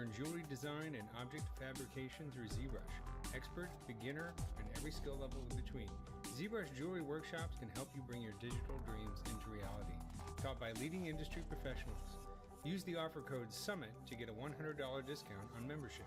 Learn jewelry design and object fabrication through ZBrush. Expert, beginner, and every skill level in between. ZBrush Jewelry Workshops can help you bring your digital dreams into reality. Taught by leading industry professionals. Use the offer code SUMMIT to get a $100 discount on membership.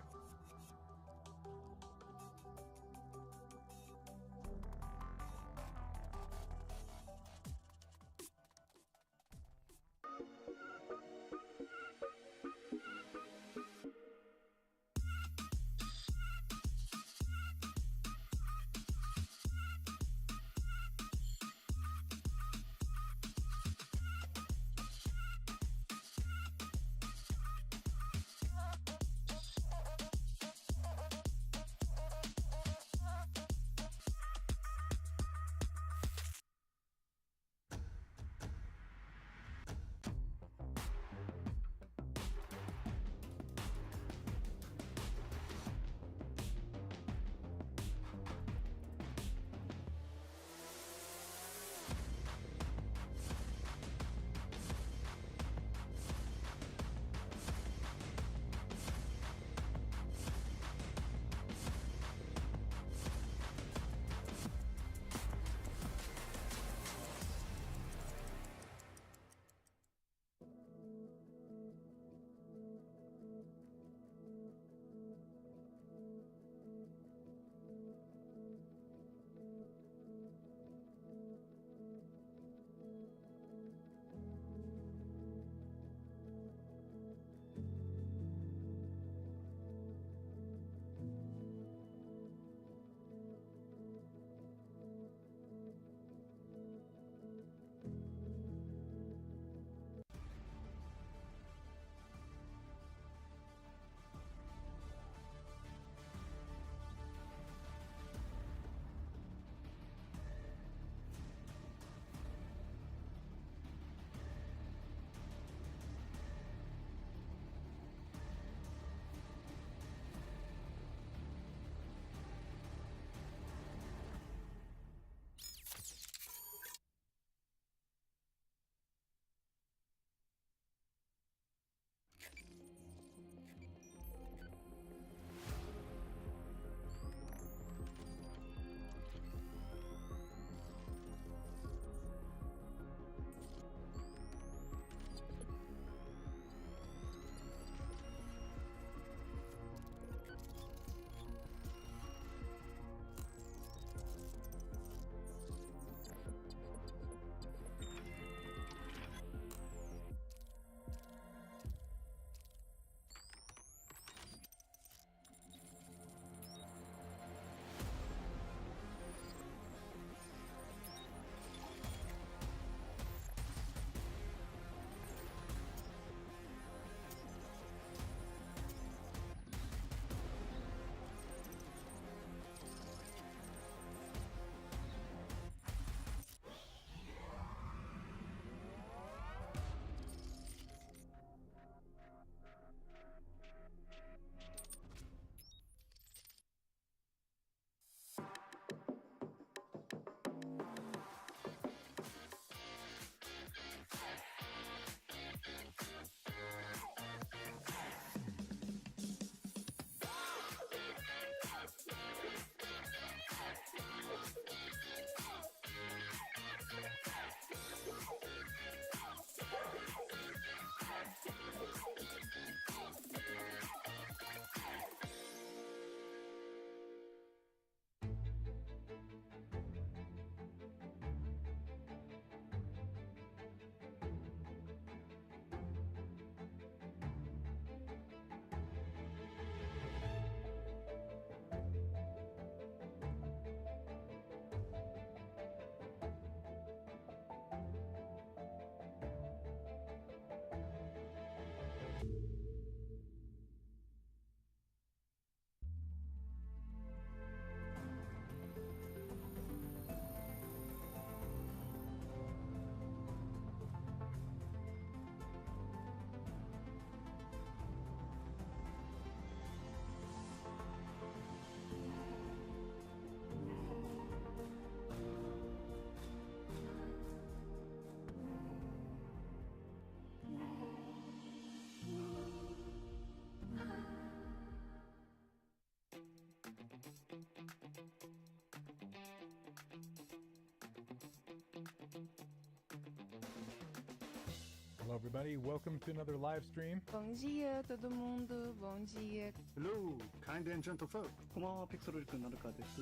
Hello everybody, welcome to another live stream. Bom dia, todo mundo. Bom dia. Hello, kind and gentle folk. こんばんは、ピクソルくんなるかです。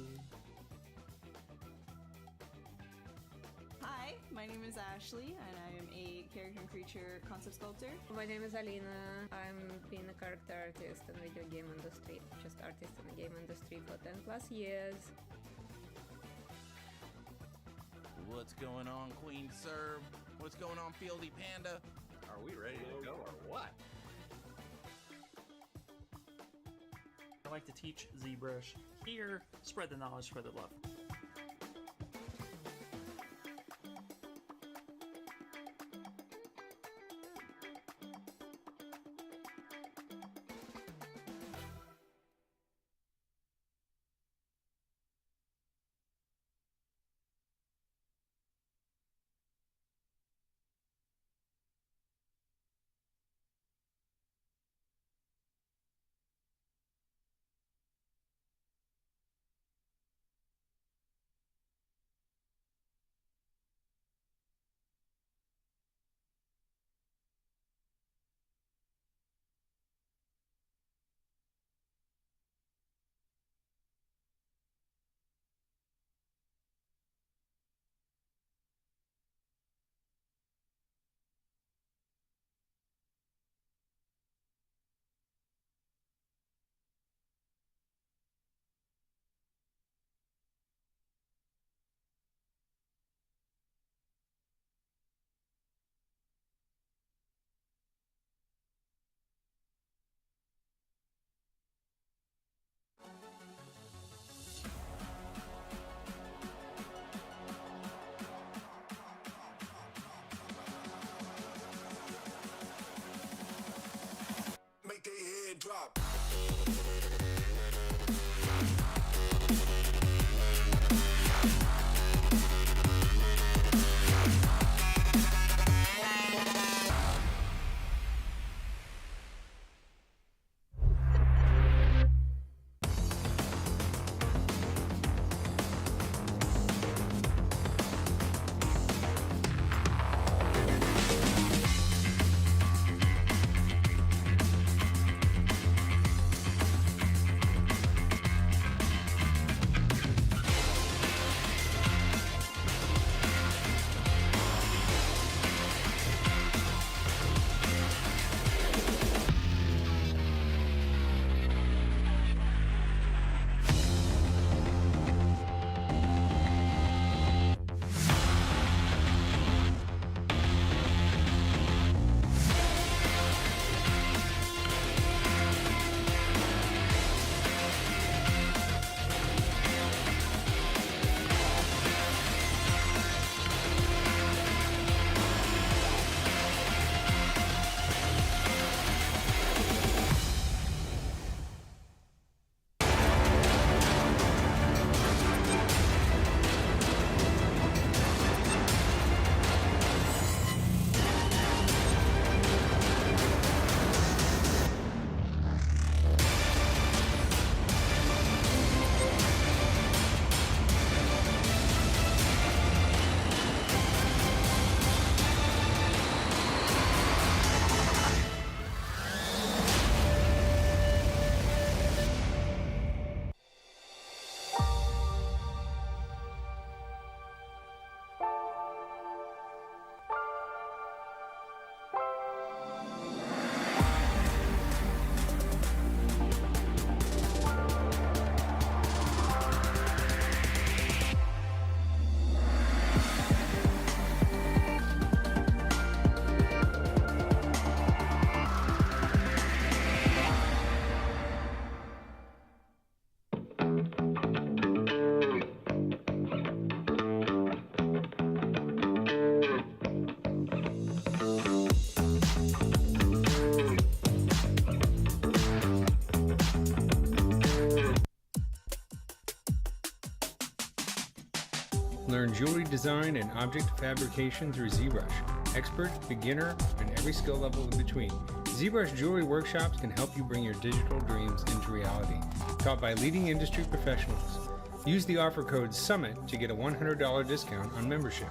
Hi, my name is Ashley, and I am a character and creature concept sculptor. My name is Alina. I'm been a character artist in video game industry, just artist in the game industry for 10 plus years. What's going on, Queen Serb? What's going on, Fieldy Panda? Are we ready to go or what? I like to teach ZBrush. Here, spread the knowledge, spread the love. Make their head drop. Learn jewelry design and object fabrication through ZBrush. Expert, beginner, and every skill level in between. ZBrush Jewelry Workshops can help you bring your digital dreams into reality. Taught by leading industry professionals. Use the offer code SUMMIT to get a $100 discount on membership.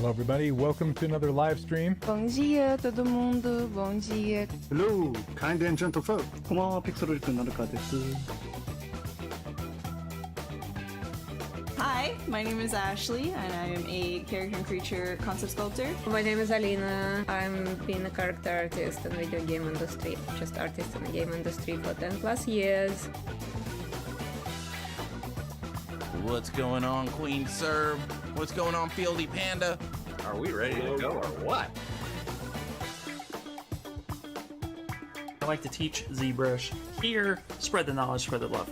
Hello, everybody. Welcome to another live stream. Bom dia, todo mundo. Bom dia. Hello, kind and gentle folk. こんばんは、ピクセルリックなるかです。 Hi, my name is Ashley, and I am a character and creature concept sculptor. My name is Alina. I'm been a character artist in video game industry, just artist in the game industry for 10 plus years. What's going on, Queen Serb? What's going on, Fieldy Panda? Are we ready to go or what? I like to teach ZBrush. Here, spread the knowledge, spread the love.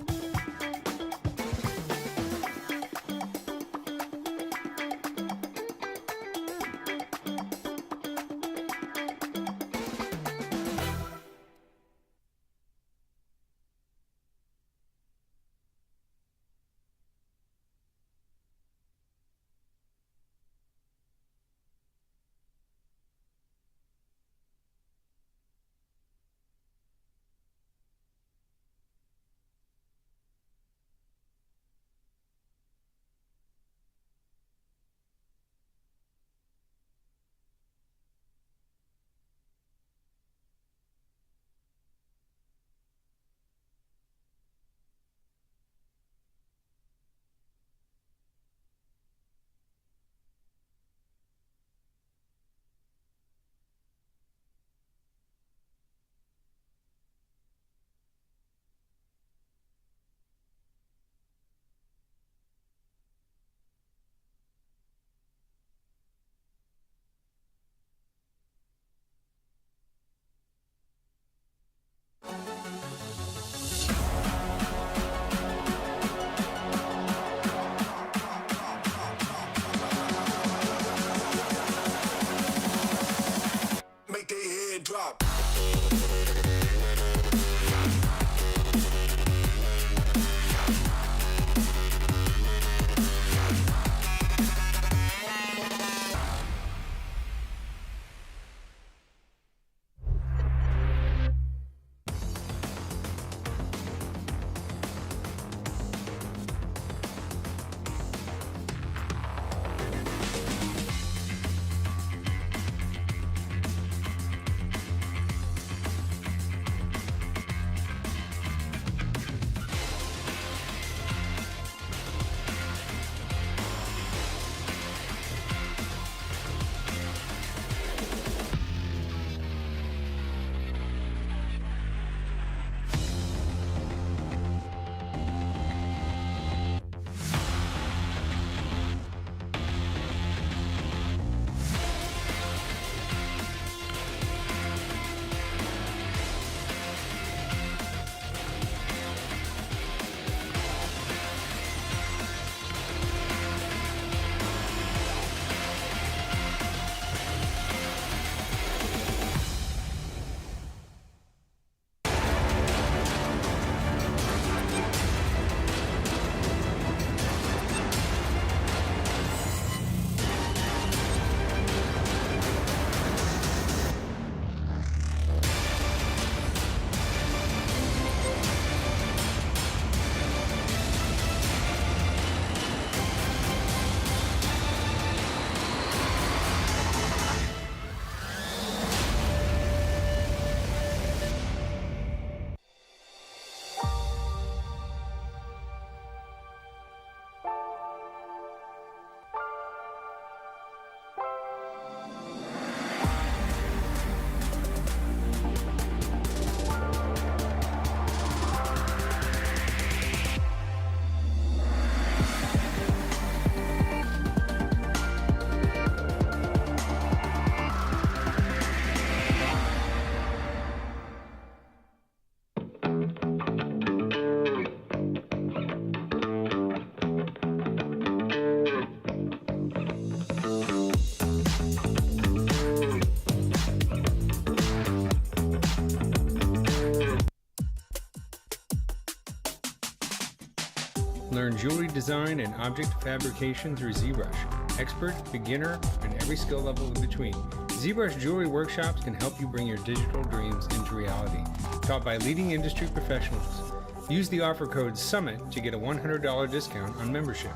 learn jewelry design and object fabrication through ZBrush. Expert, beginner, and every skill level in between. ZBrush Jewelry Workshops can help you bring your digital dreams into reality. Taught by leading industry professionals. Use the offer code SUMMIT to get a $100 discount on membership.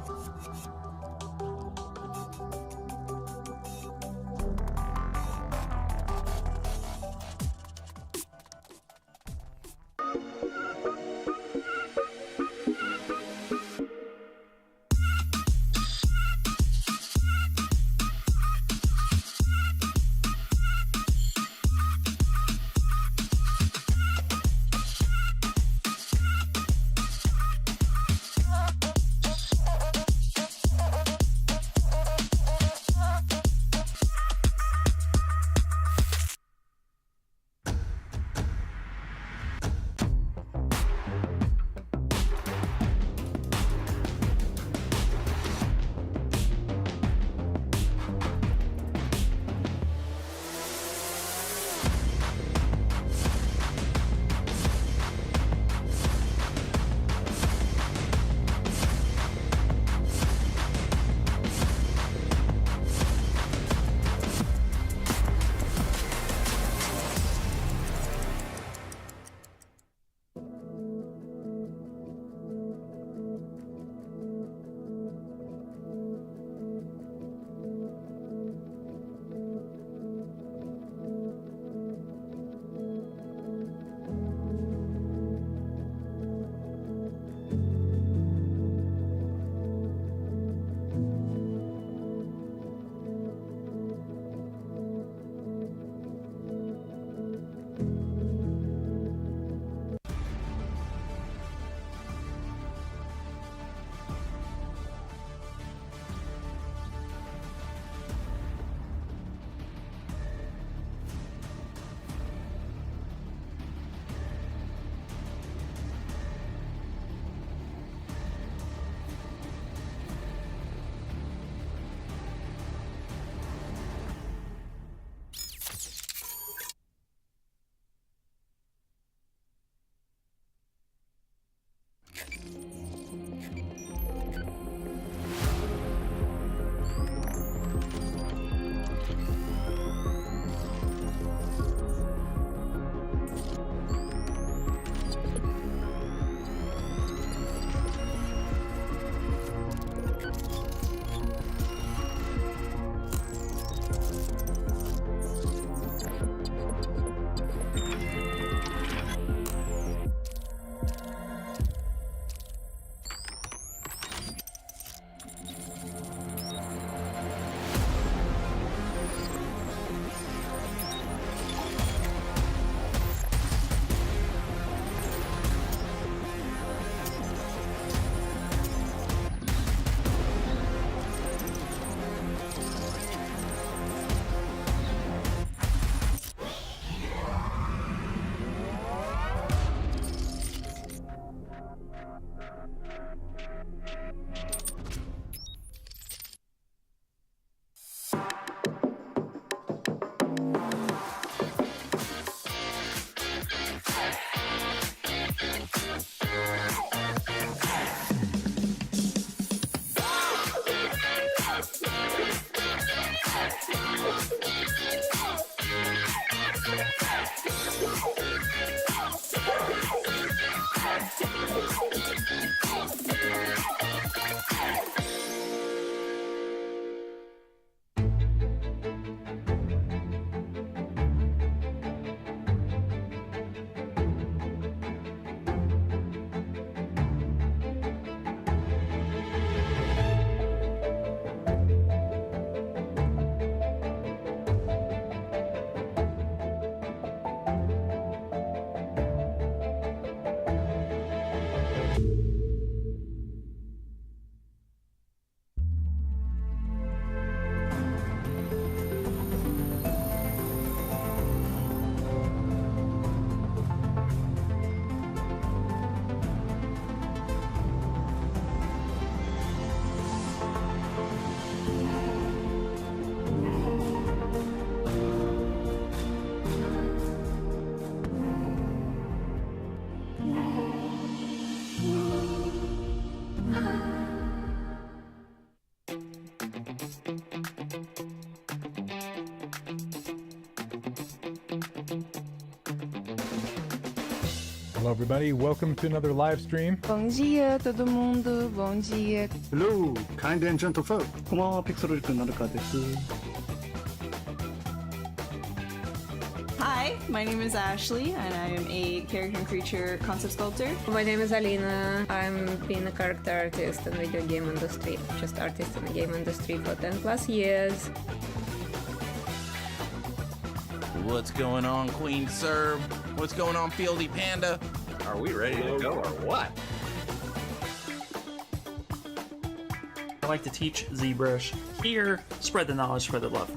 Hello, everybody. Welcome to another live stream. Bom dia, todo mundo. Bom dia. Hello, kind and gentle folk. こんばんは、ピクセル塾なるかです。 Hi, my name is Ashley, and I am a character and creature concept sculptor. My name is Alina. I'm being a character artist in video game industry. Just artist in the game industry for 10 plus years. What's going on, Queen Serb? What's going on, Fieldy Panda? Are we ready to go or what? I like to teach ZBrush. Here, spread the knowledge, spread the love.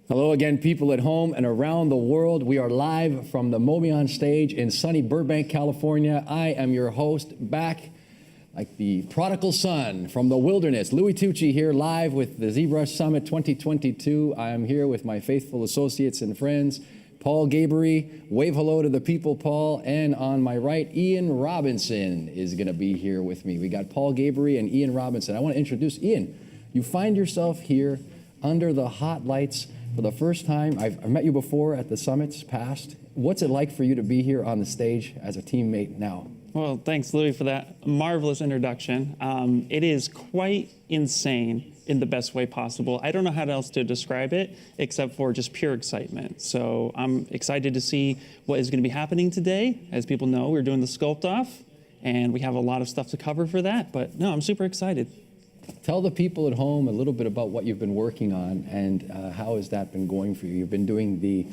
Hello again, people at home and around the world. We are live from the Mobion stage in sunny Burbank, California. I am your host, back like the prodigal son from the wilderness. Louis Tucci here, live with the ZBrush Summit 2022. I am here with my faithful associates and friends, Paul Gabery. Wave hello to the people, Paul. And on my right, Ian Robinson is going to be here with me. We got Paul Gabery and Ian Robinson. I want to introduce Ian. You find yourself here under the hot lights for the first time. I've met you before at the summits past. What's it like for you to be here on the stage as a teammate now? Well, thanks, Louis, for that marvelous introduction. It is quite insane in the best way possible. I don't know how else to describe it except for just pure excitement. So I'm excited to see what is going to be happening today. As people know, we're doing the Sculpt-Off, and we have a lot of stuff to cover for that. But no, I'm super excited. Tell the people at home a little bit about what you've been working on and how has that been going for you. You've been doing the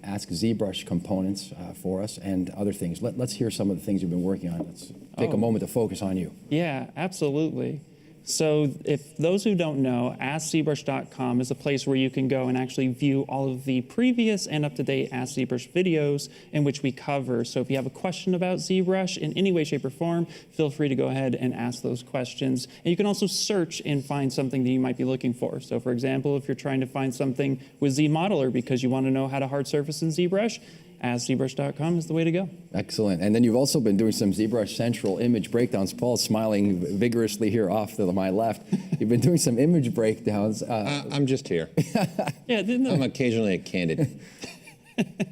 Ask ZBrush components for us and other things. Let's hear some of the things you've been working on. Let's take a moment to focus on you. Yeah, absolutely. So if those who don't know, AskZBrush.com is a place where you can go and actually view all of the previous and up-to-date Ask ZBrush videos in which we cover. So if you have a question about ZBrush in any way, shape, or form, feel free to go ahead and ask those questions. And you can also search and find something that you might be looking for. So for example, if you're trying to find something with ZModeler because you want to know how to hard surface in ZBrush, AskZBrush.com is the way to go. Excellent. And then you've also been doing some ZBrush Central image breakdowns. Paul's smiling vigorously here off to my left. You've been doing some image breakdowns. I'm just here. Yeah, I'm occasionally a candid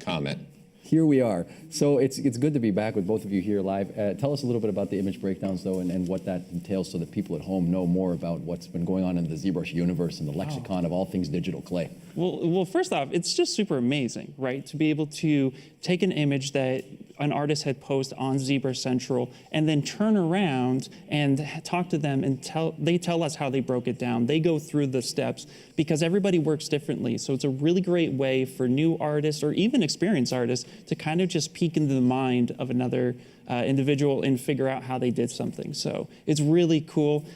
comment. Here we are. So it's good to be back with both of you here live. Tell us a little bit about the image breakdowns, though, and what that entails so that people at home know more about what's been going on in the ZBrush universe and the lexicon of all things digital clay. Well, first off, it's just super amazing, right? To be able to take an image that an artist had posted on ZBrush Central and then turn around and talk to them and they tell us how they broke it down. They go through the steps because everybody works differently. So it's a really great way for new artists or even experienced artists to kind of just peek into the mind of another individual and figure out how they did something. So it's really cool.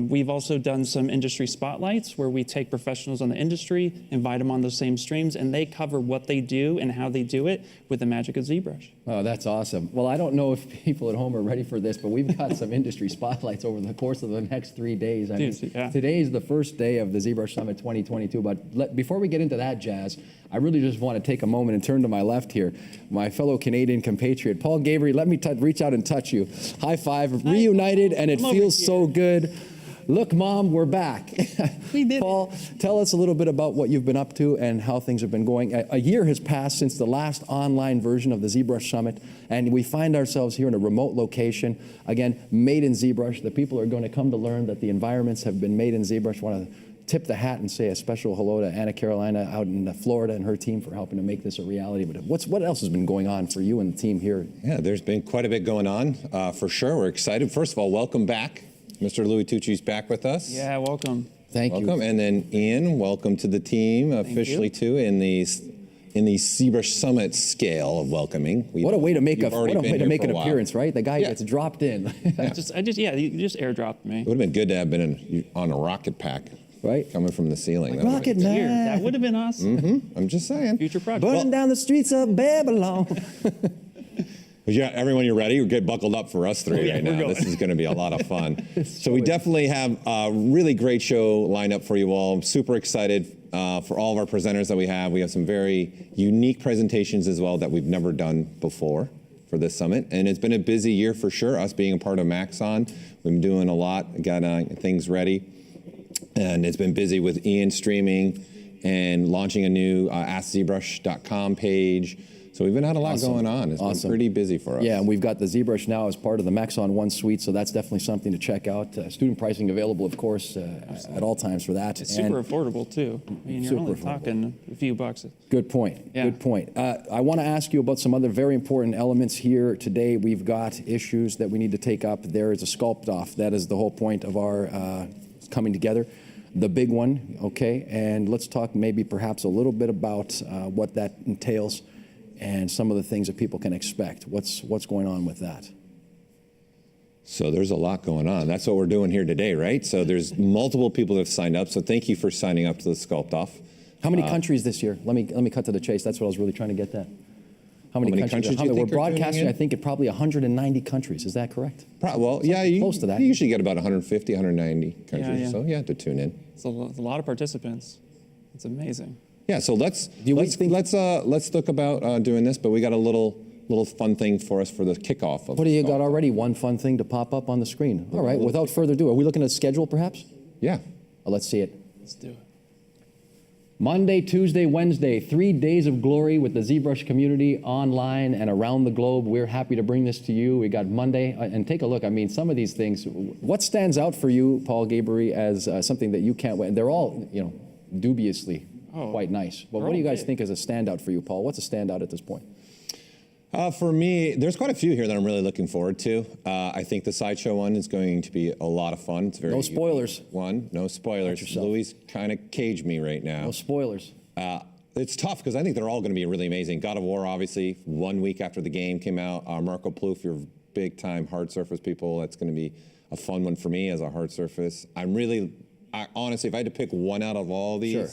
We've also done some industry spotlights where we take professionals on the industry, invite them on those same streams, and they cover what they do and how they do it with the magic of ZBrush. Oh, that's awesome. Well, I don't know if people at home are ready for this, but we've got some industry spotlights over the course of the next 3 days. I mean, yeah. Today is the first day of the ZBrush Summit 2022, but before we get into that, Jazz, I really just want to take a moment and turn to my left here. My fellow Canadian compatriot, Paul Gabriel, let me reach out and touch you. High five, reunited, and it feels so good. Look, Mom, we're back. We did Paul, tell us a little bit about what you've been up to and how things have been going. A year has passed since the last online version of the ZBrush Summit, and we find ourselves here in a remote location. Again, made in ZBrush. The people are going to come to learn that the environments have been made in ZBrush. I want to tip the hat and say a special hello to Anna Carolina out in Florida and her team for helping to make this a reality. But what else has been going on for you and the team here? Yeah, there's been quite a bit going on, for sure. We're excited. First of all, welcome back. Mr. Louis Tucci's back with us. Yeah, welcome. Thank you. Welcome. And then Ian, welcome to the team officially too in the ZBrush Summit scale of welcoming. What a way to make an a appearance, right? The guy gets dropped in. You just airdropped me. It would have been good to have been on a rocket pack. Right? Coming from the ceiling. Rocket Man. That would have been awesome. I'm just saying. Future project. Burning down the streets of Babylon. Yeah, everyone, you ready? Get buckled up for us three right now. This is going to be a lot of fun. So we definitely have a really great show lined up for you all. I'm super excited for all of our presenters that we have. We have some very unique presentations as well that we've never done before for this summit. And it's been a busy year for sure, us being a part of Maxon. We've been doing a lot, got things ready. And it's been busy with Ian streaming and launching a new AskZBrush.com page. So we've had a lot going on. It's been pretty busy for us. Yeah, and we've got the ZBrush now as part of the Maxon One suite, so that's definitely something to check out. Student pricing available, of course, at all times for that. It's super affordable, too. I mean, you're only talking a few bucks. Good point. Yeah. Good point. I want to ask you about some other very important elements here today. We've got issues that we need to take up. There is a Sculpt-Off. That is the whole point of our coming together. The big one, okay? And let's talk maybe perhaps a little bit about what that entails and some of the things that people can expect. What's going on with that? So there's a lot going on. That's what we're doing here today, right? So there's multiple people that have signed up. So thank you for signing up to the Sculpt-Off. How many countries this year? Let me cut to the chase. That's what I was really trying to get at. How many countries we're broadcasting? I think at probably 190 countries. Is that correct? Well, yeah, close to that. You usually get about 150, 190 countries. Yeah. So you have to tune in. It's a lot of participants. It's amazing. Yeah, so let's look about doing this, but we got a little fun thing for us for the kickoff. What do you got already? One fun thing to pop up on the screen. All right, without further ado, are we looking at a schedule perhaps? Yeah. Let's see it. Let's do it. Monday, Tuesday, Wednesday, 3 days of glory with the ZBrush community online and around the globe. We're happy to bring this to you. We got Monday, and take a look. I mean, some of these things, what stands out for you, Paul Gabriel, as something that you can't wait? They're all, dubiously quite nice. But what do you guys think is a standout for you, Paul? What's a standout at this point? For me, there's quite a few here that I'm really looking forward to. I think the sideshow one is going to be a lot of fun. It's very no spoilers. No spoilers. Louis kind of caged me right now. No spoilers. It's tough because I think they're all going to be really amazing. God of War, obviously, 1 week after the game came out. Marco Plouffe, you're big time hard surface people. That's going to be a fun one for me as a hard surface. Honestly, if I had to pick one out of all these. Sure.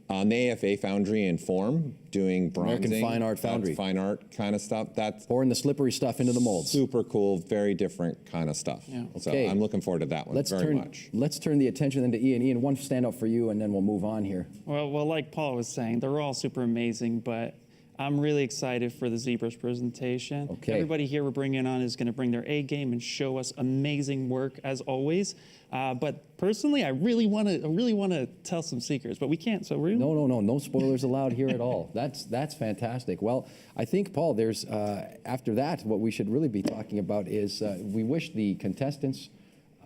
The AFA Foundry and Form, doing bronzing. American Fine Art Foundry. Fine art kind of stuff. That's pouring the slippery stuff into the molds. Super cool, very different kind of stuff. Yeah. So I'm looking forward to that one very much. Let's turn the attention then to Ian. Ian, one standout for you, and then we'll move on here. Well, like Paul was saying, they're all super amazing, but I'm really excited for the ZBrush presentation. Okay. Everybody here we're bringing on is going to bring their A game and show us amazing work as always. But personally, I really want to tell some secrets, but we can't. So we're no spoilers allowed here at all. That's fantastic. Well, I think Paul, there's after that, what we should really be talking about is we wish the contestants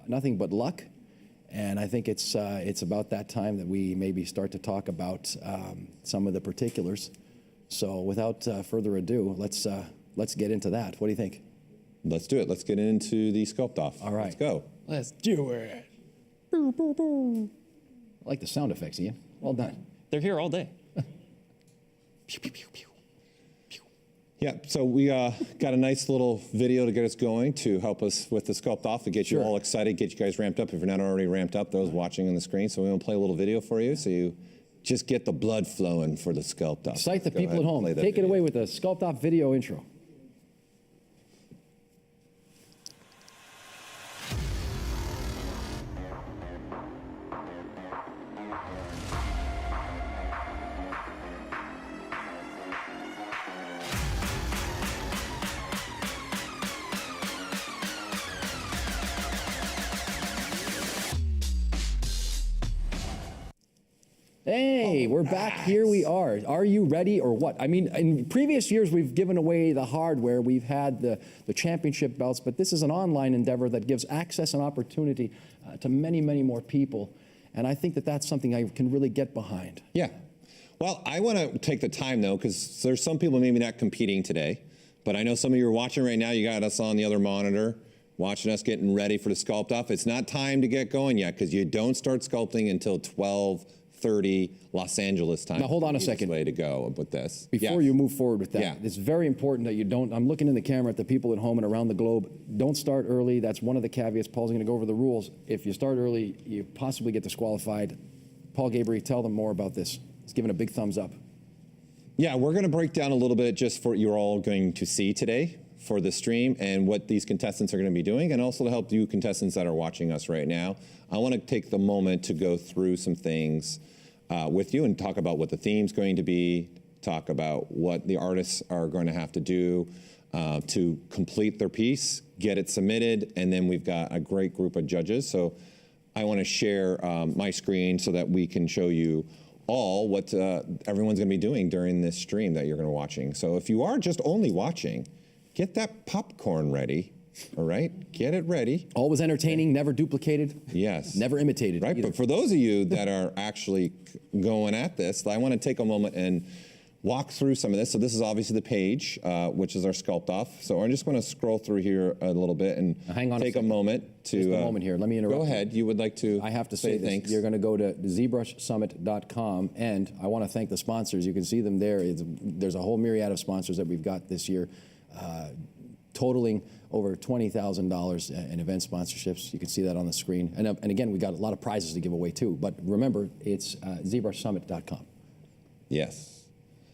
nothing but luck, and I think it's about that time that we maybe start to talk about some of the particulars. So without further ado, let's get into that. What do you think? Let's do it. Let's get into the Sculpt-Off. All right. Let's go. Let's do it. I like the sound effects, Ian. Well done. They're here all day. Yeah, so we got a nice little video to get us going to help us with the Sculpt-Off, to get you all excited, get you guys ramped up if you're not already ramped up, those watching on the screen. So we're going to play a little video for you so you just get the blood flowing for the Sculpt-Off. Excite the people at home. Take it away with the Sculpt-Off video intro. Hey, we're back. Here we are. Are you ready or what? I mean, in previous years, we've given away the hardware. We've had the championship belts, but this is an online endeavor that gives access and opportunity to many, many more people. And I think that that's something I can really get behind. Yeah. Well, I want to take the time, though, because there's some people maybe not competing today, but I know some of you are watching right now. You got us on the other monitor, watching us getting ready for the Sculpt-Off. It's not time to get going yet, because you don't start sculpting until 12:30 Los Angeles time. Now, hold on a second. Way to go with this. Before you move forward with that, it's very important that you don't, I'm looking in the camera at the people at home and around the globe, don't start early. That's one of the caveats. Paul's going to go over the rules. If you start early, you possibly get disqualified. Paul Gabriel, tell them more about this. He's giving a big thumbs up. Yeah, we're going to break down a little bit just for you're all going to see today for the stream and what these contestants are going to be doing, and also to help you contestants that are watching us right now. I want to take the moment to go through some things with you and talk about what the theme's going to be, talk about what the artists are going to have to do to complete their piece, get it submitted, and then we've got a great group of judges. So I want to share my screen so that we can show you all what everyone's going to be doing during this stream that you're going to be watching. So if you are just only watching, get that popcorn ready. All right, get it ready. Always entertaining, never duplicated. Yes. Never imitated. Right, either. but for those of you that are actually going at this, I want to take a moment and walk through some of this. So this is obviously the page, which is our Sculpt-Off. So I'm just going to scroll through here a little bit and take a moment to... Just a moment here. Let me interrupt. Go ahead. You would like to I have to say this. thanks. You're going to go to ZBrushSummit.com, and I want to thank the sponsors. You can see them there. There's a whole myriad of sponsors that we've got this year, totaling over $20,000 in event sponsorships. You can see that on the screen. And again, we got a lot of prizes to give away too. But remember, it's ZBrushSummit.com. Yes.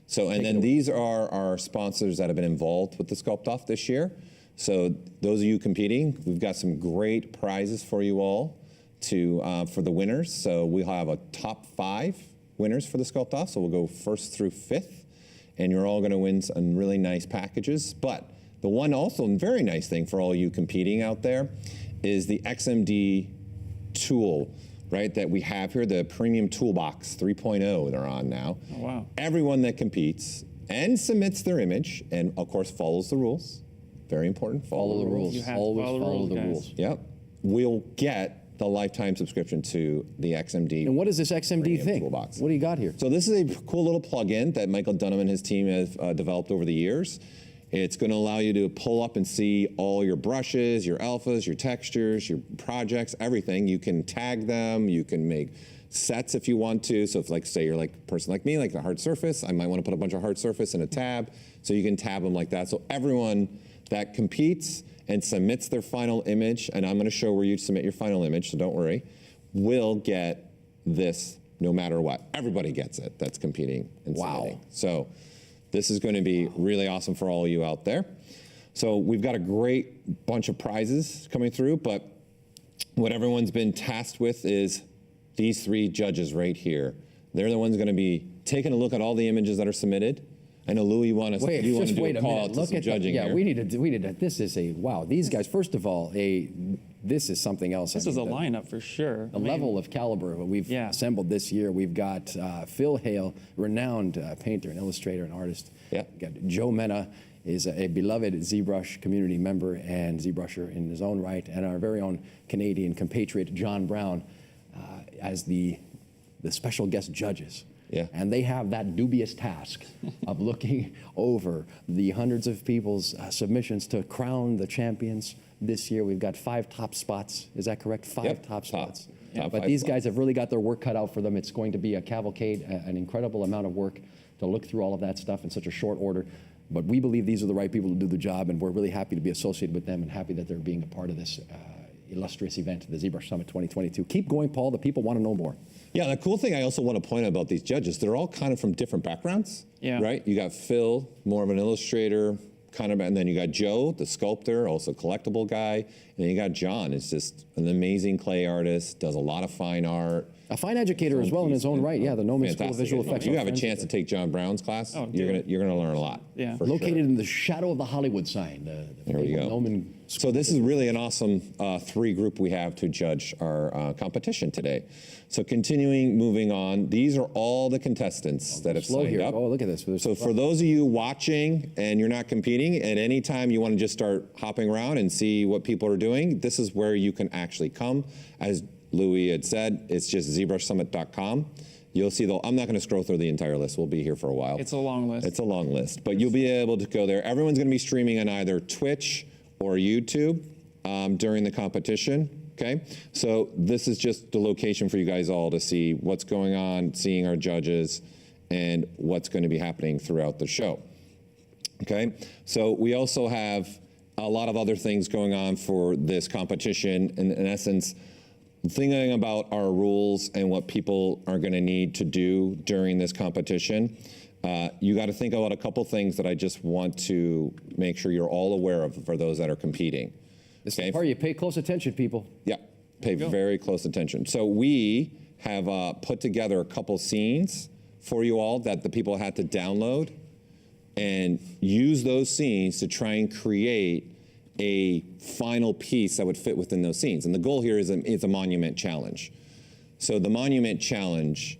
So, and then these are our sponsors that have been involved with the Sculpt-Off this year. So those of you competing, we've got some great prizes for you all for the winners. So we'll have a top 5 winners for the Sculpt-Off. So we'll go 1st through 5th. And you're all going to win some really nice packages. But the one also very nice thing for all you competing out there is the XMD tool, right, that we have here, the Premium Toolbox 3.0 they're on now. Oh, wow. Everyone that competes and submits their image and, of course, follows the rules. Very important. Follow the rules. You have Always to follow the guys. rules. Yep. We'll get the lifetime subscription to the XMD. And what is this XMD thing? Toolbox. What do you got here? So this is a cool little plugin that Michael Dunham and his team have developed over the years. It's going to allow you to pull up and see all your brushes, your alphas, your textures, your projects, everything. You can tag them. You can make sets if you want to. So if, like, say you're like a person like me, like a hard surface, I might want to put a bunch of hard surface in a tab. So you can tab them like that. So everyone that competes and submits their final image, and I'm going to show where you submit your final image, so don't worry, will get this no matter what. Everybody gets it that's competing and submitting. So this is going to be really awesome for all of you out there. So we've got a great bunch of prizes coming through, but what everyone's been tasked with is these 3 judges right here. They're the ones going to be taking a look at all the images that are submitted. I know, Lou, you want to do a call out to some judging here. Yeah, we need to. This is wow. These guys, first of all, this is something else. This is a lineup for sure. The level of caliber we've assembled this year. We've got Phil Hale, renowned painter and illustrator and artist. Yeah. We've got Joe Mena is a beloved ZBrush community member and ZBrusher in his own right, and our very own Canadian compatriot John Brown as the special guest judges. Yeah. And they have that dubious task of looking over the hundreds of people's submissions to crown the champions. This year we've got 5 top spots. Is that correct? 5 top spots. But these guys have really got their work cut out for them. It's going to be a cavalcade, an incredible amount of work to look through all of that stuff in such a short order. But we believe these are the right people to do the job, and we're really happy to be associated with them and happy that they're being a part of this illustrious event, the ZBrush Summit 2022. Keep going, Paul. The people want to know more. Yeah, the cool thing I also want to point out about these judges, they're all kind of from different backgrounds, right? You got Phil, more of an illustrator, kind of, and then you got Joe, the sculptor, also a collectible guy, and then you got John, is just an amazing clay artist, does a lot of fine art. A fine educator as well in his own right. Yeah, the Noman School of Visual Effects. If you have a chance to take John Brown's class, you're gonna learn a lot. Yeah, located in the shadow of the Hollywood sign. There we go. Noman so this is really an awesome three group we have to judge our competition today. So continuing, moving on, these are all the contestants that have signed up. Oh, look at this. So for those of you watching and you're not competing, at any time you want to just start hopping around and see what people are doing, this is where you can actually come. As Louis had said, it's just ZBrushSummit.com. You'll see, I'm not going to scroll through the entire list. We'll be here for a while. It's a long list. It's a long list, but you'll be able to go there. Everyone's going to be streaming on either Twitch or YouTube during the competition, okay? So this is just the location for you guys all to see what's going on, seeing our judges, and what's going to be happening throughout the show, okay? So we also have a lot of other things going on for this competition. In essence, thinking about our rules and what people are going to need to do during this competition, you got to think about a couple things that I just want to make sure you're all aware of for those that are competing. This is the part you pay close attention, people. Yeah, pay very close attention. So we have put together a couple scenes for you all that the people had to download and use those scenes to try and create a final piece that would fit within those scenes. And the goal here is a monument challenge. So the monument challenge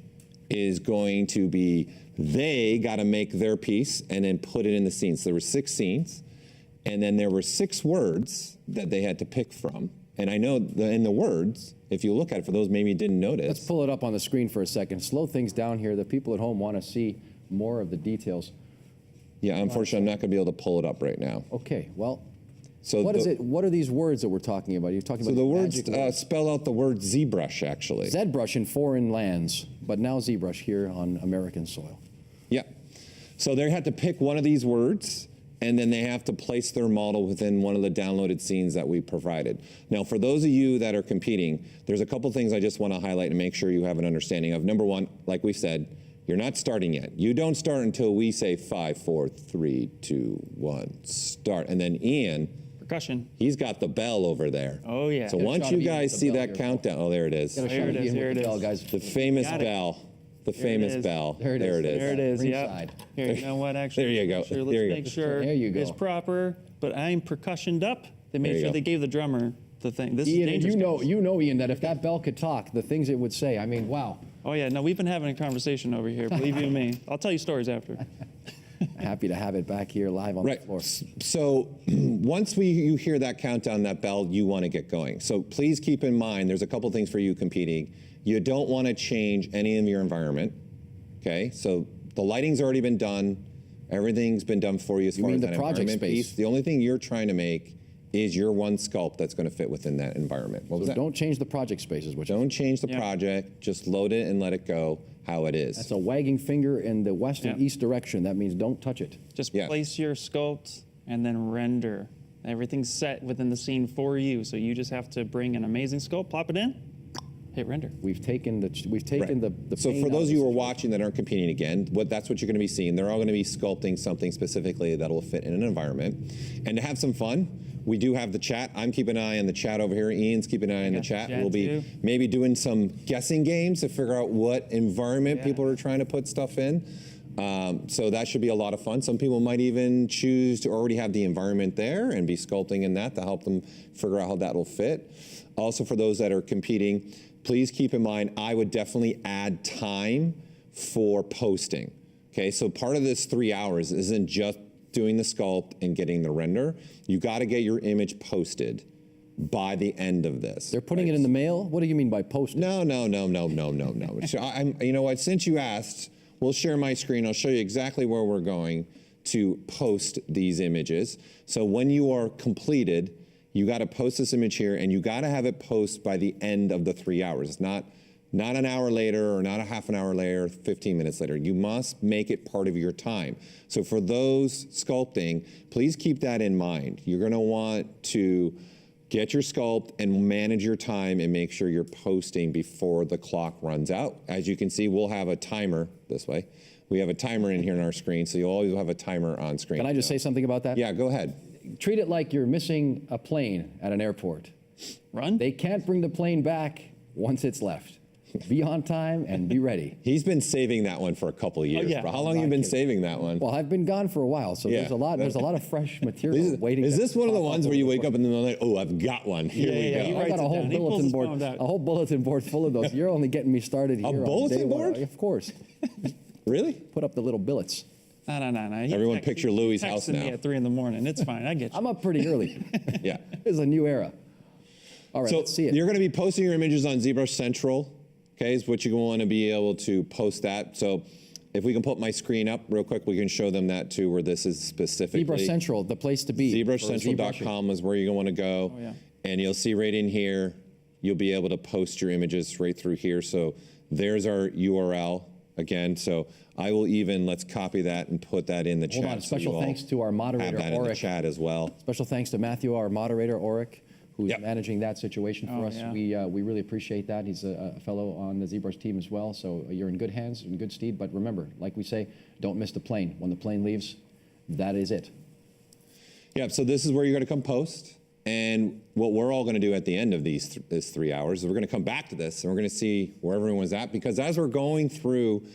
is going to be, they got to make their piece and then put it in the scenes. So there were 6 scenes, and then there were 6 words that they had to pick from. And I know in the words, if you look at it, for those maybe you didn't notice. Let's pull it up on the screen for a second. Slow things down here. The people at home want to see more of the details. Yeah, unfortunately, I'm not going to be able to pull it up right now. Okay, well, so what is it? What are these words that we're talking about? You're talking about the words spell out the word ZBrush, actually. ZBrush in foreign lands, but now ZBrush here on American soil. Yeah. So they had to pick one of these words, and then they have to place their model within one of the downloaded scenes that we provided. Now, for those of you that are competing, there's a couple things I just want to highlight and make sure you have an understanding of. Number one, like we said, you're not starting yet. You don't start until we say 5, 4, 3, 2, 1, start. And then Ian, percussion. He's got the bell over there. Oh, yeah. So once you guys see that countdown, oh, there it is. There it is. There it is. Guys. The famous bell. The famous bell. There it is. There it is. Yep. Here, you know what? Actually, there you go. Sure, let's make sure it's proper. But I'm percussioned up. They made sure they gave the drummer the thing. This Ian, is dangerous. you know, Ian, that if that bell could talk, the things it would say. I mean, wow. Oh yeah, no, we've been having a conversation over here. Believe you me. I'll tell you stories after. Happy to have it back here live on the floor. So once you hear that countdown, that bell, you want to get going. So please keep in mind, there's a couple things for you competing. You don't want to change any of your environment. Okay, so the lighting's already been done. Everything's been done for you as far as that environment piece. The only thing you're trying to make is your one sculpt that's going to fit within that environment. What was that? Don't change the project spaces. Don't change the project. Just load it and let it go how it is. That's a wagging finger in the west and east direction. That means don't touch it. Just place your sculpt and then render. Everything's set within the scene for you. So you just have to bring an amazing sculpt, plop it in, hit render. We've taken the So for those of you who are watching that aren't competing again, that's what you're going to be seeing. They're all going to be sculpting something specifically that will fit in an environment. And to have some fun, we do have the chat. I'm keeping an eye on the chat over here. Ian's keeping an eye on the chat. We'll be maybe doing some guessing games to figure out what environment people are trying to put stuff in. So that should be a lot of fun. Some people might even choose to already have the environment there and be sculpting in that to help them figure out how that will fit. Also, for those that are competing, please keep in mind, I would definitely add time for posting. Okay, so part of this 3 hours isn't just doing the sculpt and getting the render. You got to get your image posted by the end of this. They're putting it in the mail? What do you mean by posting? No. So you know what, since you asked, we'll share my screen. I'll show you exactly where we're going to post these images. So when you are completed, you got to post this image here, and you got to have it post by the end of the 3 hours. It's not not an hour later or not a half an hour later, 15 minutes later. You must make it part of your time. So for those sculpting, please keep that in mind. You're going to want to get your sculpt and manage your time and make sure you're posting before the clock runs out. As you can see, we'll have a timer this way. We have a timer in here on our screen, so you always have a timer on screen. Can I just say something about that? Yeah, go ahead. Treat it like you're missing a plane at an airport. Run? They can't bring the plane back once it's left. Be on time and be ready. He's been saving that one for a couple of years. Oh, yeah. How long have you been saving that one? Well, I've been gone for a while, so Yeah. there's a lot of fresh material waiting. Is this one of the pop up ones where you over the wake up in the middle of the night, oh, I've got one. Here we yeah, go. he I writes got a it whole down. He pulls bulletin his board, phone out. a whole bulletin board full of those. You're only getting me started here. A on bulletin day one. board? Of course. Really? Put up the little billets. No. Everyone picture Louis' house Texted me now. at 3 in the morning. It's fine. I get you. I'm up pretty early. Yeah. This is a new era. All right, So let's see it. you're going to be posting your images on ZBrush Central, okay, is what you want to be able to post that. So if we can put my screen up real quick, we can show them that too, where this is specifically. ZBrush Central, the place to be. ZBrushCentral.com is where you're going to go. Oh, yeah. And you'll see right in here, you'll be able to post your images right through here. So there's our URL again. So I will even, let's copy that and put that in the chat. Hold on, so special you all thanks to our moderator, have that in the Oric. chat as well. Special thanks to Matthew, our moderator, Oric, who's Yep. managing that situation for Oh, us. yeah. We really appreciate that. He's a fellow on the ZBrush team as well, so you're in good hands, in good stead. But remember, like we say, don't miss the plane. When the plane leaves, that is it. Yeah, so this is where you're going to come post. And what we're all going to do at the end of this 3 hours is we're going to come back to this and we're going to see where everyone's at. Because as we're going through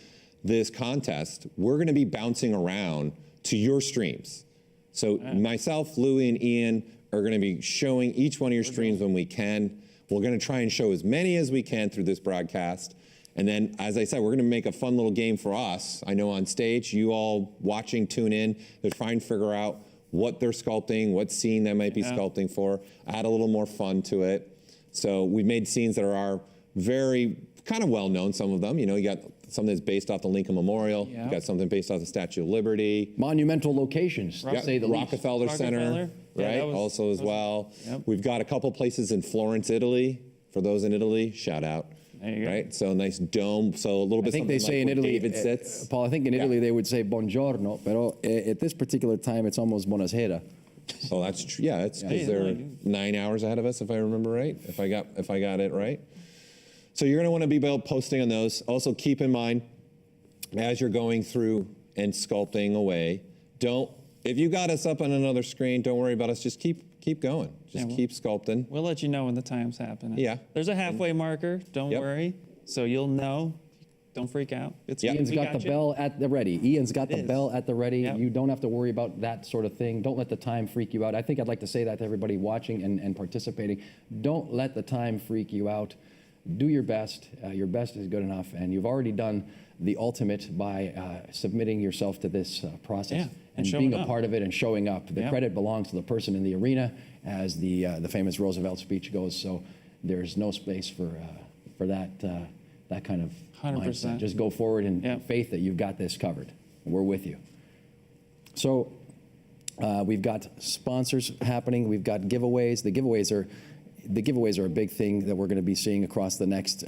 this contest, we're going to be bouncing around to your streams. So myself, Louis, and Ian are going to be showing each one of your streams when we can. We're going to try and show as many as we can through this broadcast. And then, as I said, we're going to make a fun little game for us. I know on stage, you all watching, tune in to try and figure out what they're sculpting, what scene they might be sculpting for, add a little more fun to it. So we've made scenes that are very kind of well-known, some of them. You know, you got something that's based off the Lincoln Memorial. You got something based off the Statue of Liberty. Monumental locations, to say the least. Rockefeller Center, right, also as well. We've got a couple places in Florence, Italy. For those in Italy, shout out. There you go. Right, so a nice dome, so a little bit I think they something say like in where Italy, David sits. Paul, I think in Italy they would say buongiorno, pero at this particular time it's almost buonasera. Oh, that's true. Yeah, it's because they're 9 hours ahead of us, if I remember right. If I got it right. So you're going to want to be posting on those. Also, keep in mind, as you're going through and sculpting away, if you got us up on another screen, don't worry about us. Just keep going. Just keep sculpting. We'll let you know when the time's happening. Yeah. There's a halfway marker. Don't worry. So you'll know. Don't freak out. Ian's got the bell at the ready. Ian's got the bell at the ready. Yep. You don't have to worry about that sort of thing. Don't let the time freak you out. I think I'd like to say that to everybody watching and participating. Don't let the time freak you out. Do your best. Your best is good enough. And you've already done the ultimate by submitting yourself to this process and being a part of it and showing up. The credit belongs to the person in the arena, as the famous Roosevelt speech goes. So there's no space for that kind of 100%. mindset. Just go forward in faith that you've got this covered. We're with you. So we've got sponsors happening. We've got giveaways. The giveaways are a big thing that we're going to be seeing across the next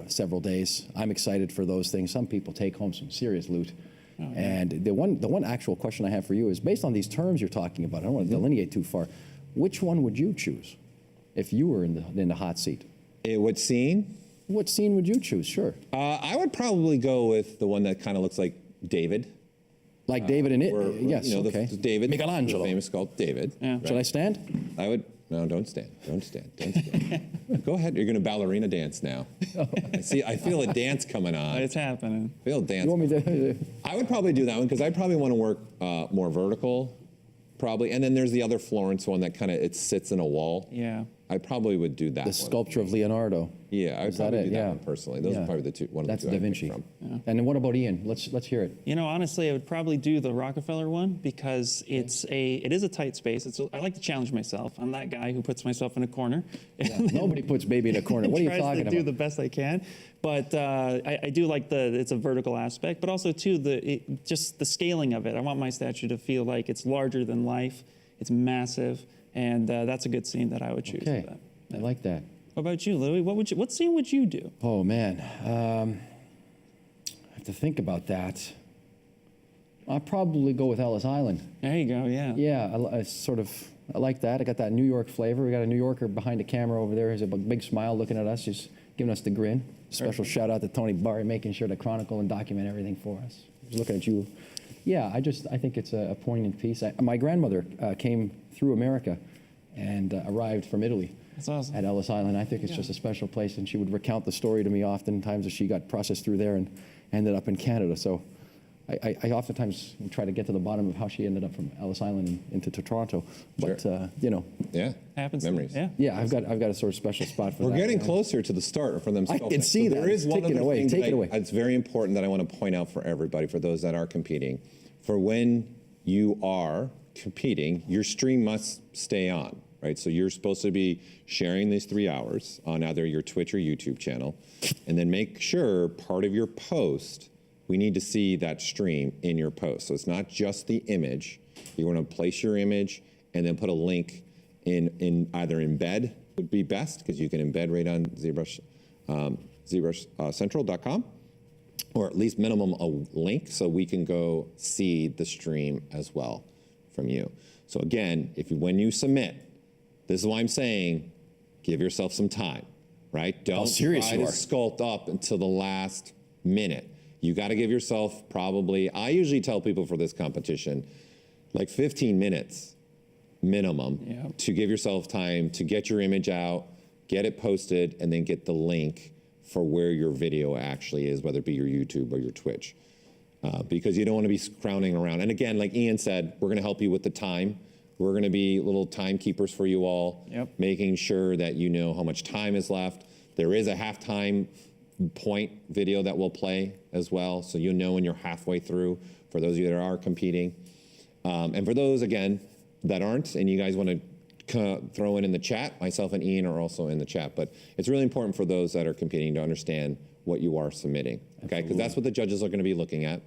several days. I'm excited for those things. Some people take home some serious loot. And the one actual question I have for you is, based on these terms you're talking about, I don't want to delineate too far, which one would you choose if you were in the hot seat? What scene? What scene would you choose? Sure. I would probably go with the one that kind of looks like David. Like David in it? Yes, you know, okay. David, Michelangelo. the famous sculptor David. Yeah. Right? Should I stand? I would. No, don't stand. Don't stand. Don't stand. Go ahead. You're going to ballerina dance now. I feel a dance coming on. It's happening. I feel a dance. You want me to? I would probably do that one because I probably want to work more vertical, probably. And then there's the other Florence one that kind of it sits in a wall. Yeah. I probably would do that. The sculpture of Leonardo. Yeah, I would Is that probably it? do that Yeah. one personally. Those are probably the two. One of That's the two Da I'd pick Vinci. from. And then what about Ian? Let's hear it. You know, honestly, I would probably do the Rockefeller one because it is a tight space. I like to challenge myself. I'm that guy who puts myself in a corner. Nobody puts baby in a corner. What are you talking tries to about? do the best I can, but I do like it's a vertical aspect, but also too just the scaling of it. I want my statue to feel like it's larger than life. It's massive, and that's a good scene that I would choose. Okay, for that. I like that. What about you, Louis? What scene would you do? Oh man, I have to think about that. I'll probably go with Ellis Island. There you go. Yeah. Yeah, I like that. I got that New York flavor. We got a New Yorker behind the camera over there. He's a big smile looking at us, just giving us the grin. Special shout out to Tony Barry, making sure to chronicle and document everything for us. He's looking at you. Yeah, I think it's a poignant piece. My grandmother came through America and arrived from Italy. That's awesome. At Ellis Island. I think it's just a special place, and she would recount the story to me oftentimes as she got processed through there and ended up in Canada. So I oftentimes try to get to the bottom of how she ended up from Ellis Island and into Toronto. But, you know. Yeah. Happens. Memories. Yeah. Yeah, I've got a sort of special spot for that. We're getting closer to the start for them. I can see that. There is one Take it other away. thing Take it away. It's very important that I want to point out for everybody, for those that are competing. For when you are competing, your stream must stay on, right? So you're supposed to be sharing these 3 hours on either your Twitch or YouTube channel, and then make sure part of your post, we need to see that stream in your post. So it's not just the image. You want to place your image and then put a link in either embed would be best, because you can embed right on ZBrush, ZBrushCentral.com, or at least minimum a link so we can go see the stream as well from you. So again, when you submit, this is why I'm saying, give yourself some time, right? Don't try to sculpt up until the last minute. You got to give yourself probably, I usually tell people for this competition, like 15 minutes minimum to give yourself time to get your image out, get it posted, and then get the link for where your video actually is, whether it be your YouTube or your Twitch. Because you don't want to be crowding around. And again, like Ian said, we're going to help you with the time. We're going to be little timekeepers for you all, making sure that you know how much time is left. There is a halftime point video that we'll play as well, so you'll know when you're halfway through, for those of you that are competing. And for those, again, that aren't, and you guys want to throw in the chat, myself and Ian are also in the chat, but it's really important for those that are competing to understand what you are submitting, okay? Because that's what the judges are going to be looking at,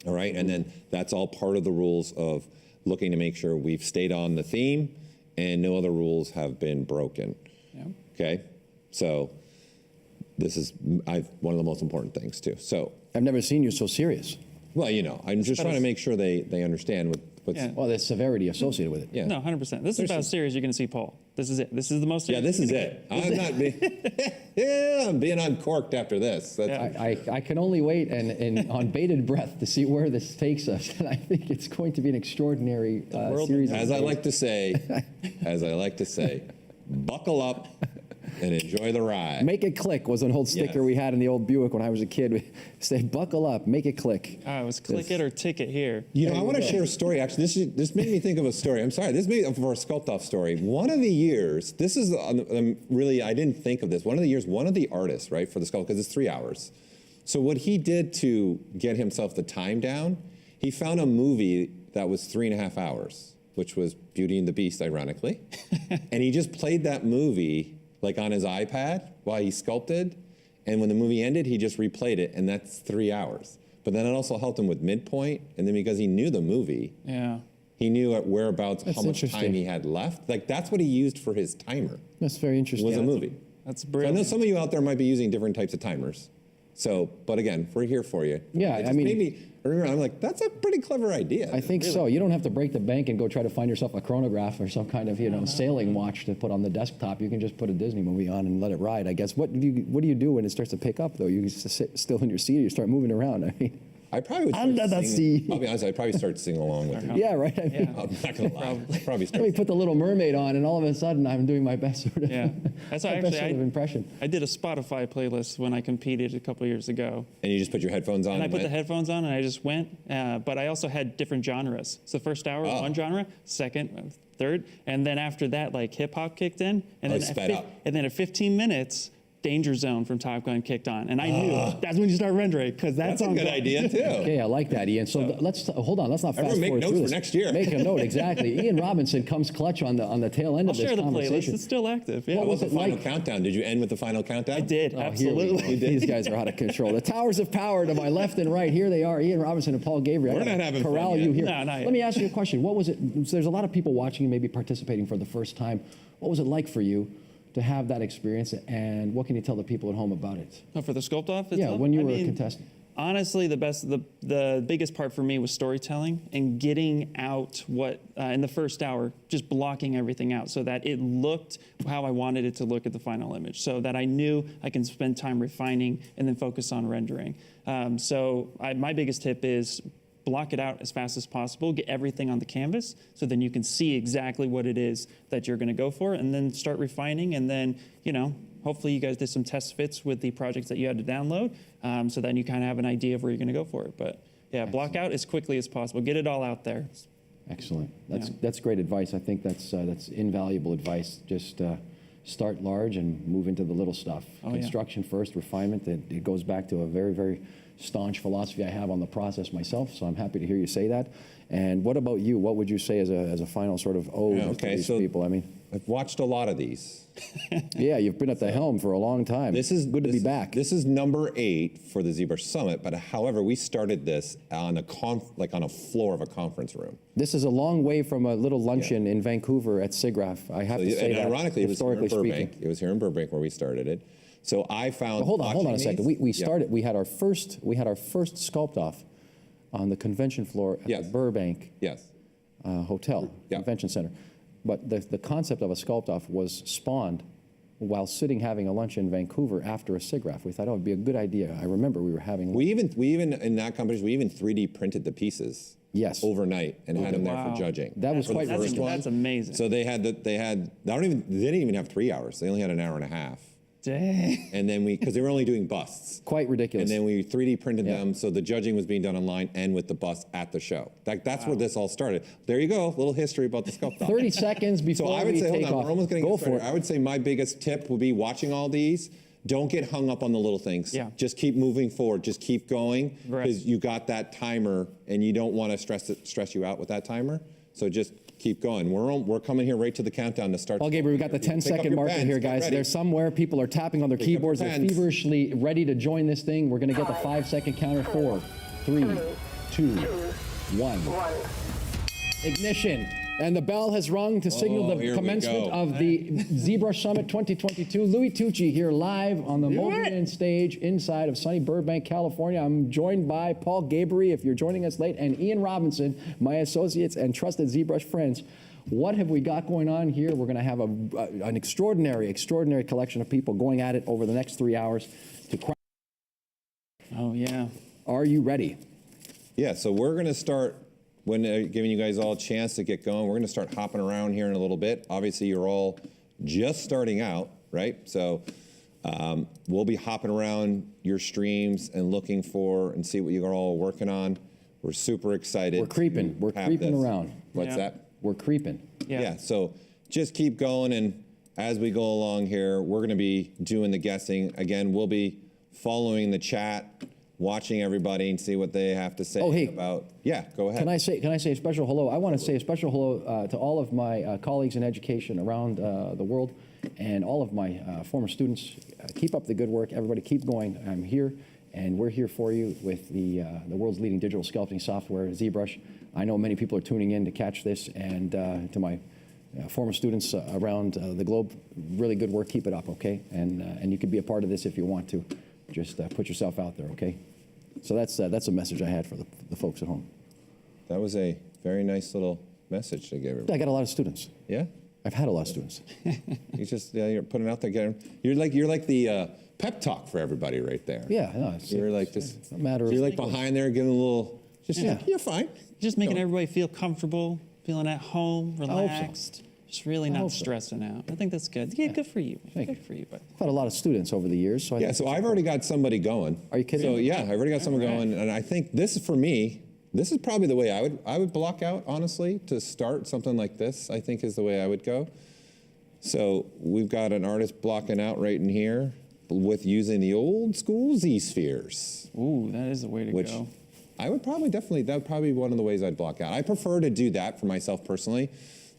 all right? And then that's all part of the rules of looking to make sure we've stayed on the theme and no other rules have been broken, okay? So this is one of the most important things too. So I've never seen you so serious. Well, you know, I'm just trying to make sure they understand what's... Well, there's severity associated with it. Yeah. No, 100%. This is about as serious you're going to see Paul. This is it. This is the most serious. Yeah, this is it. I'm not being... I'm being uncorked after this. I can only wait and on bated breath to see where this takes us. And I think it's going to be an extraordinary series. As I like to say, buckle up and enjoy the ride. Make it click was an old sticker we had in the old Buick when I was a kid. We say, buckle up, make it click. It was click it or ticket here. You know, I want to share a story. Actually, this made me think of a story. I'm sorry, this made for a Sculpt-Off story. One of the years, this is really, I didn't think of this. One of the years, one of the artists, right, for the Sculpt, because it's 3 hours. So what he did to get himself the time down, he found a movie that was 3.5 hours, which was Beauty and the Beast, ironically. And he just played that movie like on his iPad while he sculpted. And when the movie ended, he just replayed it, and that's 3 hours. But then it also helped him with midpoint. And then because he knew the movie, he knew at whereabouts how much time he had left. Like that's what he used for his timer. That's very interesting. Was a movie. That's brilliant. So I know some of you out there might be using different types of timers. So, but again, we're here for you. Yeah, I mean, I'm like, that's a pretty clever idea. I think so. You don't have to break the bank and go try to find yourself a chronograph or some kind of, sailing watch to put on the desktop. You can just put a Disney movie on and let it ride, I guess. What do you do when it starts to pick up, though? You just sit still in your seat or you start moving around? I mean, I probably would under the sea. I'll be honest, I'd probably start singing along with it. Yeah, right. I mean, I'm not going to lie. Probably start. Let me put the Little Mermaid on, and all of a sudden, I'm doing my best sort of, That's my actually best sort of impression. I did a Spotify playlist when I competed a couple years ago. And you just put your headphones on? And I put the headphones on, and I just went. But I also had different genres. So the first hour, one genre, second, third, and then after that, like hip hop kicked in, and then at 15 minutes. Danger Zone from Top Gun kicked on, and I knew that's when you start rendering because that's a good idea too. Okay, I like that, Ian. So let's hold on. Let's not fast forward make notes through this. for next year. Make a note exactly. Ian Robinson comes clutch on the tail end of this conversation. I'll share the playlist. It's still active. Yeah. What was the final countdown? Did you end with the final countdown? I did. Absolutely. These guys are out of control. The towers of power to my left and right. Here they are. Ian Robinson and Paul Gabriel. We're not having corral fun yet. you here. No, not yet. Let me ask you a question. What was it? So there's a lot of people watching, maybe participating for the first time. What was it like for you to have that experience, and what can you tell the people at home about it? Oh, for the Sculpt-Off? Yeah, when you were a contestant. Honestly, the biggest part for me was storytelling and getting out what, in the first hour, just blocking everything out so that it looked how I wanted it to look at the final image, so that I knew I can spend time refining and then focus on rendering. My biggest tip is block it out as fast as possible, get everything on the canvas, so then you can see exactly what it is that you're gonna go for, and then start refining, and then, hopefully you guys did some test fits with the projects that you had to download, so then you kind of have an idea of where you're gonna go for it. But yeah, block out as quickly as possible, get it all out there. Excellent. That's great advice. I think that's invaluable advice. Just start large and move into the little stuff. Construction first, refinement. It goes back to a very, very staunch philosophy I have on the process myself, so I'm happy to hear you say that. And what about you? What would you say as a final sort of ode to these people? I mean, I've watched a lot of these. Yeah, you've been at the helm for a long time. This is good to be back. This is number 8 for the ZBrush Summit, but however, we started this on a floor of a conference room. This is a long way from a little luncheon in Vancouver at SIGGRAPH. I have to say that. Ironically, it was here in Burbank. It was here in Burbank where we started it. So I found. Well, hold on a second. We started. We had our first Sculpt-Off on the convention floor at the Burbank Hotel Convention Center. But the concept of a Sculpt-Off was spawned while having a lunch in Vancouver after a SIGGRAPH. We thought, oh, it'd be a good idea. I remember we were having. We even in that competition, we even 3D printed the pieces. Yes. Overnight and had them there for judging. That was quite first one. That's amazing. So they didn't even have 3 hours. They only had an hour and a half. Dang. And then because they were only doing busts. Quite ridiculous. And then we 3D printed them, so the judging was being done online and with the bust at the show. That's where this all started. There you go, a little history about the Sculpt-Off. 30 seconds before So I would we say, take hold on, off. we're almost going to Go get started. for it. I would say my biggest tip would be watching all these. Don't get hung up on the little things. Yeah. Just keep moving forward. Just keep going Right. because you got that timer, and you don't want to stress you out with that timer. So just keep going. We're coming here right to the countdown to start. Paul Gabriel, we got the 10-second marker here, guys. There's somewhere people are tapping on their keyboards. They're feverishly ready to join this thing. We're going to get the 5-second counter. 4, 3, 2, 1. Ignition. And the bell has rung to signal the commencement of the ZBrush Summit 2022. Louis Tucci here live on the Mobian stage inside of sunny Burbank, California. I'm joined by Paul Gabriel, if you're joining us late, and Ian Robinson, my associates and trusted ZBrush friends. What have we got going on here? We're going to have an extraordinary collection of people going at it over the next 3 hours to crack. Oh, yeah. Are you ready? Yeah, so we're going to start giving you guys all a chance to get going. We're going to start hopping around here in a little bit. Obviously, you're all just starting out, right? So we'll be hopping around your streams and looking for and see what you're all working on. We're super excited. We're creeping. We're creeping around. What's that? We're creeping. Yeah, so just keep going, and as we go along here, we're going to be doing the guessing. Again, we'll be following the chat, watching everybody and see what they have to say about. Yeah, go ahead. Can I say a special hello? I want to say a special hello to all of my colleagues in education around the world and all of my former students. Keep up the good work. Everybody keep going. I'm here, and we're here for you with the world's leading digital sculpting software, ZBrush. I know many people are tuning in to catch this, and to my former students around the globe, really good work. Keep it up, okay? And you can be a part of this if you want to. Just put yourself out there, okay? So that's a message I had for the folks at home. That was a very nice little message to give everybody. I got a lot of students. Yeah? I've had a lot of students. You just, you're putting it out there. You're like the pep talk for everybody right there. Yeah, no, you're like just a matter of. You're like behind there giving a little, you're fine. Just making everybody feel comfortable, feeling at home, relaxed. Just really not stressing out. I think that's good. Yeah, good for you. Good for you. But I've had a lot of students over the years. So so I've already got somebody going. Are you kidding? So yeah, I've already got someone going, and I think this is for me. This is probably the way I would block out, honestly, to start something like this. I think is the way I would go. So we've got an artist blocking out right in here with using the old school Z spheres. Ooh, that is the way to go. I would probably that would probably be one of the ways I'd block out. I prefer to do that for myself personally,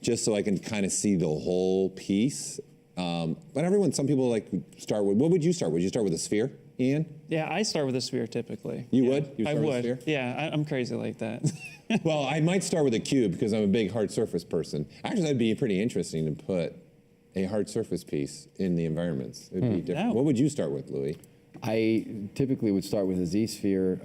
just so I can kind of see the whole piece. But some people like start with, what would you start? Would you start with a sphere, Ian? Yeah, I start with a sphere typically. You would? You I start would. with a sphere? Yeah, I'm crazy like that. Well, I might start with a cube because I'm a big hard surface person. Actually, that'd be pretty interesting to put a hard surface piece in the environments. It'd be different. Yeah. What would you start with, Louis? I typically would start with a Z-sphere.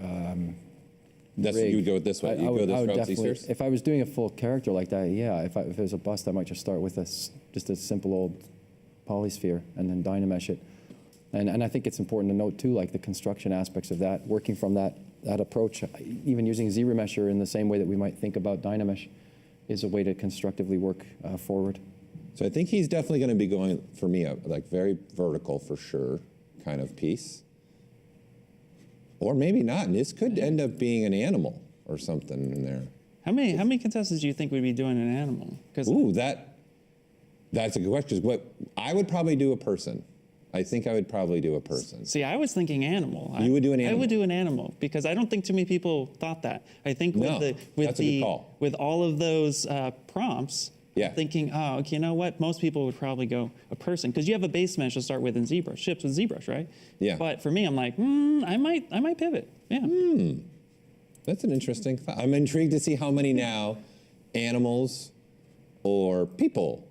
That's what you would go with this way. You go this route, Z-spheres? If I was doing a full character like that, yeah. If it was a bust, I might just start with just a simple old polysphere and then Dynamesh it. And I think it's important to note too, like the construction aspects of that, working from that approach, even using ZRemesher in the same way that we might think about Dynamesh is a way to constructively work forward. So I think he's definitely going to be going, for me, like very vertical for sure kind of piece. Or maybe not. And this could end up being an animal or something in there. How many contestants do you think would be doing an animal? Ooh, that's a good question. What I would probably do a person. I think I would probably do a person. See, I was thinking animal. You would do an animal? I would do an animal because I don't think too many people thought that. I think that's a good call. with all of those prompts, yeah. I'm thinking, oh, you know what? Most people would probably go a person because you have a base mesh to start with in ZBrush. Ships with ZBrush, right? Yeah. But for me, I'm like, I might pivot. Yeah. That's an interesting thought. I'm intrigued to see how many now animals or people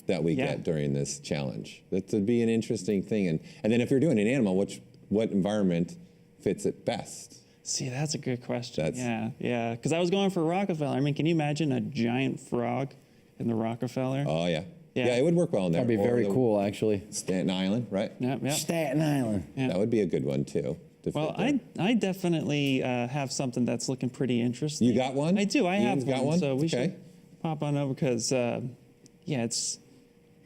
that we get during this challenge. That would be an interesting thing. And then if you're doing an animal, what environment fits it best? See, that's a good question. Yeah. Because I was going for Rockefeller. I mean, can you imagine a giant frog in the Rockefeller? Oh, yeah. Yeah, it would work well in there. That'd be very cool, actually. Staten Island, right? Yep. Staten Island. Yeah. That would be a good one, too. Well, I definitely have something that's looking pretty interesting. You got one? I do. I Ian's have got one. So we should pop on over because, it's.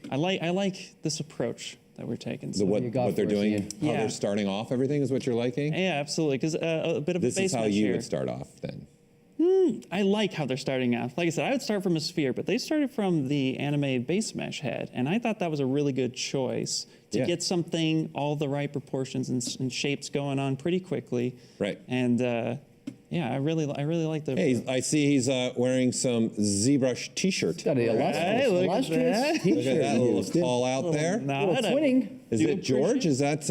I like this approach that we're taking. So what they're doing, how Yeah. they're starting off everything is what you're liking? Yeah, absolutely. Because a bit of This a base is how mesh you here. would start off then. I like how they're starting off. Like I said, I would start from a sphere, but they started from the anime base mesh head, and I thought that was a really good choice to get something, all the right proportions and shapes going on pretty quickly. Right. And yeah, I really like the. Hey, I see he's wearing some ZBrush T-shirt. Got an illustrious T-shirt. Look at that little call out there. Little twinning. Is it George? Is that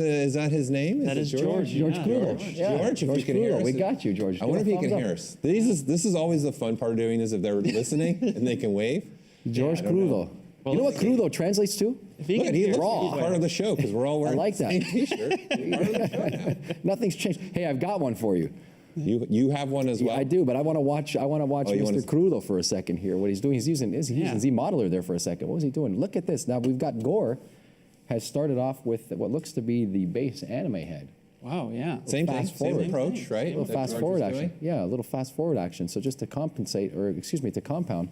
his name? That is George. George Klulo. George, if you can hear us. We got you, George. I wonder if he can hear us. This is always the fun part of doing this, if they're listening and they can wave. George Klulo. You know what Klulo translates to? Look, he looks like part of the show because we're all wearing the same T-shirt. Nothing's changed. Hey, I've got one for you. You have one as well? I do, but I want to watch Mr. Crudo for a second here. What he's doing, he's using ZModeler there for a second. What was he doing? Look at this. Now we've got Gore has started off with what looks to be the base anime head. Wow, yeah. Same thing, same approach, right? A little fast forward action. Yeah, a little fast forward action. So just to compensate, or excuse me, to compound,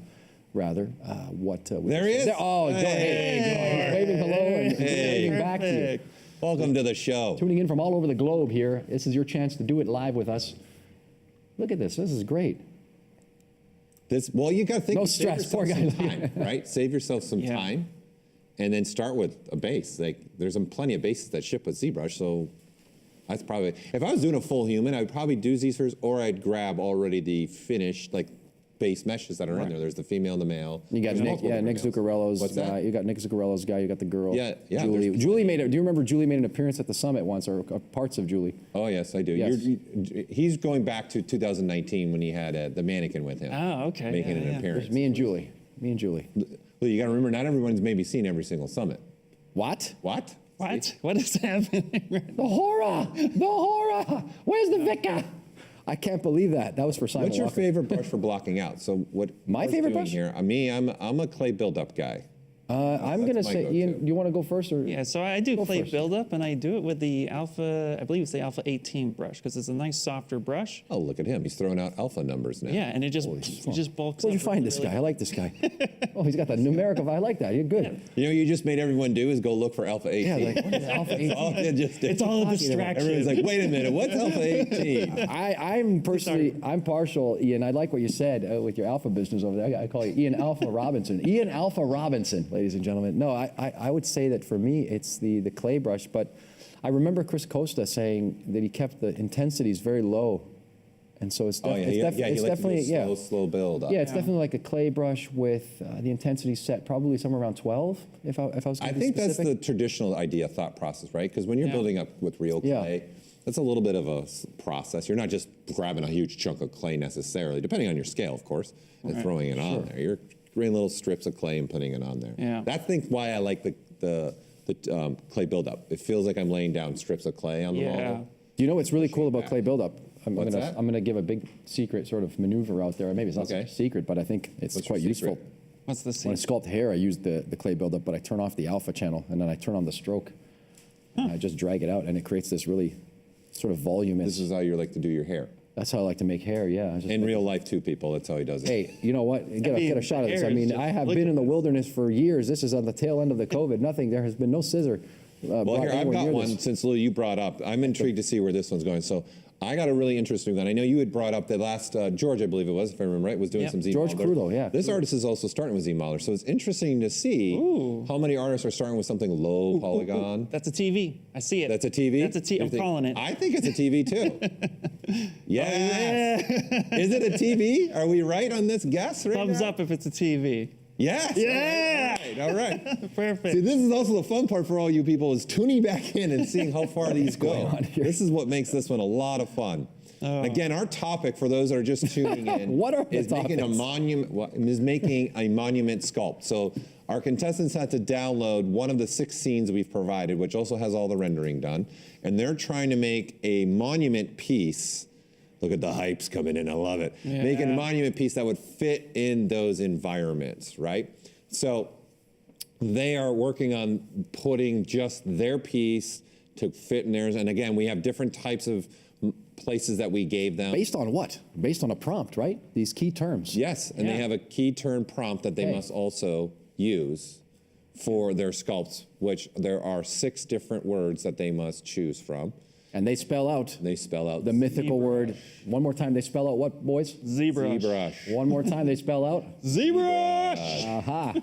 rather, what... there he is. Oh, hey, waving hello and waving back to you. Welcome to the show. Tuning in from all over the globe here. This is your chance to do it live with us. Look at this. This is great. Well, you got to think. No stress. Poor guy. Time, right? Save yourself some time, and then start with a base. Like there's plenty of bases that ship with ZBrush, so that's probably. If I was doing a full human, I would probably do Z-spheres, or I'd grab already the finished base meshes that are in there. There's the female and the male. You got Nick Zuccarello's. What's that? You got Nick Zuccarello's guy. You got the girl. Yeah. Julie. Julie made it. Do you remember Julie made an appearance at the summit once, or parts of Julie? Oh yes, I do. Yes. He's going back to 2019 when he had the mannequin with him. Oh, okay. Making an appearance. There's me and Julie. Well, you got to remember, not everyone's maybe seen every single summit. What? What is happening? The horror! Where's the Vicar? I can't believe that. That was for Simon What's your Walker. favorite brush for blocking out? So what? My favorite brush here? I'm a clay buildup guy. I'm going to say, Ian, do you want to go first? Or? Yeah, so I do clay buildup, and I do it with the Alpha, I believe it's the Alpha 18 brush, because it's a nice softer brush. Oh, look at him. He's throwing out alpha numbers now. Yeah, and it just bulks Where'd up. you find this guy? I like this guy. Oh, he's got the numerical. I like that. You're good. You know what you just made everyone do is go look for Alpha 18. Yeah, like, what is Alpha 18? It's all a distraction. Everyone's like, wait a minute, what's Alpha 18? I'm partial, Ian. I like what you said with your alpha business over there. I call you Ian Alpha Robinson. Ian Alpha Robinson, ladies and gentlemen. No, I would say that for me, it's the clay brush, but I remember Chris Costa saying that he kept the intensities very low. And so it's, definitely slow build up. Yeah, it's definitely like a clay brush with the intensity set probably somewhere around 12. If I was going to be think that's specific. the traditional thought process, right? Because when you're building up with real clay, that's a little bit of a process. You're not just grabbing a huge chunk of clay necessarily, depending on your scale, of course, and throwing it on there. You're spraying little strips of clay and putting it on there. Yeah. That's why I like the clay buildup. It feels like I'm laying down strips of clay on the model. You know what's really cool about clay buildup? I'm What's gonna, that? I'm gonna give a big secret sort of maneuver out there. Maybe it's not such a secret, but I think it's What's quite your useful. secret? What's the When I secret? sculpt hair, I use the clay buildup, but I turn off the alpha channel and then I turn on the stroke. And I just drag it out and it creates this really sort of voluminous. This is how you like to do your hair. That's how I like to make hair, yeah. I just In real life too, people, that's how he does it. Hey, you know what? Get a shot of this. I mean, I have been in the wilderness for years. This is on the tail end of the COVID. Nothing, there has been no scissor. Well, here, I've got one since Lou, you brought up. I'm intrigued to see where this one's going. So I got a really interesting one. I know you had brought up the last, George, I believe it was, if I remember right, was doing some Z George Mahler. Crudo, yeah. This artist is also starting with Z Mahler. So it's interesting to see how many artists are starting with something low polygon. That's a TV. I see it. That's a TV? That's a TV. I'm calling it. I think it's a TV too. Yes. Is it a TV? Are we right on this guess right Thumbs now? up if it's a TV. Yes. Yeah. All right. Perfect. See, this is also the fun part for all you people is tuning back in and seeing how far these go. This is what makes this one a lot of fun. Again, our topic for those that are just tuning in is making a monument sculpt. So our contestants had to download one of the 6 scenes we've provided, which also has all the rendering done, and they're trying to make a monument piece. Look at the hypes coming in, I love it. Yeah. Making a monument piece that would fit in those environments, right? So they are working on putting just their piece to fit in theirs. And again, we have different types of places that we gave them. Based on what? Based on a prompt, right? These key terms. Yes, and they have a key term prompt that they must also use for their sculpts, which there are 6 different words that they must choose from. And they spell out. The mythical word. One more time, they spell out what, boys? ZBrush. ZBrush. One more time, they spell out. ZBrush. Aha.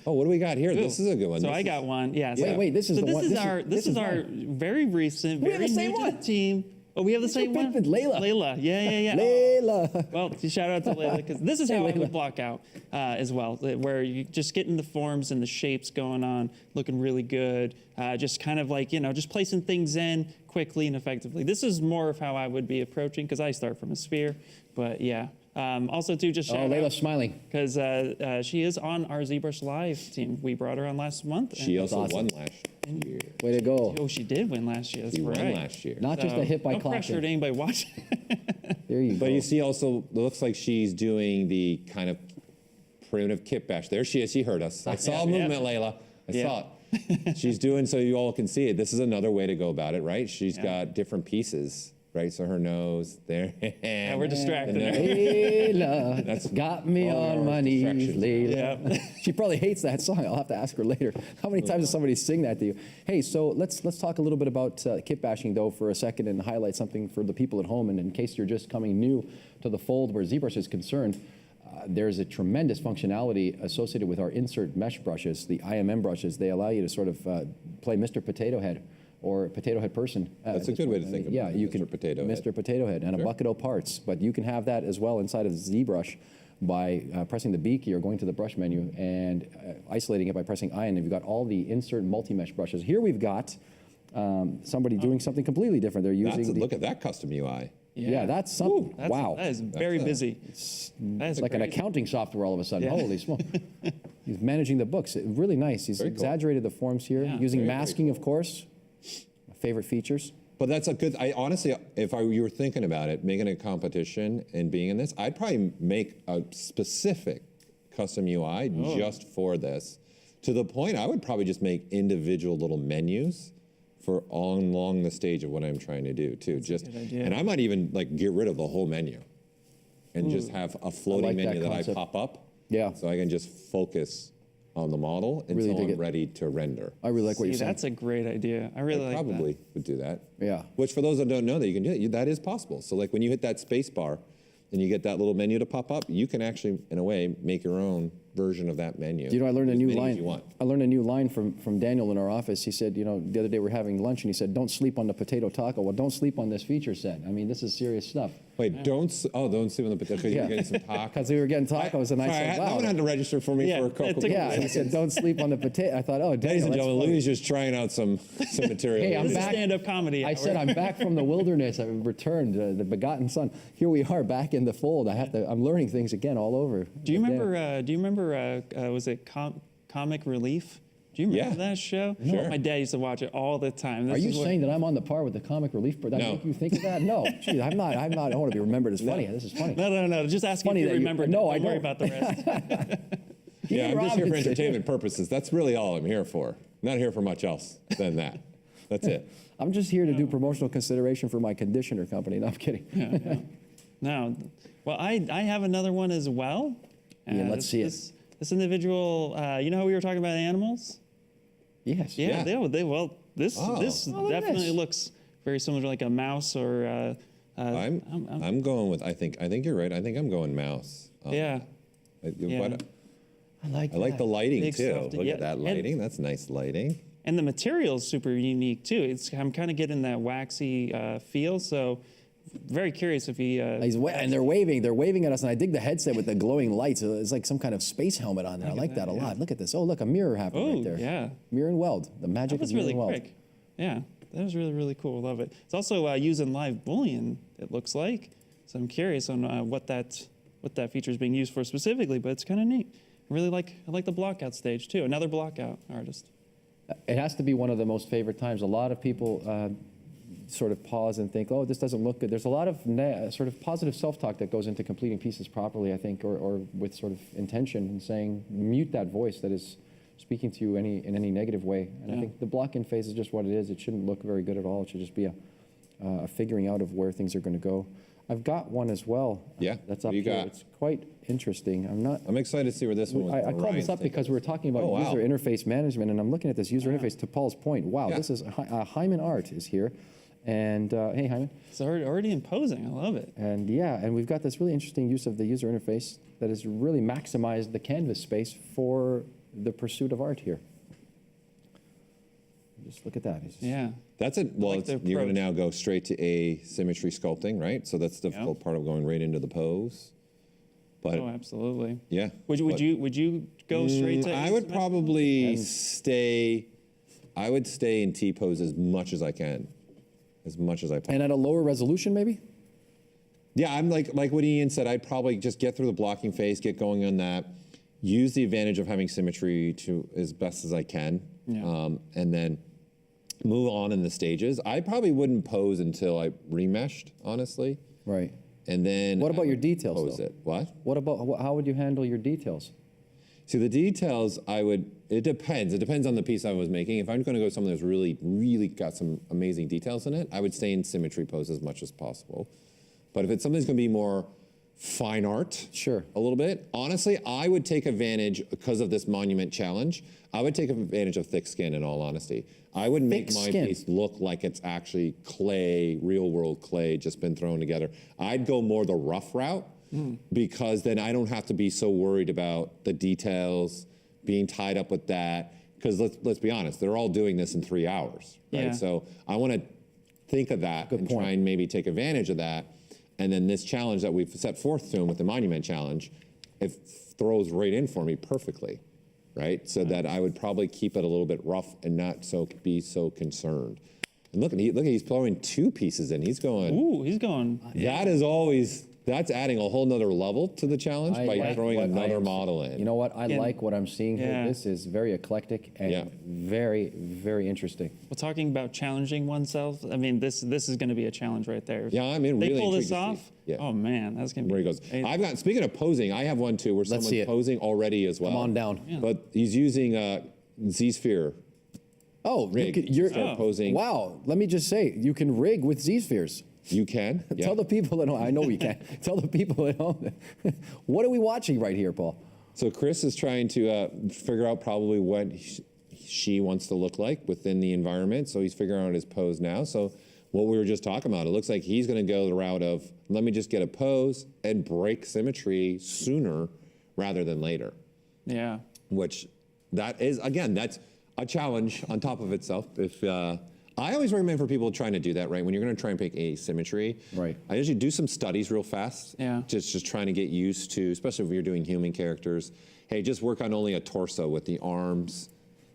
Oh, what do we got here? This is a good one. So I got one. Yeah. Wait, this is the one. This is our very recent, We have very the same new to one. the team. Oh, we have the same one? Layla. Layla. Yeah. Layla. Well, shout out to Layla, because this is how I would block out as well, where you just getting the forms and the shapes going on, looking really good, just kind of like, just placing things in quickly and effectively. This is more of how I would be approaching, because I start from a sphere, but yeah. Also, too, just shout out. Layla's smiling. Because she is on our ZBrush Live team. We brought her on last month. She also won last year. Way to go. Oh, she did win last year. That's She right. won last year. Not just a hit by no pressure to clapping. anybody watching. There you go. But you see also, it looks like she's doing the kind of primitive kit bash. There she is. She heard us. I saw a movement, Layla. I saw it. She's doing so you all can see it. This is another way to go about it, right? She's got different pieces, right? So her nose, there. Yeah, we're distracted. Layla, That's got me all on our my knees, distractions. Layla. She probably hates that song. I'll have to ask her later. How many times does somebody sing that to you? Hey, so let's talk a little bit about kit bashing, though, for a second and highlight something for the people at home. And in case you're just coming new to the fold where ZBrush is concerned, there's a tremendous functionality associated with our insert mesh brushes, the IMM brushes. They allow you to sort of play Mr. Potato Head or Potato Head person. That's a good way to think about it, you Mr. can, Potato Head. Mr. Potato Head and a bucket of parts. But you can have that as well inside of ZBrush by pressing the B key or going to the brush menu and isolating it by pressing I, and you've got all the insert multi-mesh brushes. Here we've got somebody doing something completely different. They're using Look at that custom UI. Yeah, that's something. Wow. That is very busy. It's like an accounting software all of a sudden. Holy smoke. He's managing the books. Really nice. He's exaggerated the forms here, using masking, of course. My favorite features. But that's a good, I honestly, if you were thinking about it, making a competition and being in this, I'd probably make a specific custom UI just for this. To the point, I would probably just make individual little menus for along the stage of what I'm trying to do too. And I might even like get rid of the whole menu and just have a floating menu that I pop up. Yeah. So I can just focus on the model until I'm ready to render. I really like what you're saying. That's a great idea. I really like that. Probably would do that. Yeah. Which for those that don't know that you can do it, that is possible. So like when you hit that space bar and you get that little menu to pop up, you can actually, in a way, make your own version of that menu. You know, I learned a new line. You want. I learned a new line from Daniel in our office. He said, you know, the other day we're having lunch, and he said, "Don't sleep on the potato taco." Well, don't sleep on this feature set. I mean, this is serious stuff. Wait, don't sleep on the potato. You're getting some tacos. Because we were getting tacos, and I said, "Wow." That one had to register for me for a Coca-Cola. Yeah, he said, "Don't sleep on the potato." I thought, "Oh, Daniel, ladies and that's gentlemen, funny." Louis is just trying out some material. Hey, I'm This is back. stand-up comedy. I said, "I'm back from the wilderness. I returned, the begotten son." Here we are, back in the fold. I'm learning things again all over. Do you remember remember, was it Comic Relief? Do you remember that show? Sure. My dad used to watch it all the time. Are you saying that I'm on the par with the comic relief? That make you think of that? No, geez, I'm not. I want to be remembered as funny. This is funny. No. Just asking if you remember. No, I don't worry about the rest. Yeah, I'm just here for entertainment purposes. That's really all I'm here for. Not here for much else than that. That's it. I'm just here to do promotional consideration for my conditioner company. No, I'm kidding. Yeah. No. Well, I have another one as well. Yeah, let's see it. This individual, you know how we were talking about animals? Yes. Yeah. This definitely looks very similar to like a mouse or. I'm going with. I think you're right. I think I'm going mouse. Yeah. I like the lighting Big too. soft- Look yeah, at that lighting. That's nice lighting. And the material's super unique too. I'm kind of getting that waxy feel. So very curious if he. And they're waving. They're waving at us, and I dig the headset with the glowing lights. It's like some kind of space helmet on there. I like that a lot. Look at this. Oh, look, a mirror happening right there. Yeah. Mirror and weld. The magic That of was mirror really and weld. quick. Yeah, that was really, really cool. Love it. It's also using live Boolean, it looks like. So I'm curious on what that feature is being used for specifically, but it's kind of neat. I like the blockout stage too. Another blockout artist. It has to be one of the most favorite times. A lot of people sort of pause and think, oh, this doesn't look good. There's a lot of sort of positive self-talk that goes into completing pieces properly, I think, or with sort of intention and saying, mute that voice that is speaking to you in any negative way. And I think the block-in phase is just what it is. It shouldn't look very good at all. It should just be a figuring out of where things are going to go. I've got one as well. Yeah. That's up What do you here. got? It's quite interesting. I'm excited to see where this one. I called this up because we were talking about user interface management, and I'm looking at this user interface. To Paul's point, wow, this is Hyman Art is here, and hey, Hyman. It's already imposing. I love it. And and we've got this really interesting use of the user interface that has really maximized the canvas space for the pursuit of art here. Just look at that. That's it. Well, like you're going to now go straight to asymmetry sculpting, right? So that's the difficult part of going right into the pose. But absolutely. Yeah. Would you go straight to? I would probably stay. I would stay in T pose as much as I can, as much as I possibly. And at a lower resolution, maybe. Yeah, I'm like what Ian said. I'd probably just get through the blocking phase, get going on that, use the advantage of having symmetry to as best as I can, and then move on in the stages. I probably wouldn't pose until I remeshed, honestly. Right. And then what about your details? Pose it. What? What about how would you handle your details? See, the details it depends. It depends on the piece I was making. If I'm going to go something that's really, really got some amazing details in it, I would stay in symmetry pose as much as possible. But if it's something that's going to be more fine art, a little bit, honestly, I would take advantage, because of this monument challenge, I would take advantage of thick skin, in all honesty. I would make my piece look like it's actually clay, real world clay, just been thrown together. I'd go more the rough route, because then I don't have to be so worried about the details, being tied up with that. Because let's be honest, they're all doing this in 3 hours, right? Yeah. So I want to think of that and try and maybe take advantage of that. And then this challenge that we've set forth to him with the Monument Challenge, it throws right in for me perfectly, right? So that I would probably keep it a little bit rough and not be so concerned. And look, he's throwing 2 pieces in. He's going. Ooh, he's going. That's adding a whole nother level to the challenge by throwing another model in. You know what? I like what I'm seeing here. This is very eclectic and very, very interesting. Well, talking about challenging oneself, I mean, this is going to be a challenge right there. Yeah, I mean, they really pull this intrigued to off. see. Yeah. Oh man, that's going to be. Where he goes. Speaking of posing, I have one too where someone's posing already as well. Come on down. Yeah. But he's using Z-Sphere. Oh, you're posing. Wow. Let me just say, you can rig with Z-Spheres. You can? Yeah. Tell the people at home. I know we can. Tell the people at home. What are we watching right here, Paul? So Chris is trying to figure out probably what she wants to look like within the environment. So he's figuring out his pose now. So what we were just talking about, it looks like he's going to go the route of, let me just get a pose and break symmetry sooner rather than later. Yeah. Which that is, again, that's a challenge on top of itself. If I always recommend for people trying to do that, right? When you're going to try and pick asymmetry, right? I usually do some studies real fast. Yeah. Just trying to get used to, especially if you're doing human characters. Hey, just work on only a torso with the arms,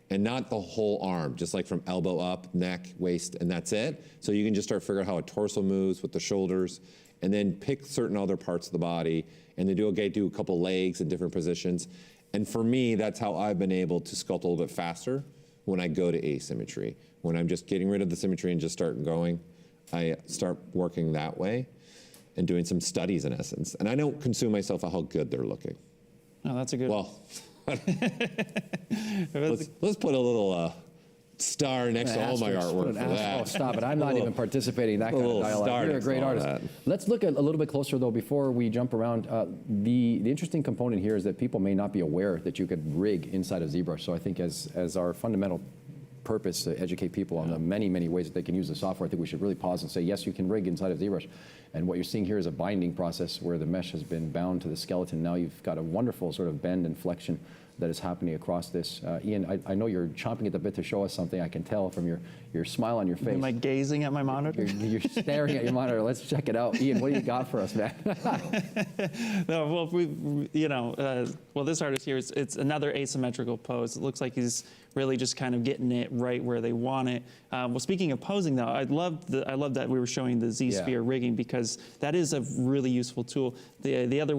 and not the whole arm. Just like from elbow up, neck, waist, and that's it. So you can just start figuring out how a torso moves with the shoulders, and then pick certain other parts of the body, and then do a couple legs in different positions. And for me, that's how I've been able to sculpt a little bit faster when I go to asymmetry. When I'm just getting rid of the symmetry and just start going, I start working that way and doing some studies in essence. And I don't consume myself on how good they're looking. Oh, that's a good. Well, let's put a little star next to all my artwork for that. Oh, stop it. I'm not even participating in that kind of dialogue. You're a great artist. Let's look at a little bit closer, though, before we jump around. The interesting component here is that people may not be aware that you could rig inside of ZBrush. So I think as our fundamental purpose to educate people on the many, many ways that they can use the software, I think we should really pause and say, yes, you can rig inside of ZBrush. And what you're seeing here is a binding process where the mesh has been bound to the skeleton. Now you've got a wonderful sort of bend and flexion that is happening across this. Ian, I know you're chomping at the bit to show us something. I can tell from your smile on your face. Am I gazing at my monitor? You're staring at your monitor. Let's check it out. Ian, what do you got for us, man? No, well, well, this artist here, it's another asymmetrical pose. It looks like he's really just kind of getting it right where they want it. Well, speaking of posing, though, I love that we were showing the Z-sphere rigging, because that is a really useful tool. The other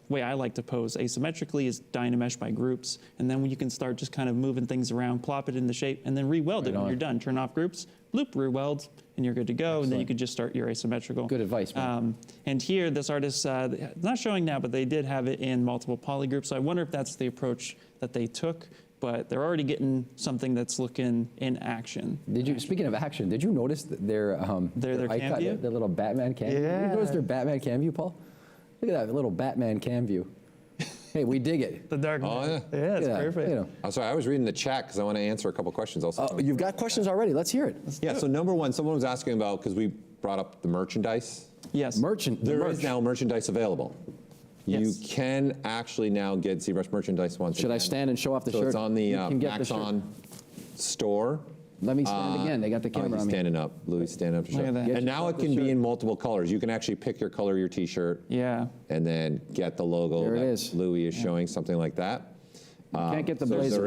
way I like to pose asymmetrically is Dynamesh by groups, and then you can start just kind of moving things around, plop it into shape, and then re-weld it when you're done. Turn off groups, loop, re-weld, and you're good to go. Excellent. And then you could just start your asymmetrical. Good advice, man. And here, this artist, not showing now, but they did have it in multiple polygroups. So I wonder if that's the approach that they took. But they're already getting something that's looking in action. Speaking of action, did you notice their cam view? Their little Batman cam view? Yeah. Did you notice their Batman cam view, Paul? Look at that little Batman cam view. Hey, we dig it. The dark. Oh, yeah. Yeah, it's perfect. You know. I'm sorry, I was reading the chat because I want to answer a couple questions also. You've got questions already. Let's hear it. So number one, someone was asking about, because we brought up the merchandise. Yes. There is now merchandise available. You can actually now get ZBrush merchandise once again. Should I stand and show off the shirt? So it's on the Maxon store. Let me stand again. They got the camera on me. Standing up. Louis standing up to show. And now it can be in multiple colors. You can actually pick your color of your T-shirt. Yeah. And then get the logo that Louis is showing, something like that. You can't get the blazer.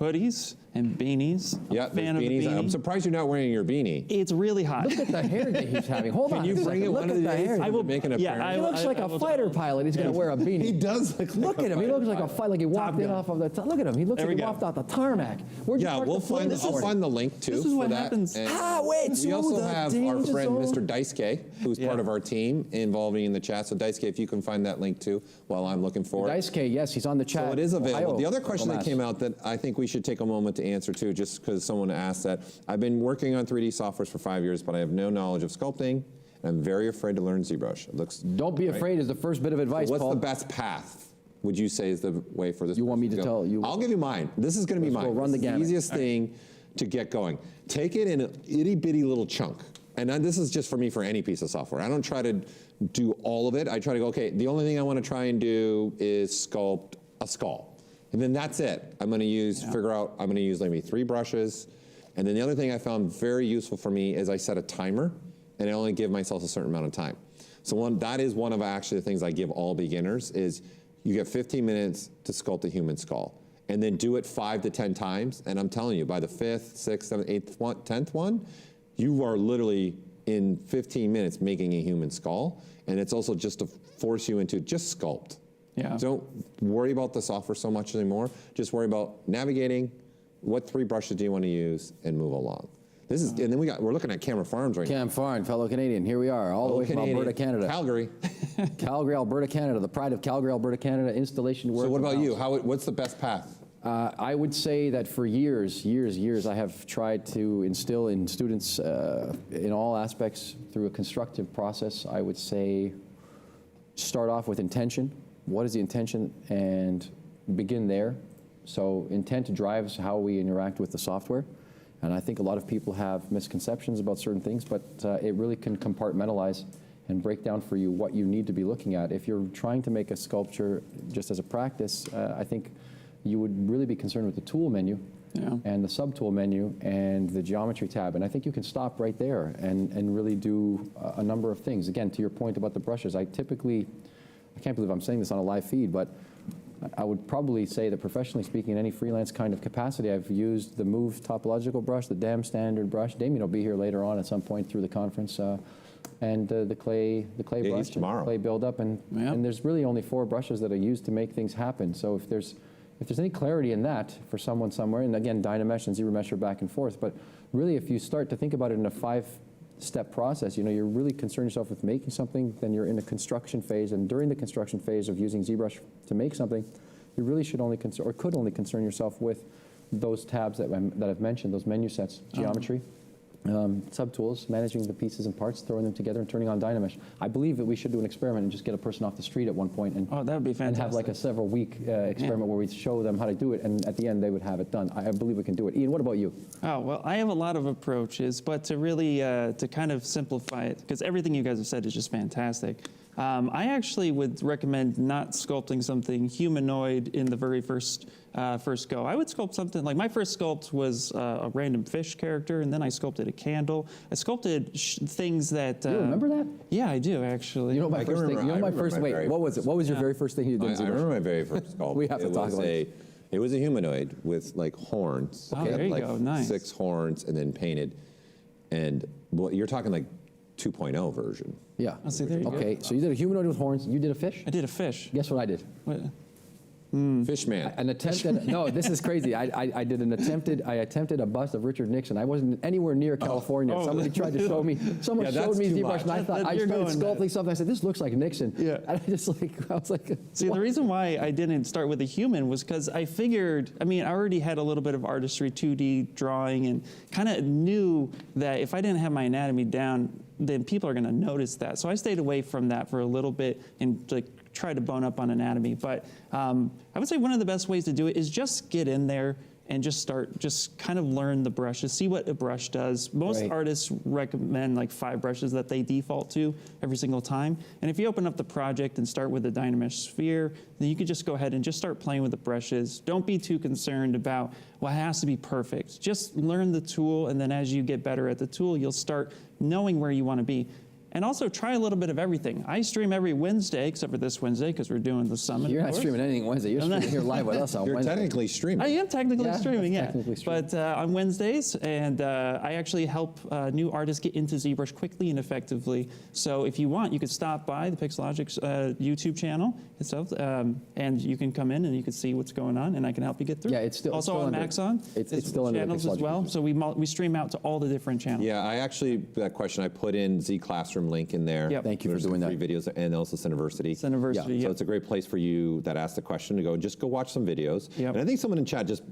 Hoodies and beanies. Yeah, fan of beanies. the beanie. I'm surprised you're not wearing your beanie. It's really hot. Look at the hair that he's having. Hold on. Can you bring it one of the days? I will make an appearance. He looks like a fighter pilot. He's going to wear a beanie. He does look at him. He looks like a fighter, like he walked in off of the. Look at him. He looks like he walked off the tarmac. I'll find the link too. This is what for happens. That. We also have our friend Mr. Daisuke, who's part of our team, involving in the chat. So Daisuke, if you can find that link too, while I'm looking for it. Daisuke, yes, he's on the chat. So it is available. The other question that came out that I think we should take a moment to answer too, just because someone asked that. I've been working on 3D softwares for 5 years, but I have no knowledge of sculpting. And I'm very afraid to learn ZBrush. It looks. Don't be afraid is the first bit of advice, What's Paul. the best path, would you say, is the way for this? You want me to go? tell you? I'll give you mine. This is going to be mine. We'll run the gamut. Easiest thing to get going. Take it in an itty bitty little chunk. And this is just for me for any piece of software. I don't try to do all of it. I try to go, okay, the only thing I want to try and do is sculpt a skull. And then that's it. I'm going to use, I'm going to use maybe 3 brushes. And then the other thing I found very useful for me is I set a timer, and I only give myself a certain amount of time. So that is one of actually the things I give all beginners is you get 15 minutes to sculpt a human skull. And then do it 5 to 10 times. And I'm telling you, by the 5th, 6th, 7th, 8th, 10th one, you are literally in 15 minutes making a human skull. And it's also just to force you into just sculpt. Yeah. Don't worry about the software so much anymore. Just worry about navigating, what 3 brushes do you want to use, and move along. This is, and then we're looking at Camera Farms right now. Cam Farm, fellow Canadian. Here we are, all the way from Alberta, Canada. Calgary. Calgary, Alberta, Canada. The pride of Calgary, Alberta, Canada. Installation work. So what about you? What's the best path? I would say that for years, I have tried to instill in students in all aspects through a constructive process. I would say start off with intention. What is the intention? And begin there. So intent drives how we interact with the software. And I think a lot of people have misconceptions about certain things, but it really can compartmentalize and break down for you what you need to be looking at. If you're trying to make a sculpture just as a practice, I think you would really be concerned with the tool menu and the subtool menu and the geometry tab. And I think you can stop right there and really do a number of things. Again, to your point about the brushes, I can't believe I'm saying this on a live feed, but I would probably say that professionally speaking, in any freelance kind of capacity, I've used the Move topological brush, the DAM standard brush. Damien will be here later on at some point through the conference, and the clay brush, tomorrow. Clay buildup, and there's really only 4 brushes that are used to make things happen. So if there's if there's any clarity in that for someone somewhere, and again, Dynamesh and ZBrush are back and forth, but really if you start to think about it in a 5-step process, you know, you're really concerned yourself with making something, then you're in a construction phase, and during the construction phase of using ZBrush to make something, you really should only could only concern yourself with those tabs that I've mentioned, those menu sets, geometry, subtools, managing the pieces and parts, throwing them together, and turning on Dynamesh. I believe that we should do an experiment and just get a person off the street at one point and, that would be fantastic. And have like a several-week experiment where we show them how to do it, and at the end they would have it done. I believe we can do it. Ian, what about you? Oh, well, I have a lot of approaches, but to really, to kind of simplify it, because everything you guys have said is just fantastic. I actually would recommend not sculpting something humanoid in the very first go. I would sculpt something, like my first sculpt was a random fish character, and then I sculpted a candle. I sculpted things that... you remember that? Yeah, I do, actually. You know my first thing? You know my first... Wait, what was it? What was your very first thing you did? I remember my very first sculpt. We have to talk about it. It was a humanoid with like horns. Okay, there you like go, nice. 6 horns and then painted. And well, you're talking like 2.0 version. Yeah. Oh, see, there you okay, go. so you did a humanoid with horns. You did a fish? I did a fish. Guess what I did? What? Fishman. An attempt at, no, this is crazy. I attempted a bust of Richard Nixon. I wasn't anywhere near California. Somebody tried to show me, someone showed me ZBrush, and I thought, I started sculpting something. I said, this looks like Nixon. Yeah. And I was like, see, the reason why I didn't start with a human was because I figured, I mean, I already had a little bit of artistry, 2D drawing, and kind of knew that if I didn't have my anatomy down, then people are going to notice that. So I stayed away from that for a little bit and like try to bone up on anatomy. But I would say one of the best ways to do it is just get in there and just kind of learn the brushes, see what a brush does. Most artists recommend like 5 brushes that they default to every single time. And if you open up the project and start with the Dynamesh sphere, then you could just go ahead and just start playing with the brushes. Don't be too concerned about, well, it has to be perfect. Just learn the tool, and then as you get better at the tool, you'll start knowing where you want to be. And also try a little bit of everything. I stream every Wednesday, except for this Wednesday, because we're doing the summit. You're not streaming anything Wednesday. You're streaming here live with us on Wednesday. You're technically streaming. I am technically streaming, yeah. Technically streaming. But on Wednesdays, and I actually help new artists get into ZBrush quickly and effectively. So if you want, you could stop by the Pixelogic's YouTube channel itself, and you can come in and you can see what's going on, and I can help you get through. Yeah, it's still also still on under, Maxon. It's still under channels as well. So we stream out to all the different channels. Yeah, I actually, that question, I put in Z Classroom link in there. Yep. Thank you for doing that. 3 videos, and also Cineversity. Cineversity, yeah. So it's a great place for you that asked the question to go, just go watch some videos. Yep. And I think someone in chat just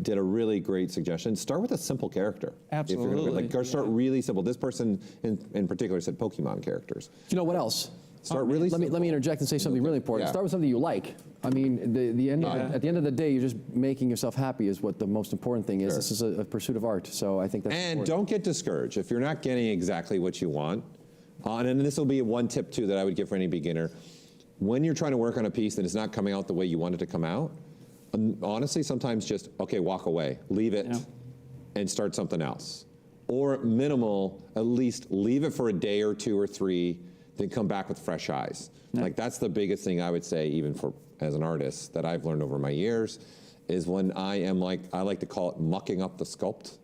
did a really great suggestion. Start with a simple character. Absolutely. If you're gonna, like, go start really simple. This person in particular said Pokemon characters. You know what else? Start really simple. Let me interject and say something really important. Yeah. Start with something you like. I mean, at the end of the day, you're just making yourself happy is what the most important thing is. Sure. This is a pursuit of art, so I think that's And important. don't get discouraged. If you're not getting exactly what you want, and this will be one tip too that I would give for any beginner, when you're trying to work on a piece and it's not coming out the way you want it to come out, honestly, sometimes just, okay, walk away, leave it, and start something else. Or minimal, at least leave it for a day or 2 or 3, then come back with fresh eyes. Like that's the biggest thing I would say, even for as an artist, that I've learned over my years, is when I am like, I like to call it mucking up the sculpt,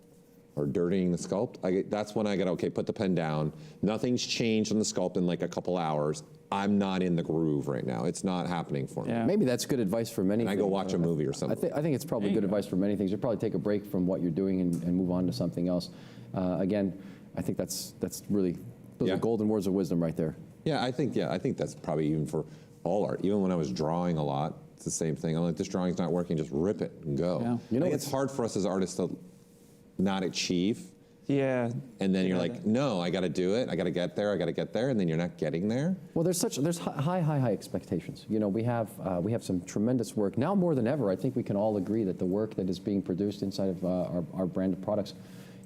or dirtying the sculpt. That's when I get, okay, put the pen down. Nothing's changed on the sculpt in like a couple hours. I'm not in the groove right now. It's not happening for me. Maybe that's good advice for many things. I go watch a movie or something. I think it's probably good advice for many things. You probably take a break from what you're doing and move on to something else. Again, I think that's really, those are golden words of wisdom right there. Yeah, I think that's probably even for all art. Even when I was drawing a lot, it's the same thing. I'm like, this drawing's not working, just rip it and go. Yeah. You know, it's hard for us as artists to not achieve. Yeah. And then you're like, no, I got to do it. I got to get there. I got to get there. And then you're not getting there. Well, there's high expectations. You know, we have some tremendous work now more than ever. I think we can all agree that the work that is being produced inside of our brand of products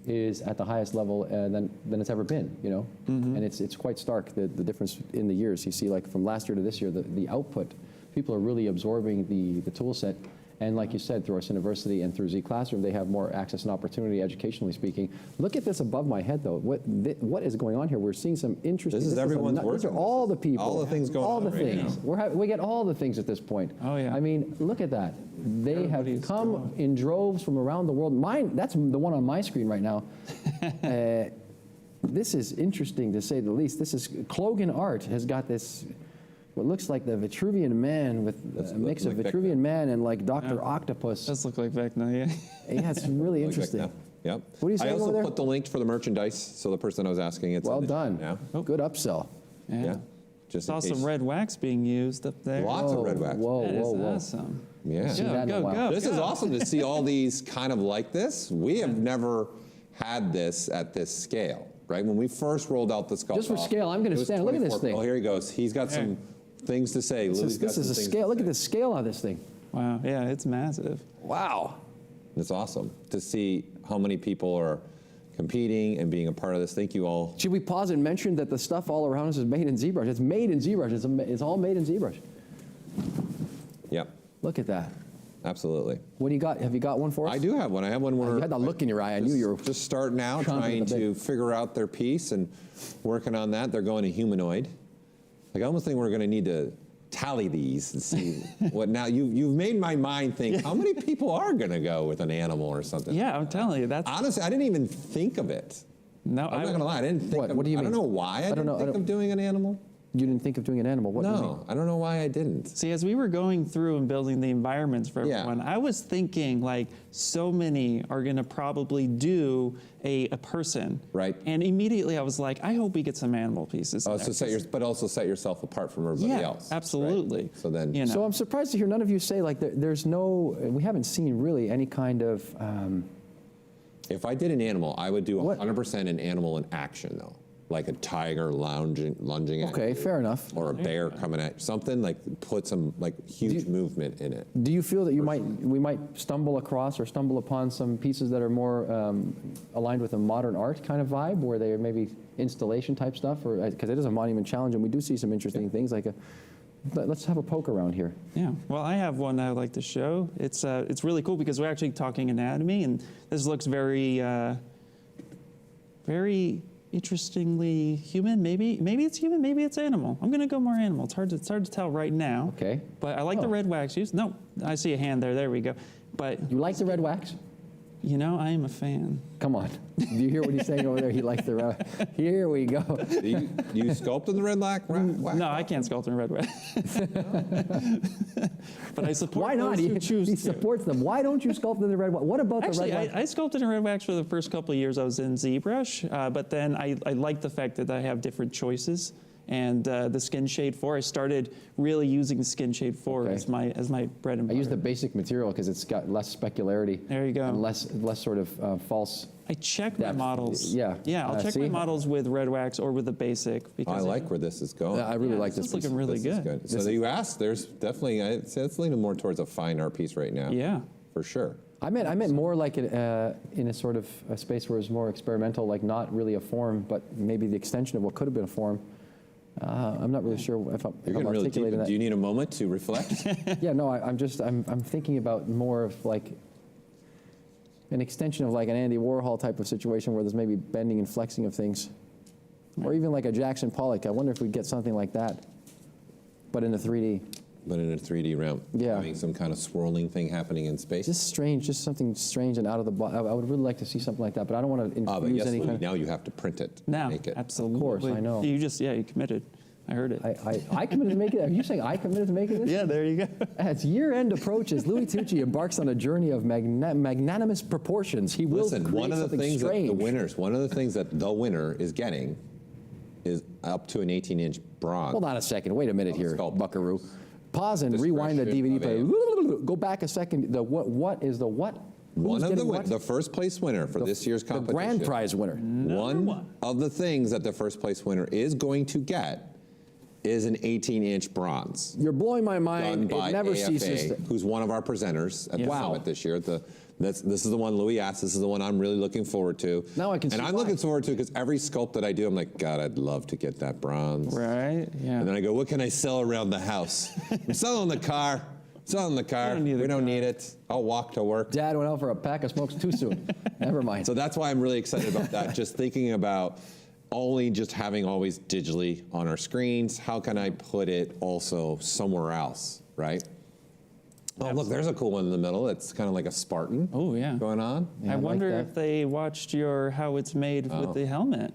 is at the highest level than it's ever been. You know, and it's quite stark the difference in the years. You see, like from last year to this year, the output. People are really absorbing the tool set. And like you said, through our Cineversity and through Z Classroom, they have more access and opportunity, educationally speaking. Look at this above my head, though. What is going on here? We're seeing some interesting. This is everyone's work. These are all the people. All the things going on. All the things. We get all the things at this point. Oh yeah. I mean, look at that. They have come in droves from around the world. That's the one on my screen right now. This is interesting to say the least. This is Clogan Art has got this what looks like the Vitruvian Man with a mix of like Vitruvian Man and like Dr. Octopus. Does look like Vecna, yeah. Yeah, it's really Like interesting. Vecna. Yep. What are you saying I also over there? put the link for the merchandise, so the person I was asking, it's Well in the done. chat now. Good upsell. Yeah. Just Saw in some case. red wax being used up there. Lots of red wax. Whoa, That whoa, is whoa. awesome. Yeah. Seen that in a while. This is awesome to see all these kind of like this. We have never had this at this scale, right? When we first rolled out the Sculpt-Off. Just for scale, I'm gonna stand. Look at this 24 thing. Oh, here he goes. He's got some things to say. This Louis got is some a things scale. to Look say. at the scale of this thing. Wow, yeah, it's massive. Wow. It's awesome to see how many people are competing and being a part of this. Thank you all. Should we pause and mention that the stuff all around us is made in ZBrush? It's made in ZBrush. It's all made in ZBrush. Yep, Look at that. absolutely. What do you got? Have you got one for us? I do have one. I have one where You had that look in your eye. I knew you were just starting out, chomping trying at the to bit. figure out their piece and working on that. They're going to humanoid. Like, I almost think we're going to need to tally these and see what now. You've made my mind think, how many people are going to go with an animal or something? Yeah, I'm telling you, that's Honestly, I didn't even think of it. no. I'm not going to lie. I didn't think of What do you I mean? don't know why I didn't think of doing an animal. You didn't think of doing an animal. What do you mean? No, I don't know why I didn't. See, as we were going through and building the environments for Yeah. everyone, I was thinking like so many are going to probably do a person. Right. And immediately I was like, I hope we get some animal pieces. in Oh, there. so but also set yourself apart from everybody Yeah, else. absolutely. Right? So then, You know. So I'm surprised to hear none of you say like there's no. We haven't seen really any kind of. if I did an animal, I would do What? 100% an animal in action though. Like a tiger lunging at Okay, you. fair enough. Or a bear coming at you. Something like put some like huge movement in it. Do you feel that we might stumble across or stumble upon some pieces that are more aligned with a modern art kind of vibe, where they are maybe installation type stuff, or because it is a monument challenge and we do see some interesting things like a. Let's have a poke around here. Yeah, well, I have one that I'd like to show. It's really cool because we're actually talking anatomy, and this looks very, very interestingly human. Maybe it's human, maybe it's animal. I'm gonna go more animal. It's hard to tell right now. Okay. But I like the red wax use. No, I see a hand there. There we go. But You like the red wax? you know, I am a fan. Come on. Do you hear what he's saying over there? He likes the red. Here we go. Do you sculpt in the red wax? No, I can't sculpt in red wax. But I support Why not? those who choose He to. supports them. Why don't you sculpt in the red wax? What about Actually, the red wax? I sculpted in red wax for the first couple of years I was in ZBrush, but then I like the fact that I have different choices. And the skin shade 4, I started really using skin shade 4 Okay. as my bread and I butter. use the basic material because it's got less specularity. There you go. And less sort of false. I check my depth. models. Yeah. Yeah, I'll check my see? models with red wax or with the basic. I Because like where this is going. I really like this this is looking piece. really This is good. So you asked, there's definitely, I'd say it's leaning more towards a fine art piece right now. Yeah. For sure. I meant more like in a sort of a space where it's more experimental, like not really a form, but maybe the extension of what could have been a form. I'm not really sure if I'm You're getting really deep. articulating that. Do you need a moment to reflect? Yeah, no, I'm thinking about more of like an extension of like an Andy Warhol type of situation where there's maybe bending and flexing of things. Or even like a Jackson Pollock. I wonder if we'd get something like that, but in a 3D. But in a 3D realm. Yeah. Having some kind of swirling thing happening in space. Just strange, just something strange and out of the box. I would really like to see something like that, but I don't want to But infuse yes, any Louis, kind of... now you have to print it. Now, Make it. absolutely. Of course, I know. You committed. I heard it. I committed to making it. Are you saying I committed to making this? Yeah, there you go. As year-end approaches, Louis Tucci embarks on a journey of magnanimous proportions. He will Listen, create one of the something things strange. that the winner is getting is up to an 18-inch bronze. Hold on a second. Wait a minute here, Sculpt. Buckaroo. Pause and rewind the DVD Discretion player. Go back a second. The what is the what? One Who's of getting what? the first place winner for this year's The competition. grand prize winner. One of the things that the first place winner is going to get is an 18-inch bronze. You're blowing my Done mind. by It never AFA, ceases. who's one of our presenters at the Wow. summit this year. This is the one Louis asked. This is the one I'm really looking forward to. Now I can see And I'm why. looking forward to because every sculpt that I do, I'm like, God, I'd love to get that bronze. Right? Yeah. And then I go, what can I sell around the house? I'm selling the car. Selling the car. We don't need it. I'll walk to work. Dad went out for a pack of smokes too soon. Never mind. So that's why I'm really excited about that. Just thinking about only just having always digitally on our screens. How can I put it also somewhere else, right? Oh, look, there's a cool one in the middle. It's kind of like a Spartan. Oh, yeah. Going on. Yeah, I like wonder that. if they watched your how it's made with the helmet.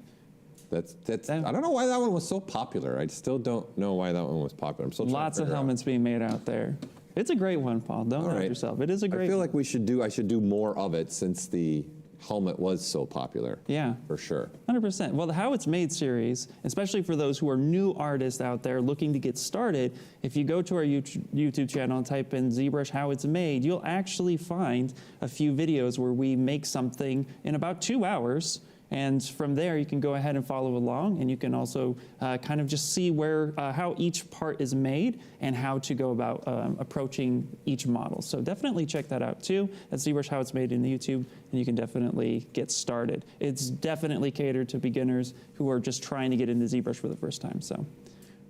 I don't know why that one was so popular. I still don't know why that one was popular. I'm still trying Lots to of figure out. helmets being made out there. It's a great one, Paul. Don't doubt yourself. It is a great I feel one. like I should do more of it since the helmet was so popular. Yeah. For sure. 100%. Well, the How It's Made series, especially for those who are new artists out there looking to get started, if you go to our YouTube channel and type in ZBrush How It's Made, you'll actually find a few videos where we make something in about 2 hours. And from there, you can go ahead and follow along, and you can also kind of just see how each part is made and how to go about approaching each model. So definitely check that out too. That's ZBrush How It's Made in the YouTube, and you can definitely get started. It's definitely catered to beginners who are just trying to get into ZBrush for the first time. So,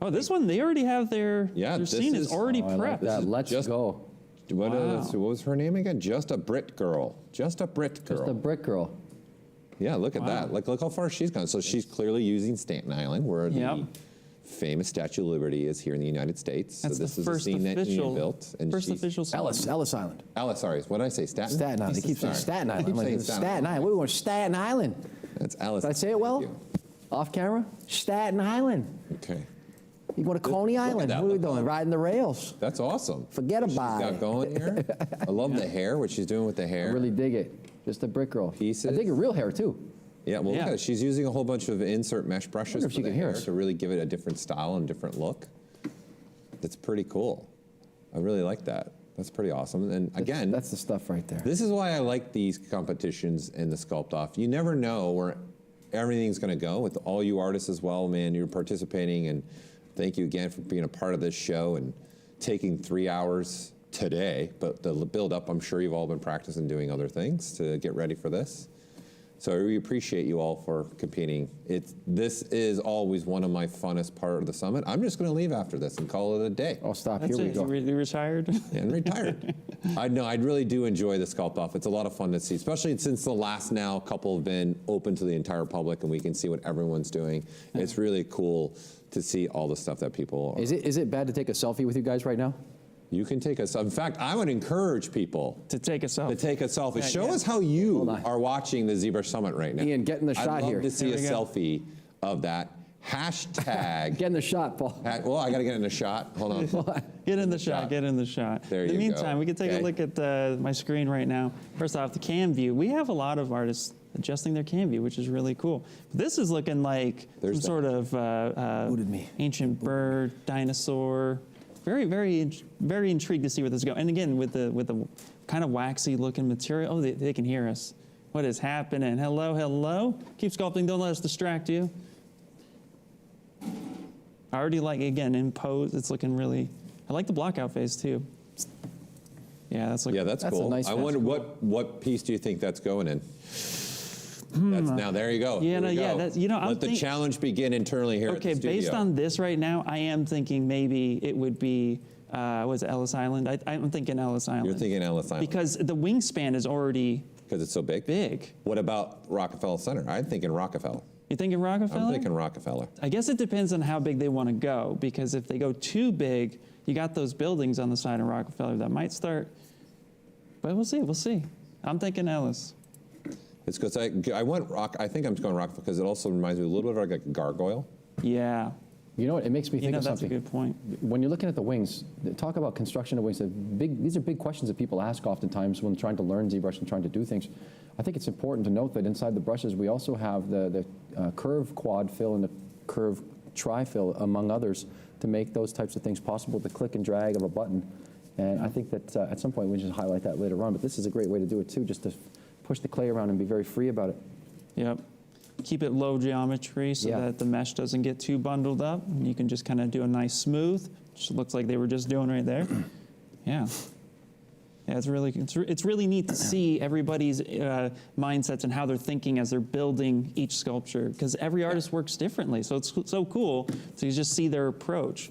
oh, this one, they already have their scene is already prepped. Like that. Let's go. What was her name again? Just a Brit Girl. Just a Brit Girl. Just a Brit Girl. Yeah, look at that. Look how far she's gone. So she's clearly using Staten Island, where the famous Statue of Liberty is here in the United States. That's so this the is a first scene that you official, built. And first official song. Ellis Island. Ellis, sorry. What did I say? Staten? Staten Island. He keeps saying Staten Island. I'm like, Staten Island. We want Staten Island. That's Ellis. Did I say it well? Off camera? Staten Island. Okay. You going to Coney Island? What are we doing? Riding the rails. That's awesome. Forget about She's got it. going here. I love the hair, what she's doing with the hair. I really dig it. Just a Brit Girl. Pieces. I dig her real hair too. Yeah, well, look at it. She's using a whole bunch of insert mesh brushes if for she the can hear hair us. to really give it a different style and different look. That's pretty cool. I really like that. That's pretty awesome. And again, that's the stuff right there. This is why I like these competitions and the Sculpt-Off. You never know where everything's going to go with all you artists as well, man. You're participating, and thank you again for being a part of this show and taking 3 hours today. But the build up, I'm sure you've all been practicing doing other things to get ready for this. So we appreciate you all for competing. This is always one of my funnest part of the summit. I'm just going to leave after this and call it a day. Oh, stop. That's Here we it. go. You retired? And retired. I really do enjoy the Sculpt-Off. It's a lot of fun to see, especially since the last couple have been open to the entire public and we can see what everyone's doing. It's really cool to see all the stuff that people are. Is it bad to take a selfie with you guys right now? You can take in fact, I would encourage people to take a selfie. Yeah, Show us how you are watching the ZBrush Summit right now. Ian, get in the shot here. I'd love to see a selfie of that. Hashtag. Get in the shot, Paul. Well, I got to get in the shot. Hold on. Get in the shot. Get in the shot. There in the you meantime, go. we can take a look at my screen right now. First off, the cam view. We have a lot of artists adjusting their cam view, which is really cool. This is looking like some sort of ancient bird, dinosaur. Very, very, very intrigued to see where this is going. And again, with the kind of waxy looking material. Oh, they can hear us. What is happening? Hello, hello. Keep sculpting. Don't let us distract you. I already like, again, in pose, it's looking really, I like the blockout phase too. Yeah, that's looking, that's cool. Nice, I wonder what piece do you think that's going in? Now there you go. Yeah, Let the challenge begin internally here. Okay, at the studio. based on this right now, I am thinking maybe it would be, was it Ellis Island? I'm thinking Ellis Island. You're thinking Ellis Island because the wingspan is already because it's so big. Big. What about Rockefeller Center? I'm thinking Rockefeller. You thinking Rockefeller? I'm thinking Rockefeller. I guess it depends on how big they want to go, because if they go too big, you got those buildings on the side of Rockefeller that might start. But we'll see. I'm thinking Ellis. It's because I went rock. I think I'm going Rockefeller because it also reminds me a little bit of like a gargoyle. Yeah. You know what? It makes me think of that's something. a good point. When you're looking at the wings, talk about construction of wings. These are big questions that people ask oftentimes when trying to learn ZBrush and trying to do things. I think it's important to note that inside the brushes, we also have the curve quad fill and the curve tri-fill, among others, to make those types of things possible, the click and drag of a button. And I think that at some point we just highlight that later on. But this is a great way to do it too, just to push the clay around and be very free about it. Yep. Keep it low geometry so that the mesh doesn't get too bundled up. And you can just kind of do a nice smooth, which looks like they were just doing right there. Yeah. Yeah, it's really neat to see everybody's mindsets and how they're thinking as they're building each sculpture, because every artist works differently. So it's so cool to just see their approach.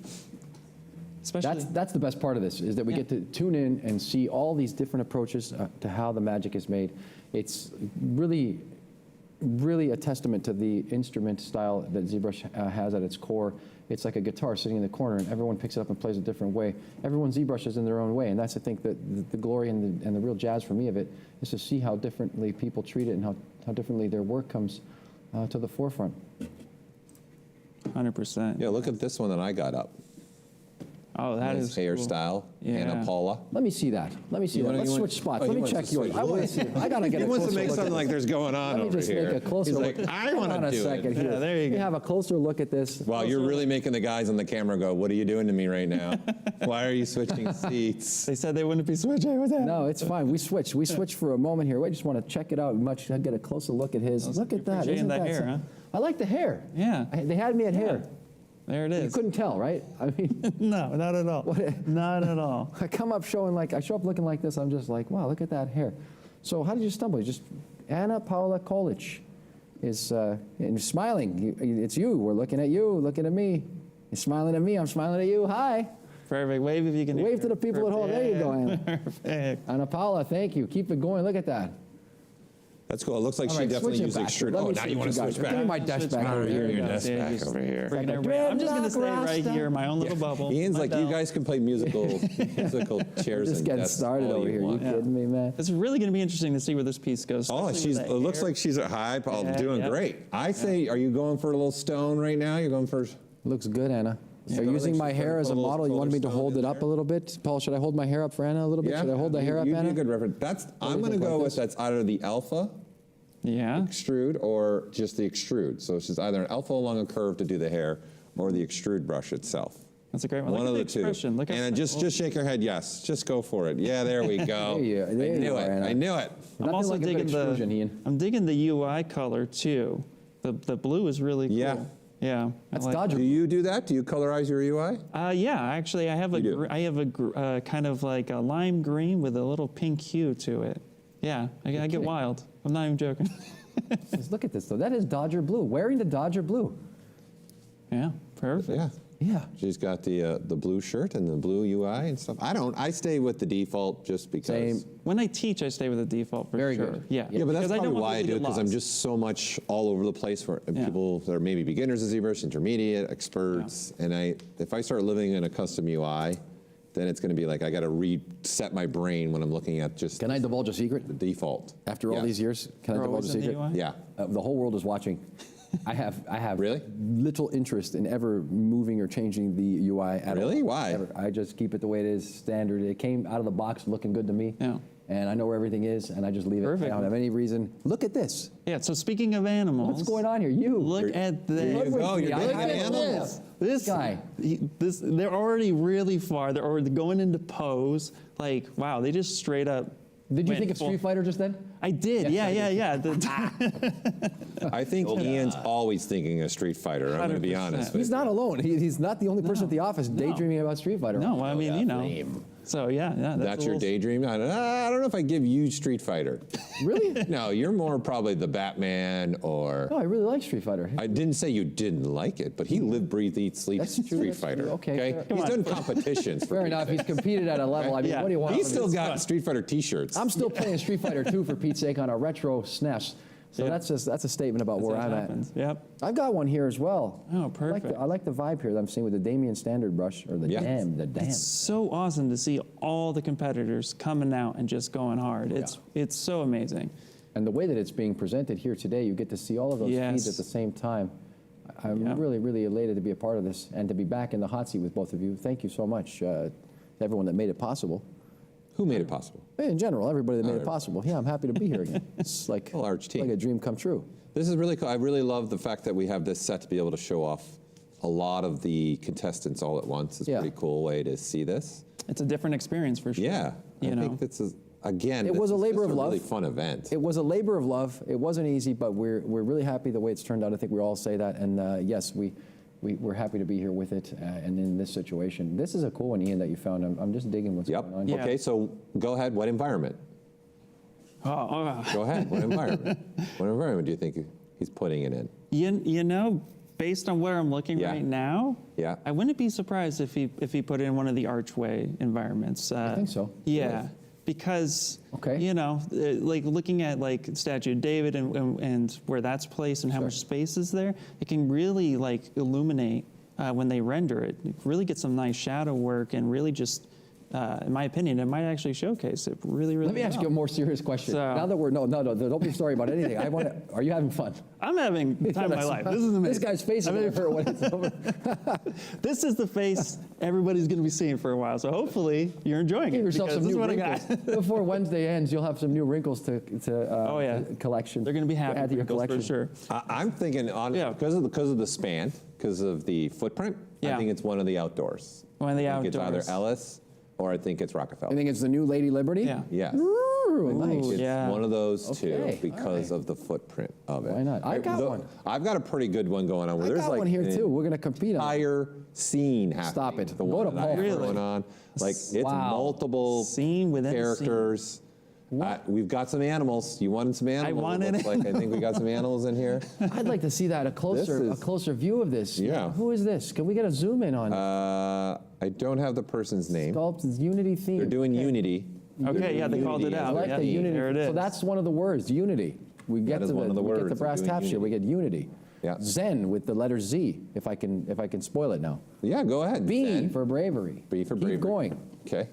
Especially that's the best part of this, is that we get to tune in and see all these different approaches to how the magic is made. It's really a testament to the instrument style that ZBrush has at its core. It's like a guitar sitting in the corner, and everyone picks it up and plays a different way. Everyone ZBrushes in their own way, and that's, I think, the glory and the real jazz for me of it, is to see how differently people treat it and how differently their work comes to the forefront. 100%. Yeah, look at this one that I got up. Oh, that Nice is hairstyle. Yeah. Anna Paula. Let me see that. Let me see that. Let's switch spots. Let me check yours. I want to see. I gotta get. He a wants to closer make look something at like this. there's going on Let me over just here. make a closer He's look. like, I Hold want on to a do second it. here. Yeah, there you Let me go. have a closer look at this. Wow, you're really making the guys on the camera go, what are you doing to me right now? Why are you switching seats? They said they wouldn't be switching with that. No, it's fine. We switched. We switched for a moment here. We just want to check it out. Much get a closer look at his. Look at that. appreciating Isn't that that hair, some- huh? I like the hair. Yeah. They had me at hair. There it is. You couldn't tell, right? I mean, No, not at all. Not at all. I come up showing like I show up looking like this. I'm just like, wow, look at that hair. So how did you stumble? You just Anna Paula Kolic is and smiling. It's you. We're looking at you. Looking at me. You're smiling at me. I'm smiling at you. Hi. Perfect. Wave if you can. Wave to the people at home. There you go, Anna. Perfect. Anna Paula, thank you. Keep it going. Look at that. That's cool. It looks like All she right, definitely switch it used back. extrude. Let Oh, me now see you what want to you switch got. back. Give me my desk back over Your here. desk back over here. Freaking everybody. I'm just going to stay right here in my own little bubble. Ian's My like, you belt. guys can play musical chairs Just and getting desks started all over here. You want. kidding me, man? It's really going to be interesting to see where this piece goes. Oh, especially with it that looks hair. like she's at high, Yeah, doing yeah. great. I say, are you going for a little stone right now? You're going for... Looks good, Anna. Yeah, Are you I using think my she's hair gonna as a put a little model? You wanted me to stone hold in it up there. a little bit? Paul, should I hold my hair up for Anna a little bit? Yeah, Should I hold the hair up, you'd be Anna? a good reference. I'm you going to think go like with this? that's either the alpha Yeah. extrude or just the extrude. So it's either an alpha along a curve to do the hair or the extrude brush itself. That's a great one. One Look of at the the expression. two. Look how And just shake your head, yes. Just go for it. Yeah, there we go. There you I knew are, it. Anna. I knew it. I'm Nothing also like a good digging extrusion, Ian. I'm digging the UI color too. The blue is really cool. Yeah. Yeah. That's I like Dodger. Do you do that? Do you colorize your UI? Yeah, actually, I have You do. a kind of like a lime green with a little pink hue to it. Yeah, I get kidding. wild. I'm not even joking. Just look at this, though. That is Dodger blue. Wearing the Dodger blue. Yeah, perfect. Yeah. Yeah. She's got the blue shirt and the blue UI and stuff. I don't. I stay with the default just because. Same. When I teach, I stay with the default for Very sure. good. Yeah, Yeah, but that's because I don't probably want why I people do to it, get because I'm lost. just so much all over the place for Yeah. people that are maybe beginners of ZBrush, intermediate, experts, and if I start living in a custom UI, then it's going to be like I got to reset my brain when I'm looking at just Can I divulge a secret? the default. After all Yes. these years, can I You're divulge a always in the secret? UI? Yeah. The whole world is watching. I have Really? little interest in ever moving or changing the UI at all. Really? Why? Ever. I just keep it the way it is, standard. It came out of the box looking good to me. Yeah. And I know where everything is, and I just leave it. Perfect. I don't have any reason. Look at this. Yeah, so speaking of animals. What's going on here? You. Look at this. There you go. You're I digging have animals. This guy. They're already really far. They're already going into pose. Like, wow, they just straight up. Did you went think of full- Street Fighter just then? I did. Yes, I Yeah. did. I think Ian's always thinking of Street Fighter. I'm going to be 100%. honest. He's not alone. He's not the only person at the office daydreaming about Street Fighter. No, I mean, you know. So yeah. That's a your little- daydream? I don't know if I give you Street Fighter. Really? No, you're more probably the Batman or... No, I really like Street Fighter. I didn't say you didn't like it, but he lived, breathed, eats, sleeps That's true, Street that's true. Fighter. Okay, fair. He's Come on. done competitions. for Fair Pete's enough. sake. He's competed at a level. I mean, Yeah. what do you want? He's from still me? got Street Fighter T-shirts. I'm still playing Street Fighter 2 for Pete's sake on a retro SNES. So Yeah. that's a statement about That's where how I'm it at. happens. Yep. I've got one here as well. Oh, perfect. I like the vibe here that I'm seeing with the Damien Standard brush, or the Yeah. the Dam. It's so awesome to see all the competitors coming out and just going hard. It's so amazing. And the way that it's being presented here today, you get to see all of those Yes. feeds at the same time. I'm Yeah. really, really elated to be a part of this and to be back in the hot seat with both of you. Thank you so much to everyone that made it possible. Who made it possible? In general, everybody that made it possible. Yeah, I'm happy to be here again. It's like, A large team. like a dream come true. This is really cool. I really love the fact that we have this set to be able to show off a lot of the contestants all at once. It's a Yeah. pretty cool way to see this. It's a different experience for sure. Yeah. You I know. think this is, again, It was a labor of love. really fun event. It was a labor of love. It wasn't easy, but we're really happy the way it's turned out. I think we all say that. And yes, we're happy to be here with it and in this situation. This is a cool one, Ian, that you found. I'm just digging what's Yep. going on. Yeah. Okay, so go ahead. What environment? Go ahead. What environment? What environment do you think he's putting it in? You know, based on where I'm looking Yeah. right now, Yeah. I wouldn't be surprised if he put it in one of the archway environments. I think so. Yeah, because Okay. you know, like looking at like Statue of David and where that's placed and how much space is there, it can really like illuminate when they render it. Really get some nice shadow work and really just in my opinion, it might actually showcase it really, really Let me ask you a more serious question. Now that we're, no, don't be sorry about anything. Are you having fun? I'm having the time of my life. This is amazing. This guy's face is going to hurt when it's over. This is the face everybody's going to be seeing for a while. So hopefully you're enjoying Give it. yourself some this new is what wrinkles. I got. Before Wednesday ends, you'll have some new wrinkles to collection. They're going to be happy add to your wrinkles collection. for sure. I'm thinking because of the span, because of the footprint. I think it's one of the outdoors. One of the I think outdoors. it's either Ellis or I think it's Rockefeller. I think it's the new Lady Liberty? Yeah. Yes. Ooh, nice. It's one of those Okay, two because of the footprint of it. Why not? I got one. I've got a pretty good one going on. Where I there's got like one here an too. We're going to compete on it. entire scene happening. Stop it. The Go one to that I Paul. have Really? going on. Like it's Wow. multiple Scene within a scene. characters. We've got some animals. You wanted some animals? wanted it. Looks like I think we got some animals in here. I'd like to see that, a closer view of this. Yeah. Who is this? Can we get a zoom in on I don't have the person's name. Sculpt's Unity theme? They're doing Unity. Okay, yeah, they called it I out. like Yeah, the Unity. there it is. So that's one of the words, Unity. We get That is to one of the we get words the of brass doing taps here. We Unity. get Unity. Yeah. Zen with the letter Z. If I can spoil it now. Yeah, go ahead. B Zen. for bravery. B for bravery. Keep going. Okay.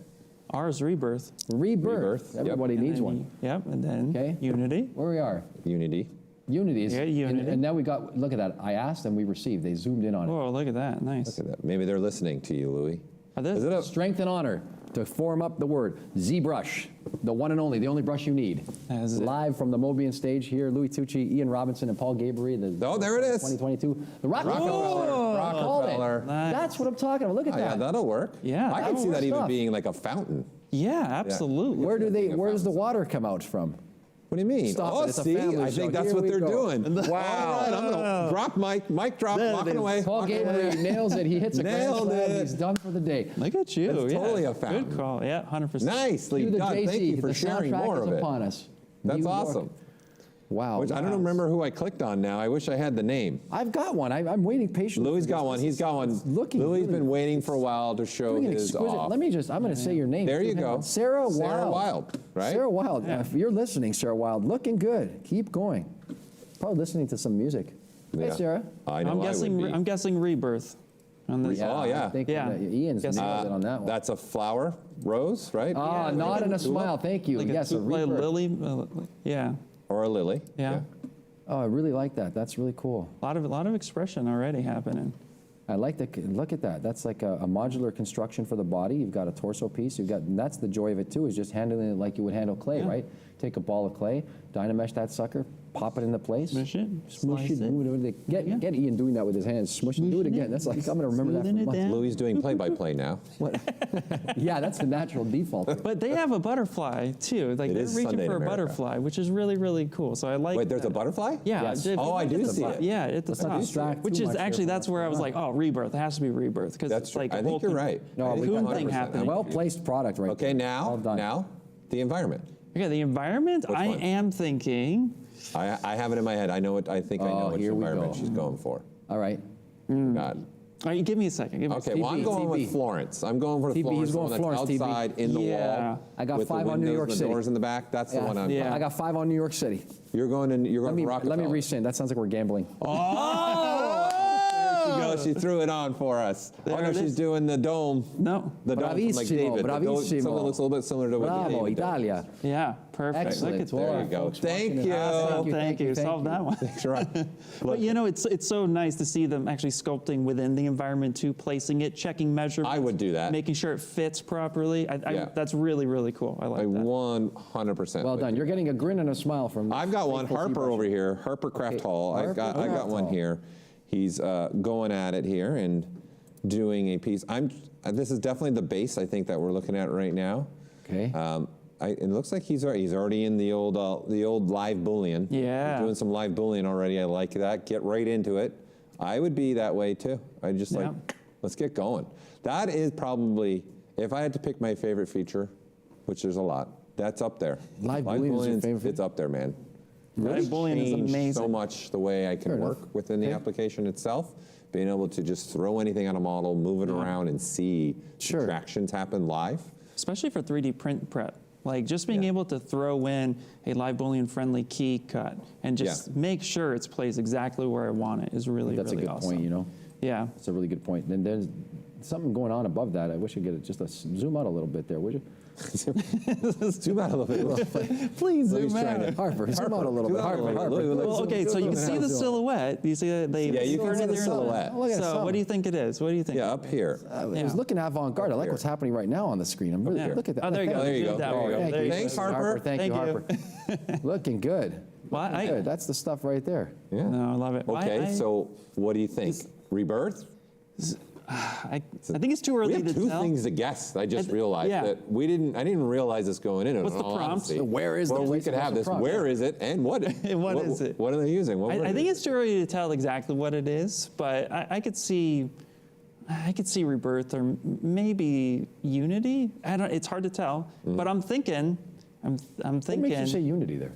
R is rebirth. Rebirth. Yep. Everybody And needs then one. Yep, and then Okay. unity. Where we are. Unity. Unity is. Yeah, Unity. And now we got. Look at that. I asked and we received. They zoomed in on it. Whoa, look at that. Nice. Look at that. Maybe they're listening to you, Louis. Is it a Strength and honor to form up the word. ZBrush, the one and only, the only brush you need. That is it. Live from the Mobian stage here, Louis Tucci, Ian Robinson, and Paul Gabriel. Oh, there it is. 2022. The Rockefeller. Rockefeller. Called it. Rockefeller. Nice. That's what I'm talking about. Look at Oh, yeah, that. that'll work. Yeah, I that'll can see that work. even Stuff. being like a fountain. Yeah, absolutely. Where does the fountain. water come out from? What do you mean? Stop oh, it, it's a see, family I show. think that's Here what we they're go. doing. Wow. All right, I'm gonna drop mic drop, There it walking is. away. Paul walking Gabriel away. nails it. He hits a grand Nailed slam. it. He's done for the day. Look at you. That's yeah. totally a fountain. Good call. Yeah, 100%. Nicely Cue the done. JC. Thank you for the sharing soundtrack more is of it. upon us. That's New York. awesome. Wow. Which I don't remember who I clicked on now. I wish I had the name. I've got one. I'm waiting patiently. Louis for got this. one. He's got one. Looking Louis really- been waiting for a while to show Doing an his exquisite. off. Let me just. I'm going to say your name. There you Hang go. on. Sarah Wild. Sarah Wild, right? Sarah Wild. If you're listening, Sarah Wild, looking good. Keep going. Probably listening to some music. Hey, Yeah. Sarah. I know I'm I guessing. would be. I'm guessing rebirth. On this. Oh, yeah. I think Yeah. Ian's Guess nailed it on that one. That's a flower rose, right? Ah, nod and a smile. Thank you. Like Yes, a like rebirth. lily. Yeah. Or a lily. Yeah. Oh, I really like that. That's really cool. A lot of expression already happening. I like the look at that. That's like a modular construction for the body. You've got a torso piece. You've got, and that's the joy of it too, is just handling it like you would handle clay, right? Take a ball of clay, dynamesh that sucker, pop it into place, Smush it, smush slice it, it. move it. Get Ian doing that with his hands. Smush it, do it again. That's like I'm gonna remember that for Smoothing it months. down. Louis doing play-by-play now. Yeah, that's the natural default. But they have a butterfly too. Like It they're is reaching Sunday in for a America. butterfly, which is really, really cool. So I like. Wait, there's a that. butterfly? Yeah. Yes. if Oh, you I look do at the see bu- it. Yeah, at the Let's not top. distract Which too is much actually here. that's where I was like, oh, rebirth. It has to be rebirth because That's it's like true. a I whole think you're right. No, I we think cocoon got 100%. thing happening. Well placed product right Okay, there. Well done. now, the environment. Okay, the environment. Which I one? am thinking. I have it in my head. I know what I think. I know Oh, which here we environment go. she's going for. All right. God. All right, give me a second. Give me a Okay, second. well, I'm going TB. with Florence. I'm going for TB, Florence. he's going the one Florence, that's TB. outside in the Yeah. wall. I got with 5 the on New windows York and the City. doors in the back. That's the one I'm. Yeah. I got 5 on New York City. You're going to Rockefeller. Let me rescind. That sounds like we're gambling. Oh! There she goes. She threw it on for us. There oh no, it she's is. doing the dome. No. The dome from like Bravissimo, David. The dome- bravissimo. Something that looks a little bit similar to what Bravo, David does. Italia. Yeah, perfect. Excellent. Look at Well, There you go. folks Thank watching you. it. Thank you. Solved that one. That's right. But you know, it's so nice to see them actually sculpting within the environment too, placing it, checking measurements. I would do that. Making sure it fits properly. Yeah. That's really, really cool. I like I that. 100%. Well would done. do You're that. getting a grin and a smile from. I've got one. faithful Harper ZBrush. over here. Harper Craft Okay, Hall. I Harper got Craft one Hall. here. He's going at it here and doing a piece. This is definitely the base I think that we're looking at right now. Okay. It looks like he's already in the old live Boolean. Yeah. He's doing some live Boolean already. I like that. Get right into it. I would be that way too. I just Yeah. let's get going. That is probably, if I had to pick my favorite feature, which there's a lot, that's up there. Live Boolean is your Boolean's- favorite feature? It's up there, man. Live Really Boolean is changed amazing. so much the way I can Fair work enough. within the Okay. application itself. Being able to just throw anything on a model, move it around, and see Sure. subtractions happen live. Especially for 3D print prep. Like just being able to throw in a live Boolean friendly key cut and just make sure it's placed exactly where I want it is really, That's really a good awesome. point, you know. Yeah. That's a really good point. And something going on above that. I wish I could get it just zoom out a little bit there, would you? Zoom out a little bit. Please zoom out. Harper, zoom out a little bit. Harper. Well, okay, so you can see the silhouette. You see that they you can see the silhouette. So what do you think it is? What do you think? Yeah, up here. I was looking avant-garde. I like what's happening right now on the screen. I'm really look at that. Oh, there you go. There you go. There you go. Thanks, Harper. Thank you, Harper. Looking good. Well, Good. That's the stuff right there. Yeah. No, I love it. Okay, so what do you think? Rebirth? I think it's too early We have to two tell. things to guess. I just realized yeah. that I didn't realize this going in. What's the all prompt? honesty. Where is well, the we could have this. prompt? Where is it and what? What is it? What are they using? What I think it's too early to tell exactly what it is, but I could see Rebirth or maybe Unity. It's hard to tell, but I'm thinking. What makes you say Unity there?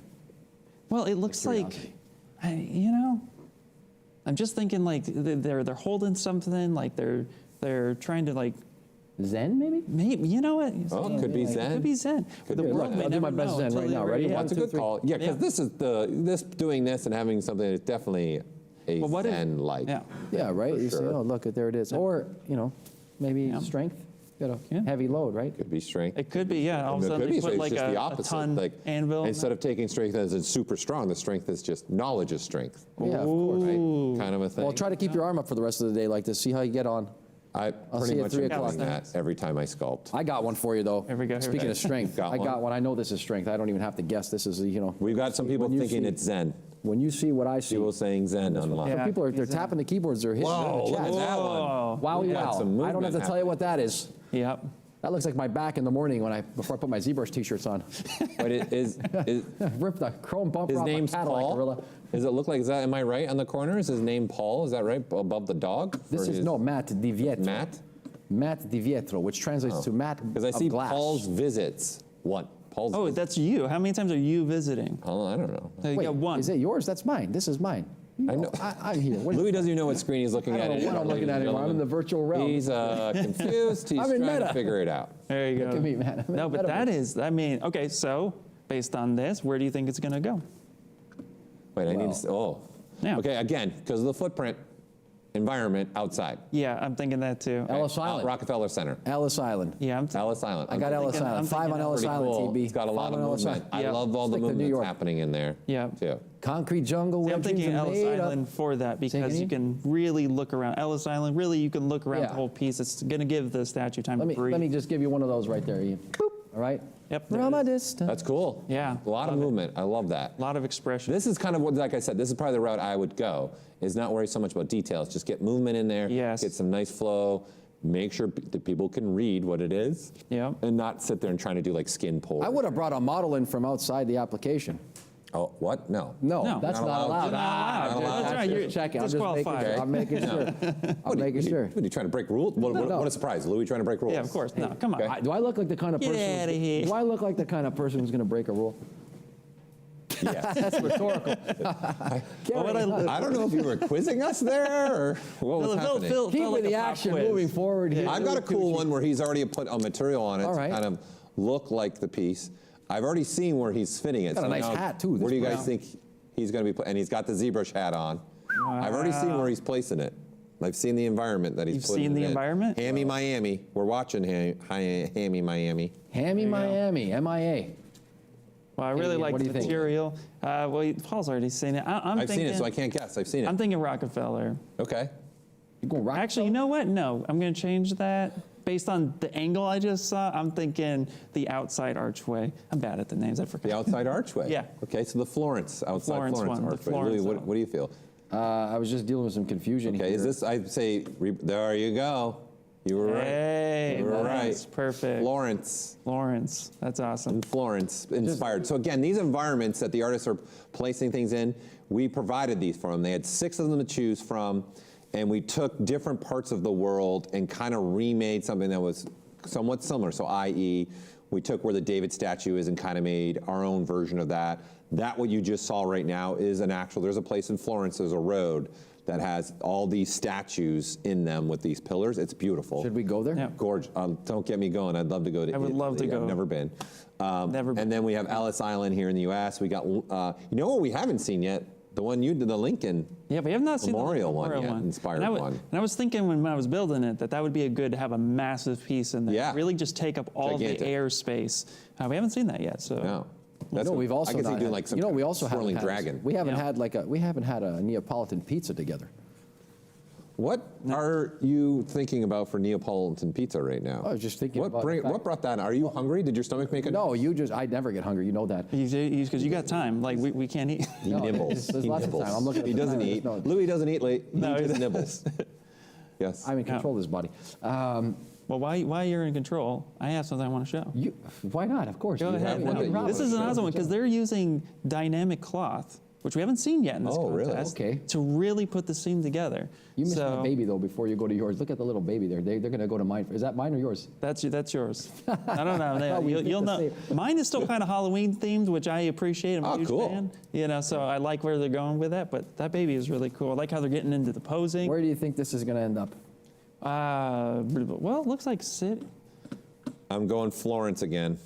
Well, it looks like, I'm just thinking like they're holding something, like they're trying to like. Zen, maybe? Maybe, you know what? Oh, it could be Zen. It could be Zen. Could The be world Zen. may I'll do my never best know Zen until right they now. really- Ready? Yeah. That's a good call. Yeah, because this is this doing this and having something that's definitely a Well, what if- Zen-like. Yeah. Yeah, right? You say, sure. oh, look, there it is. Or, maybe strength. Got a heavy load, right? Could be strength. It could be, yeah. All of a It sudden could they be put strength. like It's just the a opposite. ton Like anvil. instead of taking strength as it's super strong, the strength is just knowledge is strength. Yeah, of course. Right? Kind of a thing. Well, try to keep your arm up for the rest of the day like this. See how you get on. I I'll pretty see you at much 3 am o'clock. doing that every time I sculpt. I got one for you, though. Here we go, here we Speaking go. of strength, Got I got one? one. I know this is strength. I don't even have to guess. This is, We've got some people When you thinking see- it's Zen. when you see what I see. People saying Zen online. Yeah. People are they're Zen. tapping the keyboards. They're hitting Whoa, the look chat. at that one. Wowie We got wow. some I don't have to movement tell you what that is. Yep. That looks like my back in the morning before I put my ZBrush t-shirts on. But it is Rip the chrome bumper his off my name's Cadillac Paul? Gorilla. Does it look like, am I right on the corner? Is his name Paul? Is that right? Above the dog? This is Matt Di Vietro. Matt? Matt Di Vietro, which translates to Matt Because I of see glass. Paul's visits. What? Paul's Oh, visits. that's you. How many times are you visiting? Oh, I don't know. You Wait, got one. is it yours? That's mine. This is mine. I know. I'm here. What, Louis doesn't even know what screen he's looking I at don't know what anymore. I'm looking ladies at and anymore. I'm in the gentlemen. virtual realm. He's confused. He's I'm in trying to meta. figure it out. There you go. Look at me, man. I'm in No, but that metaverse. is, okay, so based on this, where do you think it's going to go? Wait, I need to. Yeah. Okay, again, because of the footprint, environment outside. Yeah, I'm thinking that too. Ellis Island. Rockefeller Center. Ellis Island. Yeah, Ellis Island. I got Ellis thinking- Island. I'm 5 on thinking Ellis Pretty Island, cool. TB. It's got a lot 5 of on Ellis movement. Island. I Yeah. love all the Stick to New movement York. that's happening in there. Yeah. Too. Concrete jungle See, where I'm thinking dreams are Ellis made Island up. for that because again? you can really look around. Ellis Island, really, you can look around Yeah. the whole piece. It's going to give the statue time Let to me breathe. just give you one of those right there, Ian. Boop. All right? Yep. there From it a is. distance. That's cool. Yeah, A lot of love it. movement. I love that. A lot of expression. This is kind of what, like I said, this is probably the route I would go, is not worry so much about details. Just get movement in there, Yes. get some nice flow, make sure that people can read what it is, Yep. and not sit there and trying to do like skin pull. I would have brought a model in from outside the application. Oh, what? No. No, No. that's Not not allowed. allowed. Not allowed. That's right, you're Checking. I'm just making disqualified. sure. I'm making sure. I'm making sure. What, are you trying to break rules? What a surprise. Louis trying to break rules. Yeah, of course. No, come on. Okay. Do I look like the kind of Get person? outta here. Do I look like the kind of person who's going to break a rule? Yeah. That's rhetorical. I don't know if you were quizzing us there or what was happening. Keeping the action moving forward here. I've got a cool one where he's already put a material on it All to right. kind of look like the piece. I've already seen where he's fitting it. Got a so nice now, hat, too, Where this do you guys guy. think he's going to be? And he's got the ZBrush hat on. I've already seen where he's placing it. I've seen the environment that he's You've putting seen it the in. environment? Hammy Miami. We're watching Hammy Miami. Hammy Miami, MIA. Well, I really Ian, like what the do you think? material. Well, Paul's already seen it. I'm I've thinking, seen it, so I can't guess. I've seen it. I'm thinking Rockefeller. Okay. You going rock? Actually, you know what? No, I'm going to change that. Based on the angle I just saw, I'm thinking the outside archway. I'm bad at the names. I forgot. The outside archway. Yeah. Okay, so the Florence, outside Florence Florence one, the archway. Florence Louis, one. what do you feel? I was just dealing with some confusion Okay, here. is this, I'd say, there you go. You were right. Hey, You were that's right. perfect. Florence. Florence, that's awesome. And Florence inspired. So again, these environments that the artists are placing things in, we provided these for them. They had 6 of them to choose from, and we took different parts of the world and kind of remade something that was somewhat similar. So i.e., we took where the David statue is and kind of made our own version of that. That what you just saw right now is an actual, there's a place in Florence, there's a road that has all these statues in them with these pillars. It's beautiful. Should we go there? Yeah. Gorgeous. Don't get me going. I'd love to go to I would love to Italy. go. I've never been. Never been. And then we have Ellis Island here in the U.S. We got, you know what we haven't seen yet? The one you did, the Lincoln. Yeah, we have not seen Memorial the one Memorial yet, one. inspired And I was thinking when I was building it that would be a good to have a massive piece in there. Yeah. Really just take up all Gigantic. the airspace. We haven't seen that yet, so. No. You know, we've also I could see not doing had- like some you know, we also swirling haven't had, dragon. We haven't Yeah. had a Neapolitan pizza together. What are you thinking about for Neapolitan pizza right now? I was just thinking about the fact- What brought that? Are you hungry? Did your stomach make a No, I never get hungry. You know that. Because you got time. Like, we can't eat. He No, nibbles. there's He lots of nibbles. time. I'm looking at He the doesn't time. eat. No. Louis doesn't eat late. He No, he just doesn't. nibbles. Yes. I'm in control of this body. Well, while you're in control, I have something I want to show. Why not? Of course. Go You ahead. have one that you This wanna is an show. awesome one because they're using dynamic cloth, which we haven't seen yet in this Oh, really? contest, Okay. to really put the scene together. You missed so, my baby though before you go to yours. Look at the little baby there. They're going to go to mine. Is that mine or yours? That's yours. I don't know. thought we You'll picked know. the Mine is still kind of Halloween themed, which I appreciate. I'm a huge cool. fan. You know, so I like where they're going with that. But that baby is really cool. I like how they're getting into the posing. Where do you think this is going to end up? Well, it looks like city. I'm going Florence again.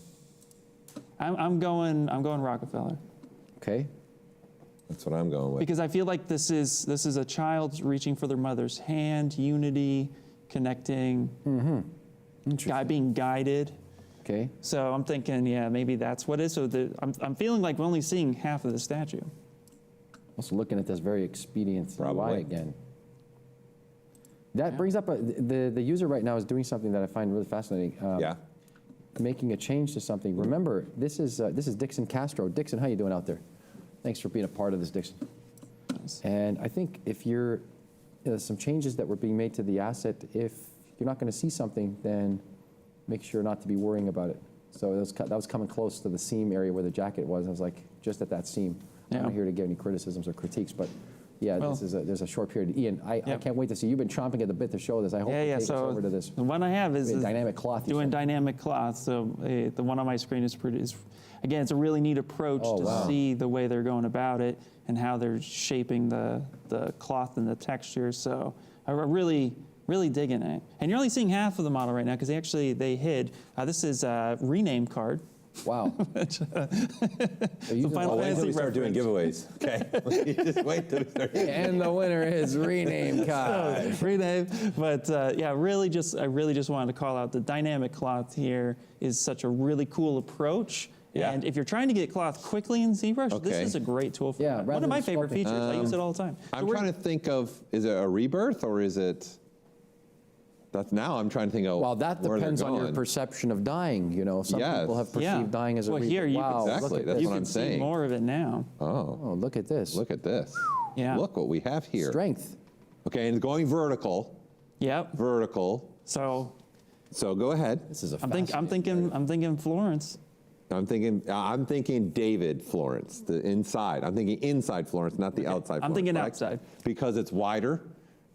I'm going Rockefeller. Okay. That's what I'm going with. Because I feel like this is a child reaching for their mother's hand, unity, connecting, guy being guided. Okay. So I'm thinking, yeah, maybe that's what it is. So I'm feeling like we're only seeing half of the statue. Also looking at this very expedient UI Probably. again. That brings up the user right now is doing something that I find really fascinating. Yeah. Making a change to something. Remember, this is Dixon Castro. Dixon, how you doing out there? Thanks for being a part of this, Dixon. Nice. And I think if you're some changes that were being made to the asset, if you're not going to see something, then make sure not to be worrying about it. So that was coming close to the seam area where the jacket was. I was like, just at that seam. I'm not here to give any criticisms or critiques, but yeah, Well, there's a short period. Ian, I can't wait to see. You've been chomping at the bit to show this. I hope you take us over to this. The one I have is dynamic cloth. Doing dynamic cloth. So the one on my screen is again, it's a really neat approach to see the way they're going about it and how they're shaping the cloth and the texture. So I'm really digging it. And you're only seeing half of the model right now because they hid. This is a rename card. Wow. Wait till we start doing giveaways. Okay. Just wait till we start. And the winner is rename card. Rename. But yeah, I really just wanted to call out the dynamic cloth here is such a really cool approach. Yeah. And if you're trying to get cloth quickly in ZBrush, this is a great tool for that. One of my favorite features. I use it all the time. I'm trying to think of, is it a rebirth or is it, now I'm trying to think of Well, that where they're depends on your going. perception of dying. You know, some people have perceived dying as a rebirth. Here, you wow, exactly. That's you what can I'm see saying. more of it now. Oh, look at this. Look at this. Yeah. Look what we have here. Strength. Okay, and going vertical. Yep. Vertical. So go ahead. This is a I'm thinking Florence. I'm thinking David Florence, the inside. I'm thinking inside Florence, not the outside Florence. I'm thinking But outside. Because it's wider,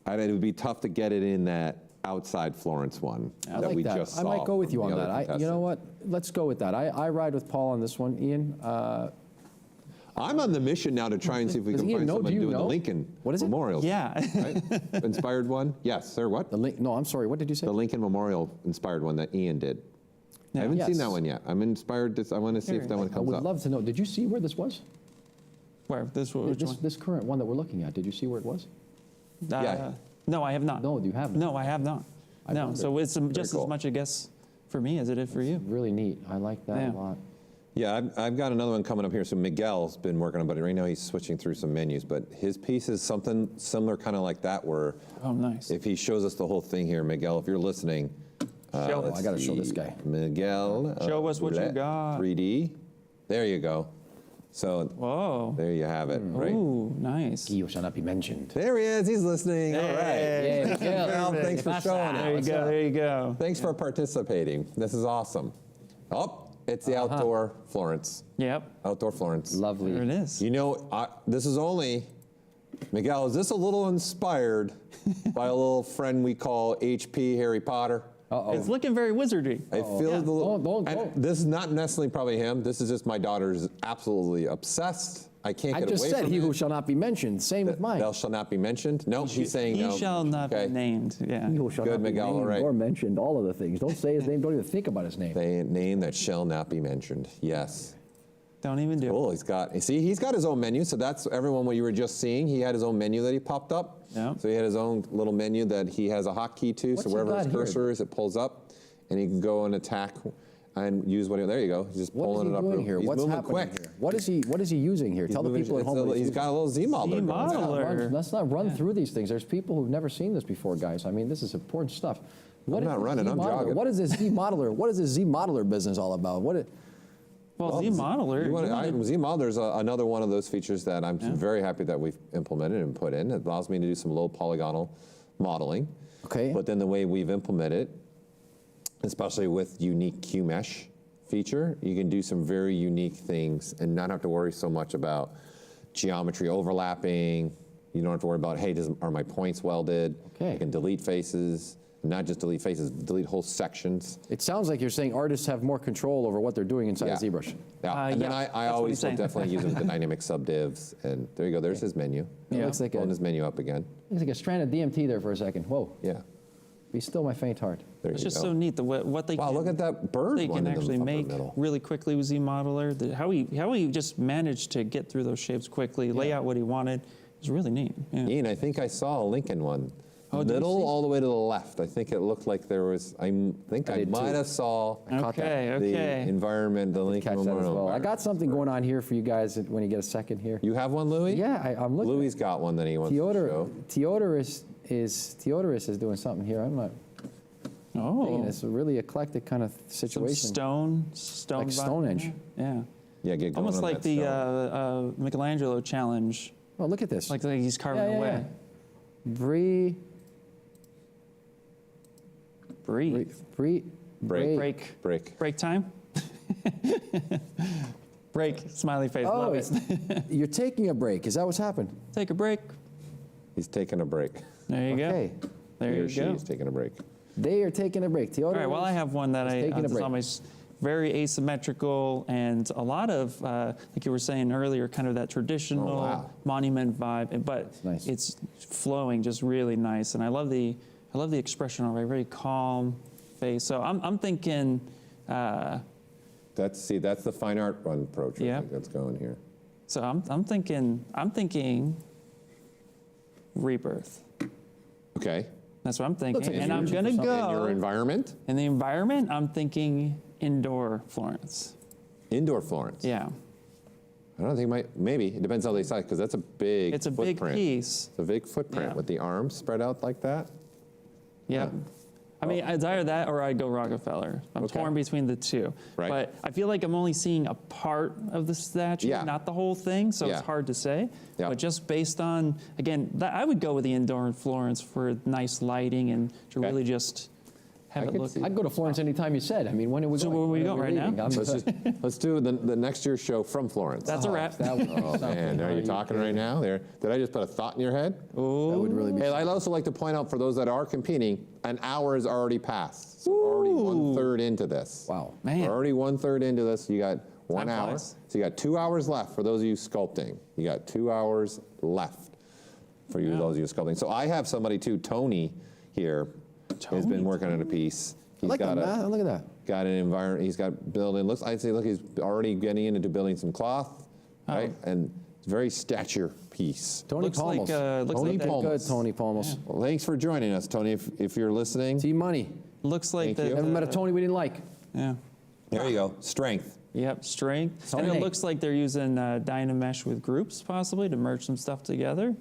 and it would be tough to get it in that outside Florence one that we just saw. I might go with you from on the that. other You know contestant. what? Let's go with that. I ride with Paul on this one. Ian? I'm on the mission now to try and see if we Does can Ian find know? someone Do you doing the know? Lincoln What is it? Memorials. Yeah. Right? Inspired one? Yes, sir, what? No, I'm sorry. What did you say? The Lincoln Memorial inspired one that Ian did. I haven't seen Yes. that one yet. I'm inspired. I want to see if that one I comes would up. love to know. Did you see where this was? Where? Which one? This current one that we're looking at. Did you see where it was? Yeah. No, I have not. No, you haven't. No, I have not. No, wondered. so it's just cool. as much a guess for me as it is for you. Really neat. I like that Yeah. a lot. Yeah, I've got another one coming up here. So Miguel's been working on it. Right now he's switching through some menus, but his piece is something similar kind of like that where Oh, nice. if he shows us the whole thing here, Miguel, if you're listening. Show let's I gotta show see. this guy. Miguel. Show us what you got. 3D. There you go. So Whoa. there you have it, right? Ooh, nice. Guillo shall not be mentioned. There he is. He's listening. All right. Yay, Miguel. Miguel, thanks for showing There you it. go. There you go. Thanks for participating. This is awesome. Oh, it's the outdoor Florence. Yep. Outdoor Florence. Lovely. There it is. You know, this is only, Miguel, is this a little inspired by a little friend we call HP Harry Potter? It's looking very wizardy. It feels a little. Don't. and this is not necessarily probably him. This is just my daughter's absolutely obsessed. I can't I get just away said from he it. who shall not be mentioned. Same with mine. Thou shall not be mentioned. No, he's saying He no. shall not Okay. be named. Yeah. He who shall Good, not be Miguel, all named right. or mentioned. All of the things. Don't say his name. Don't even think about his name. A name that shall not be mentioned. Yes. Don't even do Cool. it. He's got his own menu. So that's everyone what you were just seeing. He had his own menu that he popped up. Yeah. So he had his own little menu that he has a hotkey to. What's So he wherever got his here? cursor is, it pulls up, and he can go and attack and use what. There you go. He's just pulling it up. What is he doing here? He's What's moving happening quick. here? What is he using here? Tell the people at home. what He's got a little Z modeler. Z going on. modeler. Let's not run through these things. There's people who've never seen this before, guys. I mean, this is important stuff. I'm not running. I'm jogging. What is this Z modeler? What is this Z modeler business all about? Well, Z modeler. Z modeler is another one of those features that I'm very happy that we've implemented and put in. It allows me to do some low polygonal modeling. Okay. But then the way we've implemented, especially with unique QMesh feature, you can do some very unique things and not have to worry so much about geometry overlapping. You don't have to worry about, hey, are my points welded? Okay. You can delete faces. Not just delete faces, delete whole sections. It sounds like you're saying artists have more control over what they're doing inside Yeah. of ZBrush. Yeah, and then yeah, I that's what always he's saying. will definitely use the dynamic subdivs. And there you go, there's his menu. It looks like Pulling his menu up again. looks like a strand of DMT there for a second. Whoa. Yeah, Be still my faint heart. there It's you just go. so neat what they Wow, can, look at that bird they one can in the actually upper make middle. really quickly with Z modeler. How he just managed to get through those shapes quickly, lay out what he wanted. It was really neat. Yeah. Ian, I think I saw a Lincoln one. Oh, did you Middle see? all the way to the left. I think it looked like there was, I did might too. have saw Okay, the okay. environment, the Lincoln Catch that as Memorial well. I environment. got something going on here for you guys when you get a second here. You have one, Louis? Yeah, I'm looking. Louis's got one that he wants to show. Teodorus is doing something here. I'm not. Oh, It's a really eclectic kind of some situation. stone Like vibe. Stonehenge. Yeah. Yeah, get going Almost on like that the stone. Michelangelo challenge. Oh, look at this. Like he's carving away. Breathe. Breathe. Break time. Break. Smiley face. Oh, Love it. you're taking a break. Is that what's happened? Take a break. He's taking a break. There you Okay. go. There He or you she go. is taking a break. They are taking a break. Teodorus. All right. Well, I have one that is taking a break. always very asymmetrical and a lot of, like you were saying earlier, kind of that traditional wow. monument vibe, but nice. it's flowing just really nice. And I love the expression already, very calm face. So I'm thinking. That's the fine art run approach. I Yeah. think that's going here. So I'm thinking rebirth. Okay. That's what I'm thinking. like And I'm future gonna for something. In your go environment, in the environment. I'm thinking indoor Florence. indoor Florence. Yeah, I don't think maybe it depends how they size because that's a big. it's a footprint. big piece. It's a big footprint Yeah. with the arms spread out like that. Yeah. I mean, it's either that or I'd go Rockefeller. I'm Okay. torn between the two. Right. But I feel like I'm only seeing a part of the statue, Yeah. not the whole thing, so Yeah. it's hard to say. Yeah. But just based on, again, I would go with the indoor in Florence for nice lighting and to Okay. really just have I it could look. see I'd go to Florence anytime you said. I mean, when are we So going? where are we When going we right now? leaving? Let's do the next year's show from Florence. That's a wrap. That would, Oh man, are you talking right now? There, did I just put a thought in your head? that would really be. Hey, I'd also like to point out for those that are competing, an hour has already passed. So we're already 1/3 into this. Wow. Man. We're already 1/3 into this. You got 1 Time hour. flies. So you got 2 hours left for those of you sculpting. You got 2 hours left for you, those of you sculpting. So I have somebody too, Tony here, has been working on a piece. I like that, man. Look at that. Got an environment. He's got building. I'd say, look, he's already getting into building some cloth, right? And it's a very stature piece. Tony Looks like, Palmos. looks Tony like that- Palmos. Good, Tony Palmos. Well, thanks for joining us, Tony. If you're listening, T-Money. Looks like Thank you. Never met a Tony we didn't like. Yeah. there you go. Strength. Yep, strength. And Tony. it looks like they're using Dynamesh with groups possibly to merge some stuff together.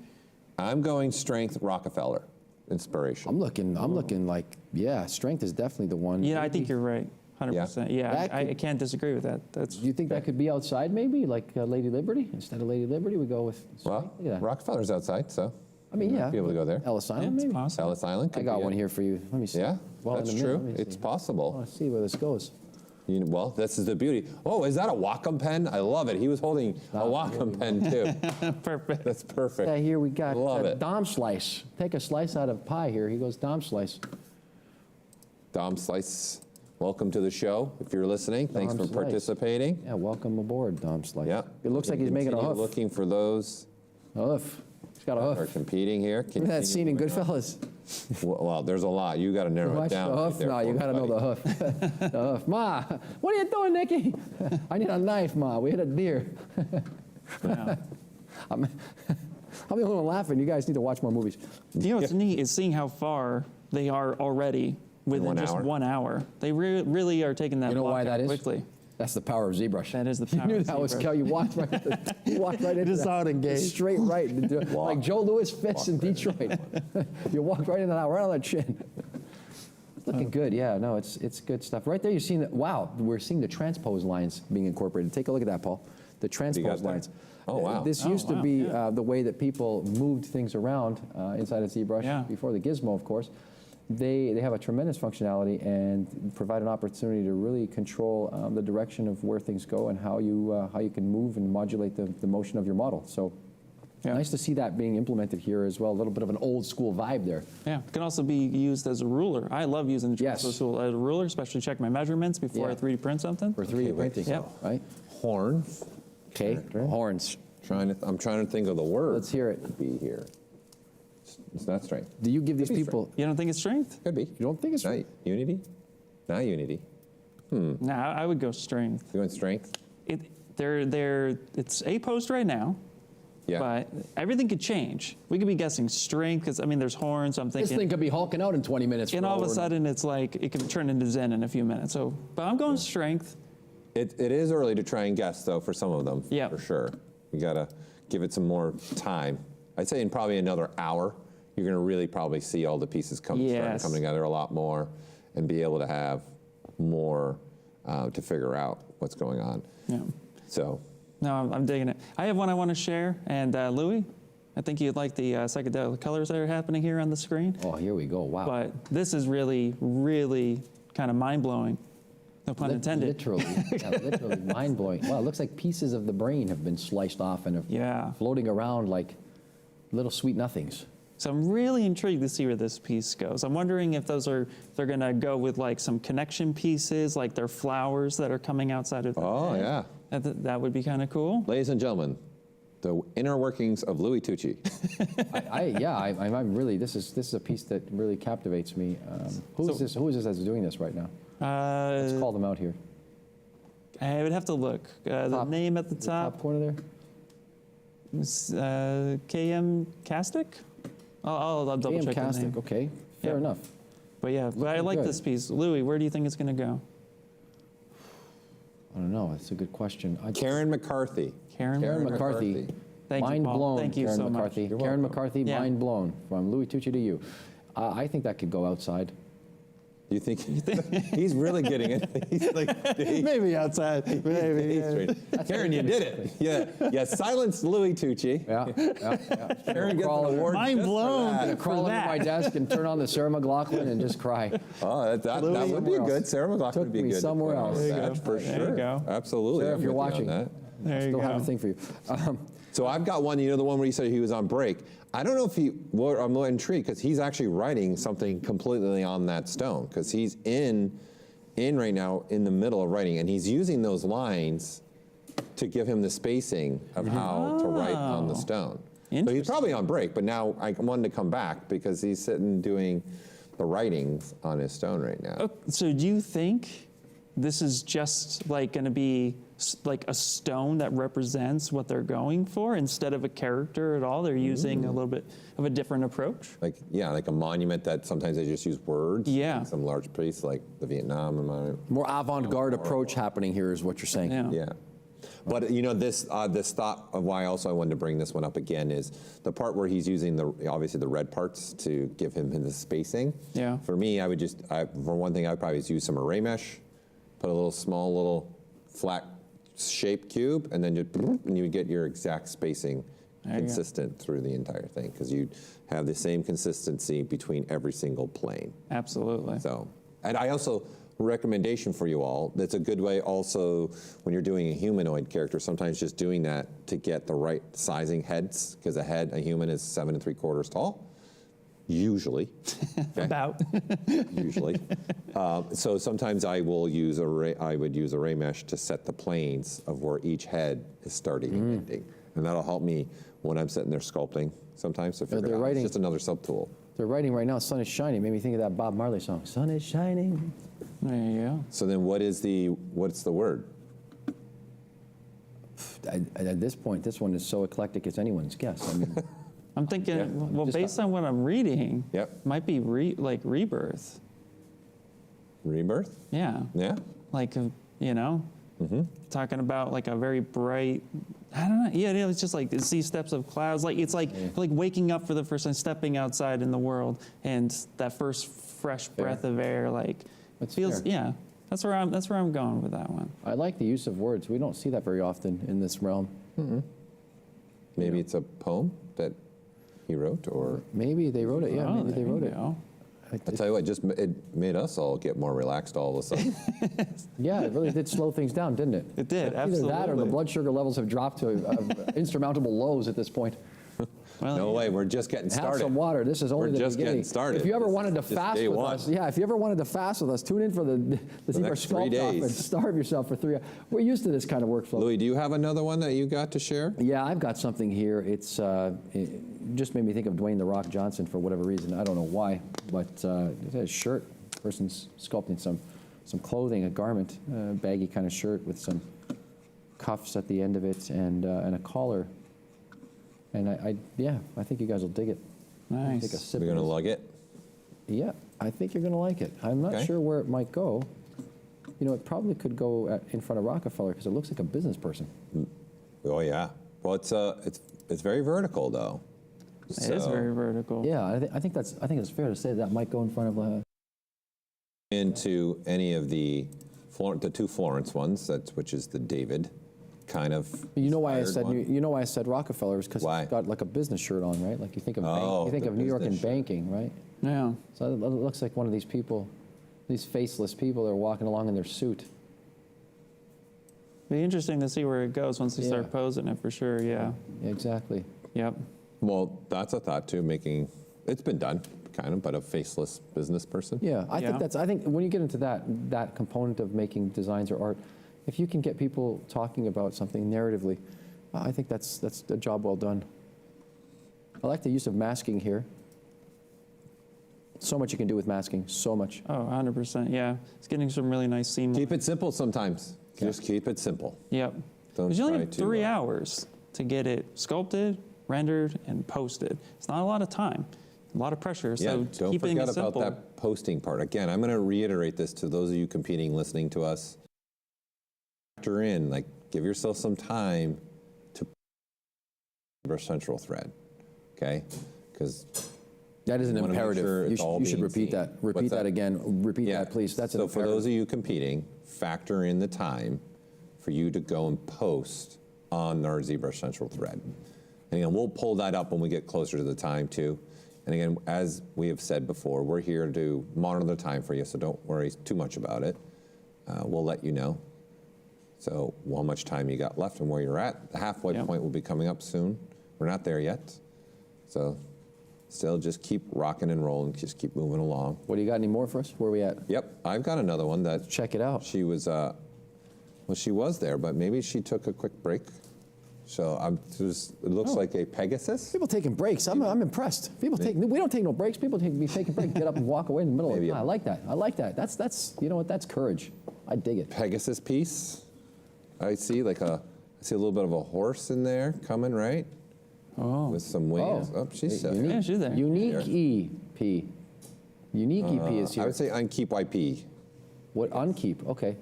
I'm going strength Rockefeller inspiration. I'm looking like, yeah, strength is definitely the one. Yeah, I think you're right. 100%. Yeah, That I could- can't disagree with that. Do you think that could be outside maybe, like Lady Liberty? Instead of Lady Liberty, we go with strength? Well, Look at that. Rockefeller's outside, so I mean, you might yeah. be able to go there. Ellis Yeah, Island, it's maybe? possible. Ellis Island. I could got be one it. here for you. Let me see. Yeah, Well, in that's a minute, true. let me It's see. I possible. want to see where this goes. Well, this is the beauty. Oh, is that a Wacom pen? I love it. He was holding a Wacom pen too. Perfect. That's perfect. Yeah, here we got Love it. Dom Slice. Take a slice out of pie here. He goes Dom Slice. Dom Slice, welcome to the show. If you're listening, thanks Dom for Slice. participating. Yeah, welcome aboard, Dom Slice. Yeah. It looks like he's making a Continue hoof. Looking for those A hoof. He's got a who are hoof. competing here. Look at that scene in Continue moving on. Goodfellas. Well, there's a lot. You got to narrow Watch it down. the hoof? right there, No, you poor got to know buddy. the hoof. The hoof. Ma, what are you doing, Nikki? I need a knife, Ma. We hit a deer. Yeah. I'm the only one laughing. You guys need to watch more movies. You know what's neat is seeing how far they are already within 1 just hour. 1 hour. They really are taking that You know block why out that is? quickly. That's the power of ZBrush. That is the You power knew of that was ZBrush. Cal. You walked right into you walked right into Just that. saw it engaged. Straight right. Like Joe Louis Fitz in Detroit. You walked right into that, right on the chin. It's looking good. Yeah, no, it's good stuff. Right there, you're seeing that. Wow, we're seeing the transpose lines being incorporated. Take a look at that, Paul. The transpose there? lines. Oh, wow. This Oh, used to wow, be yeah. the way that people moved things around inside of ZBrush Yeah. before the gizmo, of course. They have a tremendous functionality and provide an opportunity to really control the direction of where things go and how you can move and modulate the motion of your model. So Yeah. nice to see that being implemented here as well. A little bit of an old school vibe there. Yeah, it can also be used as a ruler. I love using the Yes. transpose tool as a ruler, especially check my measurements before Yeah. I 3D print something. For 3D printing, Yep. right? Horns. Okay, horns. I'm trying to think of the word. Let's hear it. To be here. It's not strength. Do you give these Could be people? You don't think it's strength? Could be. You don't think it's Not unity? Not unity. No, I would go strength. You want strength? It's a post right now, Yeah. but everything could change. We could be guessing strength because I mean there's horns. I'm This thinking, thing could be hulking out in 20 minutes. and for all of a we're- sudden it's like it could turn into Zen in a few minutes. So, but I'm going strength. It is early to try and guess, though, for some of them, Yeah. for sure. You got to give it some more time. I'd say in probably another hour, you're going to really probably see all the pieces starting to Yes. come together a lot more and be able to have more to figure out what's going on. Yeah. So, No, I'm digging it. I have one I want to share, and Louis, I think you'd like the psychedelic colors that are happening here on the screen. Oh, here we go. Wow. But this is really kind of mind blowing. No pun intended. Literally, yeah, literally mind blowing. Wow, it looks like pieces of the brain have been sliced off and are floating around like little sweet nothings. So I'm really intrigued to see where this piece goes. I'm wondering if they're going to go with like some connection pieces, like their flowers that are coming outside of the head. yeah. That would be kind of cool. Ladies and gentlemen, the inner workings of Louis Tucci. I'm really, this is a piece that really captivates me. Who is this that's doing this right now? Let's call them out here. I would have to look. The name at the top. Top corner there? KM Castic? I'll double KM check the Castic, name. okay, fair Yeah. enough. But yeah, but I like good. this piece. Louis, where do you think it's going to go? I don't know, that's a good question. Karen McCarthy. Karen McCarthy. Thank you, Mind Paul. blown, Thank you Karen so much. McCarthy. You're Karen welcome. McCarthy, Yeah. mind blown. From Louis Tucci to you. I think that could go outside. You think he's really getting it? He's like, maybe outside. Maybe. Karen, you did it. Yeah, silenced Louis Tucci. Yeah. Karen gets an award. Mind just for blown. that. I'm gonna crawl under my desk and turn on the Sarah McLachlan and just cry. Oh, that would be Somewhere good. else. Sarah McLachlan Took would be me good. somewhere else. There you That, go. for There sure. you go. Absolutely. Sarah, I'm if you're with you on watching, that. There I you still have a go. thing for you. So I've got one. You know, the one where you said he was on break. I don't know if he. Well, I'm intrigued because he's actually writing something completely on that stone because he's in right now in the middle of writing, and he's using those lines to give him the spacing of how to write on the stone. So he's probably on break, but now I wanted to come back because he's sitting doing the writings on his stone right now. Oh, so do you think this is just like going to be like a stone that represents what they're going for instead of a character at all? They're using a little bit of a different approach. Like a monument that sometimes they just use words. Yeah. Some large piece like the Vietnam monument. More avant-garde approach happening here is what you're saying. Yeah. But you know, this thought of why also I wanted to bring this one up again is the part where he's using obviously the red parts to give him the spacing. Yeah. For me, I would for one thing, I'd probably use some array mesh, put a small flat shaped cube, and then you would get your exact spacing consistent through the entire thing because you'd have the same consistency between every single plane. Absolutely. So, and I also recommendation for you all. That's a good way also when you're doing a humanoid character. Sometimes just doing that to get the right sizing heads because a human is 7 3/4 tall. Usually, okay? About. Usually. So sometimes I would use array mesh to set the planes of where each head is starting and ending, and that'll help me when I'm sitting there sculpting. Sometimes to figure it out. It's just another subtool. They're writing right now, sun is shining. Made me think of that Bob Marley song, sun is shining. There you go. So then what's the word? At this point, this one is so eclectic it's anyone's guess. I mean, I'm thinking, well, based on what I'm reading, might be like rebirth. Rebirth? Yeah. Yeah. Like, you know, talking about like a very bright, I don't know. Yeah, it's just like see steps of clouds. Like it's like waking up for the first time, stepping outside in the world, and that first fresh breath of air. Like it feels. fair. Yeah, that's where I'm going with that one. I like the use of words. We don't see that very often in this realm. Maybe it's a poem that he wrote, or maybe they wrote it. Yeah, Oh, maybe they there wrote you it. go. I tell you what, it made us all get more relaxed all of a sudden. Yeah, it really did slow things down, didn't it? It did, Either absolutely. that or the blood sugar levels have dropped to insurmountable lows at this point. Well, No way, we're just getting started. Have some water. This is only We're the just beginning. getting started. If you ever This wanted to is just fast day with one. us, if you ever wanted to fast with us, tune in for the ZBrush next 3 Sculpt-Off and days. starve yourself for 3 hours. We're used to this kind of workflow. Louis, do you have another one that you got to share? Yeah, I've got something here. It just made me think of Dwayne "The Rock" Johnson for whatever reason. I don't know why, but it's a shirt. Person's sculpting some clothing, a garment, baggy kind of shirt with some cuffs at the end of it and a collar. And I think you guys will dig it. Nice. Take a sip. We're of going to this. lug it? Yeah, I think you're going to like it. I'm not Okay. sure where it might go. You know, it probably could go in front of Rockefeller because it looks like a business person. Oh, yeah. Well, it's very vertical, though. It is very vertical. Yeah, I think it's fair to say that might go in front of. Into any of the two Florence ones, which is the David kind of. You know why I inspired said one. you know why I said Rockefeller is because Why? he's got like a business shirt on, right? Like you think of the New York and business shirt. banking, right? Yeah. So it looks like one of these people, these faceless people that are walking along in their suit. Be interesting to see where it goes once they start posing it for sure. Yeah. Exactly. Yep. Well, that's a thought too. It's been done, kind of, but a faceless business person. Yeah, I think when you get into that component of making designs or art, if you can get people talking about something narratively, I think that's a job well done. I like the use of masking here. So much you can do with masking, so much. Oh, 100%. Yeah. It's getting some really nice seam. Keep it simple sometimes. Just keep it simple. Yep. Don't There's only try to, 3 hours to get it sculpted, rendered, and posted. It's not a lot of time, a lot of pressure. Yeah, So don't keeping forget it simple. about that posting part. Again, I'm going to reiterate this to those of you competing, listening to us. Factor in, give yourself some time to ZBrush Central thread, okay? Because that is an imperative. You should repeat that. Repeat that again. Repeat that, please. That's an imperative. So for those of you competing, factor in the time for you to go and post on our ZBrush Central thread. And again, we'll pull that up when we get closer to the time too. And again, as we have said before, we're here to monitor the time for you, so don't worry too much about it. We'll let you know. So how much time you got left and where you're at. The halfway point will be coming up soon. We're not there yet. So still just keep rocking and rolling, just keep moving along. What do you got, any more for us? Where are we at? Yep, I've got another one that. Check it out. She was, well, she was there, but maybe she took a quick break. So it looks like a Pegasus. People taking breaks. I'm impressed. We don't take no breaks. People be taking breaks, get up and walk away in the middle of it. I like that. I like that. That's you know what? That's courage. I dig it. Pegasus piece. I see I see a little bit of a horse in there coming, right? Oh. With some wings. Oh, she's there. Yeah, she's there. Unique EP. Unique EP is here. I would say unkeep YP. What unkeep? Okay.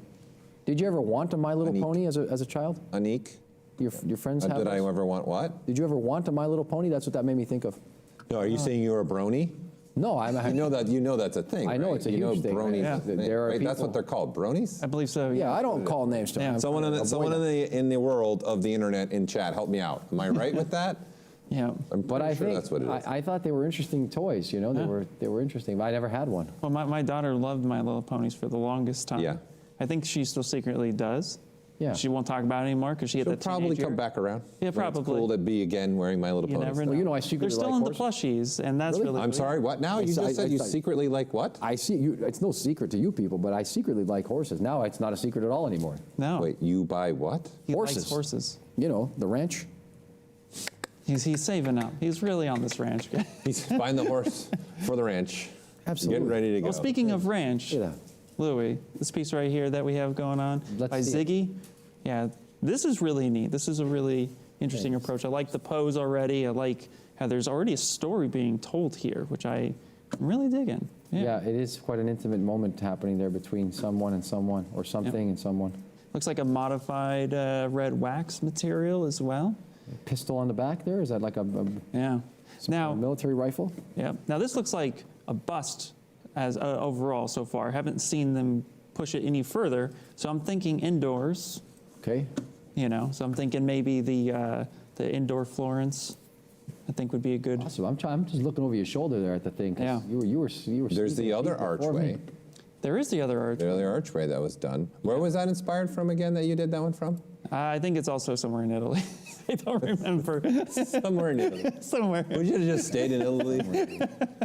Did you ever want a My Little Pony as a child? Unique. Your friends have. Did I those? ever want what? Did you ever want a My Little Pony? That's what that made me think of. No, are you saying you're a brony? No, You know that's a thing. I know right? it's a you huge know thing. bronies Yeah. is a thing, There are right? That's people- what they're called, bronies. I believe so. Yeah, I don't call names to them. Someone in the world of the internet in chat, help me out. Am I right with that? Yeah. I'm But pretty I sure think that's what it is. I thought they were interesting toys. You know, they were interesting. But I never had one. Well, my daughter loved My Little Ponies for the longest time. Yeah. I think she still secretly does. Yeah. She won't talk about it anymore because she had She'll that probably teenage come year. back around. Yeah, When probably. It's cool to be again wearing My Little You Ponies. never know. Well, you know, I secretly They're still like in horses. the plushies, and that's Really? really I'm sorry, what now? You just said you secretly like what? I see you. It's no secret to you people, but I secretly like horses. Now it's not a secret at all anymore. No. Wait, you buy what? He Horses. likes horses. You know, the ranch. He's saving up. He's really on this ranch. He's buying the horse for the ranch. Absolutely. Getting ready to go. Well, speaking of ranch, Yeah. Louis, this piece right here that we have going on by see it. Ziggy. Yeah, this is really neat. This is a really interesting approach. I like the pose already. I like how there's already a story being told here, which I'm really digging. Yeah, it is quite an intimate moment happening there between someone and someone, or something and someone. Looks like a modified red wax material as well. Pistol on the back there, is that like a Yeah. Now, military rifle? yeah. Now this looks like a bust as overall so far. Haven't seen them push it any further. So I'm thinking indoors. Okay. You know, so I'm thinking maybe the indoor Florence, I think would be a good. Awesome. I'm just looking over your shoulder there at the thing. 'Cause Yeah. You were. There's the other before me. archway. There is the other arch. The other archway that was done. Where was that inspired from again that you did that one from? I think it's also somewhere in Italy. I don't remember. Somewhere in Italy. Somewhere. We should have just stayed in Italy.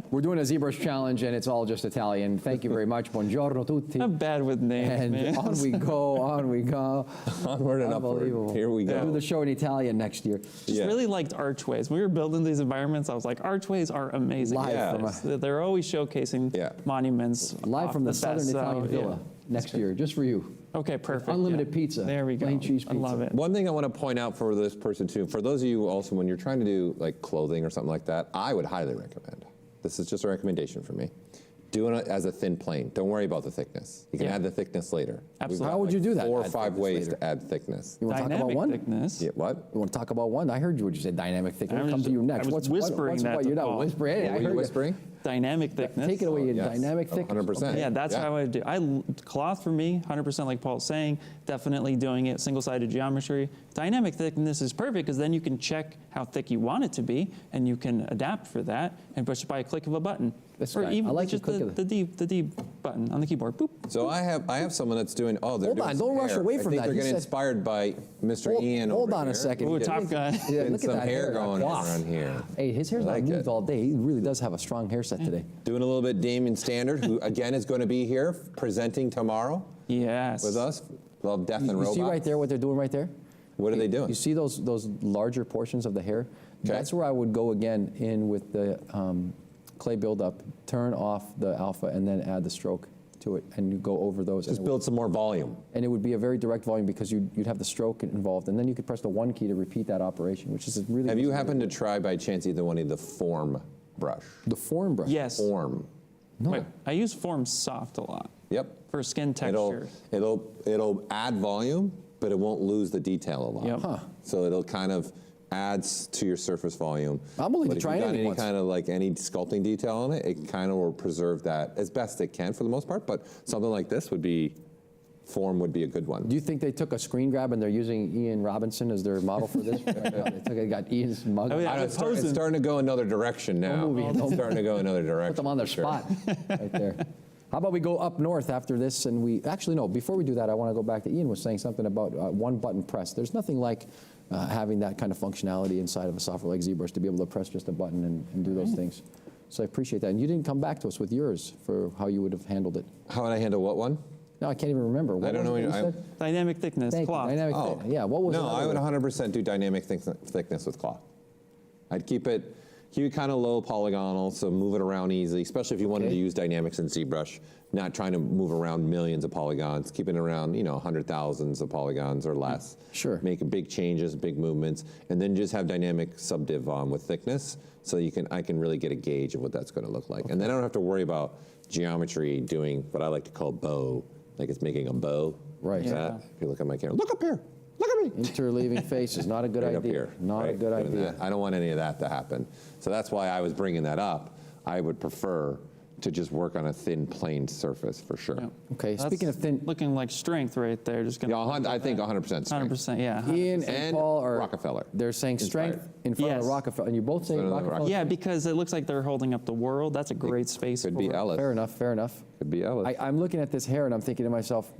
We're doing a ZBrush challenge, and it's all just Italian. Thank you very much. Buongiorno tutti. I'm bad with names, And man. on we go, on we go. Onward and upward. Unbelievable. Here we go. We'll do the show in Italian next year. Just really liked archways. When we were building these environments, I was like, archways are amazing. Live from They're always showcasing monuments. Live off from the best, Southern so, Italian yeah. Villa next year, just for you. Okay, perfect. Unlimited yeah. pizza. There we go. Plain cheese I pizza. love it. One thing I want to point out for this person too, for those of you also, when you're trying to do like clothing or something like that, I would highly recommend. This is just a recommendation for me. Doing it as a thin plane. Don't worry about the thickness. You can add the thickness later. Absolutely. How would you do that? 4 or Add 5 thickness ways later. to add thickness. You want to talk about Dynamic one? thickness. Yeah, what? You want to talk about one? I heard you would say dynamic thickness. I We'll was come to you just- next. I was whispering that what? to You're not Paul. whispering. Hey, I Were you heard whispering? Dynamic thickness. Take it away, you Yes, dynamic thickness. 100%. Yeah, that's Yeah. how I do. Cloth for me, 100% like Paul's saying, definitely doing it single-sided geometry. Dynamic thickness is perfect because then you can check how thick you want it to be, and you can adapt for that and push it by a click of a button. That's or right. even I like the just click of the D button on the keyboard. Boop. So I have someone that's doing. Oh, they're Hold doing on, some don't rush hair. away I from think that. They're You getting said- inspired by Mr. Ian. Hold over on a here. second. Ooh, Top Gun. Yeah, Getting look at some that hair going Wow. on here. Hey, his hair's I like not moved it. all day. He really does have a strong hair set today. Doing a little bit Damien Standard, who again is going to be here presenting tomorrow Yes. with us. Love Death and You Robots. see right there what they're doing right there? What are they doing? You see those larger portions of the hair? That's where I would go again in with the clay buildup, turn off the alpha, and then add the stroke to it, and you go over those. Just build some more volume. And it would be a very direct volume because you'd have the stroke involved, and then you could press the 1 key to repeat that operation, which is really. Have you happened to try by chance either one of the form brush? The form brush? Yes. Form. No. Wait, I use Form Soft a lot. Yep. For skin texture. It'll add volume, but it won't lose the detail a lot. Yep. Huh. So it'll kind of adds to your surface volume. I'm willing but to if try you got anything any once. kind of like any sculpting detail on it, it kind of will preserve that as best it can for the most part. But something like this would be a good one. Do you think they took a screen grab and they're using Ian Robinson as their model for this? They got Ian's mug. Oh, yeah. I don't know, it's starting to go another direction now. movie. It's starting to go another direction. Put them on their for sure. spot right there. How about we go up north after this, and we actually no. Before we do that, I want to go back to Ian was saying something about one button press. There's nothing like having that kind of functionality inside of a software like ZBrush to be able to press just a button and do those things. So I appreciate that. And you didn't come back to us with yours for how you would have handled it. How would I handle what one? No, I can't even remember. What I don't was know. it you I- said? Dynamic thickness, Thank you. cloth. Dynamic thickness. Yeah, what was No, I would another 100% do dynamic thickness with cloth. I'd keep it kind of low polygonal, so move it around easily, especially if you wanted to use dynamics in ZBrush, not trying to move around millions of polygons, keeping it around, 100,000s of polygons or less. Sure. Making big changes, big movements, and then just have dynamic subdiv on with thickness, so I can really get a gauge of what that's going to look like. And then I don't have to worry about geometry doing what I like to call bow, like it's making a bow. Right. Like Yeah. that. If you look at my camera, look up here. Look at me. Interleaving faces, not a good Right up idea. here, Not a right, good doing idea. that. I don't want any of that to happen. So that's why I was bringing that up. I would prefer to just work on a thin, plain surface for sure. Okay, That's speaking of thin, looking like strength right there. Just gonna. Yeah, I think 100% strength. 100%. Yeah. Ian and And Paul are Rockefeller. They're saying strength Inspired. in front of Yes. Rockefeller, and you both say Front of the Rockefeller. Yeah, because it looks like they're holding up the world. That's a great space. Could for be it. Ellis. Fair enough. Fair enough. Could be Ellis. I'm looking at this hair and I'm thinking to myself,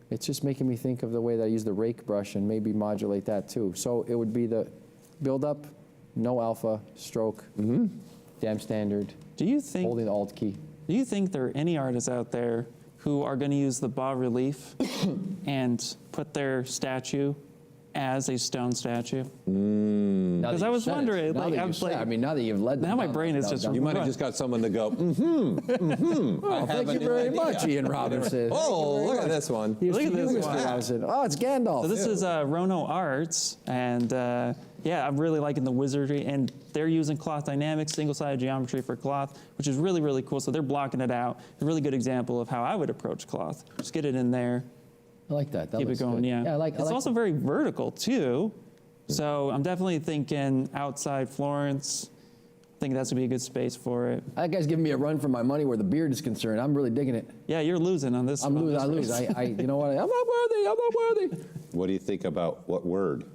it's just making me think of the way that I use the rake brush and maybe modulate that too. So it would be the build up, no alpha, stroke, damn standard, Do you think? holding the alt key. Do you think there are any artists out there who are going to use the bas relief and put their statue as a stone statue. Because I was wondering, like, I was like, I mean, now that you've led now my brain is just. You might have just got someone to go, Oh, thank you very much, Ian Robinson. Oh, look at this one. Look at this Mr. one. Robinson. Oh, it's Gandalf. So this is Rono Arts, and yeah, I'm really liking the wizardry, and they're using cloth dynamics, single-sided geometry for cloth, which is really, really cool. So they're blocking it out. A really good example of how I would approach cloth. Just get it in there. I like that. That Keep it looks going, good. yeah. It's also very vertical, too. So I'm definitely thinking outside Florence. I think that's going to be a good space for it. That guy's giving me a run for my money where the beard is concerned. I'm really digging it. Yeah, you're losing on this. I'm losing. I lose. You know what? I'm not worthy. I'm not worthy. What do you think about what word?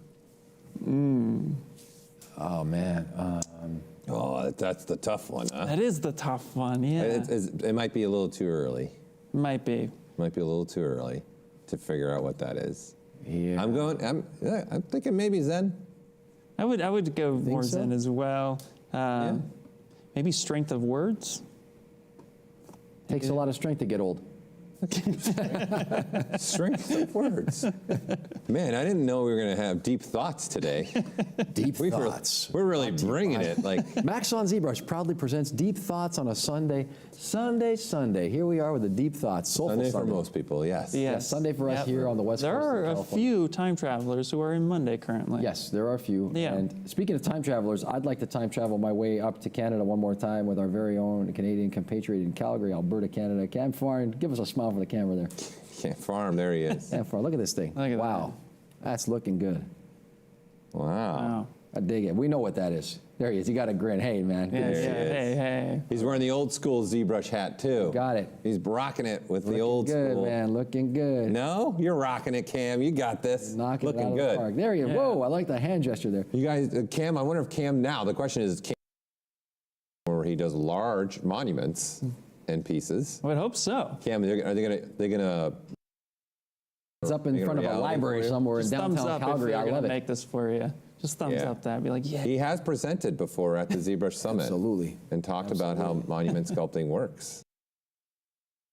Oh, man. Oh, that's the tough one, huh? That is the tough one, yeah. It might be a little too early. Might be. Might be a little too early to figure out what that is. Yeah. I'm thinking maybe Zen. I would go more so? Zen as well. Maybe strength of words. Takes a lot of strength to get old. Strength of words. Man, I didn't know we were going to have deep thoughts today. Deep thoughts. We're really bringing it. Like Max on ZBrush proudly presents Deep Thoughts on a Sunday. Sunday. Here we are with the Deep Thoughts. Soulful Sunday for most people, yes. Yes, Sunday for us here on the West Coast. There are of a California. few time travelers who are in Monday currently. Yes, there are a few. Yeah. And speaking of time travelers, I'd like to time travel my way up to Canada one more time with our very own Canadian compatriot in Calgary, Alberta, Canada. Cam Farn, give us a smile for the camera there. Can't farm, there he is. Cam Farn, look at this thing. Look at wow. That's looking good. Wow. Wow. I dig it. We know what that is. There he is. You got a grin. Hey, man. Yeah, Good to see you. hey. He's wearing the old school ZBrush hat, too. Got it. He's rocking it with the Looking old good, school. man. Looking good. No? You're rocking it, Cam. You got this. Knocking it Looking out of good. the park. There he is. Yeah. Whoa, I like the hand gesture there. You guys, Cam, I wonder if Cam now, the question is, Cam, where he does large monuments and pieces. I would hope so. Cam, are they gonna It's up in front of a reality library for you? somewhere in Just thumbs downtown up Calgary. if I you're love gonna it. make this for you. Just thumbs Yeah. up that. Be like, yeah. He has presented before at the ZBrush Summit. Absolutely. And talked about how monument sculpting works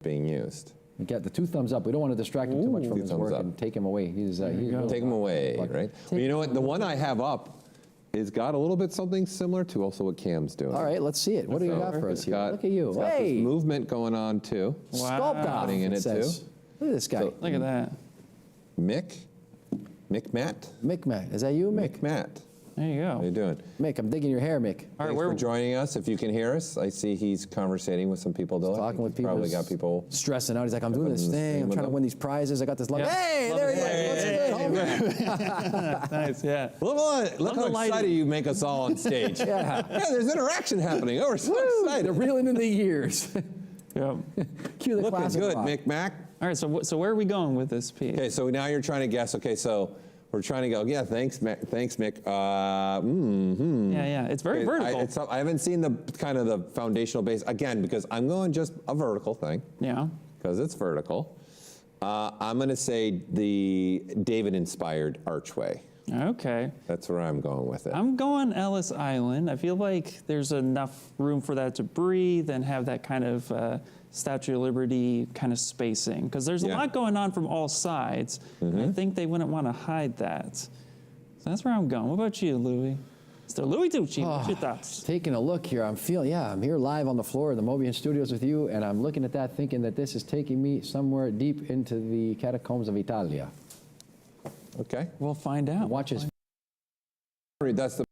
being used. We got the two thumbs up. We don't want to distract him too much from Two his thumbs work up. and take him away. He's really Take them away, Like, right? But you know what? The one I have up is got a little bit something similar to also what Cam's doing. All right, let's see it. What do you got for us It's here? got- Look at you. it's got this Hey, movement going on too. Wow. Sculpt-Off. Happening in it says. too. Look at this guy. Look at that. Mick Matt? Mick Matt. Is that you, Mick? Mick Matt. There you How you go. doing? Mick, I'm digging your hair, Mick. All right, Thanks we're for joining us. If you can hear us, I see he's conversating with some people. Though. Talking with people. Probably got people. Stressing out. He's like, I'm doing this in the thing. stream I'm with trying to them. win these prizes. I got this luck. Yeah. Hey, Love there it. he is. What's good, homie? Nice, yeah. Look how the lighting. excited you make us all on stage. Yeah. There's interaction happening. Oh, we're so They're excited. reeling in the years. Yep. Cue the Looking classic good, rock. Mick Mac. All right, so where are we going with this piece? Okay, so now you're trying to guess. Okay, so we're trying to go. Yeah, thanks, Mick. Yeah, it's very vertical. I haven't seen the kind of the foundational base again because I'm going just a vertical thing Yeah. because it's vertical. I'm going to say the David-inspired archway. Okay. That's where I'm going with it. I'm going Ellis Island. I feel like there's enough room for that to breathe and have that kind of Statue of Liberty kind of spacing. Because there's a lot going on from all sides. And I think they wouldn't want to hide that. So that's where I'm going. What about you, Louis? Mr. Louis Tucci, what's your thoughts? Taking a look here, I'm here live on the floor of the Mobian Studios with you, and I'm looking at that thinking that this is taking me somewhere deep into the catacombs of Italia. Okay. We'll find out. Watch his. That's the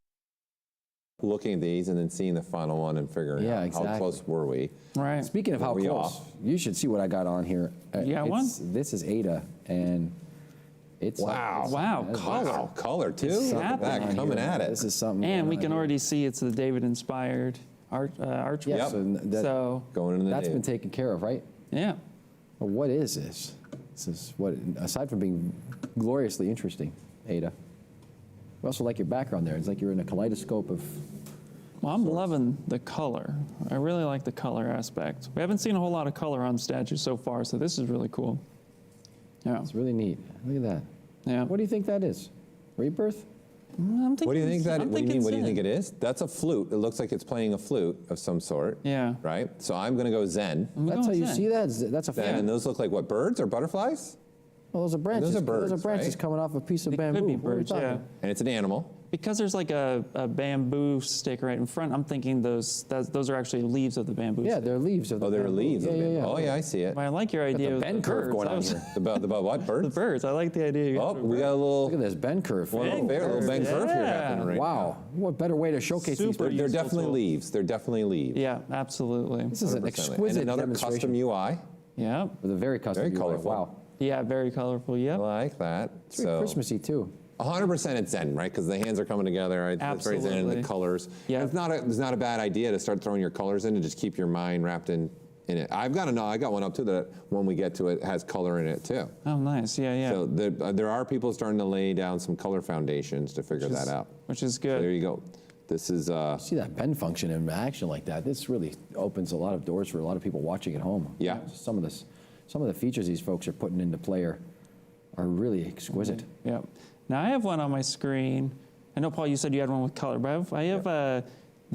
looking at these and then seeing the final one and figuring out exactly. how close were we. Right. Speaking of how we close, off? you should see what I got on here. You got one? This is Ada, and it's Wow. Wow, that's color. Wow, color too. It's Look at that, happening coming here. at it. This is something. And we going can on here. already see it's the David-inspired archway. Yes, and that, So, Going in the that's Dave. been taken care of, right? yeah. Well, what is this? This is what, aside from being gloriously interesting, Ada. We also like your background there. It's like you're in a kaleidoscope of. Well, I'm loving the color. I really like the color aspect. We haven't seen a whole lot of color on statues so far, so this is really cool. Yeah. It's really neat. Look at that. Yeah. What do you think that is? Rebirth? I'm thinking, What do you think that? I'm What do you mean? thinking What do you Zen. think it is? That's a flute. It looks like it's playing a flute of some sort. Yeah. Right. So I'm going to go Zen. I'm That's going how you Zen. see that? That's a Zen, and those look like what? Birds or butterflies? Well, those are branches. Those are birds, Those are branches right? coming off a piece of They bamboo. could be What are you birds, talking yeah. about? And it's an animal. Because there's like a bamboo stick right in front, I'm thinking those are actually leaves of the bamboo Yeah, stick. they're leaves of the Oh, they're bamboo. leaves. Yeah, of yeah, bamboo. yeah. Oh, yeah, I see it. But I like your idea of bend the curve birds. going I on was- here. About what? The Birds? birds. I like the idea. Oh, we got a Look at little, this bend curve. little bend curve here Yeah. happening right Wow, what better way to showcase these? Super now. They're useful definitely tool. leaves. They're definitely leaves. Yeah, absolutely. This is an 100%. exquisite And another demonstration. custom UI. Yeah. With a very custom Very UI. colorful. Wow, Yeah, very colorful. I Yep. like that. it's very Christmassy too. 100% it's Zen, right? Because the hands are coming together. Right? It's very Zen, and Absolutely. the colors. Yeah. It's not a bad idea to start throwing your colors in and just keep your mind wrapped in it. I got one up too that when we get to it has color in it too. Oh, nice. Yeah, yeah. So there are people starting to lay down some color foundations to figure that out. Which is So good. there you go. This is See that bend function in action like that. This really opens a lot of doors for a lot of people watching at home. Yeah. Some of the features these folks are putting into play are really exquisite. Yep. Now I have one on my screen. I know, Paul, you said you had one with color, but I have the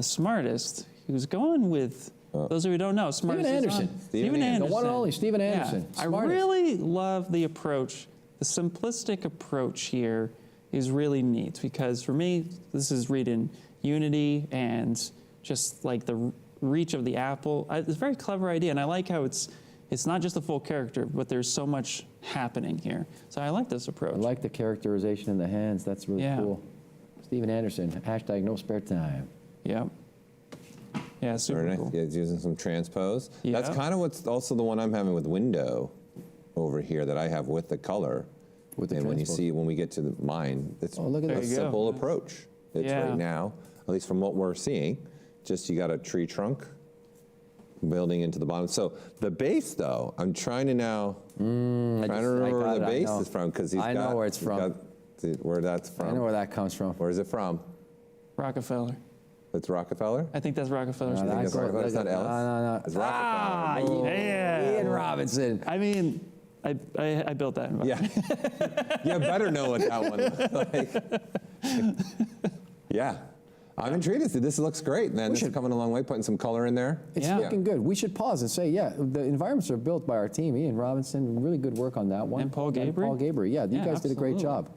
smartest who's going with, those of you who don't know, smartest Steven is on- Anderson. Steven Anderson. The one and only Steven Anderson. Yeah. I Smartest. really love the approach. The simplistic approach here is really neat because for me, this is reading Unity and just like the reach of the apple. It's a very clever idea, and I like how it's not just a full character, but there's so much happening here. So I like this approach. I like the characterization in the hands. That's really Yeah. cool. Steven Anderson, hashtag no spare time. Yep. Yeah, super very nice. cool. Yeah, it's using some transpose. Yeah. That's kind of what's also the one I'm having with window over here that I have with the color. With the and when you transpose. see, when we get to mine, it's Oh, look at a that. simple approach. It's Yeah. right now, at least from what we're seeing, just you got a tree trunk building into the bottom. So the base, though, I'm trying to now, trying to remember where the base is from because I know where it's from. Where that's from. I know where that comes from. Where is it from? Rockefeller. It's Rockefeller? I think that's Rockefeller's. No, think that's it's Rockefeller? It's not Ellis? No. It's Rockefeller. Ah, yeah. Ian Robinson. I mean, I built that. Yeah. You better know what that one looks like. Yeah. I'm intrigued to see. This looks great, man. This is coming a long way, putting some color in there. It's Yeah. looking good. We should pause and say, yeah, the environments are built by our team. Ian Robinson, really good work on that one. And Paul Gabry? Paul Gabry, yeah. You Yeah, guys did a great absolutely. job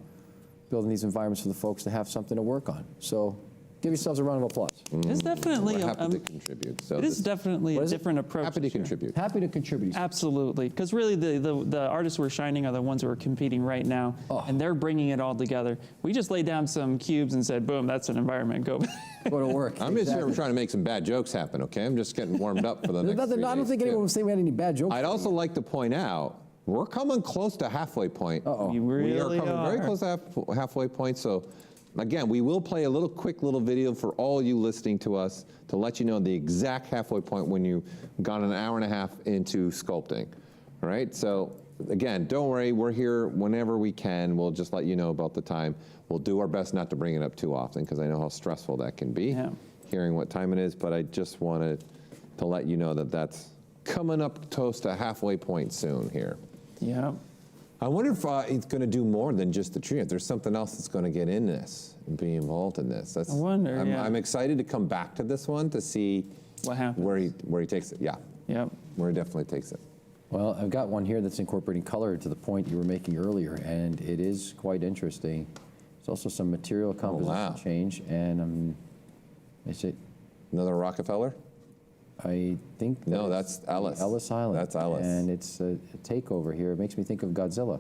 building these environments for the folks to have something to work on. So give yourselves a round of applause. It's definitely We're happy to contribute. So it is this- definitely a different approach. happy to this year. contribute. Happy to contribute. Absolutely, because really the artists who are shining are the ones who are competing right now, and they're bringing it all together. We just laid down some cubes and said, boom, that's an environment. Go. Go to work. I'm just here trying to make some bad jokes happen, okay? I'm just getting warmed up for the There's next nothing, 3 I don't days, think too. anyone was saying we had any bad jokes. I'd also like to point out, we're coming close to halfway point. Uh-oh. You We are really coming very are. close to halfway point. So, again, we will play a quick little video for all you listening to us to let you know the exact halfway point when you've gone an hour and a half into sculpting. All right? So, again, don't worry. We're here whenever we can. We'll just let you know about the time. We'll do our best not to bring it up too often because I know how stressful that can be, hearing what time it is. But I just wanted to let you know that that's coming up close to halfway point soon here. Yeah. I wonder if it's going to do more than just the tree. If there's something else that's going to get in this and be involved in this. That's, I wonder, yeah. I'm excited to come back to this one to see What happens. where he takes it. Yeah, Yep. where he definitely takes it. Well, I've got one here that's incorporating color to the point you were making earlier, and it is quite interesting. There's also some material composition wow. change, and is it? Another Rockefeller? I think No, that's that's Ellis. Ellis Island. That's Ellis. And it's a takeover here. It makes me think of Godzilla.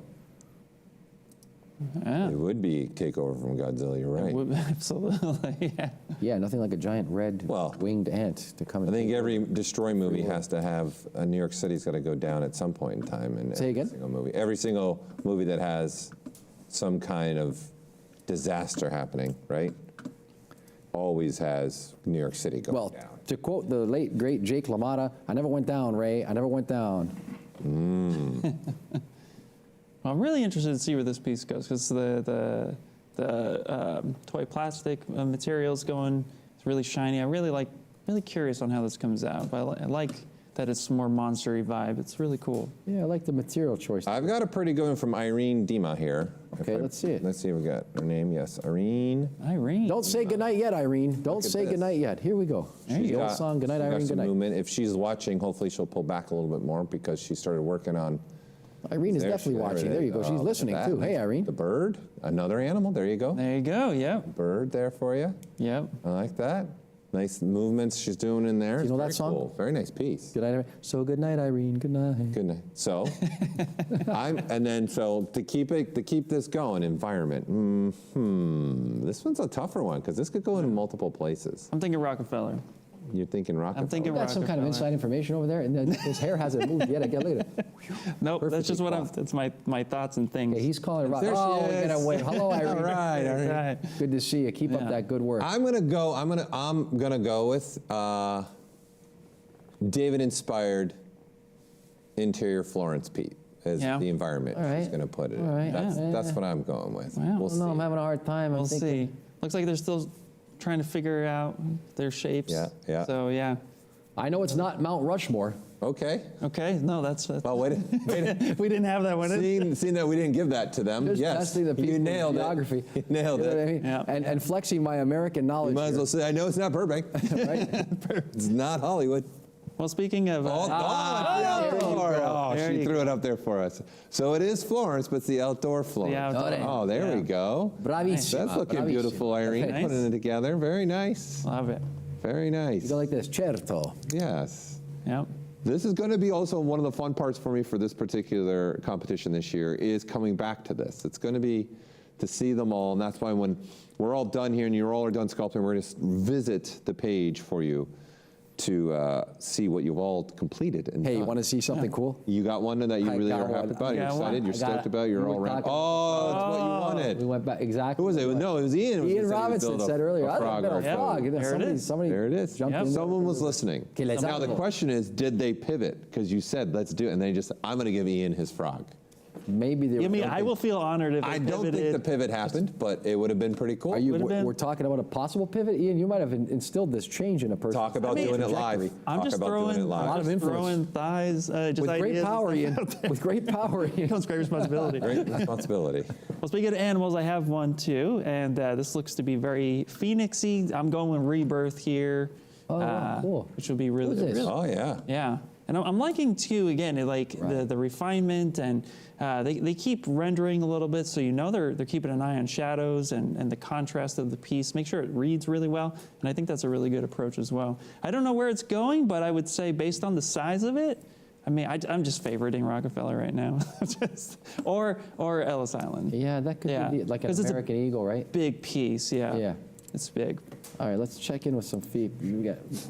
Yeah. It would be takeover from Godzilla. You're right. Absolutely. Yeah. Yeah, nothing like a giant red winged ant to come I and think take every over. Destroy movie has to have New York City's got to go down at some point in time. In Say every again? Single movie. Every single movie that has some kind of disaster happening, right? Always has New York City going Well, down. to quote the late, great Jake LaMotta, I never went down, Ray. I never went down. Well, I'm really interested to see where this piece goes because the toy plastic materials going. It's really shiny. I'm really curious on how this comes out. But I like that it's more monster-y vibe. It's really cool. Yeah, I like the material choice. I've got a pretty good one from Irene Dima here. Okay, let's see it. Let's see if we got her name. Yes, Irene. Irene. Don't say goodnight yet, Irene. Don't Look at say this. goodnight yet. Here we go. She's The old got- song, Goodnight, she's got Irene, some goodnight. movement. If she's watching, hopefully she'll pull back a little bit more because she started working on Irene is definitely watching. There you go. She's listening too. Hey, Irene. The bird, another animal. There you go. There you go. Yep. Bird there for you. Yep. I like that. Nice movements she's doing in there. You know that Very song? Cool. Very nice piece. Good night. So good night, Irene. Good night. Good night. So, to keep this going, environment. This one's a tougher one because this could go in multiple places. I'm thinking Rockefeller. You're thinking Rockefeller. I'm thinking Got some kind of Rockefeller. inside information over there, and then his hair hasn't moved yet. Look at it. Nope, that's just Perfectly what that's my thoughts and things. Okay, he's calling it rock. There she Oh, we is. gotta wait. Hello, Irene. All right. Right. Good to see you. Keep up that good work. I'm gonna go with David-inspired interior Florence Pete as the environment. All right. She's gonna put it. All right. That's what I'm going with. Wow. We'll see. No, I'm having a hard time. We'll see. Looks like they're still trying to figure out their shapes. Yeah. So yeah. I know it's not Mount Rushmore. Okay. Okay. No, that's. Well, wait. We didn't have that one. Seeing that we didn't give that to them. Just Yes. testing the You people's nailed geography. it. You nailed You know what I it. mean? Yeah. And flexing my American knowledge. You might as here, well say, I know it's not Burbank. right? It's not Hollywood. Well, speaking of. She threw it up there for us. So it is Florence, but it's the outdoor Florence. outdoor. Oh, there we go. Bravissima. That's looking Bravissima. beautiful, Irene. Nice. Putting it together. Very nice. Love it. Very nice. You go like this, certo. Yes. Yep. This is going to be also one of the fun parts for me for this particular competition this year is coming back to this. It's going to be to see them all, and that's why when we're all done here and you all are done sculpting, we're going to visit the page for you to see what you've all completed. And Hey, you done. want to see something cool? You got one that you I really got are happy one. about? You're I got excited? one. You're I got stoked it. about? You're We all were around. talking- Oh, it's what you We wanted. went back exactly. Who was it? No, it was Ian. who Ian said he would Robinson build said earlier, a I frog built or a frog. There it is. Somebody There it is. jumped in. Someone was listening. Okay, let's Now the have it. question is, did they pivot? Because you said, let's do it. And they just, I'm going to give Ian his frog. Maybe they I were mean, jumping. I will feel honored if I they don't think pivoted. the pivot happened, but it would have been pretty cool. Are you? Would've been. We're talking about a possible pivot, Ian. You might have instilled this change in a person. Talk about doing it live. I'm Talk just about doing it throwing, live. A lot of influence. throwing thighs, just With great ideas power, and Ian. stuff out there. With great power, Ian. Comes great responsibility. Great responsibility. Well, speaking of animals, I have one too, and this looks to be very phoenixy. I'm going with rebirth here. Oh, wow, cool. Which would be really, Who's this? really Oh, yeah. yeah. And I'm liking too, again, the refinement, and they keep rendering a little bit, so you know they're keeping an eye on shadows and the contrast of the piece. Make sure it reads really well, and I think that's a really good approach as well. I don't know where it's going, but I would say based on the size of it, I mean, I'm just favoriting Rockefeller right now, or Ellis Island. Yeah, that could be like an 'Cause it's a American Eagle, right? Big piece, yeah. Yeah. It's big. All right, let's check in with some feet.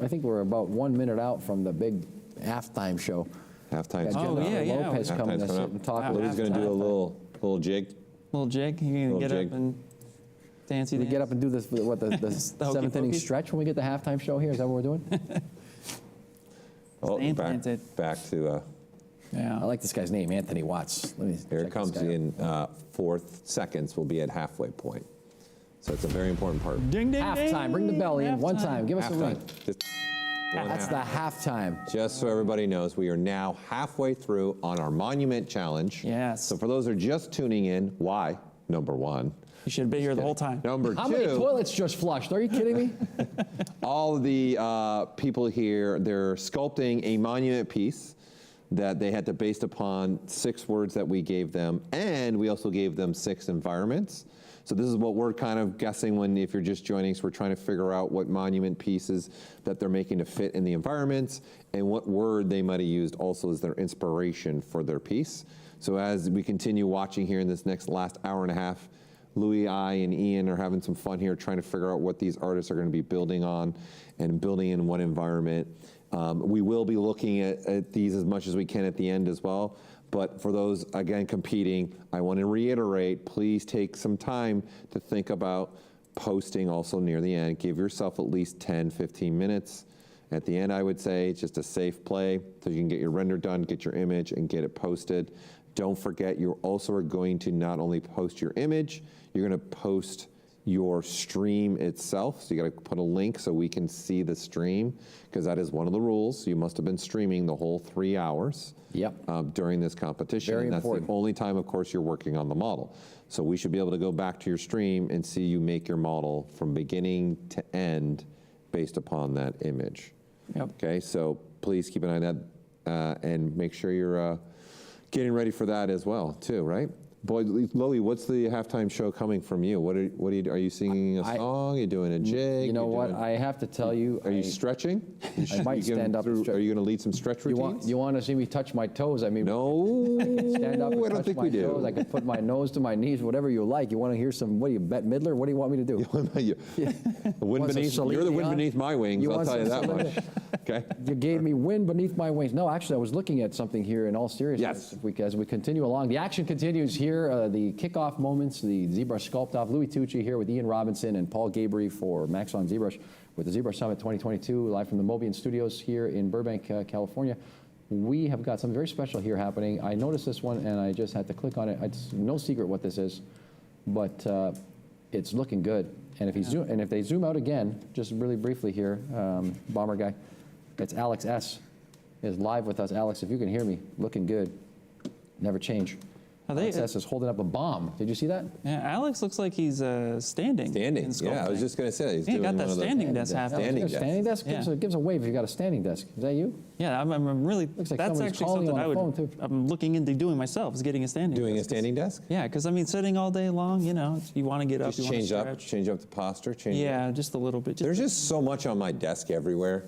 I think we're about 1 minute out from the big halftime show. Halftime's Got coming up. Jennifer Lopez coming to Halftime's sit coming and up. talk. Louis going to do a little jig. Little jig. You can Little get jig. up and dancey We dance. get up and do this, what, the hokey seventh inning pokey? stretch when we get the halftime show here? Is that what we're doing? Oh, Stay back to, Yeah. I like this guy's name, Anthony Watts. Let me here check it comes this guy out. in 4 seconds. We'll be at halfway point. So it's a very important part. Ding, ding, ding. Halftime. Bring the bell in. One time. Give us a ring. Halftime. Just one That's half. the halftime. Just so everybody knows, we are now halfway through on our Monument Challenge. Yes. So for those who are just tuning in, why? Number one. You should be here the whole time. Number How many two, toilets just flushed? Are you kidding me? all of the people here, they're sculpting a monument piece that they had to based upon 6 words that we gave them, and we also gave them 6 environments. So this is what we're kind of guessing when, if you're just joining us, we're trying to figure out what monument pieces that they're making to fit in the environments and what word they might have used also as their inspiration for their piece. So as we continue watching here in this last hour and a half, Louis, I, and Ian are having some fun here trying to figure out what these artists are going to be building on and building in what environment. We will be looking at these as much as we can at the end as well. But for those, again, competing, I want to reiterate, please take some time to think about posting also near the end. Give yourself at least 10, 15 minutes. At the end, I would say, it's just a safe play so you can get your render done, get your image, and get it posted. Don't forget, you also are going to not only post your image, you're going to post your stream itself. So you got to put a link so we can see the stream, because that is one of the rules. You must have been streaming the whole 3 hours. Yep. During this competition. Very and that's important. the only time, of course, you're working on the model. So we should be able to go back to your stream and see you make your model from beginning to end based upon that image. Yep. Okay, so please keep an eye on that and make sure you're getting ready for that as well, too, right? Boy, Loey, what's the halftime show coming from you? Are you singing a song? Are you doing a jig? You know what? I have to tell you. Are you stretching? I might stand up. Are you going to lead some stretch routines? You want to see me touch my toes? I mean, no. I can stand up and I don't touch think my we do. toes. I can put my nose to my knees, whatever you like. You want to hear some? What do you, Bette Midler? What do you want me to do? The wind beneath, you're the wind beneath my wings. I'll tell you that much. Okay. You gave me wind beneath my wings. No, actually, I was looking at something here. In all seriousness, Yes. As we continue along, the action continues here. The kickoff moments, the ZBrush Sculpt-Off. Louis Tucci here with Ian Robinson and Paul Gabry for Max on ZBrush with the ZBrush Summit 2022, live from the Mobian Studios here in Burbank, California. We have got something very special here happening. I noticed this one, and I just had to click on it. It's no secret what this is, but it's looking good. And if they zoom out again, just really briefly here, Bomber Guy, it's Alex S. is live with us. Alex, if you can hear me, looking good. Never change. Alex S. is holding up a bomb. Did you see that? Yeah, Alex looks like he's standing. Standing. Yeah, I was just going to say. He got that standing desk happening. Standing desk? Gives a wave if you got a standing desk. Is that you? Yeah, I'm really. Looks like that's actually something I'm looking into doing myself. Is getting a standing. Doing a standing desk? Yeah, because I mean, sitting all day long, you know, you want to get up. Just change up the posture. Yeah, just a little bit. There's just so much on my desk everywhere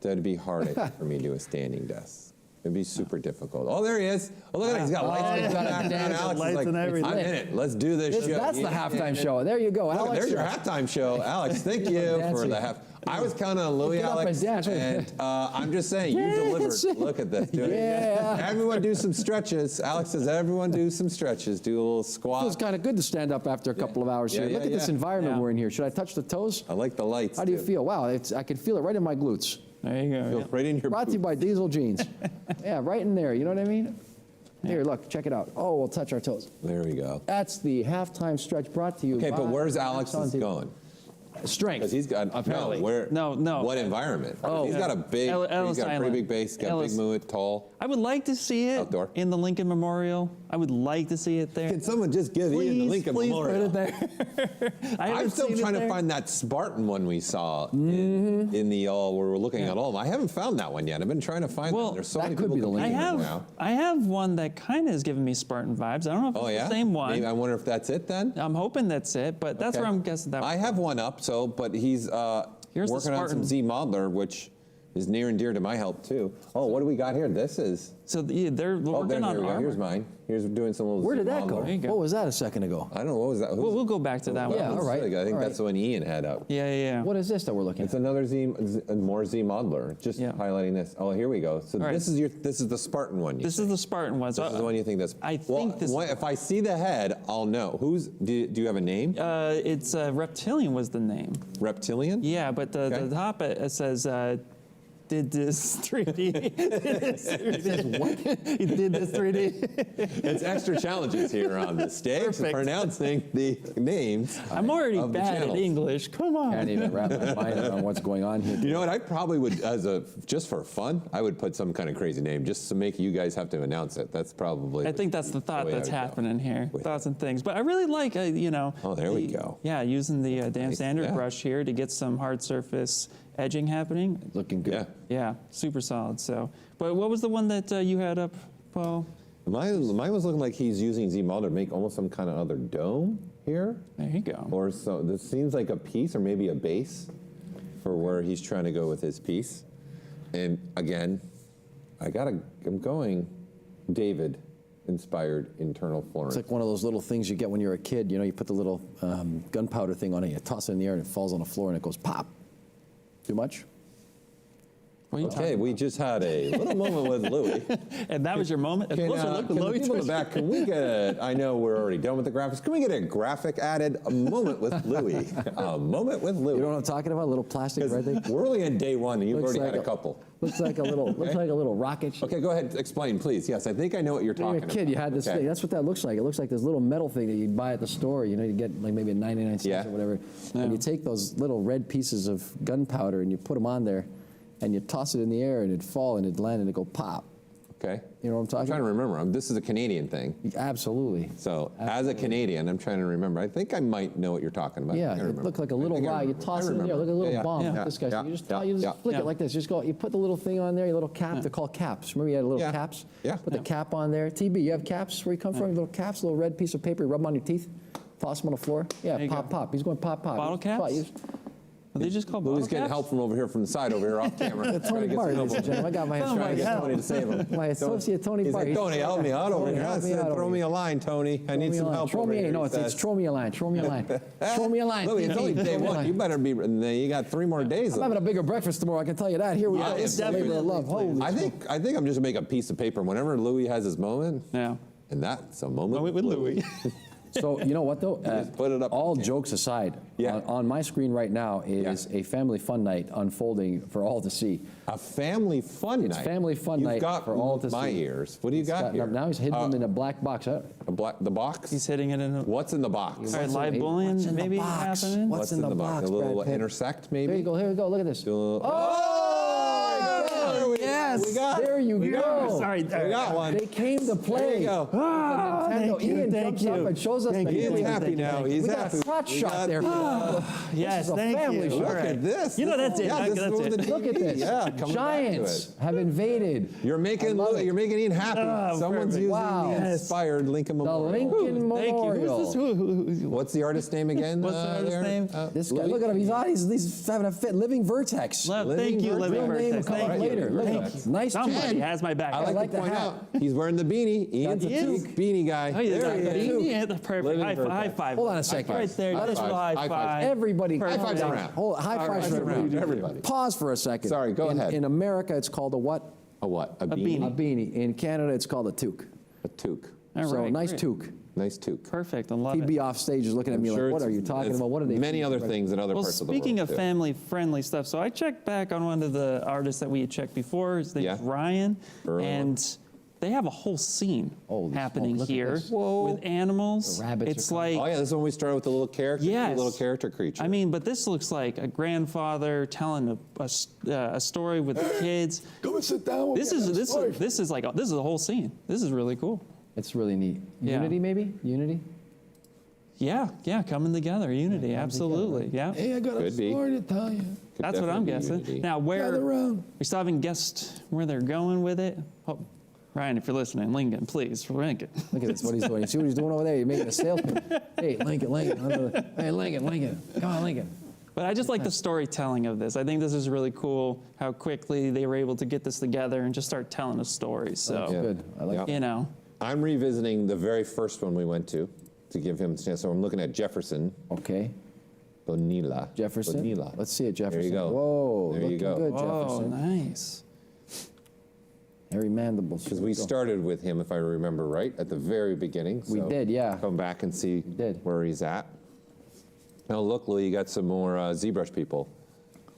that it'd be hard for me to do a standing desk. It'd be super difficult. Oh, there he is. Oh, look at it. He's got lights in the background. Alex is like, I'm in it. Let's do this show. That's the halftime show. There you go, Alex. There's your halftime show. Alex, thank you for the half. I was counting on Louis, Alex, and I'm just saying, you delivered. Look at this. Everyone do some stretches. Alex says, everyone do some stretches. Do a little squat. Feels kind of good to stand up after a couple of hours here. Look at this environment we're in here. Should I touch the toes? I like the lights. How do you feel? Wow, I can feel it right in my glutes. There you go. Feels right in your Brought to you by Diesel Jeans. Yeah, right in there. You know what I mean? Here, look, check it out. Oh, we'll touch our toes. There we go. That's the halftime stretch brought to you. Okay, but where's Alex going? Strength. Because he's got apparently. No. What environment? Oh, he's got a big. He's got a pretty big base. Got a big movement, tall. I would like to see it Outdoor. in the Lincoln Memorial. I would like to see it there. Can someone just give Ian the Lincoln Memorial? Put it there. I'm still trying to find that Spartan one we saw in the where we're looking at all of them. I haven't found that one yet. I've been trying to find that. There's so many people complaining now. I have one that kind of is giving me Spartan vibes. I don't know if it's the same one. Maybe I wonder if that's it then. I'm hoping that's it, but that's where I'm guessing that. I have one up, but he's working on some Z Modeler, which is near and dear to my help too. Oh, what do we got here? This is. So they're working on armor. Here's mine. Here's doing some little. Where did that go? There you go. What was that a second ago? I don't know. What was that? We'll go back to that one. Yeah, all right. I think that's the one Ian had up. Yeah. What is this that we're looking at? It's another more Z Modeler. Just highlighting this. Oh, here we go. So this is the Spartan one. This is the Spartan one. This is the one you think that's. I think this. If I see the head, I'll know. Do you have a name? It's Reptilian was the name. Reptilian? Yeah, but the top it says. Did this 3D. What? He did this 3D. It's extra challenges here on the stage pronouncing the names. I'm already bad at English. Come on. Can't even wrap my mind around what's going on here. You know what? I probably would, just for fun, I would put some kind of crazy name just to make you guys have to announce it. That's probably. I think that's the thought that's happening here. Thoughts and things. But I really like, Oh, there we go. Yeah, using the damn standard brush here to get some hard surface edging happening. Looking good. Yeah, super solid. So, but what was the one that you had up, Paul? Mine was looking like he's using Z Modeler to make almost some kind of other dome here. There you go. Or so this seems like a piece or maybe a base for where he's trying to go with his piece. And again, I'm going David inspired internal Florence. It's like one of those little things you get when you're a kid. You know, you put the little gunpowder thing on it, you toss it in the air and it falls on the floor and it goes pop. Too much? Okay, we just had a little moment with Louis. And that was your moment? Can the people in the back, can we get I know we're already done with the graphics. Can we get a graphic added? A moment with Louis. A moment with Louis. You know what I'm talking about? A little plastic red thing? We're only on day one and you've already had a couple. Looks like a little rocket. Okay, go ahead. Explain, please. Yes, I think I know what you're talking about. When you were a kid, you had this thing. That's what that looks like. It looks like this little metal thing that you'd buy at the store. You know, you get like maybe 99 cents or whatever. And you take those little red pieces of gunpowder and you put them on there and you toss it in the air and it'd fall and it'd land and it'd go pop. Okay. You know what I'm I'm talking trying to about? remember. This is a Canadian thing. Absolutely. So as a Canadian, I'm trying to remember. I think I might know what you're talking about. Yeah, I it remember. looked like a I little think I rye. You remember. toss I it in there, remember. look like a little Yeah, bomb. yeah, This guy, yeah, you just yeah. flick it like this. Just go. You put the little thing on there. Your little cap. They're called caps. Remember you had little Yeah. caps. Yeah. Put the cap on there. TB, you have caps where you come from. Little caps, little red piece of paper. You rub them on your teeth. Toss them on the floor. Yeah, you pop, go. pop. He's going pop, pop. Bottle caps? Are they just called Louis bottle getting caps? help from over here from the side over here off camera. Tony Bart, ladies and gentlemen. I got my hands Trying to get trying Tony to save him. My associate Tony He's Bart. like, Tony, help me out over Tony, here. help I me said, out over throw me here. a line, Tony. I need some help Throw over me here. no, he it's says. throw me a line. Throw me a line. Throw me a line. Louis, it's only TB, day throw me a one. line. You better be. You got 3 more days. I'm having a bigger breakfast tomorrow. I can tell you that. Here we go. it's It's the labor of love. Holy I think I'm just gonna make a piece of paper whenever Louis has his moment. Yeah. And that's a moment With Louis. So, you know what, though? Just put it up all on camera. jokes aside, Yeah. on my screen right now is a family fun night unfolding for all to see. A family fun It's night. family fun You've night got for all to my see. ears. What do you got here? Now he's hidden them in a black box. The box? He's hitting it in a... What's in the box? All right, What's live in- bullying what's in the maybe box? happening? What's in the box, A little Brad Pitt? intersect, maybe? Here you go, here we go. Look at this. Yes! We got There you go. Sorry, We got one. They came to play. There you go. Nintendo. Ian thank jumps up you. and shows us the Ian's game. happy now. He's we happy. got a crotch We shot got there. the, Yes, This is a thank family you. show. Look All right. at this. You know, that's it. Yeah, this That's is it. the Look at this. Yeah, coming Giants back to it. have invaded. You're making love it. you're making Ian happy. Oh, Someone's perfect. using Wow. the inspired Lincoln The Memorial. Lincoln Thank you. Memorial. Who's this? Who? What's the artist's name again? What's the artist's there? name? This guy, Louis? look at him. He's having a fit. Living Vertex. Thank you, Living Real name will Vertex. come up Thank you. later. Look at Thank him. you. Nice Somebody chin. has my back. I like the to point hat. out he's wearing the beanie. Ian's a the Duke beanie guy. Oh, yeah, There he is. yeah, that's perfect. Living High Vertex. five. Hold on a second. Right there. Let Just us- a high high five. five. Everybody, High fives calm down. around. Hold on, high High fives fives around. around, everybody. Pause for a second. Sorry, go ahead. In America, it's called a what? A what? A beanie. beanie? A beanie. In Canada, it's called a toque. A toque. All So right, nice great. toque. Nice toque. Perfect. I love TB it. off stage is looking at me Sure like, what it's- are you talking it's about? What are they? Many other things in other Well, parts of the world. speaking of too. family-friendly stuff, so I checked back on one of the artists that we had checked before. His name's Yeah. Ryan, Early and they have a whole scene Holy happening smoke, look at here this. with animals. The rabbits It's are coming. like Oh yeah, this is when we started with the little character. Yes. The little character creature. I mean, but this looks like a grandfather telling a story with the kids. Come and sit down. This is a whole scene. This is really cool. It's really neat. Yeah. Unity, maybe? Unity? Yeah, coming together, unity, absolutely, yeah. Hey, I got Could a be. story to tell you. Could That's what I'm definitely be guessing. Unity. Now, Gather round. we still haven't guessed where they're going with it. Oh, Ryan, if you're listening, Lincoln, please, Lincoln. Look at this, what he's doing. You see what he's doing over there? He's making a salesman. Hey, Lincoln. Hey, Lincoln. Come on, Lincoln. But I just like the storytelling of this. I think this is really cool how quickly they were able to get this together and just start telling a story. So, Yeah. Good. I like Yeah. you know, I'm revisiting the very first one we went to give him a chance. So I'm looking at Jefferson Okay. Bonilla. Jefferson. Bonilla. Let's see it, Jefferson. There you go. Whoa, There you looking go. good, oh, Jefferson. nice. Hairy mandibles. Because we started with him, if I remember right, at the very beginning. We so did, yeah. Come back and see did. where he's at. Now look, Louis, you got some more ZBrush people,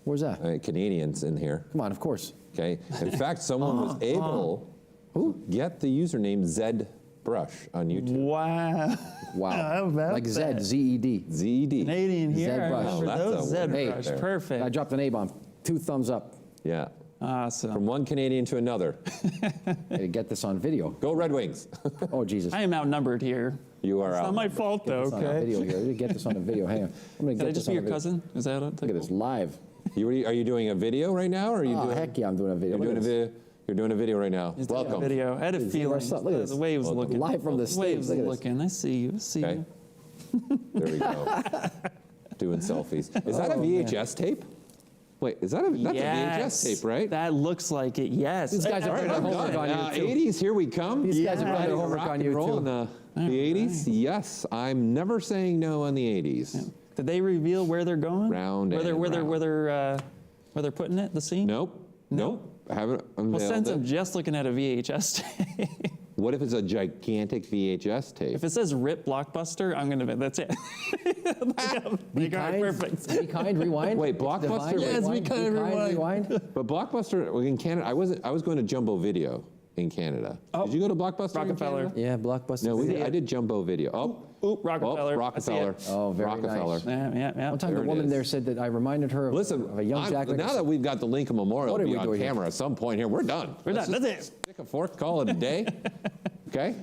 Where's that? Canadians in here. Come on, of course. Okay. In fact, someone was able to get the username ZBrush on YouTube. Wow. Wow. How about Like Z, that? Z-E-D. ZED. Canadian here. ZBrush. I remember That's those a winner ZBrush. right there. Perfect. I dropped an A-bomb. 2 thumbs up. Yeah. Awesome. From one Canadian to another. Hey, get this on video. Go Red Wings. Oh, Jesus. I am outnumbered here. You are It's out. not my fault, though, Get this on a okay? video here. Get this on a video. Hang on. I'm gonna Can I get just this be on your a video. cousin? Is that Look at this live. Are you doing a video right now, or are you Oh, doing? heck yeah, I'm doing a video. You're Look doing a at this. video. You're doing a video right now. Is that a Welcome. video. I had a Look at feeling. this. Look at this. The way he was Welcome. looking. Live from the The way he stage. was Look at this. looking. I see you. I see Okay. you. There we go. Doing selfies. Is that a VHS tape? Wait, is that a? That's Yes. a VHS tape, right? That looks like it, yes. These guys have All done right, their I'm homework done. on you, too. 80s, here we come. These guys have done Ready their to homework rock on and you, roll too. in the 80s. Yes, I'm never saying no on the 80s. Did they reveal where they're going? Round where they're and where they're round. where they're putting it? The scene? Nope. Nope. I haven't Well, unveiled since I'm it. just looking at a VHS tape, What if it's a gigantic VHS tape? if it says "Rip Blockbuster," I'm gonna. That's it. Be kind. Perfect. Be kind. Rewind. Wait, Blockbuster? Divine, Yes, rewind, be kind, rewind. But Blockbuster in Canada, I was going to Jumbo Video in Canada. Did you go to Blockbuster in Rockefeller. Canada? Yeah, Blockbuster. No, I did Jumbo Video. Oop, Rockefeller. I see Rockefeller. it. Oh, very Rockefeller. nice. Yeah. One time There the it woman is. there said that I reminded her of, Listen, of a young Jack now Nicholson. that we've got the Lincoln Memorial What are be we on doing here? camera at some point here, we're done. We're Let's done. just That's it. stick Pick a fork, call it a day. Okay.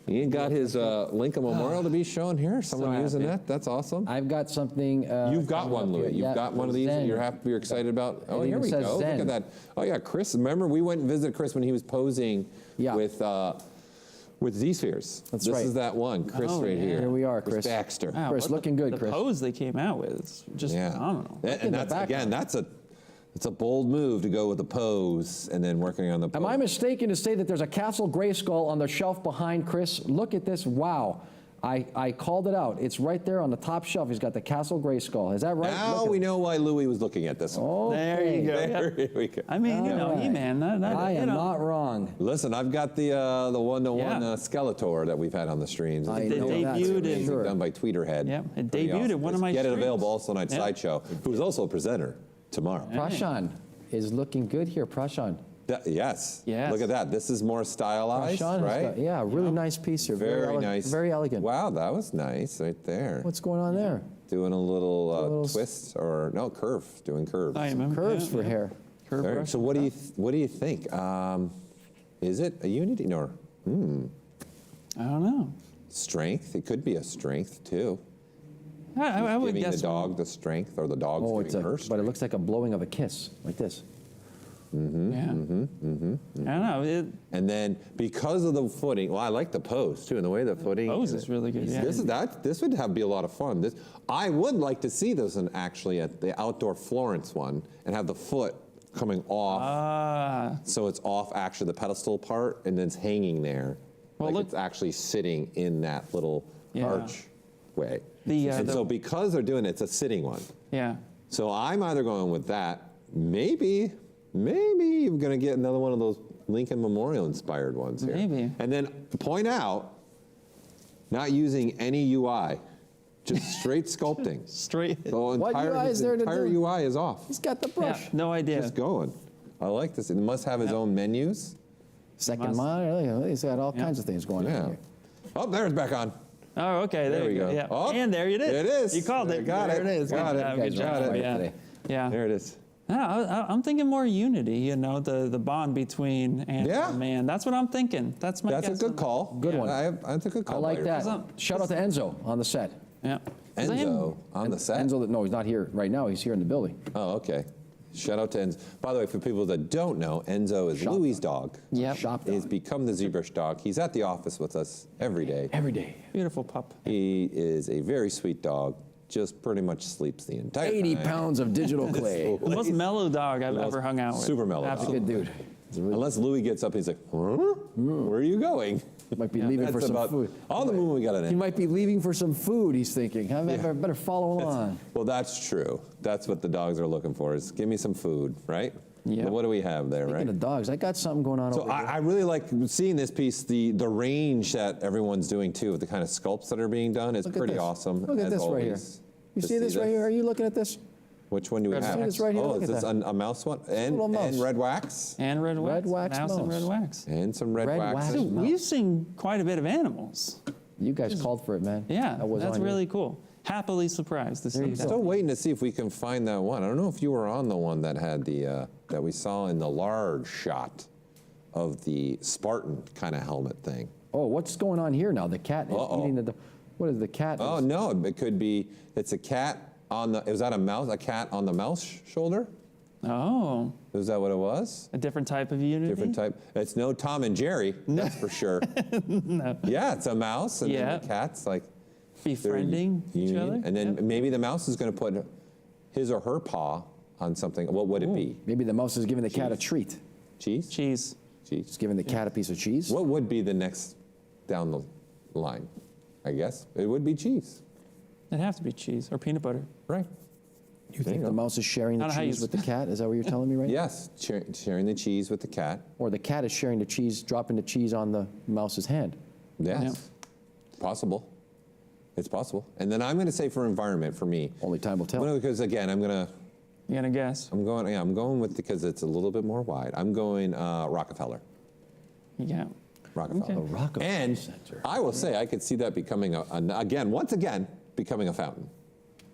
Ian got his Lincoln Memorial to be shown here. Someone using that. That's awesome. I've got something. You've got one, Louis. You've got one of these that you're happy, you're excited about. Oh, here we go. Zen. Look at that. Oh, yeah, Chris. Remember, we went and visited Chris when he was posing with Z-Spheres. That's right. This is that one. Chris right here. Here we are, Chris. Baxter. Wow, Chris, looking good, the Chris. pose they came out with is just phenomenal. And that's, again, it's a bold move to go with the pose and then working on the pose. Am I mistaken to say that there's a Castle Grayskull on the shelf behind Chris? Look at this. Wow. I called it out. It's right there on the top shelf. He's got the Castle Grayskull. Is that right? Now we know why Louis was looking at this one. Okay. There you go. There we go. I mean, E-Man. I am not wrong. Listen, I've got the one-to-one Skeletor that we've had on the streams. I It know that's debuted for in- sure. Done by Tweeterhead. Yeah, it Pretty debuted at awesome. one of my Get it streams. available also Night Yeah. Sideshow, who is also a presenter tomorrow. Prashan is looking good here. Prashan. Yes. Yes. Look at that. This is more stylized, Prashan has right? got, really nice piece here. Very nice. Very elegant. Wow, that was nice right there. What's going on there? Doing a little twist or no curve, doing curves. I am. Curves for hair. Curve Very- brush. So what do you think? Is it a Unity or I don't know. strength? It could be a strength too. I would Giving guess the dog the strength, or the dog's Oh, giving her strength. but it looks like a blowing of a kiss, like this. I don't know. And then because of the footing, well, I like the pose too, and the way the footing. Pose is really good. Yeah. This would be a lot of fun. I would like to see this one actually at the outdoor Florence one, and have the foot coming off, so it's off actually the pedestal part, and then it's hanging there, it's actually sitting in that little archway. So because they're doing it, it's a sitting one. Yeah. So I'm either going with that, maybe you're going to get another one of those Lincoln Memorial inspired ones here. Maybe. And then point out, not using any UI, just straight sculpting. Straight. So What UI is there to entire do? UI is off. He's got the brush. Yeah, no idea. Just going. I like this. It must have its own menus. Second monitor. He's got all kinds of things going on Yeah. here. Oh, there it's back on. Oh, okay. There we you go. Yeah. Oh, and there it is. it is. You called it. Got There it. it is. Got Good it. job. You Good guys job. are on it Yeah. today. Yeah. There it is. I'm thinking more unity, the bond between animal and man. That's what I'm thinking. That's my That's a guess good on call. Good one. That's a good call. I like by that. yourself. Shout out to Enzo on the set. Yeah. 'Cause I am- Enzo on the set. Enzo, no, he's not here right now. He's here in the building. Oh, okay. Shout out to Enzo. By the way, for people that don't know, Enzo is Louis' dog. Yep. Shop dog. He's become the ZBrush dog. He's at the office with us every day. Every day. Beautiful pup. He is a very sweet dog. Just pretty much sleeps the entire 80 time. pounds of digital clay. The most mellow dog I've ever hung out with. Super mellow dog. Absolutely. Good dude. Unless Louis gets up, he's like, huh? Where are you going? Might be leaving for That's some about food. all the movement we got in He it. might be leaving for some food, he's thinking. I better follow along. Well, that's true. That's what the dogs are looking for, is give me some food, right? Yeah. What do we have there, Speaking right? of dogs, I got something going on So over here. I really like seeing this piece, the range that everyone's doing too, with the kind of sculpts that are being done is Look at pretty this. awesome. Look at as this right here. always. You To see this right here? Are you looking at this? Which one do we Red have? wax. See this right here? Oh, Look is at this that. a mouse one? And little mouse. red wax? And red wax. Red wax Mouse and mouse. red wax. And some red Red wax. wax. Dude, we've seen quite a bit of animals. You guys called for it, man. Yeah, That was that's on you. really cool. Happily surprised to see you that. go. Still waiting to see if we can find that one. I don't know if you were on the one that had the that we saw in the large shot of the Spartan kind of helmet thing. Oh, what's going on here now? The cat is eating the. What is the cat? Oh no, it could be. It's a cat on the. Was that a mouse? A cat on the mouse shoulder? Oh, Is that what it was? a different type of unity? Different type. It's no Tom and Jerry. That's for sure. No. Yeah, it's a mouse, and Yeah. then the cat's like Befriending each union. other? And then Yeah. maybe the mouse is going to put his or her paw on something. What would it be? Maybe the mouse is giving the cat a treat. Cheese? Cheese. Cheese. It's giving the cat a piece of cheese. What would be the next down the line? I guess it would be cheese. It'd have to be cheese or peanut butter. Right. You think the mouse is sharing the I don't know how cheese you- with the cat? Is that what you're telling me right now? Yes, sharing the cheese with the cat. Or the cat is sharing the cheese, dropping the cheese on the mouse's hand. Yes. Possible. It's possible. And then I'm going to say for environment, for me. Only time will tell. Because again, I'm going to. You gonna guess? I'm going with, because it's a little bit more wide. I'm going Rockefeller. Yeah. Rockefeller. The Rockefeller And Center. I will say, I could see that becoming once again, becoming a fountain.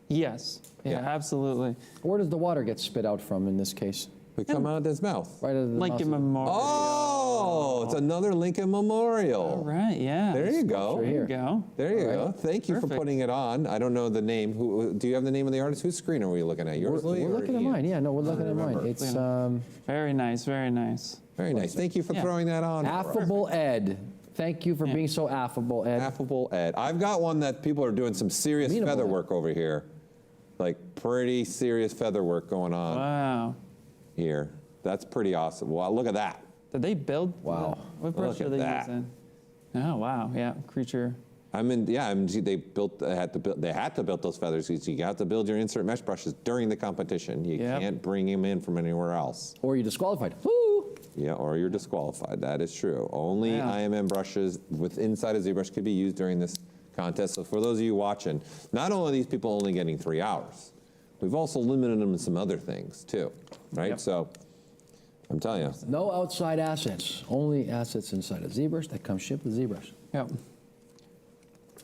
Yes. Yeah, Yeah. absolutely. Where does the water get spit out from in this case? We come out of his mouth. Right out of the Lincoln mouth. Memorial. Oh, Oh, it's another Lincoln Memorial. All right, yeah. There you go. There you go. There you go. Thank you for putting it on. I don't know the name. Do you have the name of the artist? Whose screen are we looking at? Yours, Louis? We're looking at mine. Yeah, no, we're looking at mine. It's very nice, very nice. Very nice. Thank you for throwing that on. Affable Ed. Thank you for being so affable, Ed. Affable Ed. I've got one that people are doing some serious feather work over here. Like pretty serious feather work going on. Wow. Here. That's pretty awesome. Wow, look at that. Did they build? Wow. What brush are they using? Oh, wow. Yeah, creature. They had to build those feathers because you got to build your insert mesh brushes during the competition. You can't bring them in from anywhere else. Or you're disqualified. Woo! Yeah, or you're disqualified. That is true. Only IMM brushes with inside of ZBrush could be used during this contest. So for those of you watching, not only are these people only getting 3 hours, we've also limited them to some other things too, right? Yep. So I'm telling you. No outside assets, only assets inside of ZBrush that come shipped with ZBrush. Yep.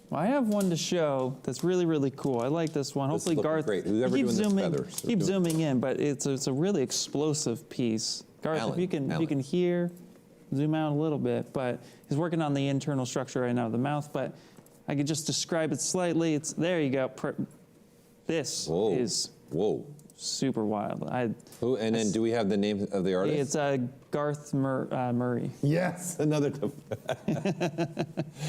Well, I have one to show that's really, really cool. I like this one. Hopefully, Garth. Great. Who's ever doing this feathers? Keep zooming in, but it's a really explosive piece. Garth, Alan, if you can hear, zoom out a little bit. But he's working on the internal structure right now of the mouth. But I could just describe it slightly. It's there. You go. This is super wild. And then do we have the name of the artist? It's Garth Murray. Yes, another.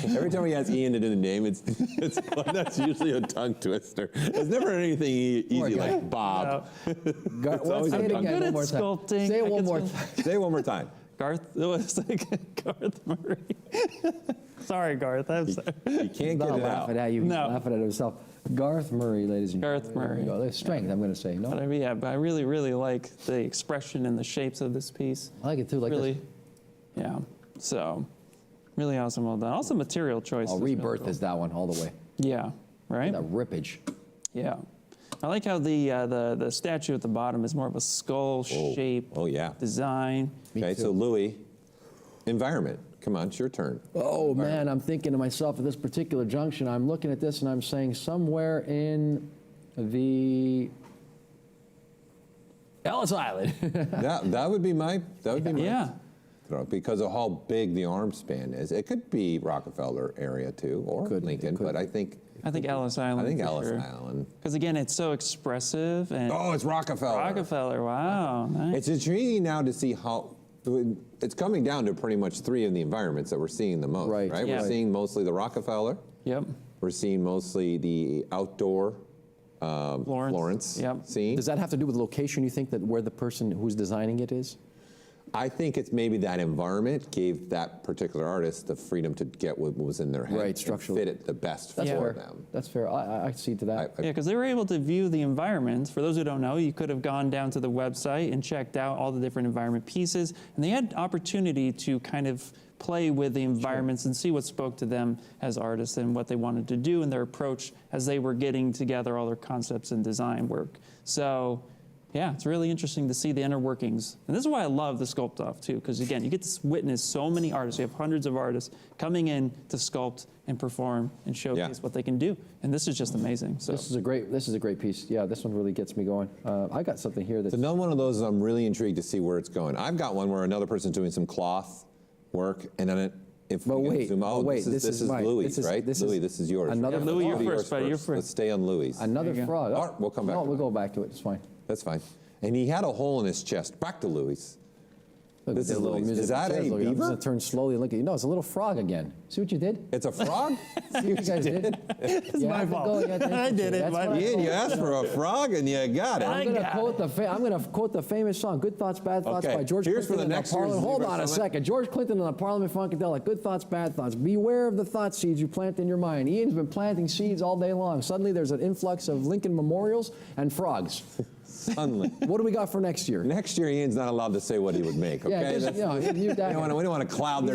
Every time we ask Ian to do the name, that's usually a tongue twister. It's never anything easy like Bob. Say it again one more time. Sculpting. Say it one more time. Say it one more time. Garth, it was like Garth Murray. Sorry, Garth. I'm sorry. You can't get it out. Laughing at you. He's laughing at himself. Garth Murray, ladies and gentlemen. Garth Murray. There's strength, I'm going to say. No. But I really, really like the expression and the shapes of this piece. I like it too. Like really, this. Yeah. So, really awesome. Well done. Also, material choice. Oh, Rebirth is that one all the way. Yeah. Right. That rippage. Yeah. I like how the statue at the bottom is more of a skull shape. Oh yeah. Design. Okay, so Louis, environment. Come on, it's your turn. Oh man, I'm thinking to myself at this particular junction, I'm looking at this and I'm saying somewhere in the Ellis Island. that would be my throw, because of how big the arm span is. It could be Rockefeller area too, or Lincoln, but I think Ellis Island. I think Ellis Island. Because again, it's so expressive. And it's Rockefeller. Rockefeller, wow. Nice. It's intriguing now to see how it's coming down to pretty much 3 of the environments that we're seeing the most. Right. Yeah. We're seeing mostly the Rockefeller. Yep. We're seeing mostly the outdoor Florence scene. Does that have to do with location, you think, that where the person who's designing it is? I think it's maybe that environment gave that particular artist the freedom to get what was in their head. Right, structurally. And fit it the best for them. That's fair. I see to that. Yeah, because they were able to view the environment. For those who don't know, you could have gone down to the website and checked out all the different environment pieces, and they had opportunity to kind of play with the environments and see what spoke to them as artists and what they wanted to do in their approach as they were getting together all their concepts and design work. So, yeah, it's really interesting to see the inner workings. And this is why I love the Sculpt-Off, too, because, again, you get to witness so many artists. You have hundreds of artists coming in to sculpt and perform and showcase what they can do. And this is just amazing. So This is a great piece. Yeah, this one really gets me going. I got something here that's... It's another one of those I'm really intrigued to see where it's going. I've got one where another person's doing some cloth work, and then this is Louis, right? Louis, this is yours. Another Louis, you're first, buddy. You're first. Let's stay on Louis. Another frog. All right, we'll come back. No, we'll go back to it. It's fine. That's fine. And he had a hole in his chest. Back to Louis. This is Louis. Is that a beaver? I'm going to turn slowly and look at you. No, it's a little frog again. See what you did? It's a frog? See what you guys did? It's my fault. I did it. Ian, you asked for a frog and you got it. I'm going to quote the famous song, Good Thoughts, Bad Thoughts by George Clinton and the Parliament. Hold on a second. George Clinton and the Parliament Funkadelic. Good thoughts, bad thoughts. Beware of the thought seeds you plant in your mind. Ian's been planting seeds all day long. Suddenly there's an influx of Lincoln memorials and frogs. Suddenly. What do we got for next year? Next year, Ian's not allowed to say what he would make, okay? We don't want to cloud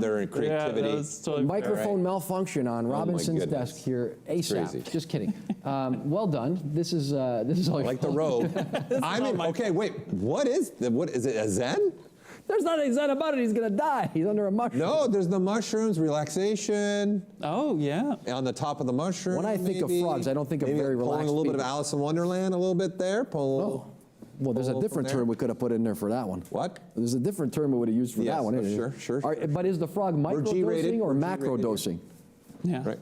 their creativity. Microphone malfunction on Robinson's desk here ASAP. Crazy. Just kidding. Well done. This is all like the robe. Okay, wait. What is it? A Zen? There's nothing Zen about it. He's gonna die. He's under a mushroom. No, there's the mushrooms, relaxation. Oh yeah. On the top of the mushroom. When I think of frogs, I don't think of very relaxed. Pulling a little bit of Alice in Wonderland, a little bit there. Well, there's a pull different from there? term we could have put in there for that one. What? There's a different term we would have used for Yes, that one. isn't sure, it? sure, All right, sure. but is the frog G-rated, microdosing or we're G-rated macro here. dosing? Yeah. Right.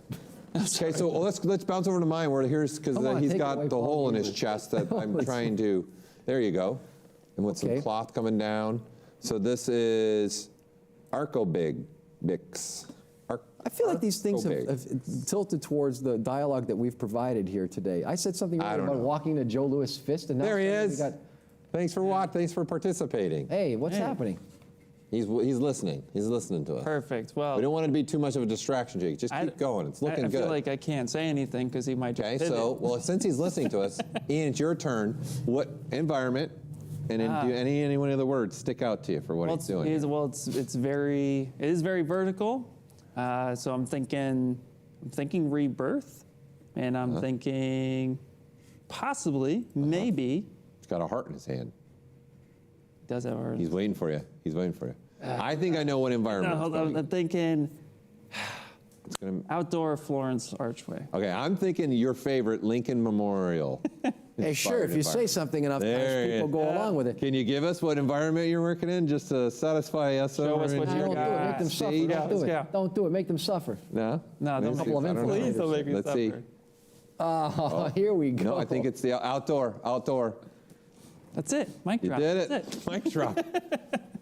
Okay, so let's bounce over to mine where here's because Come on, he's take it got away, the Paul. hole in his chest that I'm trying to. There you go, and with some Okay. cloth coming down. So this is Arcobix. I feel like these things Arcobig. have tilted towards the dialogue that we've provided here today. I said something I earlier don't about know. walking to Joe Louis Fist, and now There he suddenly is. we got, Thanks for watching. Thanks for participating. hey, what's happening? He's listening. He's listening to us. Perfect. Well, We don't want it to be too much of a distraction, Jake. Just keep going. It's looking I good. feel like I can't say anything because he might just Okay, pivot. so, well, since he's listening to us, Ian, it's your turn. What environment, and then do any one of the words stick out to you for what Well, he's doing? it is very vertical. So I'm thinking rebirth, and I'm thinking possibly, maybe. He's got a heart in his hand. Does that work? He's waiting for you. He's waiting for you. I think I know what environment. No, it's hold on. gonna I'm thinking It's gonna, outdoor Florence Archway. okay, I'm thinking your favorite Lincoln Memorial. Hey, sure, if you say something enough There times, people you- go along with it. Can you give us what environment you're working in just to satisfy us? Show over us in what you here? Don't do it, make them suffer. Stage? Don't do Let's it. go. Don't do it, make them suffer. No? No, Let me don't see. make couple of I don't know. Please don't make me Let's see. suffer. Oh, here we go. No, I think it's the outdoor. That's it. Mic You drop. did That's it. Mic drop.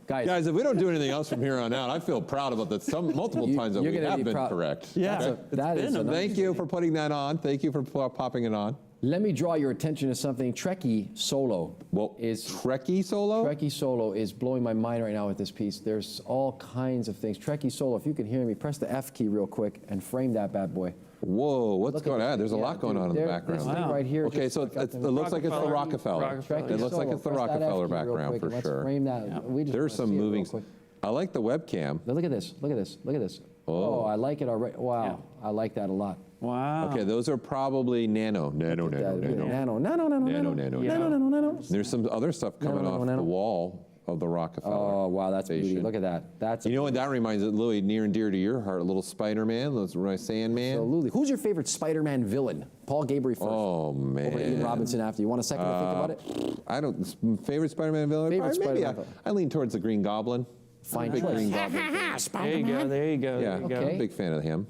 Guys, Guys, if we don't do anything else from here on out, I feel proud about that. Multiple times that you're we gonna have be been proud. correct. Yeah. Okay? that is an Thank you for putting that on. Thank you for popping it on. Let me draw your attention to something. Trekkie Solo Well, is Trekkie Solo? Trekkie Solo is blowing my mind right now with this piece. There's all kinds of things. Trekkie Solo, if you can hear me, press the F key real quick and frame that bad boy. Whoa, what's Look going at on? There's a yeah, lot going dude, on in the there- background. This thing right here. Okay, just so stuck out it to me. looks like it's the Rockefeller. Rockefeller. It looks like it's the Press that F Rockefeller key real background quick for and let's sure. frame that. We just There's wanna see some it real moving. quick. I like the webcam. Now look at this. Look at this. Look at this. Oh. I like it already. Wow, Yeah. I like that a lot. Wow. Okay, those are probably nano. Nano. There's some other stuff coming Nano, off nano. the wall of the Rockefeller. Oh wow, that's beauty. station. Look at that. That's You know what that reminds me, Louis, near and dear to your heart, a little Spider-Man, little Sandman. Absolutely. Who's your favorite Spider-Man villain? Paul Gabry first. Oh, Over to Ian man. Robinson after. You want a second to think about it? I don't, favorite Spider-Man villain? Favorite Probably maybe Spider-Man I lean towards the Green Goblin. Fine Big choice. Green Goblin. There you go. There you go. Yeah, There you go. Okay. I'm a big fan of him.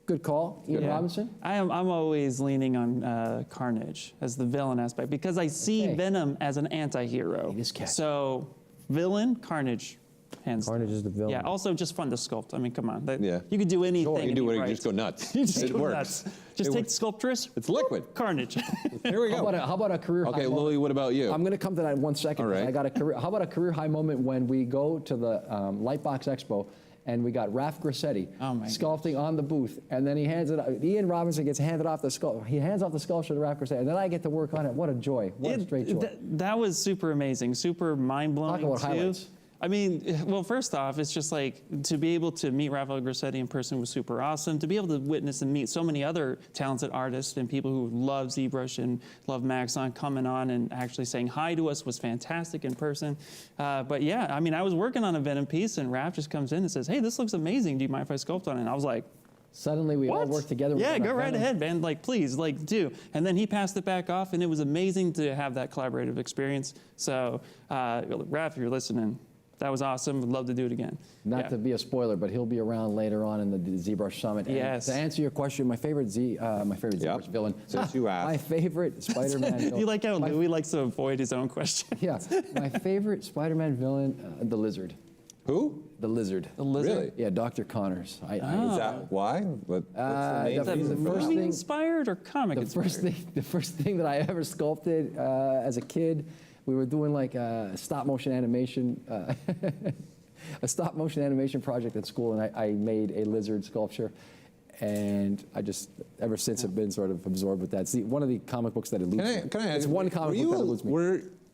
Good call. Ian Yeah. Robinson? I'm always leaning on Carnage as the villain aspect because I see Okay. Venom as an anti-hero. Hey, this cat. So villain, Carnage, hands. Carnage is the villain. Yeah. Also, just fun to sculpt. I mean, come on. Yeah. You could do anything. You can if do it, right. you just go nuts. You just It go works. nuts. Just It take works. Sculptress. It's liquid. Carnage. Here we How go. about a career high Okay, moment? Louis, what about you? I'm going to come to that in 1 second. All right. I got a career. How about a career high moment when we go to the Lightbox Expo and we got Raf Grassetti sculpting on the booth, and then he hands it. Ian Robinson gets handed off the sculpture. He hands off the sculpture to Raf Grassetti, and then I get to work on it. What a joy! What a straight joy! That was super amazing, super mind-blowing Talk about too. highlights. I mean, well, first off, it's just like to be able to meet Rafael Grassetti in person was super awesome. To be able to witness and meet so many other talented artists and people who love ZBrush and love Maxon coming on and actually saying hi to us was fantastic in person. But yeah, I mean, I was working on a Venom piece and Raph just comes in and says, "Hey, this looks amazing. Do you mind if I sculpt on it?" And I was like, Suddenly we all what? work together. Yeah, We're go gonna right Venom. ahead, man. Like, please, like, do. And then he passed it back off, and it was amazing to have that collaborative experience. So, Raph, if you're listening, that was awesome. Would love to do it again. Not Yeah. to be a spoiler, but he'll be around later on in the ZBrush Summit. And Yes. to answer your question, my favorite ZBrush villain. Since you asked. My favorite Spider-Man villain. You like how Louis likes to avoid his own question? Yeah, my favorite Spider-Man villain, the Lizard. Who? The Lizard. The Lizard? Really? Yeah, Dr. Connors. Is that why? What's the main Is that reason for first that? thing- movie-inspired or comic-inspired? The first thing that I ever sculpted as a kid, we were doing like a stop-motion animation, a stop-motion animation project at school, and I made a lizard sculpture. And I just, ever since, have been sort of absorbed with that. It's one of the comic books that eludes me. Can I ask It's you, one comic book that eludes me.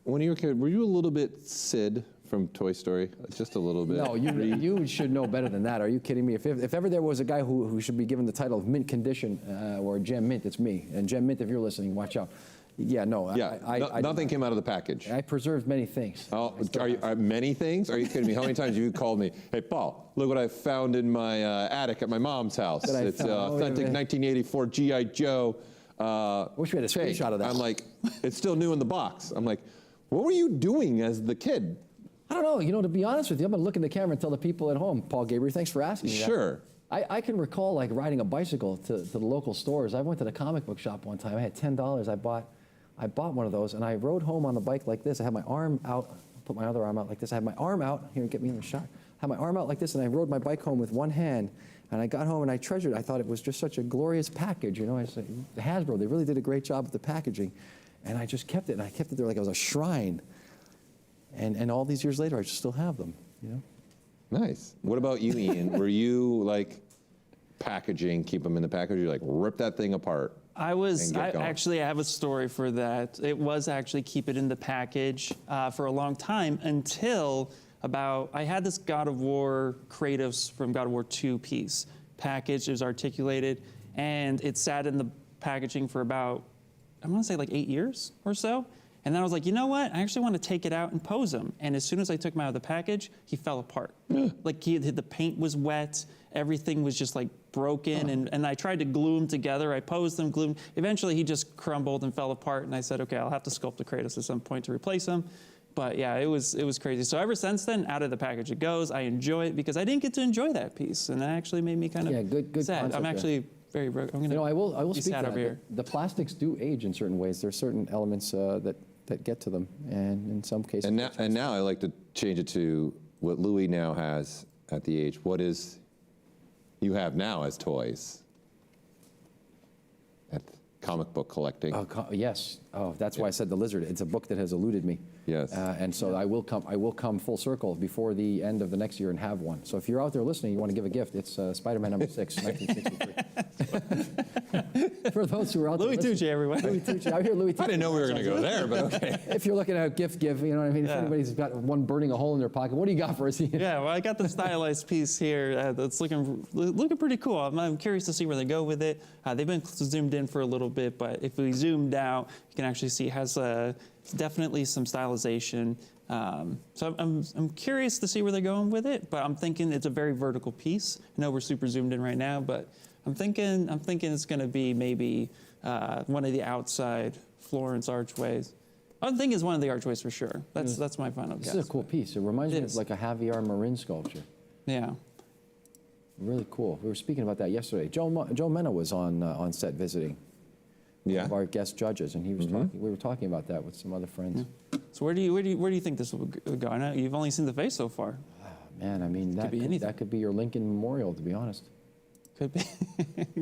When you were a kid, were you a little bit Sid from Toy Story? Just a little bit. No, you should know better than that. Are you kidding me? If ever there was a guy who should be given the title of Mint Condition or Gem Mint, it's me. And Gem Mint, if you're listening, watch out. Yeah, no. Yeah, nothing came out of the package. I preserved many things. Oh, are many things? Are you kidding me? How many times have you called me? Hey, Paul, look what I found in my attic at my mom's house. That I It's found. Oh, authentic yeah. 1984 G.I. Joe. Wish we had a fig. screenshot of that. I'm like, it's still new in the box. I'm like, What were you doing as the kid? I don't know. You know, to be honest with you, I'm going to look in the camera and tell the people at home, Paul Gabriel, thanks for asking me that. Sure. I can recall like riding a bicycle to the local stores. I went to the comic book shop one time. I had $10. I bought one of those, and I rode home on the bike like this. I had my arm out, put my other arm out like this. I had my arm out. Here, get me in the shot. I had my arm out like this, and I rode my bike home with one hand. And I got home, and I treasured it. I thought it was just such a glorious package. You know, I said, Hasbro, they really did a great job with the packaging. And I just kept it, and I kept it there like it was a shrine. And all these years later, I just still have them, you know? Nice. What about you, Ian? Were you like packaging, keep them in the package? You like rip that thing apart? I actually have a story for that. It was actually keep it in the package for a long time until I had this God of War Kratos from God of War 2 piece packaged. It was articulated, and it sat in the packaging for about, I want to say like 8 years or so. And then I was like, you know what? I actually want to take it out and pose him. And as soon as I took him out of the package, he fell apart. Like the paint was wet, everything was just like broken, and I tried to glue him together. I posed him, glued him. Eventually he just crumbled and fell apart, and I said, okay, I'll have to sculpt a Kratos at some point to replace him. But yeah, it was crazy. So ever since then, out of the package it goes. I enjoy it because I didn't get to enjoy that piece, and that actually made me kind of good sad. concept, I'm actually very, I'm gonna, you know, I will be speak sad to over that. here. The plastics do age in certain ways. There are certain elements that get to them, and in some cases. And now I like to change it to what Louis now has at the age. What is you have now as toys at comic book collecting? Yes. Oh, that's why I said the lizard. It's a book that has eluded me. Yes. And so I will come full circle before the end of the next year and have one. So if you're out there listening, you want to give a gift, it's Spider-Man number 6, 1963. For those who are out there Louis Tucci, everyone. Louis Tucci. I hear Louis Tucci. I didn't know we were going to go there, but okay. If you're looking at a gift give, you know what I mean? If anybody's got one burning a hole in their pocket, what do you got for us? Yeah, well, I got the stylized piece here that's looking pretty cool. I'm curious to see where they go with it. They've been zoomed in for a little bit, but if we zoomed out, you can actually see it has definitely some stylization. So I'm curious to see where they're going with it, but I'm thinking it's a very vertical piece. I know we're super zoomed in right now, but I'm thinking it's going to be maybe one of the outside Florence archways. I'm thinking it's one of the archways for sure. That's my final guess. This is a cool piece. It reminds me of like a Javier Marin sculpture. Yeah. Really cool. We were speaking about that yesterday. Joe Mena was on set visiting. Yeah. One of our guest judges, and he was talking. We were talking about that with some other friends. Yeah. So where do you think this will go? I know you've only seen the face so far. Man, I mean that could be your Lincoln Memorial, to be honest. Could be.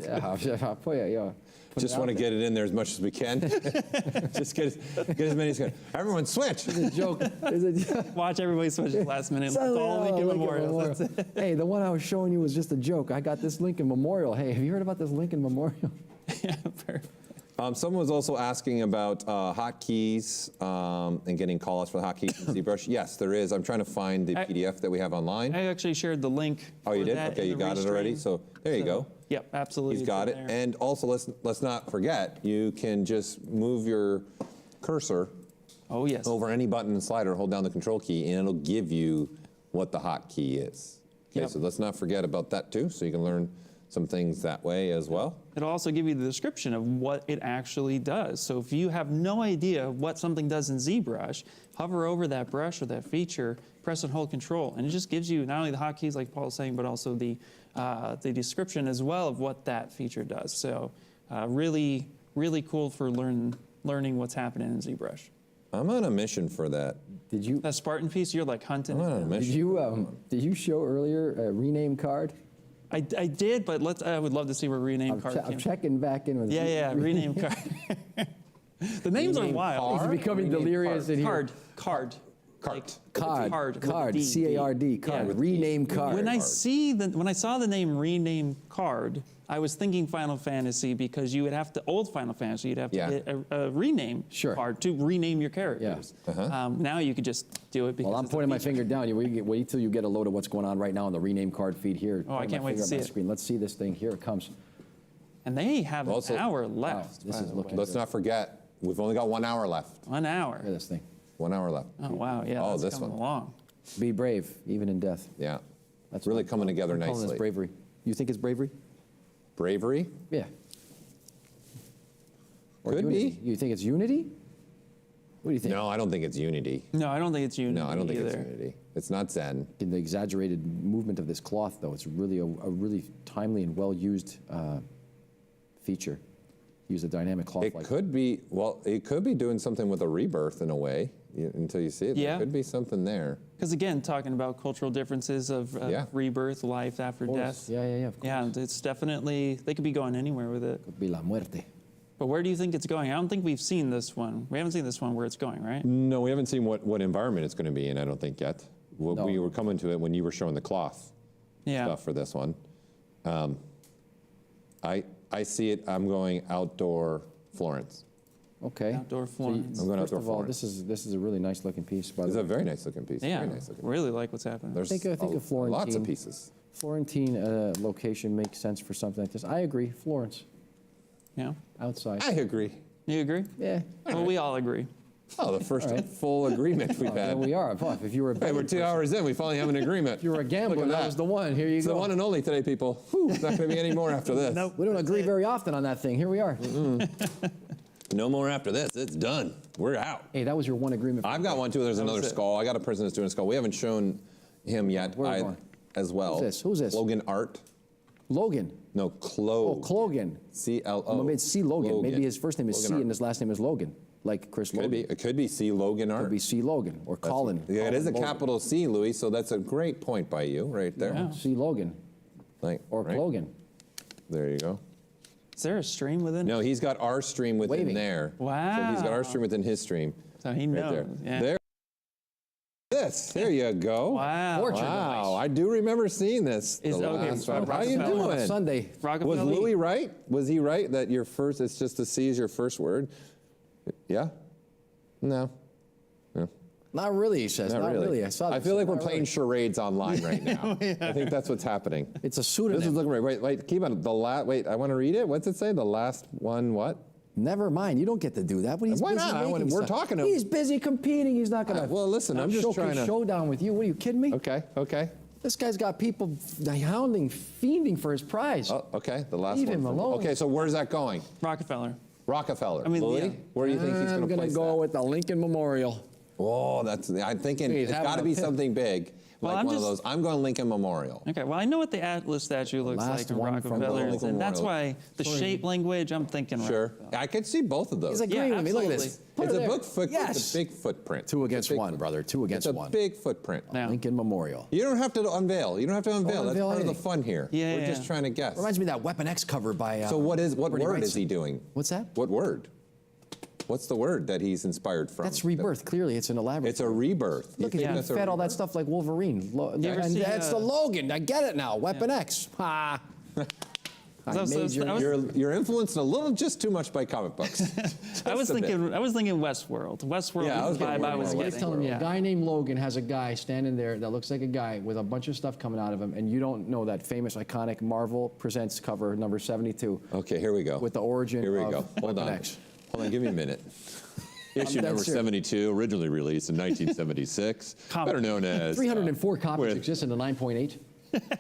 I'll put it, yeah. Just want to get it in there as much as we can. Just get as many as we can. Everyone switch. It's a joke. Watch everybody switch at the last minute. It's all Lincoln Memorial. Hey, the one I was showing you was just a joke. I got this Lincoln Memorial. Hey, have you heard about this Lincoln Memorial? Yeah, perfect. Someone was also asking about hotkeys and getting call-outs for the hotkeys in ZBrush. Yes, there is. I'm trying to find the PDF that we have online. I actually shared the link. Oh, you did? Okay, you got it already. So there you go. Yep, absolutely. He's got it. There. And also, let's not forget, you can just move your cursor over any button and slider, hold down the control key, and it'll give you what the hotkey is. Okay, so let's not forget about that too, so you can learn some things that way as well. It'll also give you the description of what it actually does. So if you have no idea what something does in ZBrush, hover over that brush or that feature, press and hold control, and it just gives you not only the hotkeys like Paul was saying, but also the description as well of what that feature does. So really, really cool for learning what's happening in ZBrush. I'm on a mission for that. Did you? That Spartan piece, you're like hunting. I'm on a mission. Did you show earlier a rename card? I did, but I would love to see where rename card came. I'm checking back in with rename card. The names are wild. He's becoming delirious in here. Card. Card. C-A-R-D. Card. Rename card. When I saw the name rename card, I was thinking Final Fantasy because you would have to old Final Fantasy. You'd have to get a rename card to rename your characters. Now you could just do it. Because I'm pointing my finger down. You wait till you get a load of what's going on right now on the rename card feed here. Oh, I can't wait to see it. Screen. Let's see this thing. Here it comes. And they have an hour left. This is looking. Let's not forget, we've only got 1 hour left. 1 hour. Look at this thing. 1 hour left. Oh wow, yeah. Oh, that's this one. Along. Be brave, even in death. Yeah. That's really coming together I'm calling nicely. this bravery. You think it's bravery? Bravery? Yeah. Or Could unity. be. You think it's unity? What do you think? No, I don't think it's Unity. No, I don't think it's Unity. No, I don't think either. it's Unity. It's not Zen. In the exaggerated movement of this cloth, though, it's really a really timely and well-used feature. Use a dynamic cloth. It could be, well, it could be doing something with a rebirth in a way, until you see it. Yeah. There could be something there. Because again, talking about cultural differences of rebirth, life after death. Yeah, of course. Yeah, it's definitely, they could be going anywhere with it. Could be la muerte. But where do you think it's going? I don't think we've seen this one. We haven't seen this one where it's going, right? No, we haven't seen what environment it's going to be in, I don't think, yet. No. We were coming to it when you were showing the cloth Yeah. stuff for this one. I see it, I'm going outdoor Florence. Okay. Outdoor So Florence. I'm going first outdoor of all, Florence. this is a really nice looking piece. By It's the a way. very nice looking piece. Yeah, Very nice looking really like what's happening. There's I think of Florentine. lots of pieces. Florentine location makes sense for something like this. I agree. Florence. Yeah. Outside. I agree. You agree? Yeah. Well, we all agree. Oh, the first full agreement we've There had. we are. Fuck, if you were a Hey, betting we're 2 person, hours in, we finally have an agreement. if you were a gambler, Look at that was the one. Here you It's go. the one and only today, people. Whew, it's not going to be any more after this. Nope. We don't agree very often on that thing. Here we are. No more after this. It's done. We're out. Hey, that was your one agreement. I've got one too. There's another was it. skull. I got a person that's doing a skull. We haven't shown him yet Where am I? as well. Who's this? Logan Art. Logan. No, Clo. Oh, Clogan. C-L-O. Maybe it's C. Logan. Maybe his first name is Logan C Art. and his last name is Logan, like Chris Could Logan. be. It could be C. Logan Art. Could be C. Logan or Colin. Yeah, it is a Colin Logan. capital C, Louis. So that's a great point by you right there. Yeah. C. Logan Like, or right? Logan. There you go. Is there a stream within? No, he's got our stream within Waving. there. Wow. So he's got our stream within his stream. So he Right knows. there. Yeah. There. This. There you go. Wow. Portrait Wow, device. I do remember seeing this. Is- the okay, last so one. How you Rockefeller. doing? Sunday. Rockefeller. Was Louis right? Was he right that your first, it's just a C is your first word? Yeah? No. Not really, he says. Not really. I saw I this. feel like we're Not playing really. charades online right now. I think that's what's happening. It's a This pseudonym. is looking right. Wait, keep on. Wait, I want to read it. What's it say? The last one, what? Never mind. You don't get to do that. But he's Why busy not? making We're stuff. talking to- He's busy competing. He's not going to. Well, listen, I'm just trying to. showdown with you. What are you kidding me? Okay. This guy's got people hounding, fiending for his prize. Oh, okay. The last Leave one. him alone. Okay, so where's that going? Rockefeller. Rockefeller. I mean, Louis, yeah. where do you think he's I'm going to going place to go that? with the Lincoln Memorial. Oh, I'm thinking He's it's having got to a be pit. something big, Well, like I'm one just- of those. I'm going Lincoln Memorial. Okay, well, I know what the Atlas statue looks Last like in one from the Rockefeller's, Lincoln and that's Memorial. why the shape language, I'm thinking Sure. Rockefeller. I could see both of those. He's agreeing with me. Look at this. absolutely. Put It's it a there. big footprint. Yes. It's a big footprint. Two It's a against big one, footprint. brother. Two against It's a one. big footprint. Now, Lincoln Memorial. You don't have to unveil. You don't have to unveil. That's unveil part of the anything. fun here. Yeah, We're yeah, just yeah. trying to guess. Reminds me of that Weapon X cover by. So what Bernie word Wrightson. is he doing? What's that? What word? What's the word that he's inspired from? That's rebirth. Clearly, it's an elaborate. It's a rebirth. You Look, think he that's a fed all that rebirth? stuff like Wolverine. You ever And see, that's the Logan. I get it now. Weapon X. Ha. So- so- made your- I was- You're influenced a little, just too much by comic books. I was Just a bit. thinking Westworld. Westworld Yeah, I was is the getting vibe I more was like He's getting. telling me Yeah. a guy named Logan has a guy standing there that looks like a guy with a bunch of stuff coming out of him, and you don't know that famous, iconic Marvel Presents cover number 72 Okay, here we go. with the origin Here we of go. Hold Weapon on. X. Hold on, give me a minute. Issue dead number serious. 72, originally released in 1976, better known as 304 copies with- exist in the 9.8.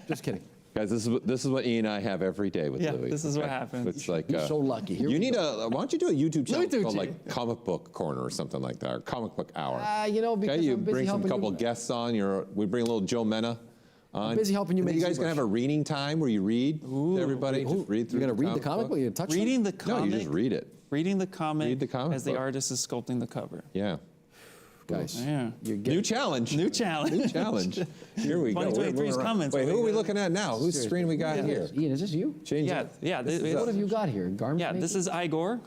Just kidding. Guys, this is what Ian and I have every day with Yeah, Louis. this is what happens. It's like You're so lucky. Here you we need go. why don't you do a YouTube channel Louis called Tucci. like Comic Book Corner or something like that, or Comic Book Hour? You know, because Okay, you I'm busy bring some helping couple you. guests on. We bring a little Joe Mena on. I'm busy helping you And then make you guys ZBrush. gonna have a reading time where you read to everybody. Just read through You're going to read the comic book? You touch them? Reading the No, comic. you just read it. Reading the comic. Read the comic as the book. artist is sculpting the cover. Yeah. Guys, Yeah. you're New getting challenge. New challenge. New challenge. Here we go. 2023 is We're- coming, so Wait, we who are we gotta- looking at now? Whose screen we got here? Ian, is this you? Change Yeah, it. yeah. What have you got here? Garment Yeah, this making? is Igor.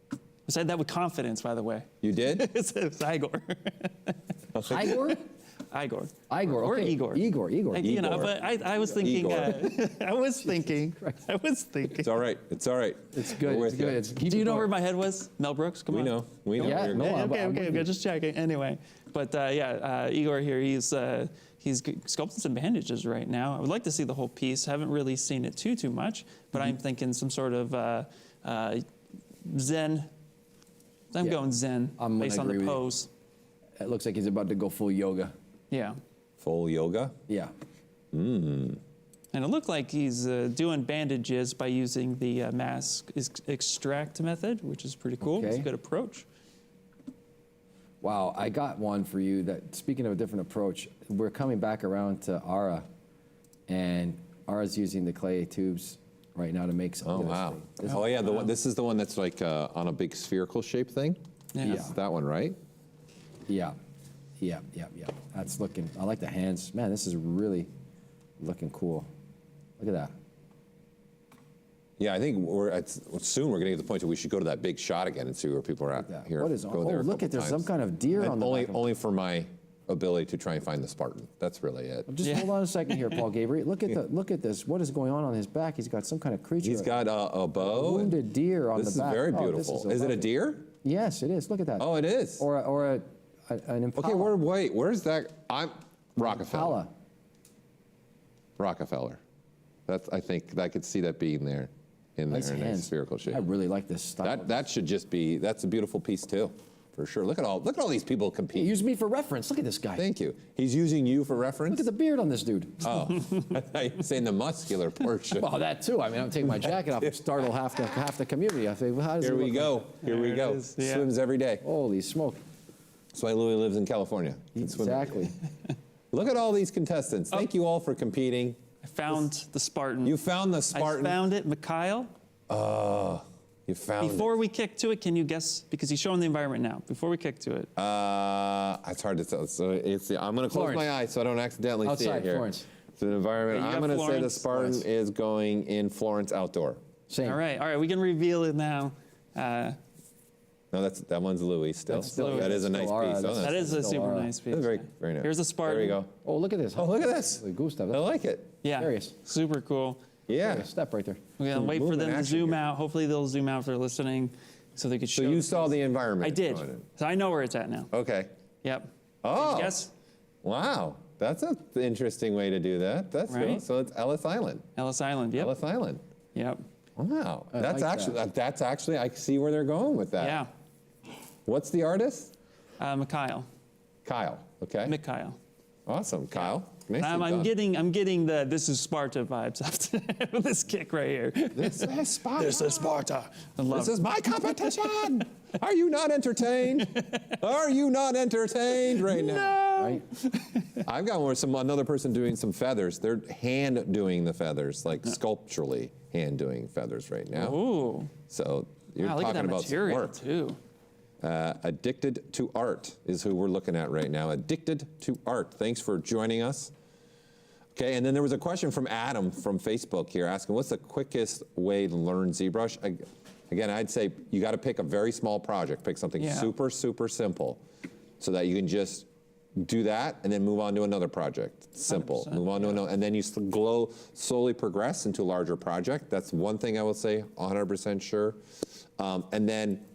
I said that with confidence, by the way. You did? It's Igor. Igor? Igor. Igor, Or okay. Igor. Igor. You know, but I was thinking. Igor. I was thinking. It's all right. It's all right. It's good. We're It's with you. good. It's, keep Do you it know going. where my head was? Mel Brooks. Come We on. know. We know. Yeah, You're- no, I'm Okay, with you. just checking. Anyway, but Igor here, he's sculpting some bandages right now. I would like to see the whole piece. Haven't really seen it too much, but I'm thinking some sort of Zen. I'm Yeah. going Zen I'm gonna based on the agree with you. pose. It looks like he's about to go full yoga. Yeah. Full yoga. Yeah. And it looked like he's doing bandages by using the mask extract method, which is pretty cool. It's a Okay. good approach. Wow, I got one for you that, speaking of a different approach, we're coming back around to Ara, and Ara's using the clay tubes right now to make some. Oh, wow. Oh, yeah, this is the one that's like on a big spherical shape thing? Yeah. That's that one, right? Yeah. That's looking, I like the hands. Man, this is really looking cool. Look at that. Yeah, I think soon we're going to get to the point where we should go to that big shot again and see where people are at here. What is, oh, look at, there's some kind of deer on the back. Only for my ability to try and find the Spartan. That's really it. Just hold on a second here, Paul Gabriel. Look at this. What is going on his back? He's got some kind of creature. He's got a bow. A wounded deer on the back. This is very beautiful. Is it a deer? Yes, it is. Look at that. Oh, it is. Or an impala. Okay, where's that? Rockefeller. Rockefeller. I think I could see that being there. In there in a spherical shape. I really like this style. That should just be, that's a beautiful piece too, for sure. Look at all these people compete. He used me for reference. Look at this guy. Thank you. He's using you for reference? Look at the beard on this dude. Oh, I thought you were saying the muscular portion. Well, that too. I mean, I'm taking my jacket off and startle half the community. I say, well, how does Here we go. Here we go. Yeah. Swims every day. Holy smoke. That's why Louis lives in California. Exactly. Look at all these contestants. Thank you all for competing. I found the Spartan. You found the Spartan. I found it, Mikhail. You found Before we kick to it, can you guess? Because he's showing the environment now. Before we kick to it. It's hard to tell. So I'm going to close my eyes so I don't accidentally see it here. Florence. It's an environment. Okay, I'm going to say the Florence. Spartan is going in Florence outdoor. Same. All right, we can reveal it now. No, that one's Louis still. That is a nice piece. That is a super nice piece. That's very, very nice. Here's a Spartan. There we go. Oh, look at this. Oh, look at this. Gustav. I like it. Yeah, Serious. super cool. Yeah. Step right there. We're gonna wait for them to zoom out. Hopefully they'll zoom out if they're listening, so they could show. So you saw the environment. I did. So I know where it's at now. Okay. Yep. Oh. Yes. Wow. That's an interesting way to do that. That's Right. cool. So it's Ellis Island. Ellis Island. Yep. Ellis Island. Yep. Wow. I That's like actually I see where they're going with that. Yeah. What's the artist? Mikhail. Kyle. Okay. Mikhail. Awesome. Kyle. Nice. I'm getting the this is Sparta vibes after this kick right here. This is Sparta. This is Sparta. This is my competition. Are you not entertained? Are you not entertained right now? No. Right? I've got another person doing some feathers. They're hand doing the feathers, like sculpturally hand doing feathers right now. Ooh. So you're Wow, look at talking that about some material work. too. Addicted to Art is who we're looking at right now. Addicted to Art. Thanks for joining us. Okay, and then there was a question from Adam from Facebook here asking, what's the quickest way to learn ZBrush? Again, I'd say you got to pick a very small project. Pick something super, super simple so that you can just do that and then move on to another project. Simple. Move on to another, and then you slowly progress into a larger project. That's one thing I will say, 100% sure. And then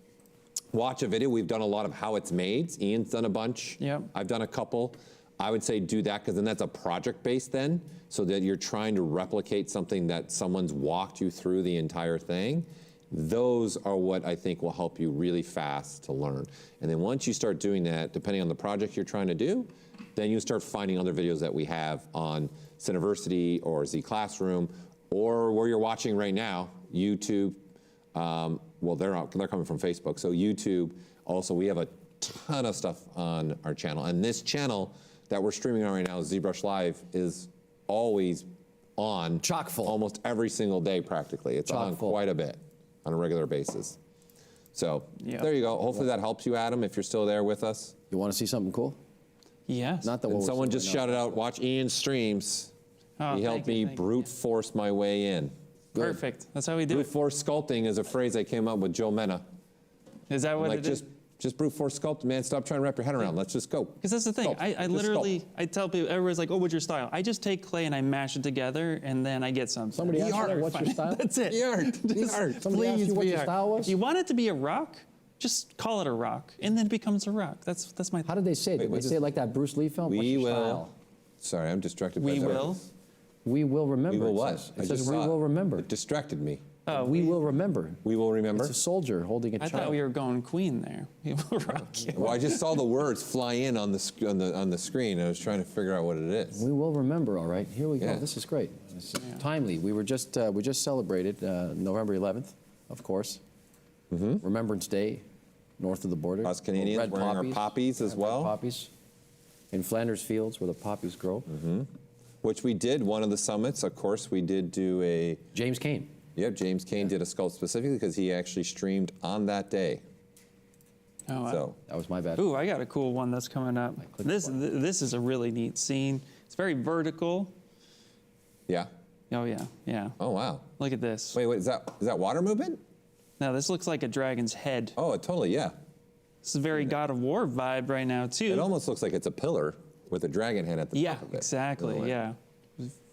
watch a video. We've done a lot of how it's made. Ian's done a bunch. Yep. I've done a couple. I would say do that because then that's a project based then, so that you're trying to replicate something that someone's walked you through the entire thing. Those are what I think will help you really fast to learn. And then once you start doing that, depending on the project you're trying to do, then you start finding other videos that we have on Cineversity or Z Classroom or where you're watching right now, YouTube. Well, they're coming from Facebook. So YouTube, also we have a ton of stuff on our channel. And this channel that we're streaming on right now, ZBrush Live, is always on. Chock full. Almost every single day practically. It's on quite a bit on a regular basis. So there you go. Hopefully that helps you, Adam, if you're still there with us. You want to see something cool? Yes. Not the one. And someone just shouted out, watch Ian's streams. Oh, He helped me brute force my way in. Perfect. That's how we do Brute it. force sculpting is a phrase I came up with Joe Mena. Is that what Like it is? just brute force sculpt, man. Stop trying to wrap your head around. Let's just go. Because that's the thing. Sculpt. I Just literally, sculpt. I tell people, everybody's like, oh, what's your style? I just take clay and I mash it together and then I get something. Somebody asked you that, what's your style? That's it. The art. The art. Somebody asked you what your VR. style was? If you want it to be a rock, just call it a rock, and then it becomes a rock. That's my. How did they say it? Did they say it like that Bruce Lee film? What's We your will. style? Sorry, I'm distracted by We that. will. We will remember. We will it what? says. I It says just we saw will it. remember. It distracted me. Oh, We will remember. We will remember. It's a soldier holding a I child. thought we were going Queen there. We will rock you. Well, I just saw the words fly in on the screen. I was trying to figure out what it is. We will remember, all right. Here we go. Yeah. This is great. This is timely. We just celebrated November 11th, of course. Remembrance Day north of the border. Us Canadians Red wearing our poppies as red well. Poppies. In Flanders Fields, where the poppies grow. Which we did, one of the summits, of course, we did do a... James Cain. Yep, James Cain did a sculpt specifically because he actually streamed on that day. Oh, So, That was my bad. Ooh, I got a cool one that's coming up. This is a really neat scene. It's very vertical. yeah. Oh yeah, yeah. Oh, wow. Look at this. Wait, is that water movement? Now this looks like a dragon's head. Oh, totally, yeah. This is very God of War vibe right now too. It almost looks like it's a pillar with a dragon head at the Yeah, top of it. exactly. Yeah.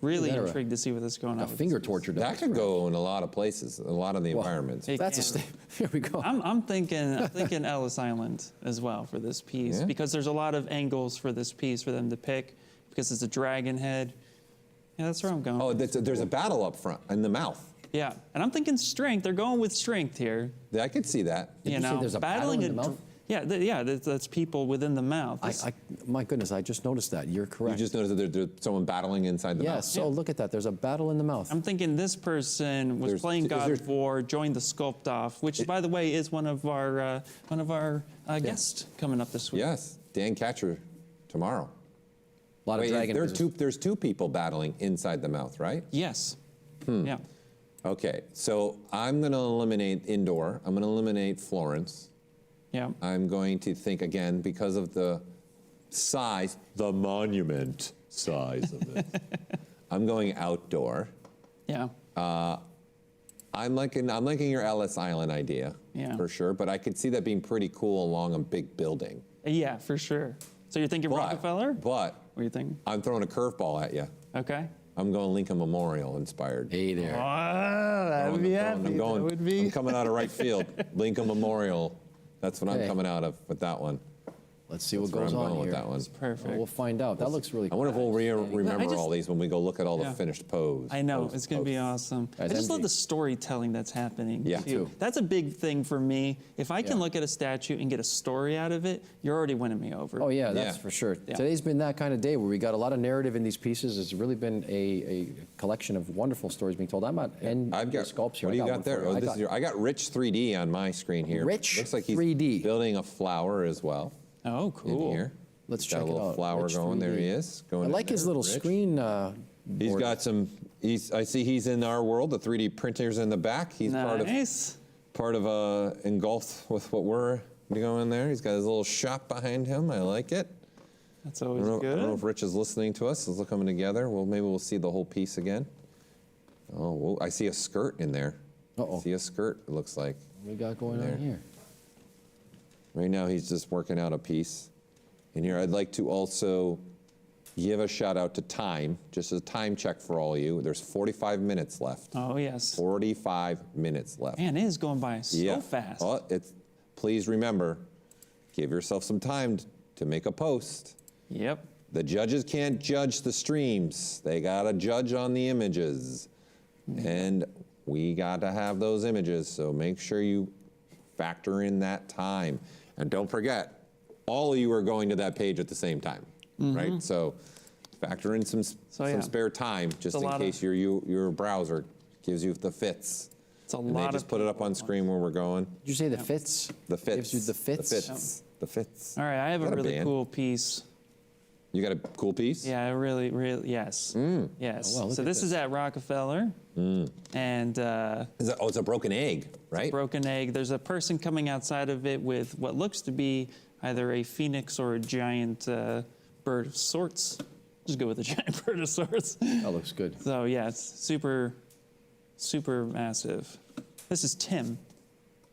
Really Is that intrigued to see what's going on. A with finger this. torture That device. could go in a lot of places, a lot of the environments. It That's a can. step. Here we go. I'm thinking Ellis Island as well for this piece Yeah. because there's a lot of angles for this piece for them to pick because it's a dragon head. Yeah, that's where I'm going. Oh, there's a battle up front in the mouth. Yeah, and I'm thinking strength. They're going with strength here. I could see that. Did you say there's a battle in the mouth? That's people within the mouth. My goodness, I just noticed that. You're You correct. just noticed that there's someone battling inside the mouth. Yes, so look at that. There's a battle in the mouth. I'm thinking this person was There's- playing is God there- of War, joined the Sculpt-Off, which, by the way, is one of our guests coming up this week. Yes, Dan Catcher tomorrow. A lot of Wait, dragon. there's two people battling inside the mouth, right? Yes. Hmm. Yeah. Okay, so I'm going to eliminate indoor. I'm going to eliminate Florence. Yeah. I'm going to think again because of the size, the monument size of it. I'm going outdoor. Yeah. I'm liking your Ellis Island idea, Yeah. for sure. But I could see that being pretty cool along a big building. Yeah, for sure. So you're thinking Rockefeller? But What are you thinking? I'm throwing a curveball at you. Okay. I'm going Lincoln Memorial inspired. Hey there. that would be happy. I'm coming out of right field. Lincoln Memorial. That's what I'm Hey. coming out of with that one. Let's see what That's where goes I'm on going here. with that one. Perfect. We'll find out. That looks really I cool. wonder if we'll remember just- all these when we go look at all the Yeah. finished pose. I know, pose- it's going to be poses. awesome. I Guys, just love MG. the storytelling that's happening. Yeah. too. Too. That's a big thing for me. If I can Yeah. look at a statue and get a story out of it, you're already winning me over. Oh yeah, that's Yeah. for sure. Yeah. Today's been that kind of day where we got a lot of narrative in these pieces. It's really been a collection of wonderful stories being told. I'm at I've got Sculpts here. What do I you one got there? for you. Oh, I this got- is I got Rich 3D on my screen here. Rich Looks like he's 3D. building a flower as well Oh, in cool. here. Let's He's got check a it little out. flower Rich going. There 3D. he is. Going I in like his there. little Rich. screen. He's board. got some. I see he's in our world. The 3D printers in the back. He's Nice. part of engulfed with what we're going there. He's got his little shop behind him. I like it. That's I always don't good. know if Rich is listening to us. It's coming together. Well, maybe we'll see the whole piece again. Oh, whoa, I see a skirt in there. Uh-oh. See a skirt, it looks like. What we got going There. on here? Right now, he's just working out a piece. In here, I'd like to also give a shout out to time, just as a time check for all of you. There's 45 minutes left. Oh, yes. 45 minutes left. Man, it is going by so fast. Oh, please remember, give yourself some time to make a post. Yep. The judges can't judge the streams. They gotta judge on the images. And we gotta have those images, so make sure you factor in that time. And don't forget, all of you are going to that page at the same time, right? So factor in some yeah. spare time, just a in lot case your browser gives you the fits. It's a And lot they just of put it up people on at screen where we're going. Did you say the fits? The fits. Gives you the fits? The fits. The fits. All right, I have Is a that really band? cool piece. You got a cool piece? Yeah, really, yes. Yes. Oh, wow, look So at this this. is at Rockefeller. And It's a broken egg, right? broken egg. There's a person coming outside of it with what looks to be either a phoenix or a giant bird of sorts. Just go with a giant bird of sorts. That looks good. So yeah, it's super, super massive. This is Tim,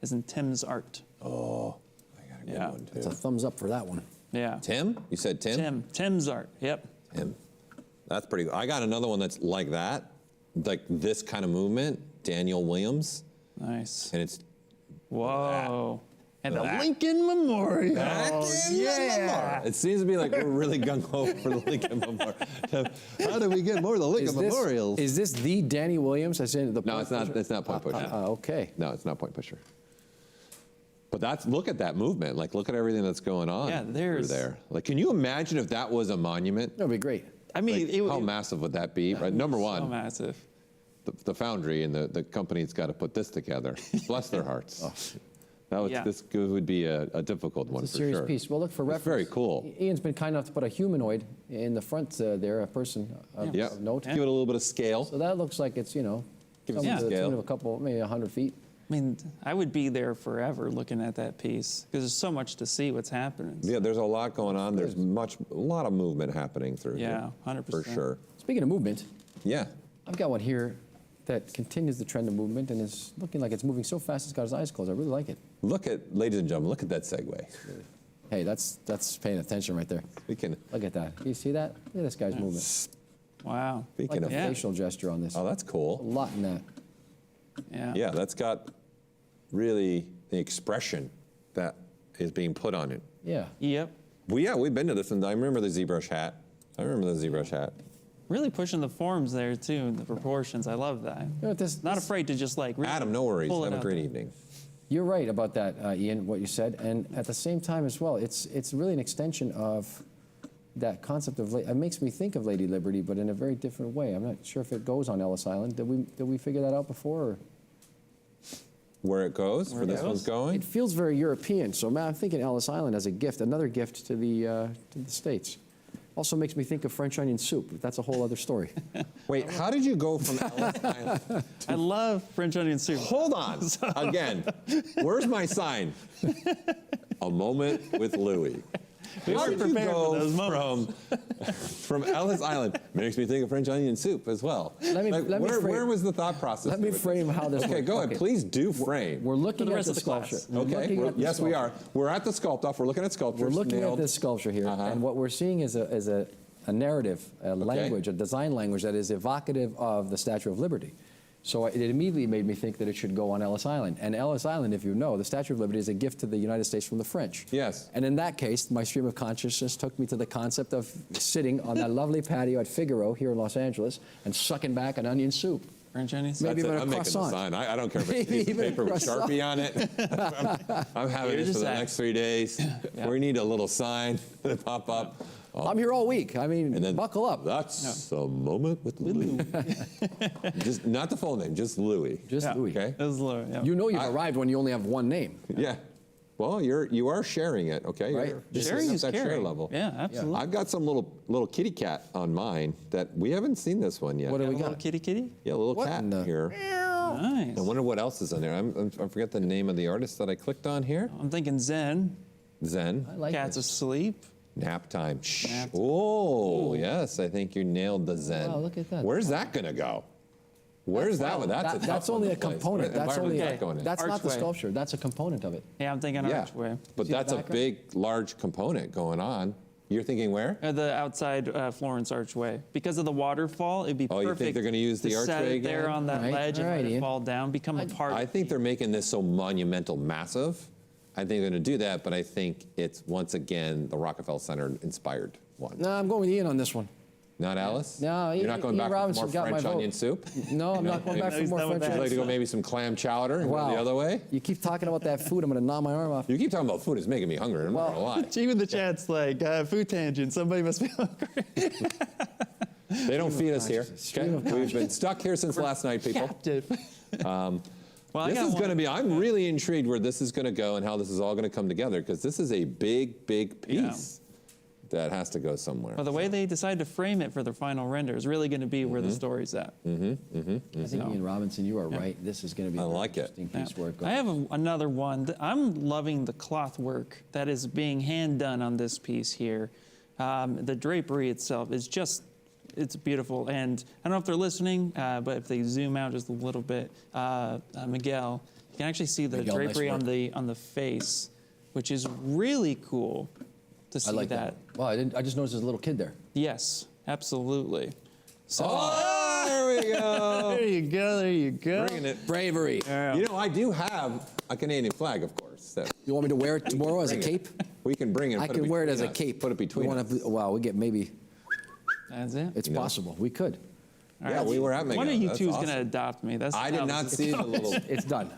as in Tim's art. Oh, I got a good Yeah. one too. It's a thumbs up for that one. Yeah. Tim? You said Tim? Tim's art. Yep. Tim. That's pretty good. I got another one that's like that, like this kind of movement, Daniel Williams, Nice. and it's Whoa. And the That. Lincoln Memorial. back in the Memorial. It seems to be like we're really gung-ho for the Lincoln Memorial. How do we get more of the Lincoln Memorials? Is this the Danny Williams? That's in the No, it's not. It's not Point Pusher. Okay. No, it's not Point Pusher. But look at that movement. Like, look at everything that's going on. Yeah, there's- through there. Like, can you imagine if that was a monument? That'd be great. I mean, Like, how massive would that be? Right. Number so one, massive. the foundry and the company's got to put this together. Bless their hearts. This would be a difficult one It's a for serious sure. piece. Well, look, for reference. It's very cool. Ian's been kind enough to put a humanoid in the front there, a person of note. Give it a little bit of scale. So that looks like it's, Give it some something to the scale. tune of a couple, maybe 100 feet. I mean, I would be there forever looking at that piece because there's so much to see what's happening. Yeah, there's a lot going on. There's a lot of movement happening through here. Yeah, 100%. For sure. Speaking of movement, Yeah. I've got one here that continues the trend of movement and is looking like it's moving so fast it's got his eyes closed. I really like it. Ladies and gentlemen, look at that segue. Hey, that's paying attention right there. We can. Look at that. You see that? Look at this guy's movement. Wow. Like Speaking the of, facial gesture on this. oh, that's A cool. lot in that. Yeah. Yeah, that's got really the expression that is being put on it. Yeah. Yep. Well, we've been to this, and I remember the ZBrush hat. Really pushing the forms there too, the proportions. I love that. You know what, Not afraid to just like really Adam, no worries. pull it Have a out great there. evening. You're right about that, Ian, what you said. And at the same time as well, it's really an extension of that concept of, it makes me think of Lady Liberty, but in a very different way. I'm not sure if it goes on Ellis Island. Did we figure that out before? Or? Where it goes, where this one's going? It feels very European, so man, I'm thinking Ellis Island as a gift, another gift to the States. Also makes me think of French onion soup, but that's a whole other story. Wait, how did you go from Ellis Island? I love French onion soup. Hold on. Again, where's my sign? A moment with Louis. We How weren't did you prepared for go those moments. from Ellis Island? Makes me think of French onion soup as well. Where was the thought process? Let me frame how this Okay, works. go ahead. Please do frame. We're looking the at rest the of the class. sculpture. Okay. Yes, we are. We're at the Sculpt-Off. We're looking at sculptures. We're looking Nailed. at this sculpture here, and what we're seeing is a narrative, a language, a design language that is evocative of the Statue of Liberty. So it immediately made me think that it should go on Ellis Island. And Ellis Island, if you know, the Statue of Liberty is a gift to the United States from the French. Yes. And in that case, my stream of consciousness took me to the concept of sitting on that lovely patio at Figaro here in Los Angeles and sucking back an onion soup. French onion soup. Maybe That's even it. a I'm making the croissant. sign. I don't care if it's a Maybe piece of even a paper with croissant. Sharpie on it. I'm having You're this for just the act- next 3 days. Yeah. We need a little sign to pop up. I'm here all week. I mean, And then buckle up. That's a moment with Louis. Just not the full name, just Louis. Just Louis. Okay. That was low, yeah. You know you've arrived when you only have one name. Yeah. Well, you are sharing it, okay? Right. You're just Sharing at is that share caring. level. Yeah, absolutely. I've got some little kitty cat on mine that we haven't seen this one yet. What do Got we a little got? kitty? Yeah, a little What cat in the- here. Nice. I wonder what else is in there. I forget the name of the artist that I clicked on here. I'm thinking Zen. Zen. I like Cat's this. asleep. Nap time. Shh. Nap time. Oh, yes. I think you nailed the Zen. Wow, look at that. Where's that going to go? Where's that one? That's a tough That's one only to a place. component. Where- That's where's only that going in? that's not the Archway. sculpture. That's a component of it. Yeah, I'm thinking Yeah, archway. but See the that's a background? big, large component going on. You're thinking where? The outside Florence archway. Because of the waterfall, it'd be Oh, you perfect. think they're gonna use the to set archway it there again? on that Right. ledge and All right, let it Ian. fall down, become a part. I think they're making this so monumental, massive. I think they're going to do that, but I think it's once again the Rockefeller Center inspired one. No, I'm going with Ian on this one. Not Alice? No, You're not going Ian back Robinson for got more my French vote. onion soup? No, I'm not going back for he's more done with French that. Would you like onion. to go maybe some clam chowder and go the other way? You keep talking about that food, I'm going to gnaw my arm off. You keep talking about food. It's making me hungry. I'm not going to lie. Even the chat's like, food tangent, somebody must be hungry. They don't feed us here. Stream of Okay? We've been stuck here since last night, people. Captive. Well, I This got is one. going to be, I'm really intrigued where this is going to go and how this is all going to come together because this is a big, big piece that has to go somewhere. Well, the way they decide to frame it for their final render is really going to be where the story's at. I think Ian Robinson, you are right. This is going to be I a very like it. interesting piece where it goes. I have another one. I'm loving the cloth work that is being hand done on this piece here. The drapery itself is just, it's beautiful. And I don't know if they're listening, but if they zoom out just a little bit, Miguel, you can actually see the Miguel, nice drapery work. on the face, which is really cool to see I like that. Wow, I just noticed there's a little kid there. Yes, absolutely. So, Oh, there we go. there you go, there you go. Bringing it. Bravery. You know, I do have a Canadian flag, of course. That You want me to wear it tomorrow as a bring it. cape? We can bring it. I put can wear it between as a us. cape. Put it between You us. wanna- Wow, we get maybe, That's it. it's You know. possible. We could. All Yeah, right. we were at One Mega. of you That's two is awesome. going to adopt me. That's I how did this not is see the going. little. It's done.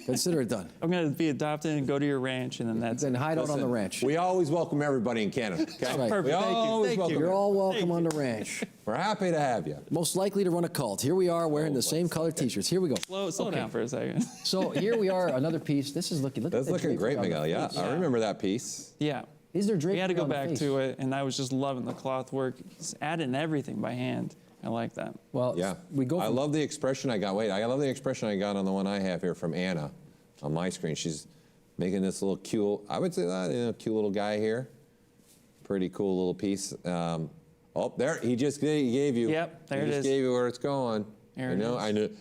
Consider it done. I'm going to be adopted and go to your ranch, and then that's Then it. hide out on the Listen, ranch. We always welcome everybody in Canada. Okay? right. Perfect. We Thank you. always Thank welcome. you. You're all welcome Thank on you. the ranch. We're happy to have you. Most likely to run a cult. Here we are wearing the same colored T-shirts. Here we go. Slow down for a second. So here we are, another piece. This is looking. Look That's at the looking drapery great, on the Miguel. Yeah, face. I remember that piece. Yeah. Is there drapery We had to go on the back face? to it, and I was just loving the cloth work. Just adding everything by hand. I like that. Well, Yeah. we go. I From, love the expression I got. Wait, I love the expression I got on the one I have here from Anna on my screen. She's making this little cute, I would say that, cute little guy here. Pretty cool little piece. Oh, there, he gave you. Yep, there he it just is. gave you where it's going. There it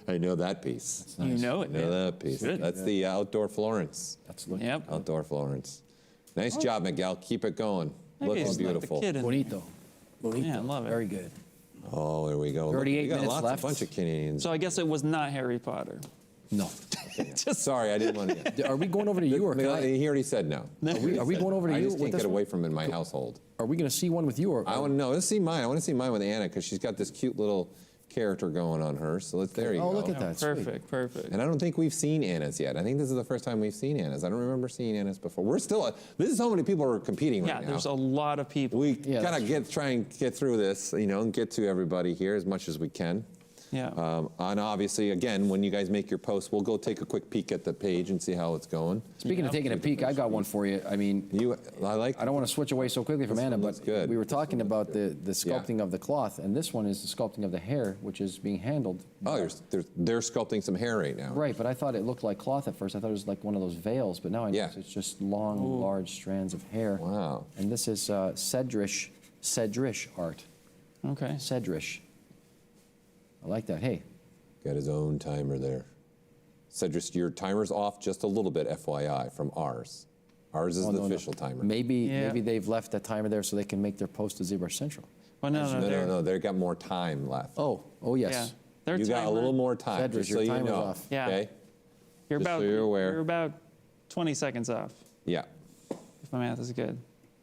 I know that piece. You know it, I know man. that piece. Good. That's the outdoor Florence. That's looking Yep. Outdoor Florence. Nice job, Miguel. Keep it going. That Looking guy's like the beautiful. kid in- bonito. Bonito. Yeah, I love it. Very good. Oh, there we go. 38 we got minutes lots left. A bunch of Canadians. So I guess it was not Harry Potter. No. Sorry, I didn't want to. Are we going over to you or can I, He already said no. are we going over to I you just with can't this get one? away from in my household. Are we going to see one with you or? I want to know. Let's see mine. I want to see mine with Anna because she's got this cute little character going on her. So there you go. Oh, look at that. Sweet. Perfect. And I don't think we've seen Anna's yet. I think this is the first time we've seen Anna's. I don't remember seeing Anna's before. We're still. This is how many people are competing Yeah, right now. there's a lot of people. We Yeah, gotta that's try and get through this, and get to everybody here as much as we can. Yeah. And obviously, again, when you guys make your posts, we'll go take a quick peek at the page and see how it's going. Speaking of taking a peek, I got one for you. I mean, I don't want to switch away so quickly from This Anna, one but looks good. we were talking about the sculpting of the cloth, and this one is the sculpting of the hair, which is being handled. Oh, they're sculpting some hair right now. Right, but I thought it looked like cloth at first. I thought it was like one of those veils, but now I know it's just long, large strands of hair. Wow. And this is ZBrush art. Okay. ZBrush. I like that. Hey. Got his own timer there. Cedric, your timer's off just a little bit, FYI, from ours. Ours is the official timer. Maybe they've left that timer there so they can make their post to ZBrush Central. Well, no. They've got more time left. Oh, yes. Yeah. You got a little more time, Cedric, just so your you timer's know. off. Yeah. Okay? You're Just about so you're aware. You're about 20 seconds off, Yeah. if my math is good.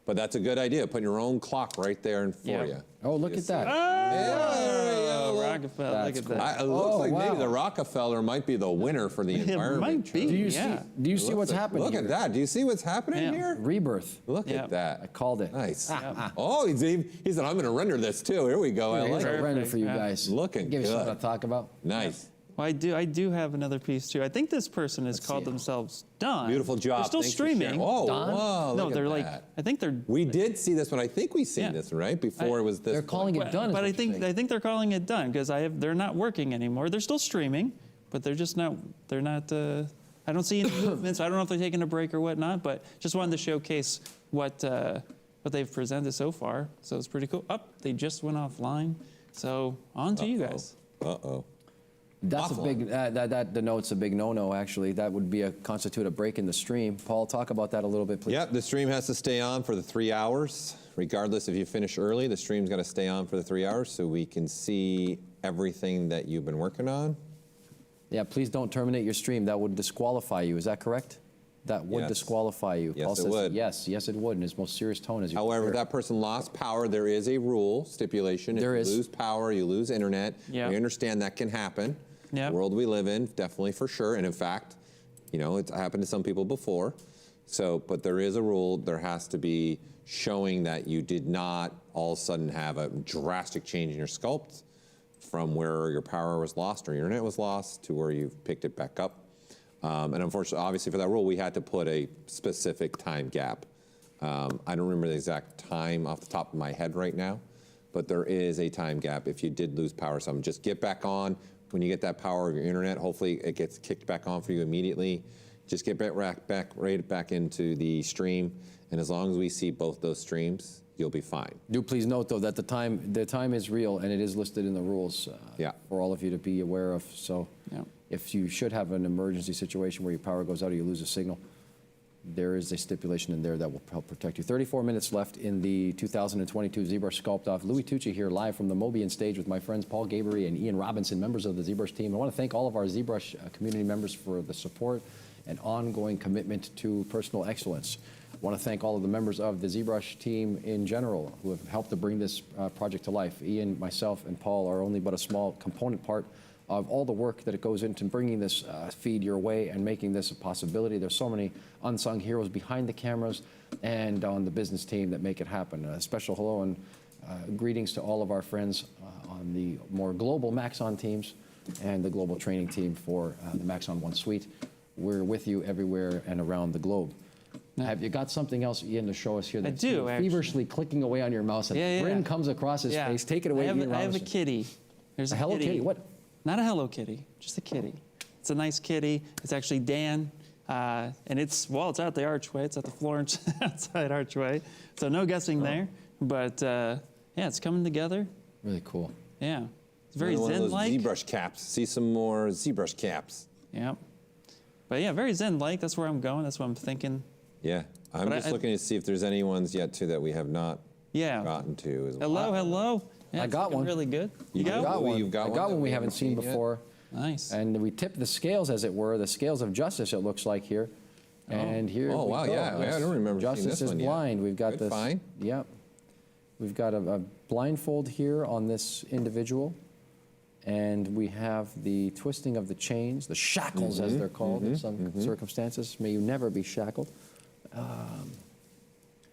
But that's a good idea, putting your own clock right there for Yeah. you. Oh, look at that. Oh, Rockefeller, look at that. It looks like maybe wow. the Rockefeller might be the winner for the environment. might be. Do you Yeah. see? Do you see what's happening? Look here? at that. Do you see what's happening Yeah. here? Rebirth. Look Yeah. at that. I called it. Nice. Yeah. Oh, he said, I'm going to render this too. Here we go. I Here's like a it. render for you Yeah. guys. Looking Give you something good. to talk about. Nice. Well, I do have another piece too. I think this person has called see it. themselves Don. Beautiful job. They're still Thanks for sharing. streaming. Oh, Don? wow. No, look they're at like. that. I think they're. We did see this one. I think we've seen Yeah. this, right? Before it was this They're one. calling it done. is But what I you're think saying. they're calling it done because they're not working anymore. They're still streaming, but they're just not. They're not. I don't see any movements. I don't know if they're taking a break or whatnot. But just wanted to showcase what they've presented so far. So it's pretty cool. They just went offline. So on to you guys. Uh-oh. That's Offline. a big. That denotes a big no-no. Actually, that would be constitute a break in the stream. Paul, talk about that a little bit, please. Yep, the stream has to stay on for the 3 hours. Regardless if you finish early, the stream's got to stay on for the 3 hours so we can see everything that you've been working on. Yeah, please don't terminate your stream. That would disqualify you. Is that correct? That would Yes. disqualify you. Yes, Paul it says would. yes, it would. In his most serious tone, as you. However, if that person lost power, there is a rule, stipulation. There if is. you lose power, you lose internet. Yep. We understand that can happen. Yep. The world we live in, definitely for sure. And in fact, it's happened to some people before. So, but there is a rule. There has to be showing that you did not all of a sudden have a drastic change in your sculpt from where your power was lost or your internet was lost to where you've picked it back up. And unfortunately, obviously for that rule, we had to put a specific time gap. I don't remember the exact time off the top of my head right now, but there is a time gap. If you did lose power, some just get back on. When you get that power of your internet, hopefully it gets kicked back on for you immediately. Just get right back into the stream, and as long as we see both those streams, you'll be fine. Do please note though that the time is real and it is listed in the rules. For all of you to be aware of. So, if you should have an emergency situation where your power goes out or you lose a signal, there is a stipulation in there that will help protect you. 34 minutes left in the 2022 ZBrush Sculpt-Off. Louis Tucci here live from the Mobian stage with my friends Paul Gabery and Ian Robinson, members of the ZBrush team. I want to thank all of our ZBrush community members for the support and ongoing commitment to personal excellence. I want to thank all of the members of the ZBrush team in general who have helped to bring this project to life. Ian, myself, and Paul are only but a small component part of all the work that it goes into bringing this feed your way and making this a possibility. There's so many unsung heroes behind the cameras and on the business team that make it happen. A special hello and greetings to all of our friends on the more global Maxon teams and the global training team for the Maxon One suite. We're with you everywhere and around the globe. Have you got something else, Ian, to show us here? I do, actually. Feverishly clicking away on your mouse, and a grin comes across his face. Take it away, Ian I have a kitty. There's a Hello Kitty? What? Not a Hello Kitty, just a kitty. It's a nice kitty. It's actually Dan, and it's at the archway. It's at the Florence outside archway. So no guessing there, but yeah, it's coming together. Really cool. Yeah, it's very One of those zen-like. ZBrush caps. See some more ZBrush caps. Yeah, but yeah, very zen-like. That's where I'm going. That's what I'm thinking. Yeah, I'm just looking to see if there's any ones yet too that we have not gotten to. As well. Hello. Yeah, I got one. Really good. You got one. You've got I got one we haven't seen before. Nice. And we tipped the scales, as it were, the scales of justice. It looks like here. And here. Oh we wow, go. yeah. I don't remember seeing Justice this is one blind. Yet. We've got Good this. Fine. Yep. We've got a blindfold here on this individual. And we have the twisting of the chains, the shackles, as they're called in some circumstances. May you never be shackled.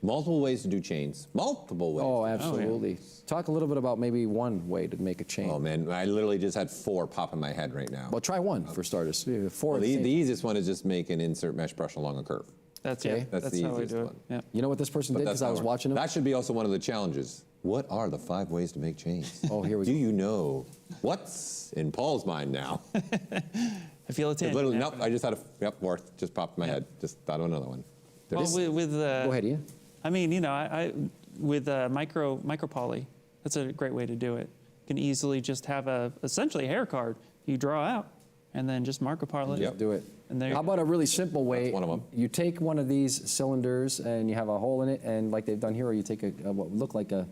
Multiple ways to do chains. Multiple ways. Oh, absolutely. Talk a little bit about maybe one way to make a chain. Oh man, I literally just had 4 pop in my head right now. Well, try one for starters. 4. Well, the easiest one is just make an insert mesh brush along a curve. That's Okay. That's the how I easiest do it. one. Yeah. You know what this person did because I was watching him? That should be also one of the challenges. What are the 5 ways to make chains? Oh, here we Do go. you know what's in Paul's mind now? I feel it. Literally, nope. I just had worth just popped in my head. Just thought of another one. Well, with Go ahead, Ian. I mean, you know, I with micro poly, that's a great way to do it. You can easily just have essentially a hair card you draw out, and then just micro poly. Yep. Do it. And there. How about a really simple way? That's one of them. You take one of these cylinders and you have a hole in it, and like they've done here, or you take what would look like a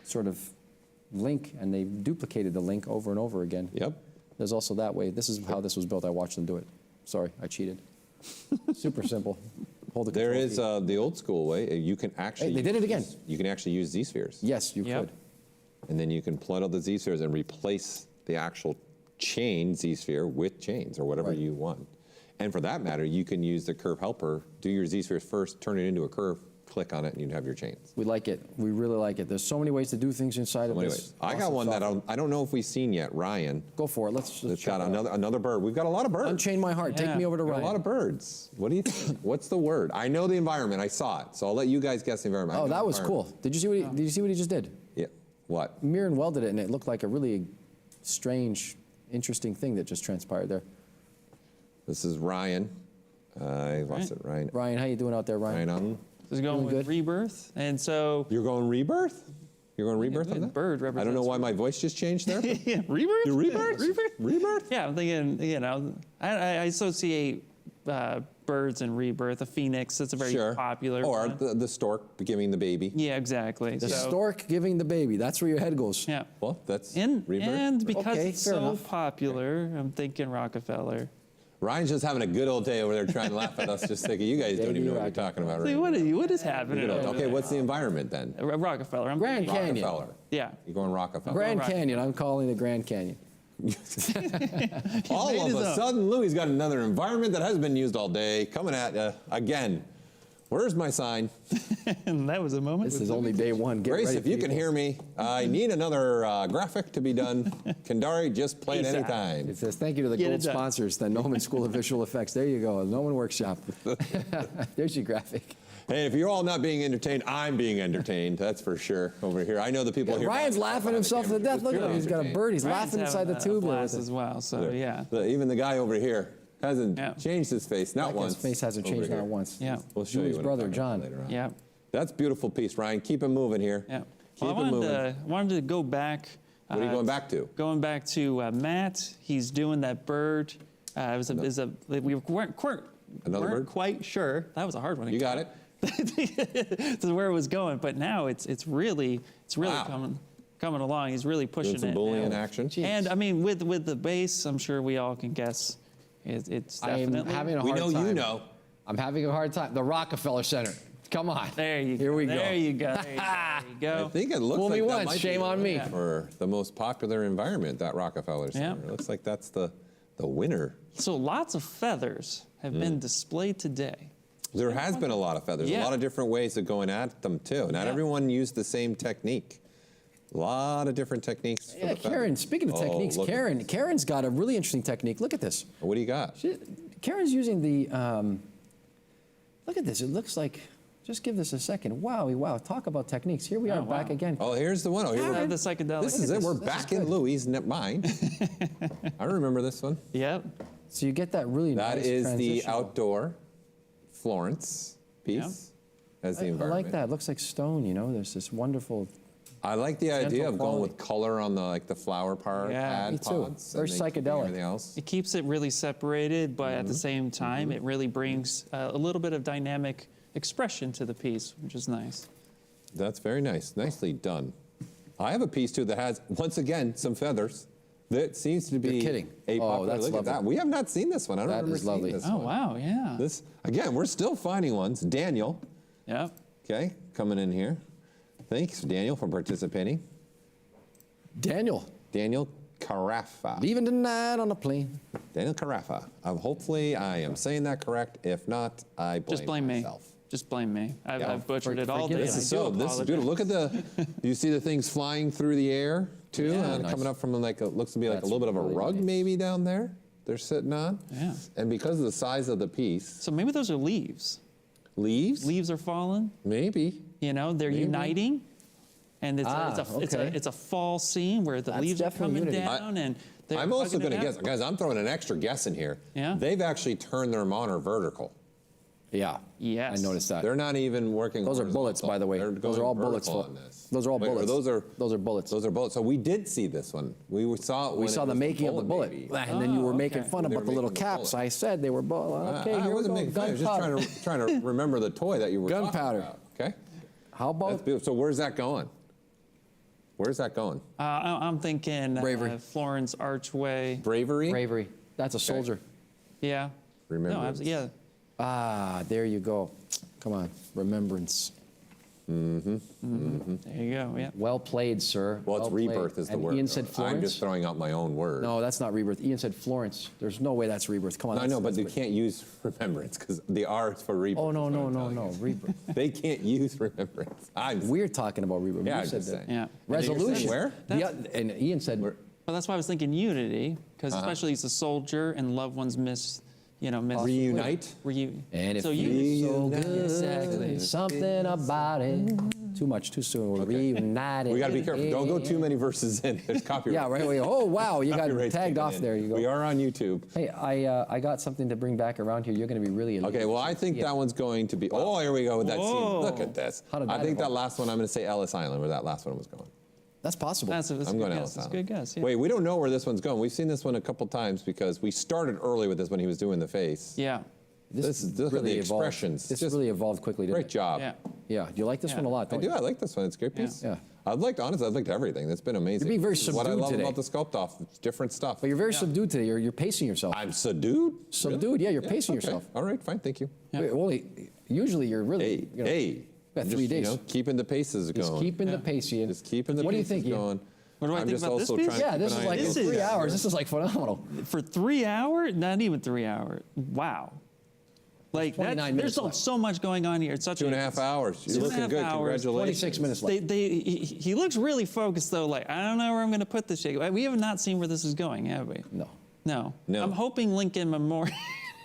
sort of link, and they duplicated the link over and over again. Yep. There's also that way. This is how this was built. I watched them do it. Sorry, I cheated. Super simple. Hold the There control is key. the old school way. You can actually. Hey, they did it again. You can actually use Z-spheres. Yes, you could. And then you can plug out the Z-spheres and replace the actual chain Z-sphere with chains or whatever you want. And for that matter, you can use the curve helper, do your Z-spheres first, turn it into a curve, click on it, and you'd have your chains. We like it. We really like it. There's so many ways to do things inside of this. Anyways, I got one that I don't know if we've seen yet. Ryan. Go for it. Let's It's check got it out. another bird. We've got a lot of birds. Unchain my heart. Take me over to Got Ryan. a lot of birds. What do you think? What's the word? I know the environment. I saw it. So I'll let you guys guess the environment. Oh, that was cool. Did you see what he, did you see what he just did? Yeah. What? Mirren welded it, and it looked like a really strange, interesting thing that just transpired there. This is Ryan. I lost it. Ryan. Ryan, how you doing out there, Ryan? Ryan. This is going with rebirth, and so You're going rebirth? You're going rebirth on that? bird I don't know why my voice just changed there. but- yeah, rebirth. You rebirth? Rebirth. Rebirth? Yeah, I'm thinking. You know, I associate birds and rebirth. A phoenix. That's a very popular. Or one. the stork giving the baby. Yeah, exactly. The So- stork giving the baby. That's where your head goes. Yeah. Well, that's And rebirth. because Okay, it's fair so enough. popular, I'm thinking Rockefeller. Ryan's just having a good old day over there trying to laugh at us, just thinking, you guys don't even know what you're talking about See, right what is happening? over Okay, there? what's the environment then? Rockefeller. I'm Grand thinking- Canyon. Rockefeller. Yeah. You're going Rockefeller. Grand Canyon. I'm calling the Grand Canyon. All made of his a own. sudden, Louis got another environment that hasn't been used all day, coming at you again. Where's my sign? And that was a moment. This is only day one. Get Grace, ready, if you can people. hear me, I need another graphic to be done. Kendari, just play it ASAP. anytime. It says, thank you to the Get gold it done. sponsors, the Noman School of Visual Effects. There you go, Noman Workshop. There's your graphic. Hey, if you're all not being entertained, I'm being entertained. That's for sure over here. I know the people here. Ryan's laughing himself to death. Look at him. He's got a bird. He's Ryan's laughing inside the having tube a there. blast with as it. well. So yeah. Even the guy over here hasn't changed his face, not Like once. His face hasn't over changed here. not once. Yeah. We'll show Julie's you what I'm brother, talking John. about later on. Yeah. That's a beautiful piece, Ryan. Keep it moving here. Yeah. Keep Well, it moving. I wanted to go back. What are you going back to? Going back to Matt. He's doing that bird. We weren't bird? quite sure. That was a hard one. You got it. This is where it was going, but now it's really Wow. coming along. He's really pushing Doing some it. Boolean now. action. And I mean, with the bass, I'm sure we all can guess. It's I am definitely. having a We hard know time. you know. I'm having a hard time. The Rockefeller Center. Come on. There you go. Here we go. There you go. There you go. I think it looks Fool like me that once, might shame be on me. for the most popular environment, that Rockefeller Center. Yeah. It looks like that's the winner. So lots of feathers have been displayed today. There has been a lot of feathers, a Yeah. lot of different ways of going at them too. Not everyone used the same technique. A lot of different techniques. For Yeah, the feathers. Karen, speaking of techniques, look at this. Karen's got a really interesting technique. Look at this. What do you got? Karen's using the, look at this. It looks like, just give this a second. Wow. Talk about techniques. Here we are back again. Oh, here's the one. Oh, here Have the psychedelic. This is it. We're This is back in good. Louis' mind. I remember this one. Yep. So you get that really That nice is the transitional. outdoor Florence piece as the I environment. like that. It looks like stone, you know. There's this wonderful. I like the idea of going quality. with color on the flower part, Yeah, pad me too. pods. Very and then keeping psychedelic. Everything else. It keeps it really separated, but at the same time, it really brings a little bit of dynamic expression to the piece, which is nice. That's very nice. Nicely done. I have a piece too that has, once again, some feathers. That seems to be You're kidding. a Oh, popular. that's Look at lovely. that. We have not seen this one. I don't That remember is seeing lovely. this Oh, one. wow, yeah. This again, we're still finding ones. Daniel, Yep. okay, coming in here. Thanks, Daniel, for participating. Daniel, Daniel Carafa. leaving tonight on a plane. Daniel Carafa. Hopefully, I am saying that correct. If not, I blame Just blame myself. me. Just blame me. I've, Yeah. I've butchered it all forgive day. us. This and is I do this is apologize. beautiful. Look at the. You see the things flying through the air too, Yeah. and Nice. coming up from like looks to be like That's a little bit of a really rug nice. maybe down there. They're sitting on. Yeah. And because of the size of the piece, So maybe those are leaves. leaves. Leaves are falling. Maybe. You know, they're Maybe. uniting, and it's okay. it's a fall scene where the That's leaves are definitely coming unity. down, and they're I'm also hugging going to it guess, out. guys. I'm throwing an extra guess in here. Yeah? They've actually turned their monitor vertical. Yeah. Yes. I noticed that. They're not even working. Those are bullets, by the way. They're Those are going all bullets. vertical on this. Those are all Wait, bullets. Those are bullets. Those are bullets. So we did see this one. We saw it. We when saw it the was making of the bullet, maybe. and then you were making fun They about were the little making the caps. bullet. I said they were bullets. Okay, I here we wasn't go. making fun. I was just Gunpowder. trying to remember the toy that you were talking Gunpowder. about. Okay. How That's about beautiful. So where's that going? Where's that going? I'm thinking Bravery. Florence Archway. Bravery. bravery? That's a soldier. Yeah. Remembrance. No, absolutely. Yeah. Ah, there you go. Come on, remembrance. There you go. Yeah. Well played, sir. Well, it's Well played. rebirth is the And word. Ian said I'm Florence. just throwing out my own word. No, that's not rebirth. Ian said Florence. There's no way that's rebirth. Come on. I know, but you can't use remembrance because the R is for rebirth. Oh no, is what no, I'm no, telling no, you. rebirth. They can't use remembrance. We're talking about rebirth. Yeah, You I'm said just that. saying. Yeah. Resolution. Where? And Ian said. Well, that's why I was thinking unity, because Uh-huh. especially as a soldier and loved ones miss. Reunite. And it So feels so Reunite. good. Exactly. Something about it. Too much, too soon. We're reunited. We got to be careful. Don't go too many verses in. There's copyright. Yeah, right. Oh, wow. You got Copyright's tagged kicking off in. there. You go. We are on YouTube. Hey, I got something to bring back around here. You're going to be really Okay, well, I think that one's going to be. Oh, here we go with that scene. Whoa. Look at this. How did I that think that evolve? last one, I'm going to say Ellis Island, where that last one was going. That's possible. That's a I'm good going guess. Ellis That's a Island. good guess. Yeah. Wait, we don't know where this one's going. We've seen this one a couple times because we started early with this when he was doing the face. Yeah. This is look at the evolved. expressions. This Just really evolved quickly, didn't great it? job. Yeah. Yeah. You like this Yeah. one a lot, I don't do. you? I like this one. It's a great piece. Yeah. I've liked everything. It's been amazing. You're being very This is what I subdued love today. about the Sculpt-Off. It's different stuff. But you're very subdued today. You're pacing yourself. I'm subdued. Subdued, Really? yeah, you're pacing okay. yourself. All right, fine. Thank you. Wait, well, usually you're really. Hey. got Just, 3 days. keeping the paces Just going. keeping the pace, Ian. Just keeping the What do you paces think, Ian? going. What do I I'm think just about this also piece? trying to Yeah, keep this an is eye like on This the is- 3 hours. This is like phenomenal. For 3 hours? Not even 3 hours. Wow. Like 29 minutes there's left. so much going on here. It's such 2.5 hours. You're 2.5 looking good. hours, Congratulations. 26 minutes left. He looks really focused though. Like I don't know where I'm going to put this shake. We have not seen where this is going, have we? No. No. No. I'm hoping Lincoln Memorial.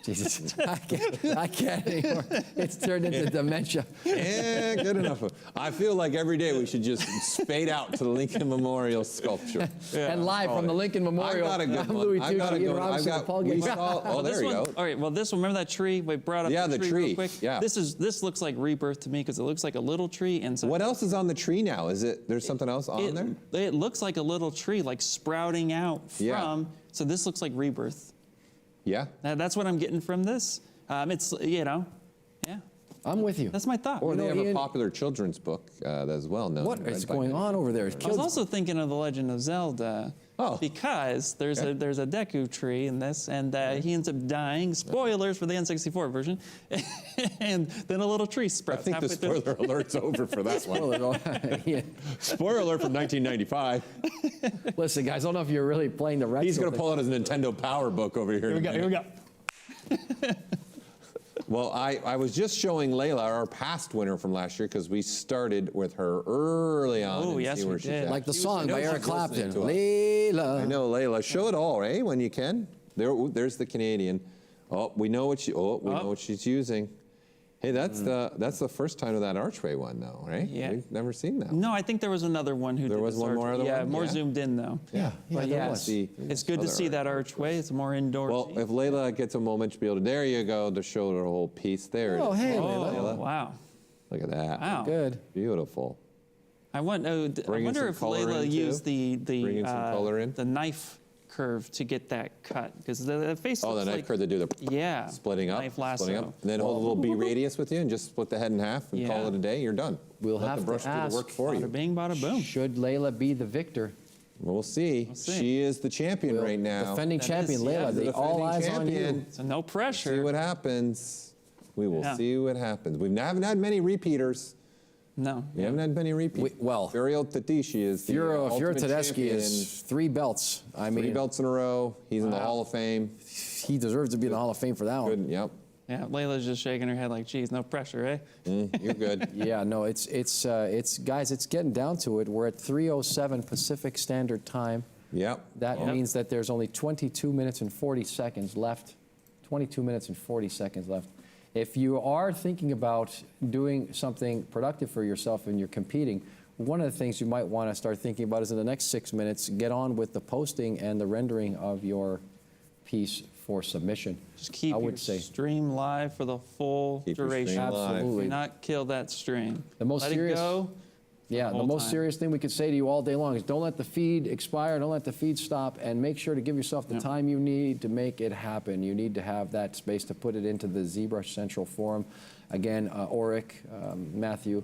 Jesus. I can't anymore. It's turned into dementia. Yeah, good enough. I feel like every day we should just spade out to the Lincoln Memorial sculpture. And live from the Lincoln Memorial. I've got a good I'm one. Louis I've got a Tucci, Ian good one. I've Robinson, got, Paul we Gay. saw, oh, This there you one, go. All right. Well, this one. Remember that tree? We brought up Yeah, the the tree. tree. Real quick. Yeah. This looks like rebirth to me because it looks like a little tree and so What else is on the tree now? Is it, there's something else on there? It looks like a little tree, like sprouting out from. Yeah. So this looks like rebirth. Yeah. That's what I'm getting from this. It's yeah. I'm with you. That's my thought. Or You they know, have a Ian- popular children's book that is well known. What and read is by going many. on over there? I was also thinking of The Legend of Zelda, because there's a Deku tree in this, and he ends up dying. Spoilers for the N64 version, and then a little tree sprouts. I think the spoiler alert's over for that one. Yeah. Spoiler alert from 1995. Listen, guys, I don't know if you're really playing the retro. He's going to pull out his Nintendo Power book over here. Here we go. Well, I was just showing Layla, our past winner from last year, because we started with her early on. Oh, yes, we did. Like the song by Eric Clapton, Layla. I know, Layla. Show it all, eh, when you can. There's the Canadian. Oh, we know what know what she's using. Hey, that's the first time of that archway one, though, right? Yeah. We've never seen that. No, I think there was another one who There did was this one more archway. other one? More Yeah. zoomed in, though. But there was. it's good to see that archway. It's more indoor. Well, if Layla gets a moment to be able to, there you go, to show the whole piece. There it is. Hey, Layla. Wow. Look at that. Wow. Good. Beautiful. I wonder some if color Layla in, used too. Bringing some color in. the knife curve to get that cut, because the face Oh, looks the knife like, curve to do the yeah, splitting up. knife lasso. Splitting up. And then hold a little B radius with you and just split the head in half and call it a day. You're done. We'll Let have the brush to do ask. the work for you. Bada bing, bada boom. Should Layla be the victor? We'll see. She is the champion right now. Defending champion, Layla. The All eyes defending on you. champion. So no pressure. See what happens. We will Yeah. see what happens. We haven't had many repeaters. No. We haven't had many repeats. Furiel Tadishi is the Furiel ultimate Tedeschi champion. is 3 belts. I mean, 3 belts in a row. He's in the Hall of Fame. he deserves to be in the Hall of Fame for that one. Good. Yep. Yeah, Layla's just shaking her head like, geez, no pressure, eh? You're good. Yeah, no, it's guys, it's getting down to it. We're at 3:07 Pacific Standard Time. Yep. That means that there's only 22 minutes and 40 seconds left. 22 minutes and 40 seconds left. If you are thinking about doing something productive for yourself and you're competing, one of the things you might want to start thinking about is in the next 6 minutes, get on with the posting and the rendering of your piece for submission. Just keep I your would say. stream live for the full Keep your duration. stream live. Absolutely. Do not kill that stream. The most Let serious- it go. Yeah, the whole most time. serious thing we could say to you all day long is don't let the feed expire, don't let the feed stop, and make sure to give yourself the time you need to make it happen. You need to have that space to put it into the ZBrush Central Forum. Again, Oric, Matthew,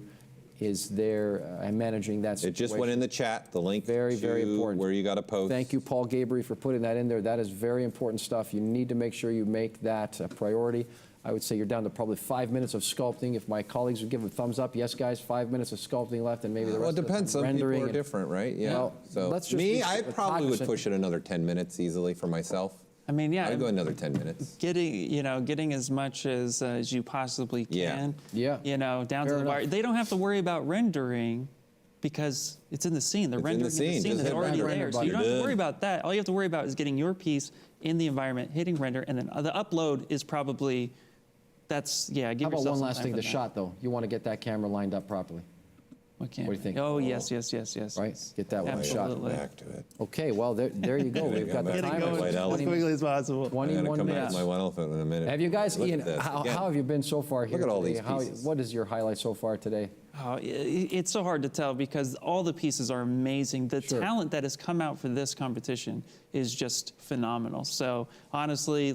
is there and managing that situation. It just went in the chat, the link Very, very important. where you got to post. Thank you, Paul Gabry, for putting that in there. That is very important stuff. You need to make sure you make that a priority. I would say you're down to probably 5 minutes of sculpting. If my colleagues would give a thumbs up, yes, guys, 5 minutes of sculpting left, and maybe the Well, rest it depends. of Some it people rendering are and- different, right? Yeah. Well, So let's just me, be I probably would cognizant. push it another 10 minutes easily for myself. I mean, yeah. I'd go another 10 minutes. Getting as much as you possibly can. Yeah. Down Fair to the wire. enough. They don't have to worry about rendering because it's in the scene. They're It's in the rendering scene. in the Just scene that's hit already render, there. So you don't have buddy. to worry about that. All you have to worry about is getting your piece in the environment, hitting render, and then the upload is probably, give How yourself about one some last time thing, for the that. shot, though? You want to get that camera lined up properly, What do you think? Oh, yes. right? Get that one shot. Absolutely. Back to it. Okay, well, there you go. We've got the Get it timer. going. White elephant. 20 as possible. I gotta 21 come back minutes. to my one elephant in a minute. Have you guys, Look at Ian, this. how Again, have you been so far here Look at all today? these pieces. What is your highlight so far today? Oh, it's so hard to tell because all the pieces are amazing. The talent that has come out for this competition is just phenomenal. So honestly,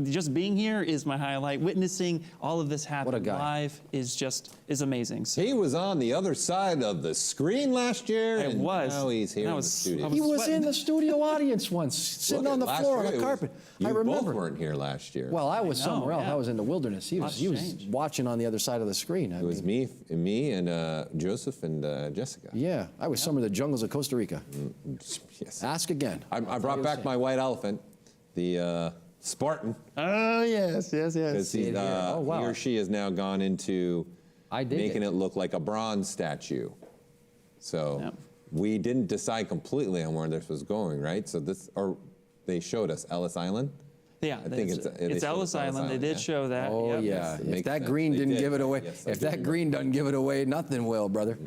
just being here is my highlight. Witnessing all of this happen live is amazing. So He was on the other side of the screen last year, and now he's here in the studio. He was in the studio audience once, sitting on the Last floor on year the it was- carpet. You I remember. both weren't here last year. Well, I was I know, somewhere else. yeah. I was in the wilderness. He was watching on the other side of the screen. It was me and Joseph and Jessica. Yeah, I was somewhere in the jungles of Costa Rica. Yes. Ask again. I brought back my white elephant, the Spartan. Oh, yes. Because he or she has now gone into making it look like a bronze statue. So we didn't decide completely on where this was going, right? So they showed us Ellis Island. Yeah, I think it's Ellis Island. They did show that. Oh, Yep. yeah. It If makes that sense. green They didn't did. give it away, Yes, I if that did. green doesn't give it away, nothing will, brother.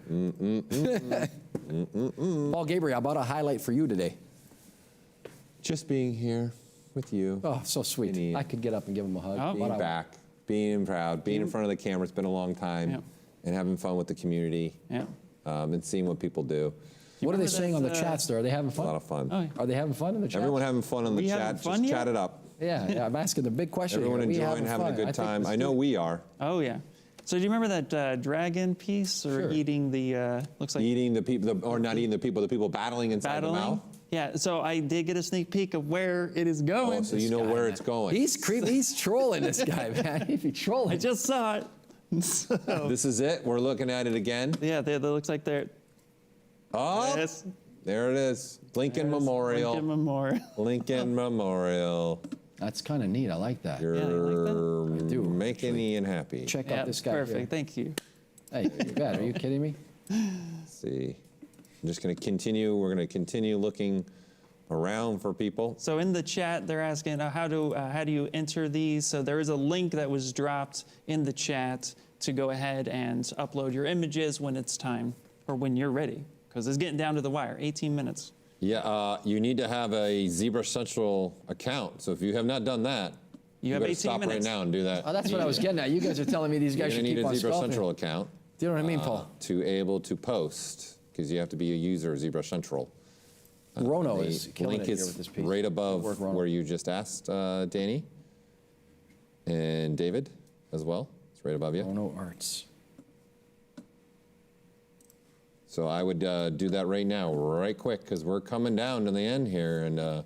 Paul Gabriel, how about a highlight for you today? Just being here with you. Oh, so sweet. I could get up and give him a hug. Being back, being proud, being in front of the camera. It's been a long time, and having fun with the community, and seeing what people do. What are they saying on the chats there? Are they having fun? A lot of fun. Oh, Are they having fun in the chat? Everyone having fun on the We chat. having fun Just yet? chat it up. Yeah, I'm asking the big question. Everyone here. Are we enjoying, having a fun? good think time. this I know dude- we are. Oh, yeah. So do you remember that dragon piece or Sure. eating the, looks like Eating the people, or not eating the people battling inside the mouth. Yeah, so I did get a sneak peek of where it is going. Oh, so you know where it's going. He's creepy. He's trolling this guy, man. He'd be trolling. I just saw it. So, This is it. We're looking at it again. yeah, that looks like they're. Oh, Yes. there it is. Lincoln Memorial. Lincoln Memorial. Lincoln Memorial. That's kind of neat. I like that. You're Yeah, you like that? I do, making actually. Ian happy. Check Yeah, out this guy perfect. here. Thank you. Hey, you got it. Are you kidding me? Let's see. I'm just going to continue. We're going to continue looking around for people. So in the chat, they're asking how do you enter these? So there is a link that was dropped in the chat to go ahead and upload your images when it's time or when you're ready, because it's getting down to the wire. 18 minutes. Yeah, you need to have a ZBrush Central account. So if you have not done that, You have better 18 stop minutes. right now and do that. Oh, that's what I was getting at. You guys are telling me these You're guys going should to need keep a on ZBrush sculpting. Central account Do you know what I mean, Paul? to able to post, because you have to be a user of ZBrush Central. Rono The is killing link it is here with this piece. right Good above work, Rono. where you just asked, Danny, and David as well. It's right above you. Rono Arts. So I would do that right now, right quick, because we're coming down to the end here, and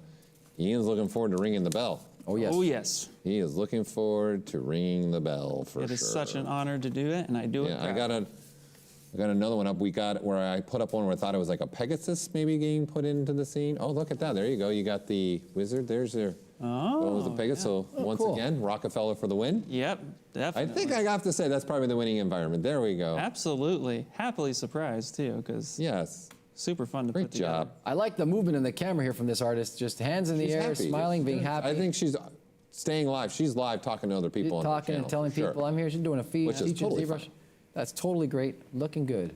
Ian's looking forward to ringing the bell. Oh, yes. Oh, yes. He is looking forward to ringing the bell for It sure. is such an honor to do it, and I do it Yeah, I proud. got another one up. We got where I put up one where I thought it was like a Pegasus maybe getting put into the scene. Oh, look at that. There you go. You got the wizard. There's your. Oh, the Pegasus. So once cool. again, Rockefeller for the win. Yep, I definitely. think I have to say that's probably the winning environment. There we go. Absolutely. Happily surprised, too, because Yes. super fun to Great put together. job. I like the movement in the camera here from this artist. Just hands in the She's air, happy. smiling, being happy. I think she's staying live. She's live talking to other people on her talking and channel, telling for sure. people, I'm here. She's doing a feed, Which is teaching totally ZBrush. fine. That's totally great. Looking good.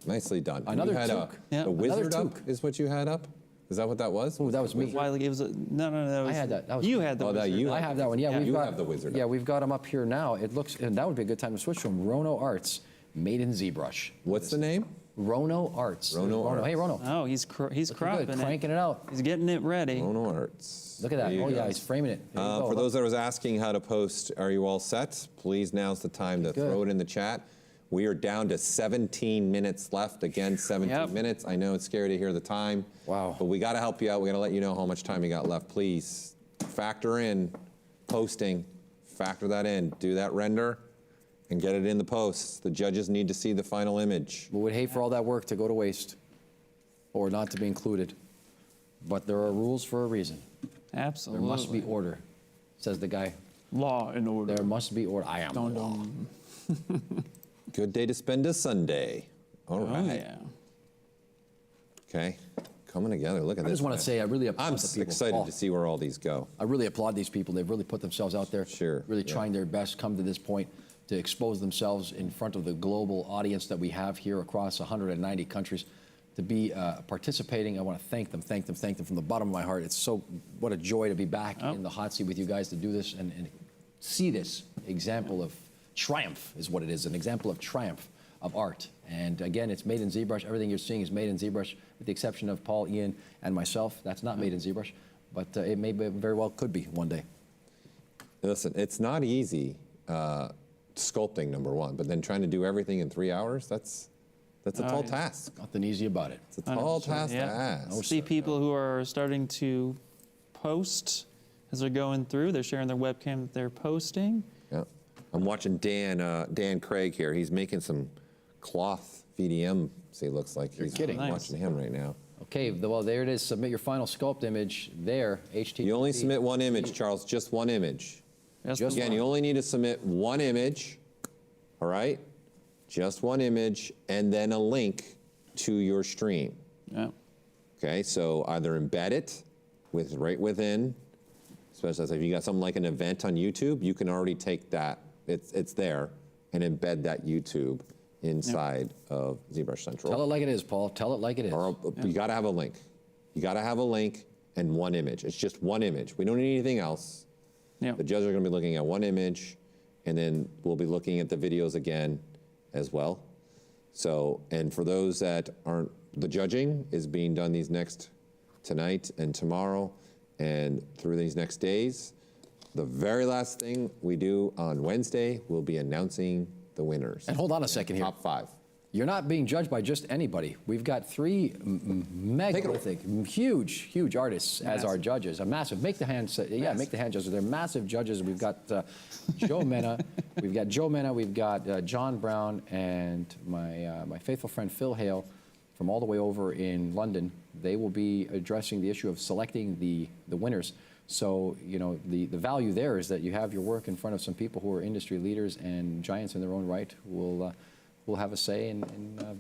Nicely done. And Another you had toque. Yeah. the wizard Another up toque. is what you had up? Is that what that was? Oh, that was me. Wiley, it was no, that was. I had that. That was you me. had the. Oh, that wizard. you I have that one. Yeah, we've you got, have the wizard Yeah, up. we've got them up here now. It looks, and that would be a good time to switch to them. Rono Arts, made in ZBrush. What's the name? Rono Arts. Rono Arts. Hey, Rono. Oh, he's Looking cropping good, it. cranking it out. He's getting it ready. Rono Arts. Look at that. There you Oh, go. yeah, he's framing it. There you go. For those that was asking how to post, are you all set? Please, now's the time to Good. throw it in the chat. We are down to 17 minutes left. Again, 17 Yep. minutes. I know it's scary to hear the time. Wow. But we got to help you out. We got to let you know how much time you got left. Please factor in posting. Factor that in. Do that render and get it in the posts. The judges need to see the final image. We would hate for all that work to go to waste or not to be included. But there are rules for a reason. Absolutely. There must be order, says the guy. law and order. There must be order. I am Dun, law. dun. Good day to spend a Sunday. All Oh, right. yeah. Okay. Coming together. Look at I this. just want to man. say I really applaud I'm the people. excited Paul, to see where all these go. I really applaud these people. They've really put themselves out there. Sure, Really yeah. trying their best, come to this point to expose themselves in front of the global audience that we have here across 190 countries. To be participating, I want to thank them from the bottom of my heart. It's so, what a joy to be back in the hot seat with you guys to do this and see this example of triumph is what it is, an example of triumph of art. And again, it's made in ZBrush. Everything you're seeing is made in ZBrush, with the exception of Paul, Ian, and myself. That's not made in ZBrush, but it may be, very well could be one day. Listen, it's not easy sculpting, number one, but then trying to do everything in 3 hours, that's a tall task. Nothing easy about it. It's a tall 100%, task to yeah. ask. See people who are starting to post as they're going through. They're sharing their webcam that they're posting. Yeah. I'm watching Dan Craig here. He's making some cloth VDM, see, it looks like. He's kidding. I'm watching him right now. Okay, well, there it is. Submit your final sculpt image there, HTTP. You only submit one image, Charles, just one image. Just Again, you only need to submit one image, all right? Just one image, and then a link to your stream. Yeah. Okay, so either embed it with right within, especially if you got something like an event on YouTube, you can already take that, it's there, and embed that YouTube inside of ZBrush Central. Tell it like it is, Paul. Tell it like it is. Or you got to have a link. You got to have a link and one image. It's just one image. We don't need anything else. Yeah. The judges are going to be looking at one image, and then we'll be looking at the videos again as well. So, and for those that aren't, the judging is being done tonight and tomorrow and through these next days. The very last thing we do on Wednesday, we'll be announcing the winners. And hold on a second here. Top 5. You're not being judged by just anybody. We've got three megalithic, huge artists as our judges. A massive, make the hand judges. They're massive judges. We've got Joe Mena, we've got John Brown, and my faithful friend Phil Hale from all the way over in London. They will be addressing the issue of selecting the winners. So, you know, the value there is that you have your work in front of some people who are industry leaders and giants in their own right who will have a say in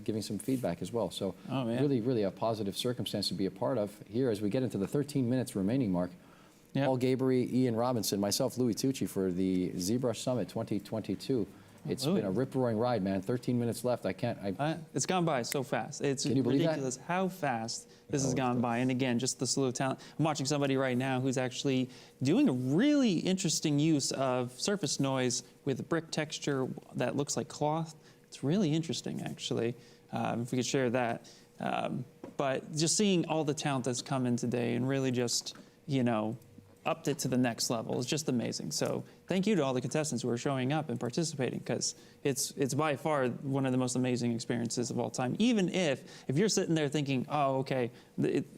giving some feedback as well. So really a positive circumstance to be a part of. Here, as we get into the 13 minutes remaining mark, Paul Gabriel, Ian Robinson, myself, Louis Tucci for the ZBrush Summit 2022. It's been a rip-roaring ride, man. 13 minutes left. It's gone by so fast. It's ridiculous how fast this has gone by. And again, just the slew of talent. I'm watching somebody right now who's actually doing a really interesting use of surface noise with brick texture that looks like cloth. It's really interesting, actually, if we could share that. But just seeing all the talent that's come in today and really just, you know, upped it to the next level is just amazing. So thank you to all the contestants who are showing up and participating, because it's by far one of the most amazing experiences of all time. Even if you're sitting there thinking, oh, okay,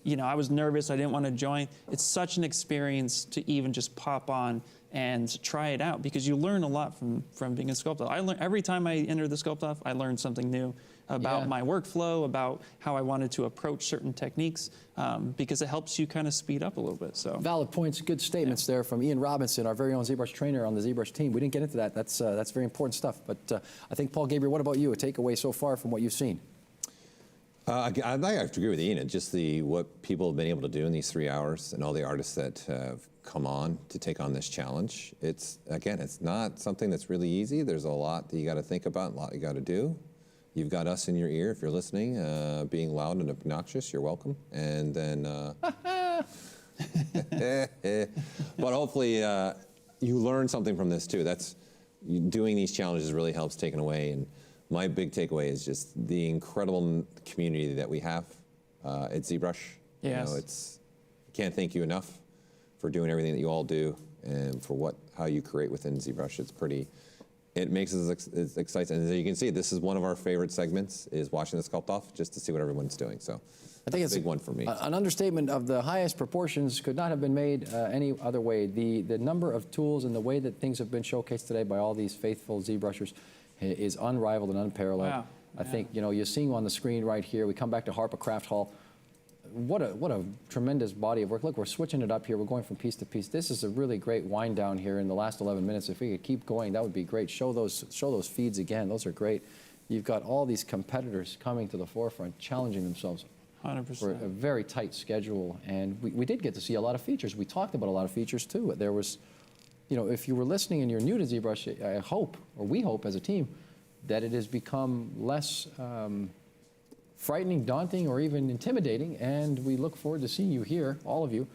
you know, I was nervous, I didn't want to join, it's such an experience to even just pop on and try it out, because you learn a lot from being a Sculpt-Off. Every time I enter the Sculpt-Off, I learn something new about my workflow, about how I wanted to approach certain techniques, because it helps you kind of speed up a little bit. So valid points, good statements there from Ian Robinson, our very own ZBrush trainer on the ZBrush team. We didn't get into that. That's very important stuff. But I think, Paul Gabriel, what about you? A takeaway so far from what you've seen? I have to agree with Ian. Just what people have been able to do in these 3 hours, and all the artists that have come on to take on this challenge. It's not something that's really easy. There's a lot that you got to think about, a lot you got to do. You've got us in your ear if you're listening, being loud and obnoxious. You're welcome. And then, but hopefully you learn something from this too. Doing these challenges really helps taking away. And my big takeaway is just the incredible community that we have at ZBrush. Yes. You know, I can't thank you enough for doing everything that you all do and for how you create within ZBrush. It makes us exciting. And as you can see, this is one of our favorite segments, is watching the Sculpt-Off, just to see what everyone's doing. So I think it's a big one for me. An understatement of the highest proportions could not have been made any other way. The number of tools and the way that things have been showcased today by all these faithful ZBrushers is unrivaled and unparalleled. Wow. I think, you know, you're seeing on the screen right here, we come back to Harper Craft Hall. What a tremendous body of work. Look, we're switching it up here. We're going from piece to piece. This is a really great wind down here in the last 11 minutes. If we could keep going, that would be great. Show those feeds again. Those are great. You've got all these competitors coming to the forefront, challenging themselves 100%. for a very tight schedule. And we did get to see a lot of features. We talked about a lot of features too. There was, you know, if you were listening and you're new to ZBrush, I hope, or we hope as a team, that it has become less frightening, daunting, or even intimidating, and we look forward to seeing you here, all of you,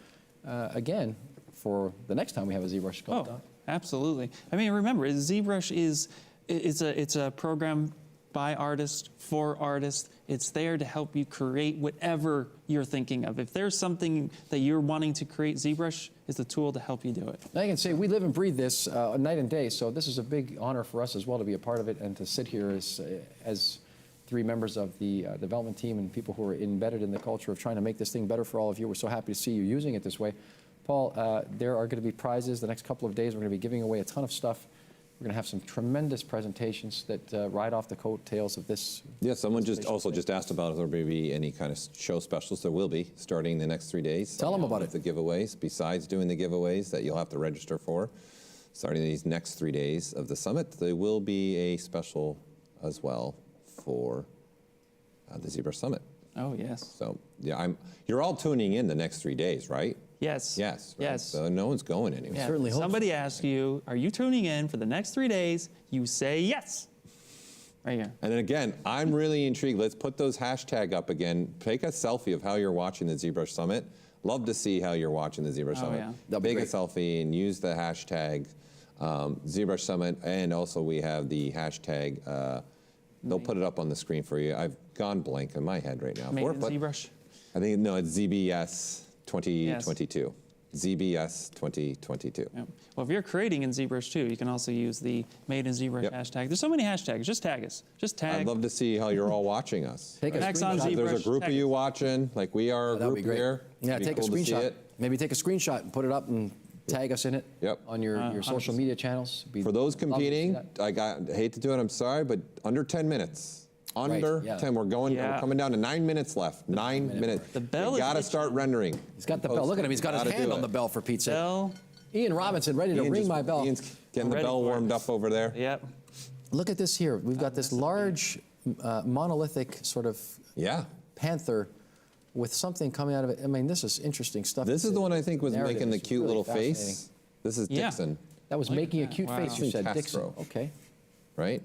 again, for the next time we have a ZBrush Sculpt-Off. Oh, absolutely. I mean, remember, ZBrush it's a program by artists, for artists. It's there to help you create whatever you're thinking of. If there's something that you're wanting to create, ZBrush is the tool to help you do it. I can say we live and breathe this night and day, so this is a big honor for us as well to be a part of it and to sit here as three members of the development team and people who are embedded in the culture of trying to make this thing better for all of you. We're so happy to see you using it this way. Paul, there are going to be prizes the next couple of days. We're going to be giving away a ton of stuff. We're going to have some tremendous presentations that ride off the coattails of this. Yeah, someone just asked about if there may be any kind of show specials. There will be, starting the next 3 days. Tell them about it. The giveaways, besides doing the giveaways that you'll have to register for, starting these next 3 days of the summit, there will be a special as well for the ZBrush Summit. Oh, yes. So, yeah, you're all tuning in the next 3 days, right? Yes. Yes. Right? Yes. So no one's going anywhere. Yeah. Certainly hope Somebody asks you, are you tuning in for the next 3 days? You say yes. Right here. And then again, I'm really intrigued. Let's put those hashtag up again. Take a selfie of how you're watching the ZBrush Summit. Love to see how you're watching the ZBrush Summit. Yeah. Take a selfie and use the hashtag ZBrush Summit. And also we have the hashtag, they'll put it up on the screen for you. I've gone blank in my head right now. Made in ZBrush. I think, no, it's ZBS 2022. ZBS 2022. Yep. Well, if you're creating in ZBrush too, you can also use the Made in ZBrush hashtag. There's so many hashtags. Just tag us. Just tag. I'd love to see how you're all watching us. Take a Max on screenshot. If there's a ZBrush, group of tag you us. watching, like we are a That'd group be great. here. Yeah, it'd be take cool a to see screenshot. it. Maybe take a screenshot and put it up and tag us in it on your social 100%. media channels. For those Love to see competing, that. I hate to do it, I'm sorry, but under 10 minutes. Under 10, we're coming down to 9 minutes left. 9 minutes. The bell you is gotta the start rendering. He's got the bell. Look at him. He's got his Gotta hand do on it. the bell for Pete's sake. Bell. Ian Robinson ready to ring my bell. Ian's getting the Ready bell for it. warmed up over there. Yep. Look at this here. We've got this large monolithic sort of panther with something coming out of it. I mean, this is interesting stuff. This is the one I think was Narrative making the is cute really little fascinating. face. This is Yeah. Dixon. That was making a cute face, you said, Dixon. Castro. Okay. Right?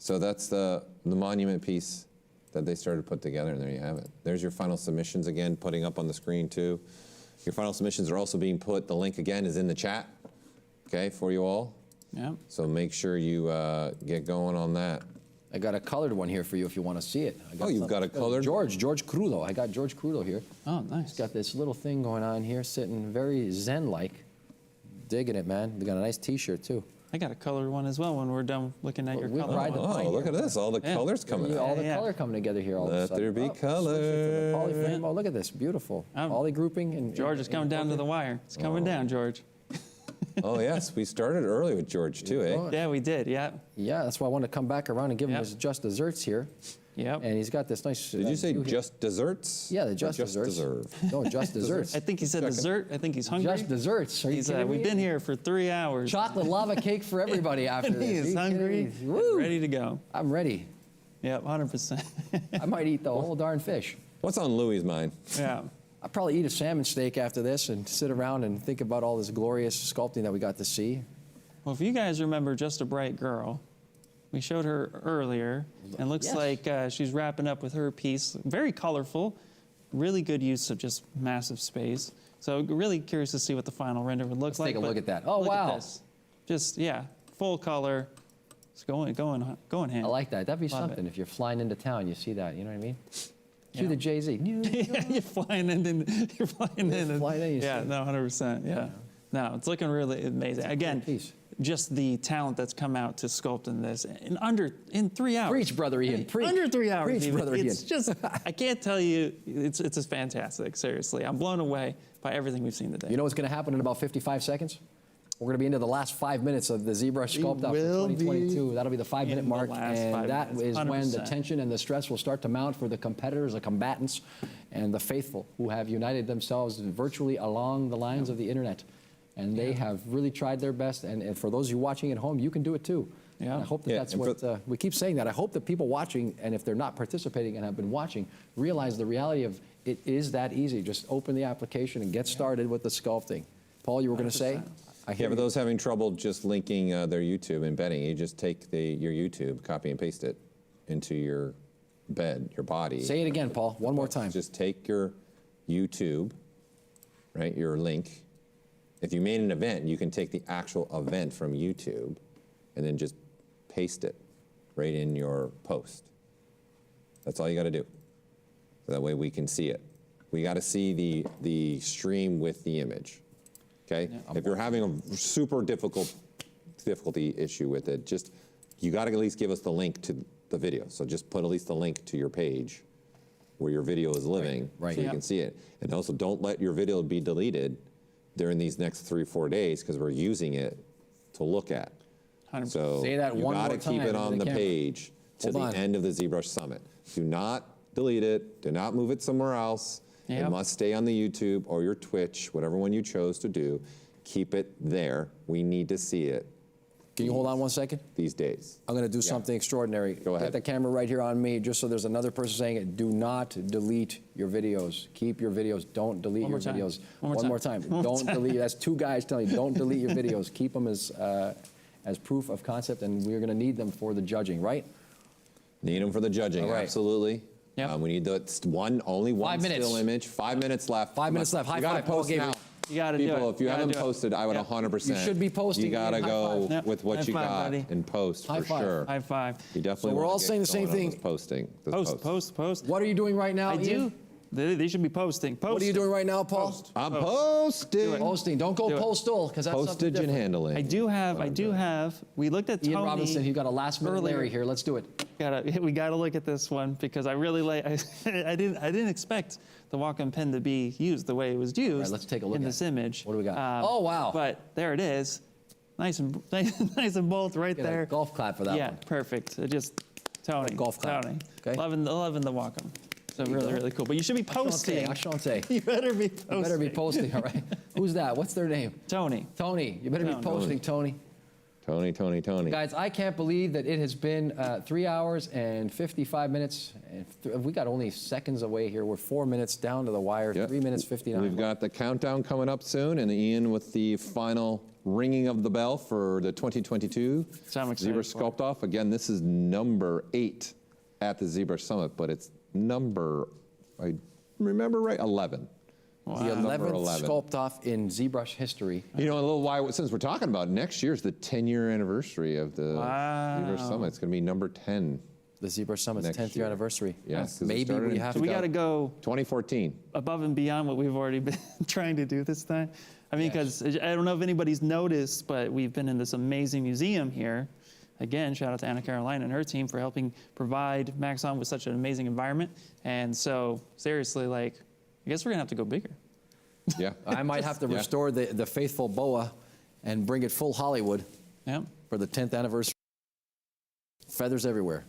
So that's the monument piece that they started to put together, and there you have it. There's your final submissions again, putting up on the screen too. Your final submissions are also being put, the link again is in the chat, okay, for you all. Yep. So make sure you get going on that. I got a colored one here for you if you want to see it. You've got a colored? George Crudo. I got George Crudo here. Oh, nice. He's got this little thing going on here, sitting very zen-like. Digging it, man. They got a nice T-shirt, too. I got a colored one as well when we're done looking at your we'll color. ride the pine Oh, look here. at this. All the colors coming All out. the color coming together here all of a Let sudden. there be Switch it to the color. polyframe. Oh, look at this. Beautiful. Poly grouping. And George is coming down to the wire. It's coming down, George. Oh, yes. We started early with George, too, eh? Yeah, we did. Yeah. Yeah, that's why I wanted to come back around and give him Yep. his Just Desserts here. Yep. And he's got this nice... Did you say view here. just desserts? Yeah, the Or Just Desserts. Deserve? No, Just Desserts. I think he said dessert. I think he's hungry. Just Desserts. Are you kidding We've me? been here for 3 hours. Chocolate lava cake for everybody after And this. he Are is you hungry kidding me? and Woo! ready to go. I'm ready. Yep, 100%. I might eat the whole darn fish. What's on Louie's mind? Yeah. I'll probably eat a salmon steak after this and sit around and think about all this glorious sculpting that we got to see. Well, if you guys remember Just a Bright Girl, we showed her earlier, and looks Yes. like she's wrapping up with her piece. Very colorful, really good use of just massive space. So really curious to see what the final render would look Let's like. take a look but at that. Oh, look wow. At this. Just, yeah, full color. It's going hand. I like that. That'd be Love something it. if you're flying into town. You see that. You know what I mean? Cue Yeah. the Jay-Z. Yeah, you're flying in. You're flying in. and- flying in, you Yeah, see. no, 100%. Yeah. No, it's looking really amazing. Again, piece. just the talent that's come out to sculpt in this in 3 hours. Preach, Brother Ian. Preach. Under 3 hours. Preach, even. Brother Ian. It's just, I can't tell you, it's just fantastic. Seriously, I'm blown away by everything we've seen today. You know what's going to happen in about 55 seconds? We're going to be into the last 5 minutes of the ZBrush Sculpt-Off for 2022. That'll be the 5-minute in the mark, last and 5 that minutes, is when the 100%. tension and the stress will start to mount for the competitors, the combatants, and the faithful who have united themselves virtually along the lines of the internet. And they have really tried their best, and for those of you watching at home, you can do it too. Yeah. And I hope that that's and what, we keep saying that. I hope that people watching, and if they're not participating and have been watching, realize the reality of it is that easy. Just open the application and get started with the sculpting. Paul, you were going to say? I Yeah, hear for you. those having trouble just linking their YouTube, embedding, you just take your YouTube, copy and paste it into your bed, your body. Say it again, Paul, one more time. Just take your YouTube, right, your link. If you made an event, you can take the actual event from YouTube and then just paste it right in your post. That's all you got to do. So that way we can see it. We got to see the stream with the image. Okay? If you're having a super difficulty issue with it, just you got to at least give us the link to the video. So just put at least the link to your page where your video is living, Right. so you can see it. And also don't let your video be deleted during these next 3 or 4 days because we're using it to look at. 100%. So Say that you one got to more keep time it into on the the camera. page to Hold the on. end of the ZBrush Summit. Do not delete it. Do not move it somewhere else. Yep. It must stay on the YouTube or your Twitch, whatever one you chose to do. Keep it there. We need to see it Can you hold on one second? these days. I'm going to do something extraordinary. Go ahead. Get the camera right here on me, just so there's another person saying it. Do not delete your videos. Keep your videos. Don't delete One your more time. videos. One more time. time. One more Don't time. delete. That's 2 guys telling you, don't delete your videos. Keep them as proof of concept, and we're going to need them for the judging, right? Need them for the judging, All right. absolutely. Yep. We need only one 5 minutes. still image. 5 minutes left. 5 minutes left. High You gotta five, Paul post gave now. it. You got to do it. People, if you Gotta haven't do it. posted, I would Yep. 100%. You should be posting, You gotta Ian. High go five. Yep. with what High you five, got buddy. and post High for five. sure. High five. You definitely So we're wanna all get saying the same going on thing. this posting. this Post. What are you doing right now, I Ian? do. They should be posting. What are you doing right now, Paul? I'm posting. Posting. Don't go postal, because that's something Postage and different. handling. I do have. We looked at Tony. Ian Robinson, you got a last minute earlier. Larry here. Let's do it. We gotta look at this one because I really like. I didn't expect the Wacom pen to be used the way it was used. All right, let's take a look in at this it. image. What do we got? Oh, wow. But there it is, nice and bold right Get a there. golf clap for that Yeah, one. perfect. Just Tony. Golf clap. Tony. Okay. Loving the Wacom. So really cool. But you should be posting. Ashante. You better be posting. You better be posting, all right. Who's that? What's their name? Tony. Tony. You better be posting, Tony. Tony. Guys, I can't believe that it has been 3 hours and 55 minutes. And we got only seconds away here. We're 4 minutes down to the wire, Yep. 3 minutes 59. We've got the countdown coming up soon, and Ian with the final ringing of the bell for the 2022 So I'm excited ZBrush Sculpt-Off. Again, this is number 8 at the ZBrush Summit, but it's number, I remember right, 11. The Number 11th Sculpt-Off in ZBrush history. You know, a little while, since we're talking about next year's the 10-year anniversary of the Wow. ZBrush Summit. It's going to be number 10. The ZBrush Summit's Next 10th year. year anniversary. Yes, 'cause it Maybe started we in have So we got to go 2014. above and beyond what we've already been trying to do this time. I mean, because I don't know if anybody's noticed, but we've been in this amazing museum here. Again, shout out to Anna Caroline and her team for helping provide Maxon with such an amazing environment. And so, seriously, like, I guess we're gonna have to go bigger. Yeah. I might have to restore the faithful boa and bring it full Hollywood Yep. for the 10th anniversary. Feathers everywhere.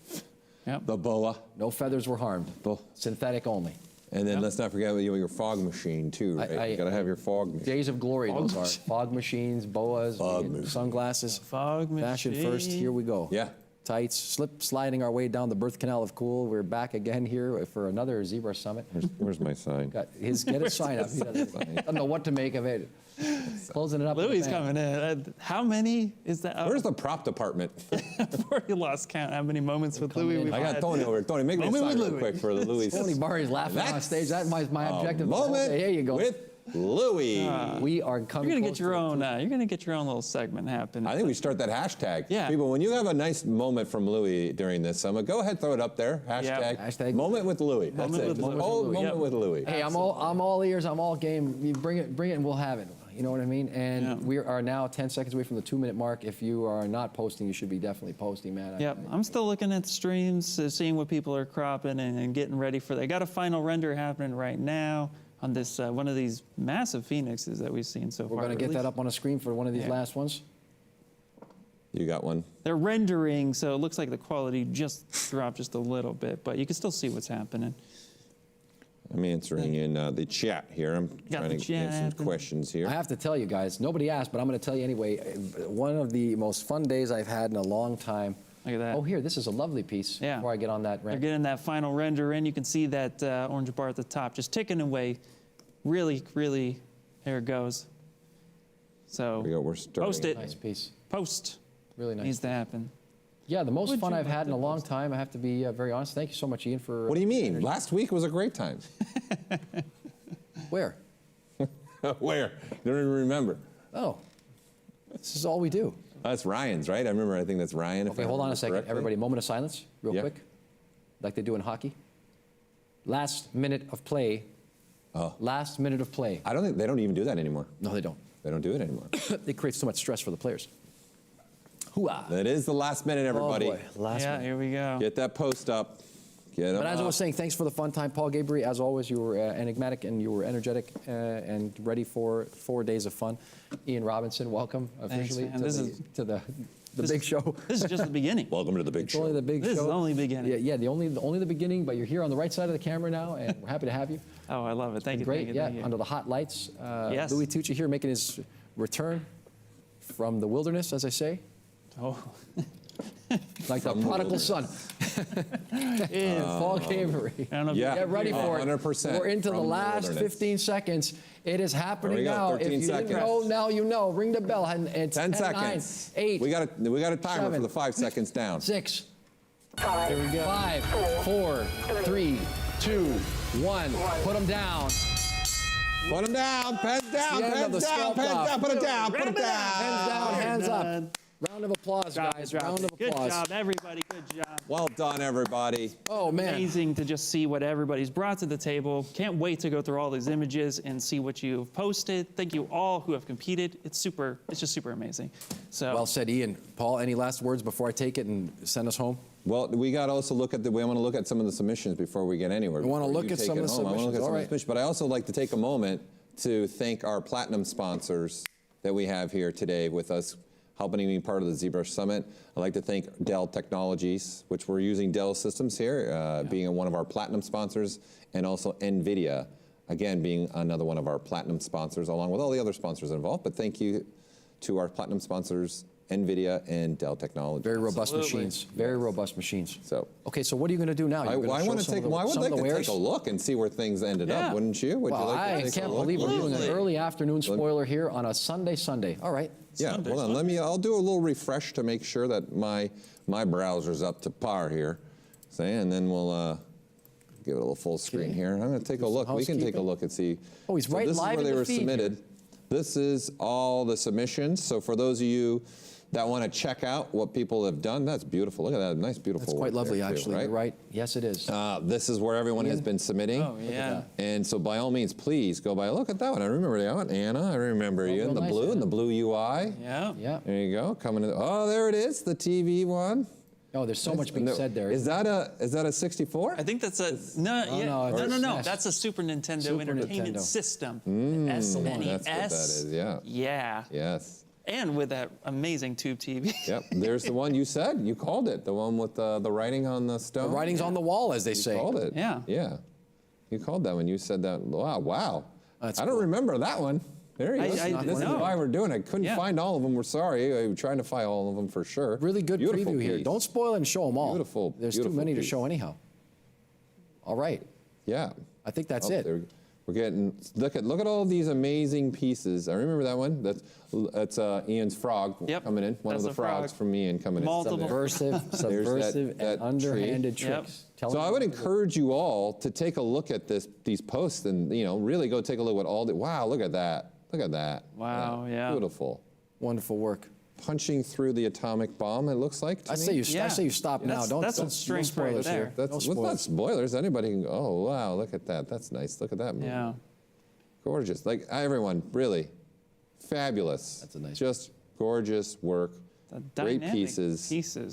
Yep. The boa. No feathers were harmed. Synthetic only. And then let's not forget your fog machine, too, right? You got to have your fog machine. Days of glory, those are. Fog machines, boas, sunglasses. Fog Fashion first, here we go. Yeah. Tights, sliding our way down the birth canal of cool. We're back again here for another ZBrush Summit. Where's my sign? Get his sign up. He doesn't know what to make of it. Closing it up. Louis coming in. How many is that? Where's the prop department? I've already lost count how many moments with Louis we've I got had. Tony over here. Tony, make me a Moment sign with real Louis. quick for the Louis. Tony Barry's laughing on stage. That's my objective. Moment There you go. with Louis. We are coming. You're gonna close get your to- own. You're gonna get your own little segment happening. I think we start that hashtag. Yeah. People, when you have a nice moment from Louis during this summit, go ahead, throw it up there. Hashtag. Hashtag. Moment with Louis. That's Moment it. with Just Louis. old moment Yep. with Louis. Hey, I'm all ears. I'm all game. You bring it, and we'll have it. You know what I mean? And we are now 10 seconds away from the 2-minute mark. If you are not posting, you should be definitely posting, man. Yep, I'm still looking at the streams, seeing what people are cropping and getting ready for that. I got a final render happening right now on this one of these massive phoenixes that we've seen so far. We're going to get that up on a screen for one of these last ones. You got one. They're rendering, so it looks like the quality just dropped just a little bit, but you can still see what's happening. I'm answering in the chat here. I'm Got trying the to answer some chat. questions here. I have to tell you guys, nobody asked, but I'm going to tell you anyway. One of the most fun days I've had in a long time. Look at that. Oh, here, this is a lovely piece. Yeah. Before I get on that They're rent. getting that final render in. You can see that orange bar at the top just ticking away. Really, really, there it goes. So Here we go. We're starting. post it. Nice piece. Post. Really nice. Needs to happen. Yeah, the most Would fun you I've like had in to a long time. I have to be very honest. Thank you so much, Ian, for. What do you mean? Last week was a great time. Where? Where? Don't even remember. Oh, this is all we do. That's Ryan's, right? I remember. I think that's Ryan. if Okay, I hold on a remember second. correctly. Everybody, moment of silence, real Yeah. quick, like they do in hockey. Last minute of play. Oh. Last minute of play. I don't think they don't even do that anymore. No, they don't. They don't do it anymore. It creates too much stress for the players. Hooah! That is the last minute, everybody. Oh boy, last Yeah, minute. here we go. Get that post up. Get But them as I up. was saying, thanks for the fun time, Paul Gabriel. As always, you were enigmatic and you were energetic and ready for 4 days of fun. Ian Robinson, welcome officially man. to the big show. This is just the beginning. Welcome to the big It's show. only the big This show. is only the beginning. Yeah, only the beginning. But you're here on the right side of the camera now, and we're happy to have you. Oh, I love it. Thank you. Great, Thank you, yeah. thank you. Under the hot lights, Yes. Louis Tucci here making his return from the wilderness, as I say, Oh. like the prodigal son. Paul Gabriel. I don't know if Yeah. Get ready for it. 100% We're into the from the last wilderness. 15 seconds. It is happening There we go, now. 13 If you seconds. didn't know, now you know. Ring the bell. And it's 10 10, 9, seconds. 8, We got a timer 7, for the 5 seconds down. 6, There we go. 5, 4, 3, 2, 1. Put them down. Put them down. Pens down. The end of Pens the down. Pens Sculpt-Off. down. Put it down. Put it Hands down. down, hands up. Round of applause, guys. Round of Good applause. job, everybody. Good job. Well done, everybody. Oh, man. Amazing to just see what everybody's brought to the table. Can't wait to go through all these images and see what you've posted. Thank you all who have competed. It's just super amazing. So Well said, Ian. Paul, any last words before I take it and send us home? Well, we got to also look at we want to look at some of the submissions before we get anywhere. We want to Before look you at take some it of the home. I want to look at submissions. some All of the submissions, but I also like to take a moment to thank our platinum sponsors that we have here today with us, helping me be part of the ZBrush Summit. I'd like to thank Dell Technologies, which we're using Dell systems here, being one of our platinum sponsors, and also NVIDIA, again, being another one of our platinum sponsors, along with all the other sponsors involved. But thank you to our platinum sponsors, NVIDIA and Dell Technologies. Very robust machines. Very robust machines. So, okay, so what are you going to do now? I would like to take a look and see where things ended up, wouldn't you? Would Well, you like to I take a can't look? believe we're doing an early afternoon spoiler here on a Sunday. All right. Yeah, hold on. I'll do a little refresh to make sure that my browser's up to par here. And then we'll give it a little full screen here. I'm going to take a look. We can take a look and see. Oh, he's right this live is in where the they were feed submitted. here. This is all the submissions. So for those of you that want to check out what people have done, that's beautiful. Look at that, nice, beautiful. That's quite work lovely, there, too, actually. right? You're right. Yes, it is. This is where everyone has been submitting. Oh, yeah. And so by all means, please go by. Look at that one. I remember that one. Anna, I remember you in the nice, blue, Anna. in the blue UI. yeah. Yeah. There you go. Coming in. Oh, there it is, the TV one. Oh, there's so much being said there. Is that a 64? I think that's a no. SNES. That's a Super Nintendo Super Entertainment Nintendo. System. That's what SNES. that is. Yeah. Yeah. Yes. And with that amazing tube TV. Yep. There's the one you said. You called it. The one with the writing on the stone. The writing's on the wall, as they say. You called it. Yeah. Yeah. You called that when you said that. Wow. That's I don't cool. remember that one. There he is. This is why we're doing it. I couldn't find all of them. We're sorry. I'm trying to find all of them for sure. Really good Beautiful preview here. piece. Don't spoil it and show them all. Beautiful. There's too beautiful many to piece. show anyhow. All right. Yeah. I think that's Oh, it. We're getting look at all these amazing pieces. I remember that one. That's Ian's frog coming in. One That's of the a frog. frogs from Ian coming Multiple. in. Subversive that and underhanded tree. tricks. So I would encourage you all to take a look at these posts and really go take a look at all the. Wow, look at that. Look at that. Wow, yeah. Beautiful. Wonderful work. Punching through the atomic bomb. It looks like. To I me. say you stop now. That's some don't strength spoilers right there. here. That's No not spoilers. spoilers. Anybody can. Oh wow, look at that. That's nice. Look at that movie. Yeah. Gorgeous. Like everyone, really fabulous. That's a nice Just gorgeous work. The Great dynamic pieces.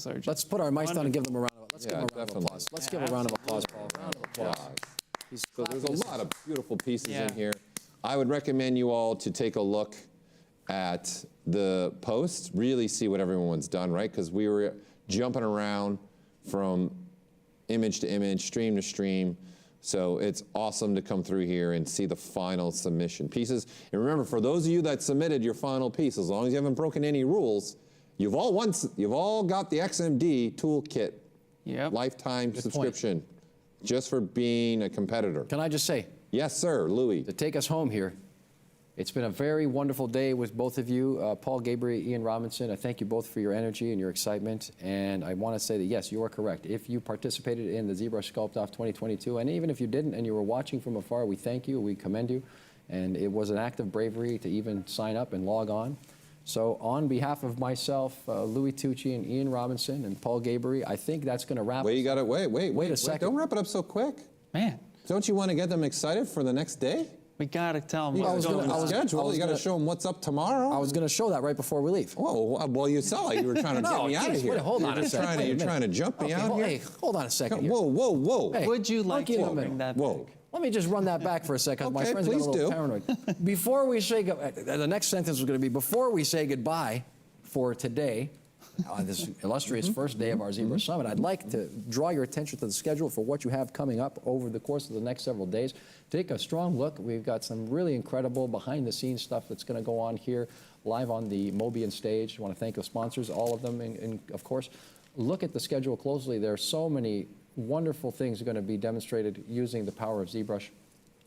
are just Let's put our mics down and give them a round of applause. Let's Yeah, give them a round definitely. of applause. Let's give a round of applause, Paul. Round of applause. He's So there's clapping his- a lot of beautiful pieces Yeah. in here. I would recommend you all to take a look at the post, really see what everyone's done, right? Because we were jumping around from image to image, stream to stream. So it's awesome to come through here and see the final submission pieces. And remember, for those of you that submitted your final piece, as long as you haven't broken any rules, you've all got the XMD toolkit lifetime subscription just for being a competitor. Can I just say? Yes, sir, Louis. To take us home here, it's been a very wonderful day with both of you, Paul Gabriel, Ian Robinson. I thank you both for your energy and your excitement. And I want to say that, yes, you are correct. If you participated in the ZBrush Sculpt-Off 2022, and even if you didn't and you were watching from afar, we thank you, we commend you. And it was an act of bravery to even sign up and log on. So on behalf of myself, Louis Tucci, and Ian Robinson, and Paul Gabriel, I think that's going to wrap Wait, you got to wait a second. Don't wrap it up so quick. Man. Don't you want to get them excited for the next day? We gotta tell them You what's going on. schedule. You got to show them what's up tomorrow. I was going to show that right before we leave. Oh, well, you saw it. You were trying to get me out of here. Wait, hold on a second. You're trying to jump me out here? Hey, hold on a second here. Whoa. Hey, Would you like monkey in to the middle. bring that Whoa. back? Let me just run that back for a second. My Okay, friends got a please little do. paranoid. Before we say the next sentence was going to be, before we say goodbye for today, this illustrious first day of our ZBrush Summit, I'd like to draw your attention to the schedule for what you have coming up over the course of the next several days. Take a strong look. We've got some really incredible behind-the-scenes stuff that's going to go on here live on the Mobian stage. I want to thank the sponsors, all of them, and of course, look at the schedule closely. There are so many wonderful things going to be demonstrated using the power of ZBrush.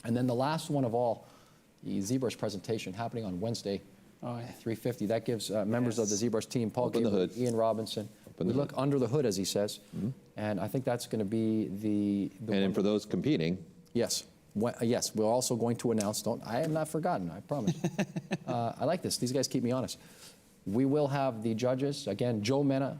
And then the last one of all, the ZBrush presentation happening on Wednesday, 3:50. That gives members of the ZBrush team, Paul Gabriel, Ian Robinson, we look under the hood, as he says, and I think that's going to be the And then for those competing. Yes. Yes, we're also going to announce, I have not forgotten, I promise. I like this. These guys keep me honest. We will have the judges, again, Joe Mena,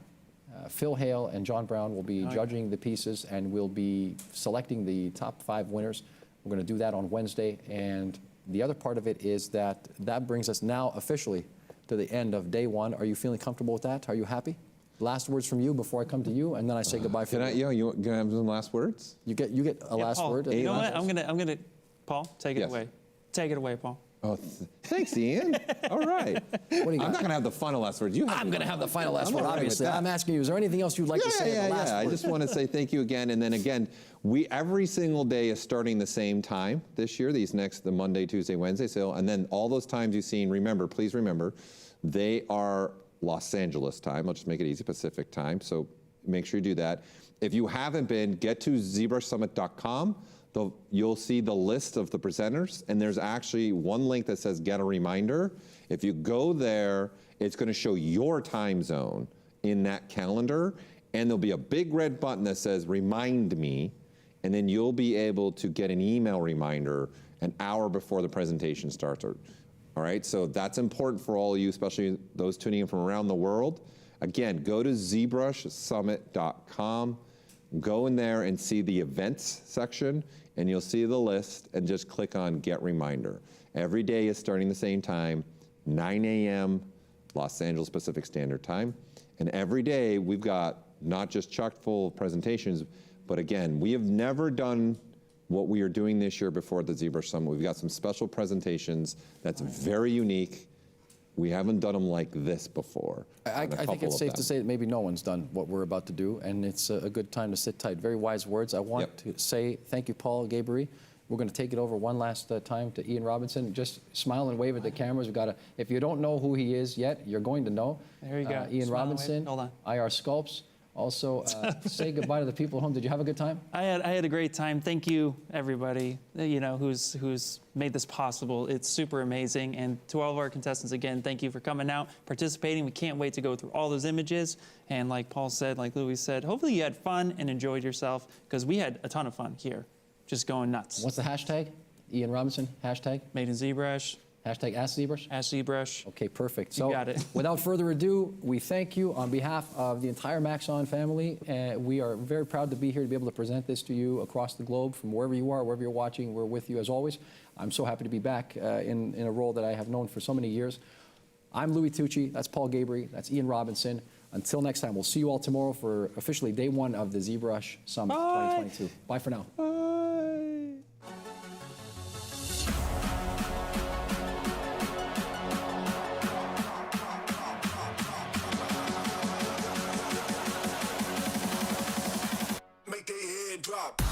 Phil Hale, and John Brown will be judging the pieces, and we'll be selecting the top 5 winners. We're going to do that on Wednesday, and the other part of it is that brings us now officially to the end of day 1. Are you feeling comfortable with that? Are you happy? Last words from you before I come to you, and then I say goodbye for you. You gonna have some last words? You get a last Paul, word. You know what? I'm gonna. Paul, take it Yes. away. Take it away, Paul. Oh, thanks, Ian. All right. What do you got? I'm not gonna have the final last word. I'm going to have the final last word, all right with obviously. that. I'm asking you, is there anything else you'd like to say at the last I word? just want to say thank you again. And then again, every single day is starting the same time this year, the Monday, Tuesday, Wednesday. So, and then all those times you've seen, please remember, they are Los Angeles time. I'll just make it easy, Pacific time. So make sure you do that. If you haven't been, get to ZBrushSummit.com. You'll see the list of the presenters, and there's actually one link that says get a reminder. If you go there, it's going to show your time zone in that calendar, and there'll be a big red button that says remind me, and then you'll be able to get an email reminder an hour before the presentation starts. All right, so that's important for all of you, especially those tuning in from around the world. Again, go to ZBrushSummit.com. Go in there and see the events section, and you'll see the list, and just click on Get Reminder. Every day is starting the same time, 9 a.m. Los Angeles Pacific Standard Time. And every day we've got not just chock full of presentations, but again, we have never done what we are doing this year before the ZBrush Summit. We've got some special presentations that's very unique. We haven't done them like this before. I think it's safe to say that maybe no one's done what we're about to do, and it's a good time to sit tight. Very wise words. I want to say thank you, Paul Gabriel. We're going to take it over one last time to Ian Robinson. Just smile and wave at the cameras. We've got to, if you don't know who he is yet, you're going to know. There you go. Ian Smile Robinson, Hold on. IR Sculpts. Also, say goodbye to the people at home. Did you have a good time? I had a great time. Thank you, everybody, who's made this possible. It's super amazing. And to all of our contestants, again, thank you for coming out, participating. We can't wait to go through all those images. And like Paul said, like Louis said, hopefully you had fun and enjoyed yourself, because we had a ton of fun here, just going nuts. What's the hashtag? Ian Robinson, hashtag? Made in ZBrush. Hashtag Ask ZBrush? Ask ZBrush. Okay, perfect. You got it. Without further ado, we thank you on behalf of the entire Maxon family. We are very proud to be here to be able to present this to you across the globe from wherever you are, wherever you're watching. We're with you as always. I'm so happy to be back in a role that I have known for so many years. I'm Louis Tucci. That's Paul Gabriel. That's Ian Robinson. Until next time, we'll see you all tomorrow for officially day 1 of the ZBrush Summit 2022. Bye for now. Make their head drop.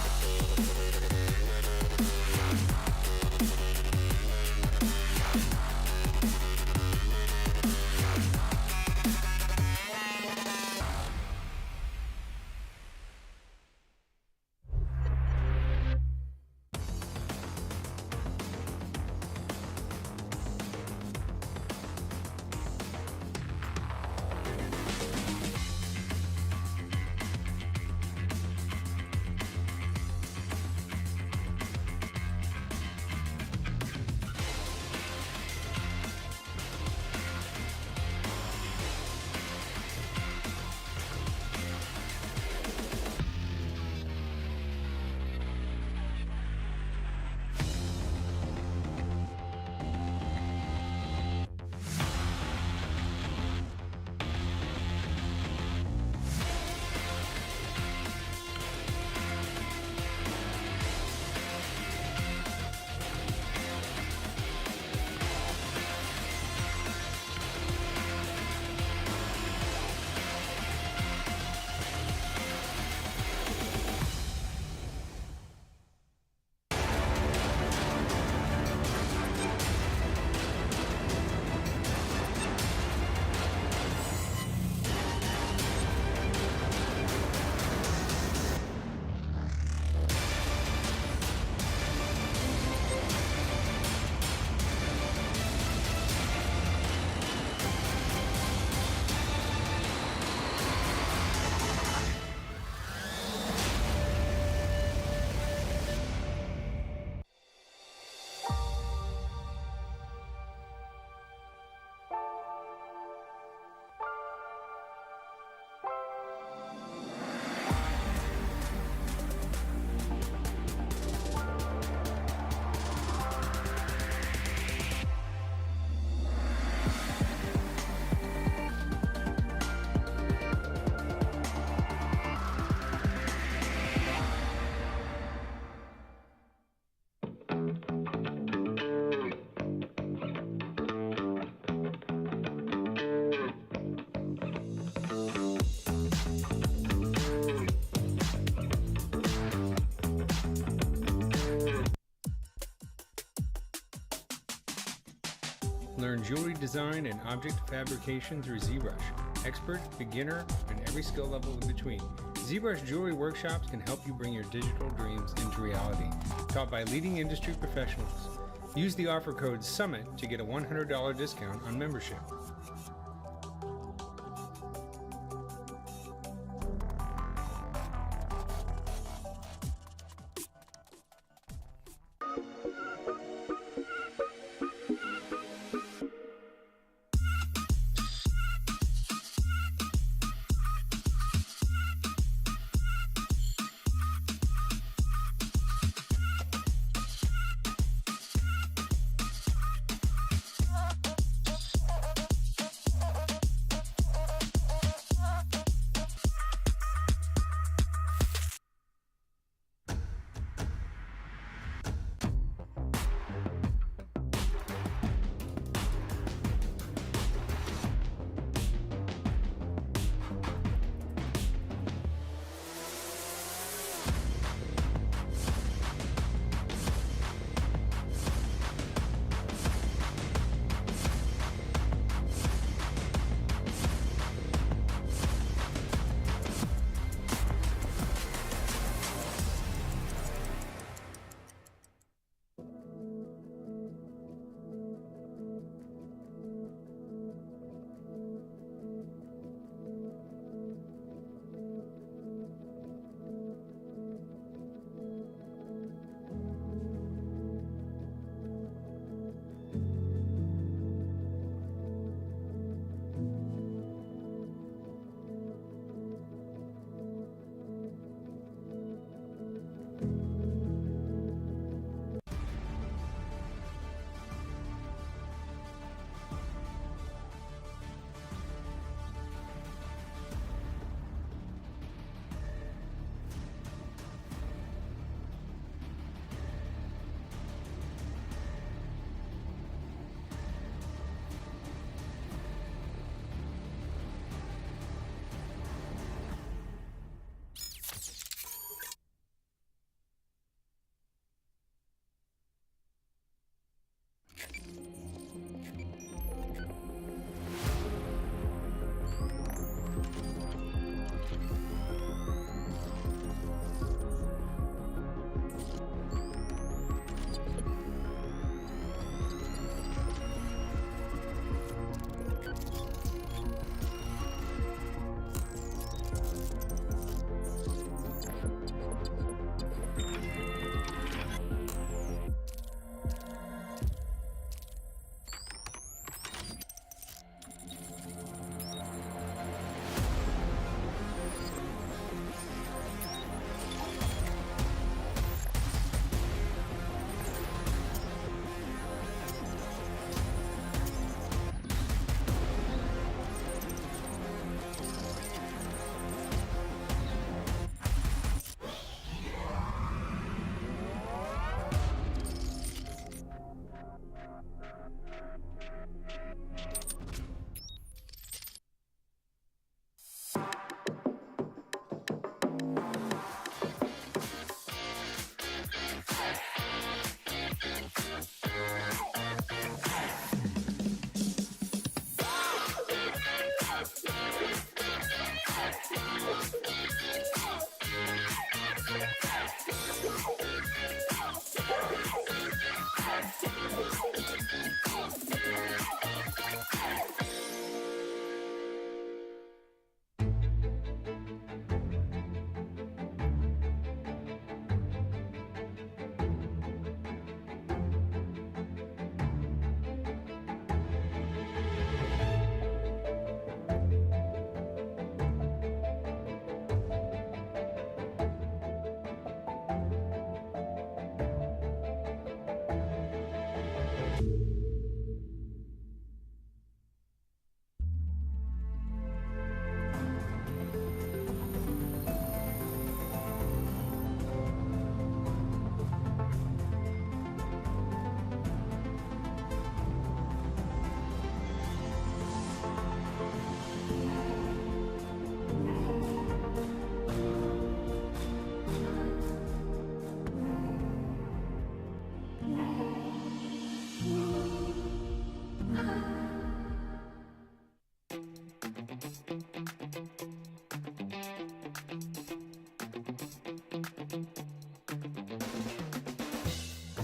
Learn jewelry design and object fabrication through ZBrush. Expert, beginner, and every skill level in between. ZBrush jewelry workshops can help you bring your digital dreams into reality. Taught by leading industry professionals. Use the offer code SUMMIT to get a $100 discount on membership.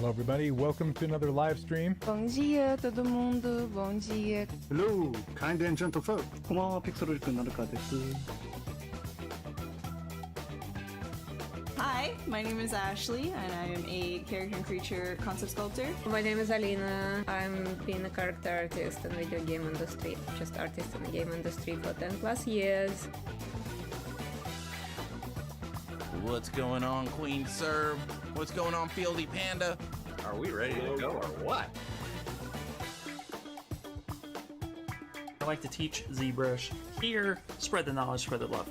Hello, everybody. Welcome to another live stream. Bom dia, todo mundo. Bom dia. Hello, kind and gentle folk. こんばんは、ピクセルジ君なるかです。Hi, my name is Ashley, and I am a character and creature concept sculptor. My name is Alina. I'm been a character artist in video game industry, just artist in the game industry for 10 plus years. What's going on, Queen Serb? What's going on, Fieldy Panda? Are we ready to go or what? I like to teach ZBrush. Here, spread the knowledge, spread the love.